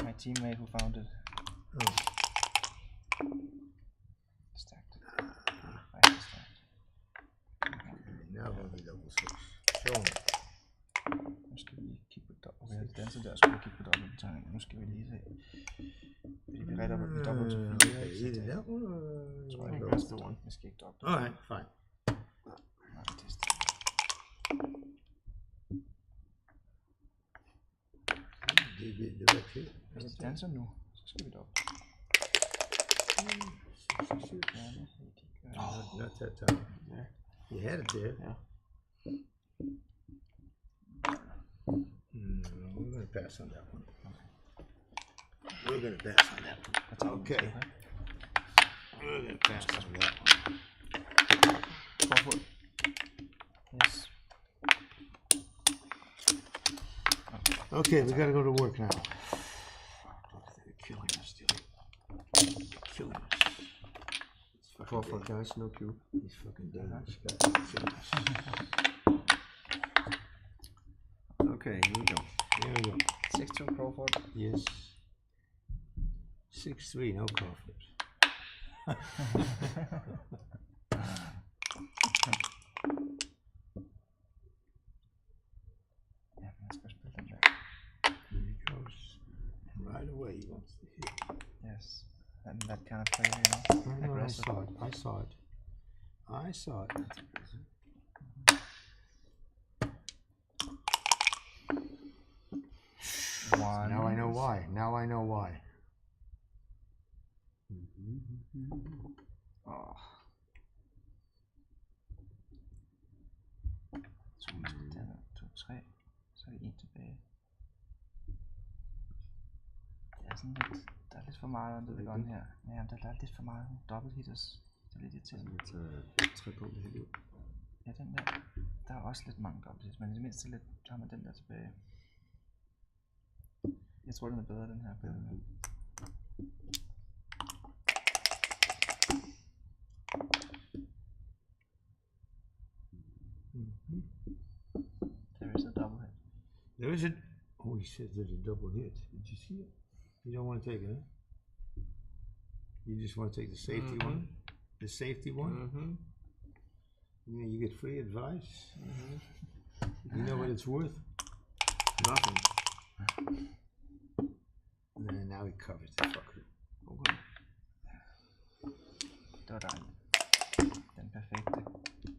my teammate who found it. Oh. Stærkt. Rigtig stærkt. Now we'll be double six. Show him. Nu skal vi lige kigge på dobbelt. Okay, jeg dansede der, skulle vi kigge på dobbelttegning. Nu skal vi lige se. Fordi vi retter på dobbelt til 4. Either that one or Tror jeg ikke, det one. Vi skal ikke dobbelt. Alright, fine. Nej, det er stærkt. Det var fedt. Hvis de danser nu, så skal vi dobbelt. Not that time. Yeah. You had it there. Yeah. We're going to pass on that one. We're going to pass on that one. Okay. We're going to pass on that one. Go for it. Yes. Okay, we got to go to work now. They're killing us, dude. They're killing us. For guys, no cube. These fucking Danish guys are killing us. Okay, here we go. Here we go. 6-2 Crawford. Yes. 6-3, no conflict. Ja, man skal spille den der. Here he goes. Right away he wants to hit. Yes. And that kind of player, you know. No, I Aggressive. saw it. I saw it. I saw it. One. Now I know why. Now I know why. Oh. To 3. Så er det 1 tilbage. Det er sådan lidt, der er lidt for meget under det gun her. Ja, der er lidt for meget double hitters. Det er lidt irriterende. Det er 3 punkter helt ud. Ja, den der. Der er også lidt mange double hitters, men i det mindste lidt, så har man den der tilbage. Jeg tror, den er bedre, den her. There is a double hit. There is a. Oh, he said there's a double hit. Did you see it? You don't want to take it, huh? You just want to take the safety one? The safety one? Yeah, you get free advice. You know what it's worth? Nothing. And now he covers the fucker. Okay. Det var dejligt. Den perfekte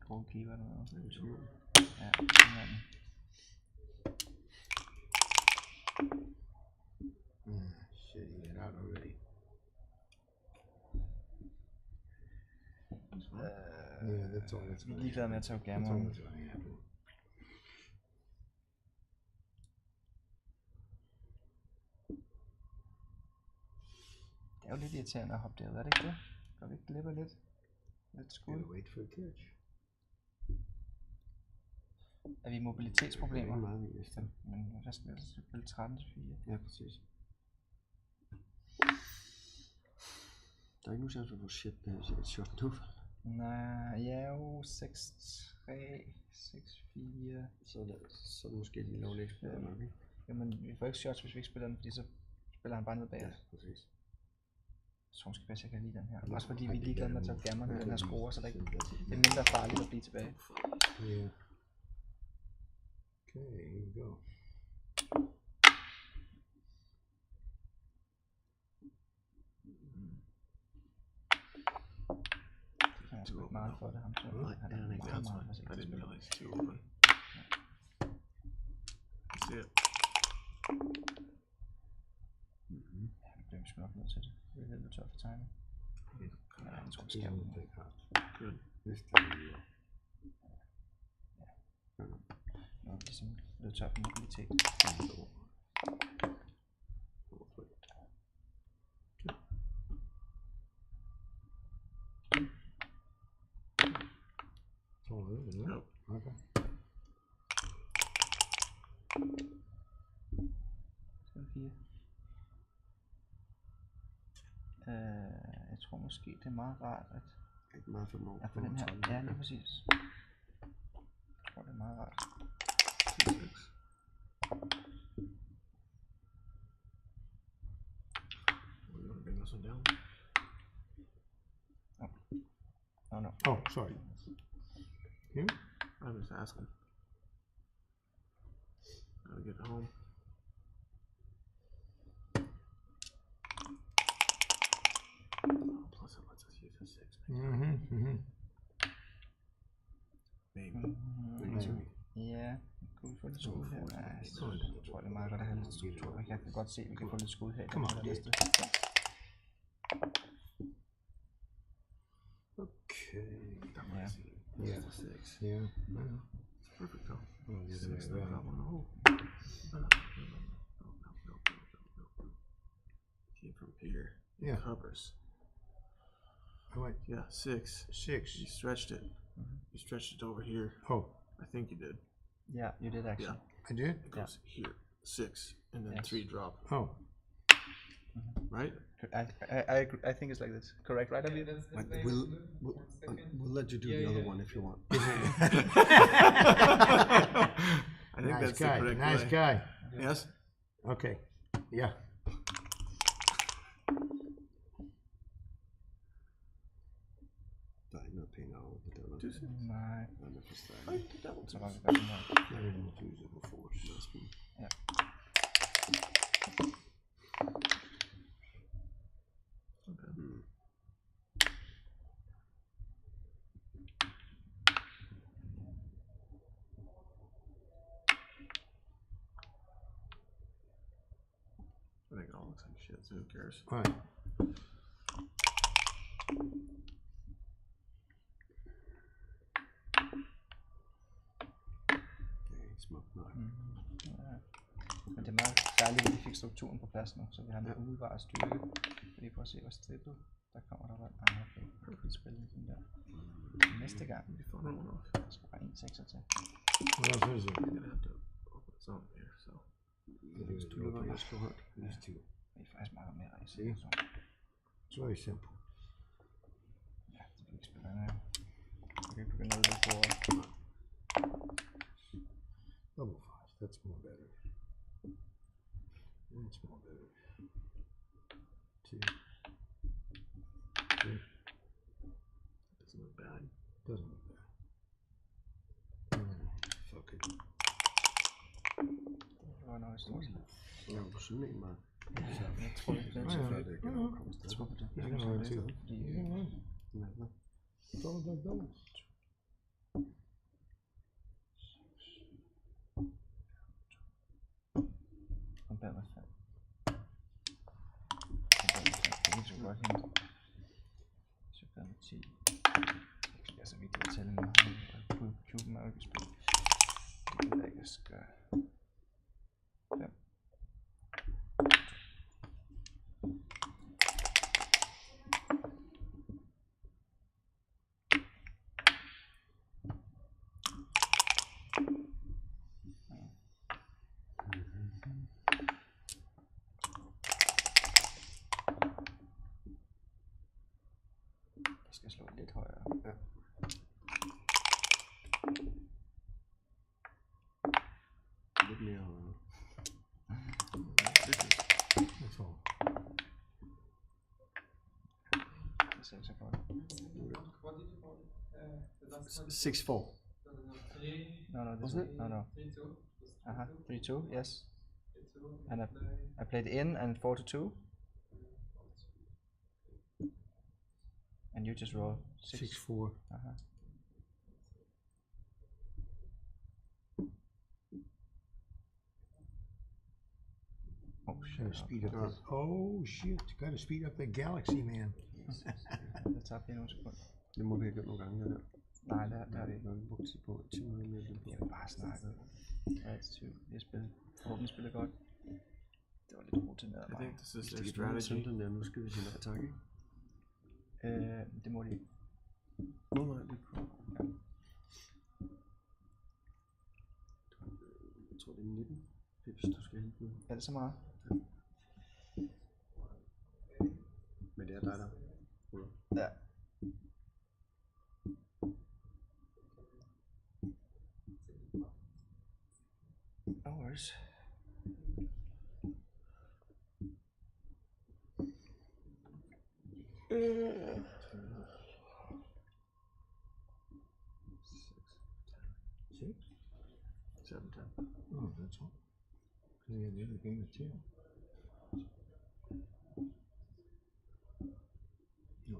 goalkeeper eller noget. Ja, sådan er den. Shit, he got out already. Yeah, that's all that's Vi er going ligeglade med at tage That's all gammeren. that's going to happen. Det er jo lidt irriterende at hoppe derud, er det ikke det? Går vi ikke glip af lidt? Lidt skud? Gotta wait for a catch. Er vi mobilitetsproblemer? Meget i næste. Men hvad skal vi altså spille 13-4? Ja, præcis. Der er ikke nogen chance for at få shit, det her shot nu. Nej, ja jo, 6-3, 6-4. Så er det måske lige lovligt eksploderet nok, ikke? Jamen, vi får ikke shots, hvis vi ikke spiller den, fordi så spiller han bare ned bag Ja, os. præcis. Så måske bedst, jeg kan lide den her. Også fordi vi er ligeglade med at tage gammeren med den her score, så det er mindre farligt at blive tilbage. Yeah. Okay, here we go. Han er sgu ikke meget for det, ham så. Nej, det er han ikke. Meget, meget, hvis I ikke didn't spiller. realize it's too open. That's it. Ja, vi bliver sgu nok nødt til det. Vi er lidt tør for timing. Ja, jeg tror, vi skal He's ud. gonna take heart. Good. This time we will. Nu er vi ligesom lidt tør for mobilitet. It's all over, isn't it? Yep. Okay. Spil 4. Jeg tror måske, det er meget rart at Ikke meget for nogen. få den her. Ja, lige præcis. Jeg tror, det er meget rart. 10-6. We're gonna bring this one down. Oh no. Oh, sorry. You? I'm just asking. Gotta get home. Plus it lets us use a 6. Mm-hmm. Maybe. Ja, kunne vi få lidt skud her? Nej, jeg tror, det er meget godt at have lidt struktur. Jeg kan godt se, at vi kan få lidt skud her i den her næste. Okay. Ja. Yeah. 6. Yeah. I know. It's perfect though. Oh, yeah, 6 yeah, no yeah. problem. No. Came from here. Yeah. Covers. I went Yeah, 6. 6. You stretched it. You stretched it over here. Oh, I think you did. Yeah, you did actually. I did? It goes here. 6. And then Yes. 3 drop. Oh. Right? I think it's like this. Correct, right? We'll let you do the other one if you want. I think Nice that's the guy. correct Nice way. guy. Yes? Okay. Yeah. Der er ikke noget penge over på det. Nej. Den er for stærk. Så var vi godt i mål. I didn't use it before. Ja. I think it all looks like shit, so who cares? All right. Det er ikke smukt nok. Ja. Men det er meget særligt, at vi fik strukturen på plads nu, så vi har noget umiddelbar styrke. Lige prøve at se, hvor strippet der kommer der. Okay, perfekt spil den der. Næste gang, We found one off. der skal bare en 6'er til. What else is it? You're gonna have to open some here, so. Du løber med at slå højt. These two. Det er faktisk meget mere rejse. See? It's very simple. Ja, det kan ikke spille den her. Jeg kan ikke begynde at løbe på. Double 5. That's more better. That's more better. 2. 3. Doesn't look bad. Doesn't look bad. Fuck it. Det var noget stort. Så er du sådan en, Mark. Jeg tror, det er Så er det ikke noget kommet Jeg tror på det. You can run too. Fordi You can run. med. It's all about doubles. kom bag med 5. Det er sgu godt hente. Så bag med 10. Det bliver så vigtigt at tælle nu. Kuben er jo ikke spil. Det kan jeg ikke gøre. 5. Jeg skal slå lidt højere. Ja. Lidt mere højere. That's all. Det ser så godt. 6-4. No, this one. No. 3-2, yes. And I played in and 4-2. And you just roll 6-4. Oh shit. Gotta speed up this. Oh shit! Gotta speed up the galaxy, man. Det tabte jeg nogle sekunder. Det må vi have gjort nogle gange, det der. Nej, det har vi ikke. Vi har brugt tid på 10 minutter mere. Vi har bare snakket. Vi har spillet. Forhåbentlig spillet godt. Det var lidt rutineret af I mig. think this is Hvis their de kan strategy. den der, nu skal vi til en attack, ikke? Det må de ikke. Nej, det prøver. Ja. Jeg tror, det er 19 pips, du skal hente nu. Er det så meget? Men det er dig, der. Ja. No worries. Six? 7, 10. Oh, that's all. Because he had the other game at 10. No.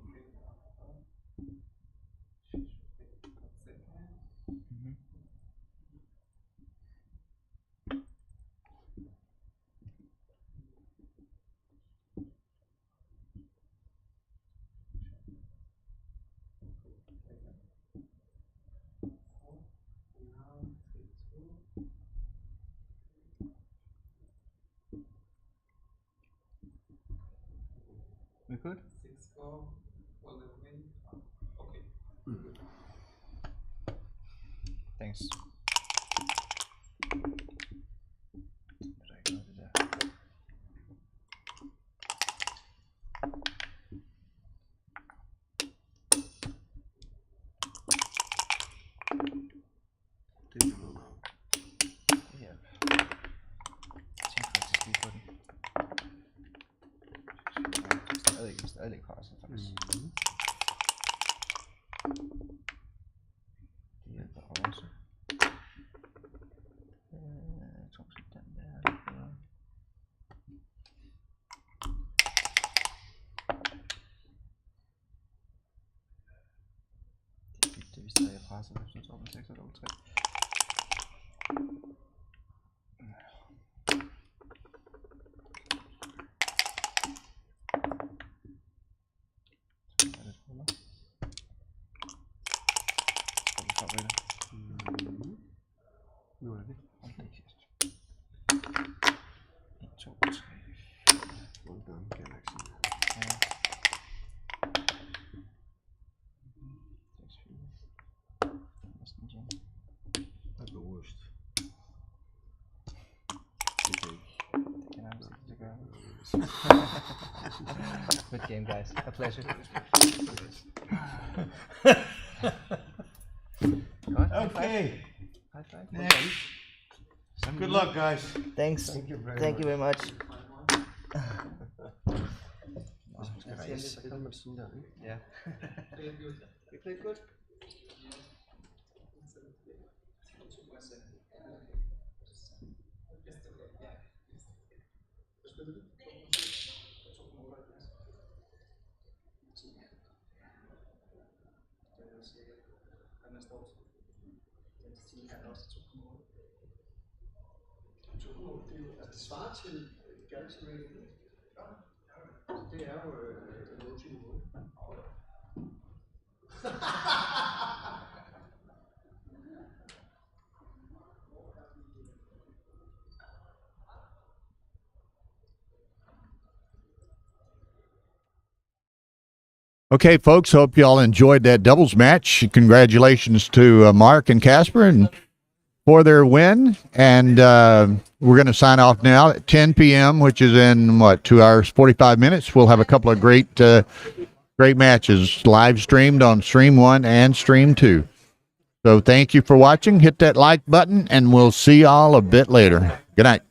We good? Thanks. Stadig krasset faktisk. Det hjælper også. Jeg tror måske den der er lidt bedre. Det er vist stadig presset, hvis du tager med 6 og dobbelt 3. Nu er det. Nogle gange kan jeg ikke sige. That's the worst. Det kan ikke. Det kan nærmest ikke gøre. Good game, guys. A pleasure. Okay. High five. Next. Good luck, guys. Thanks. Thank you very much. Så kan man sådan der, ikke? Yeah. You played good? Det svarer til Galaxy Rating. Det er jo en 28 niveau. Okay, folks, hope y'all enjoyed that doubles match. Congratulations to Mark and Casper and for their win. And we're going to sign off now at 10 p.m., which is in, 2 hours, 45 minutes. We'll have a couple of great matches live streamed on Stream 1 and Stream 2. So thank you for watching. Hit that like button, and we'll see y'all a bit later. Good night.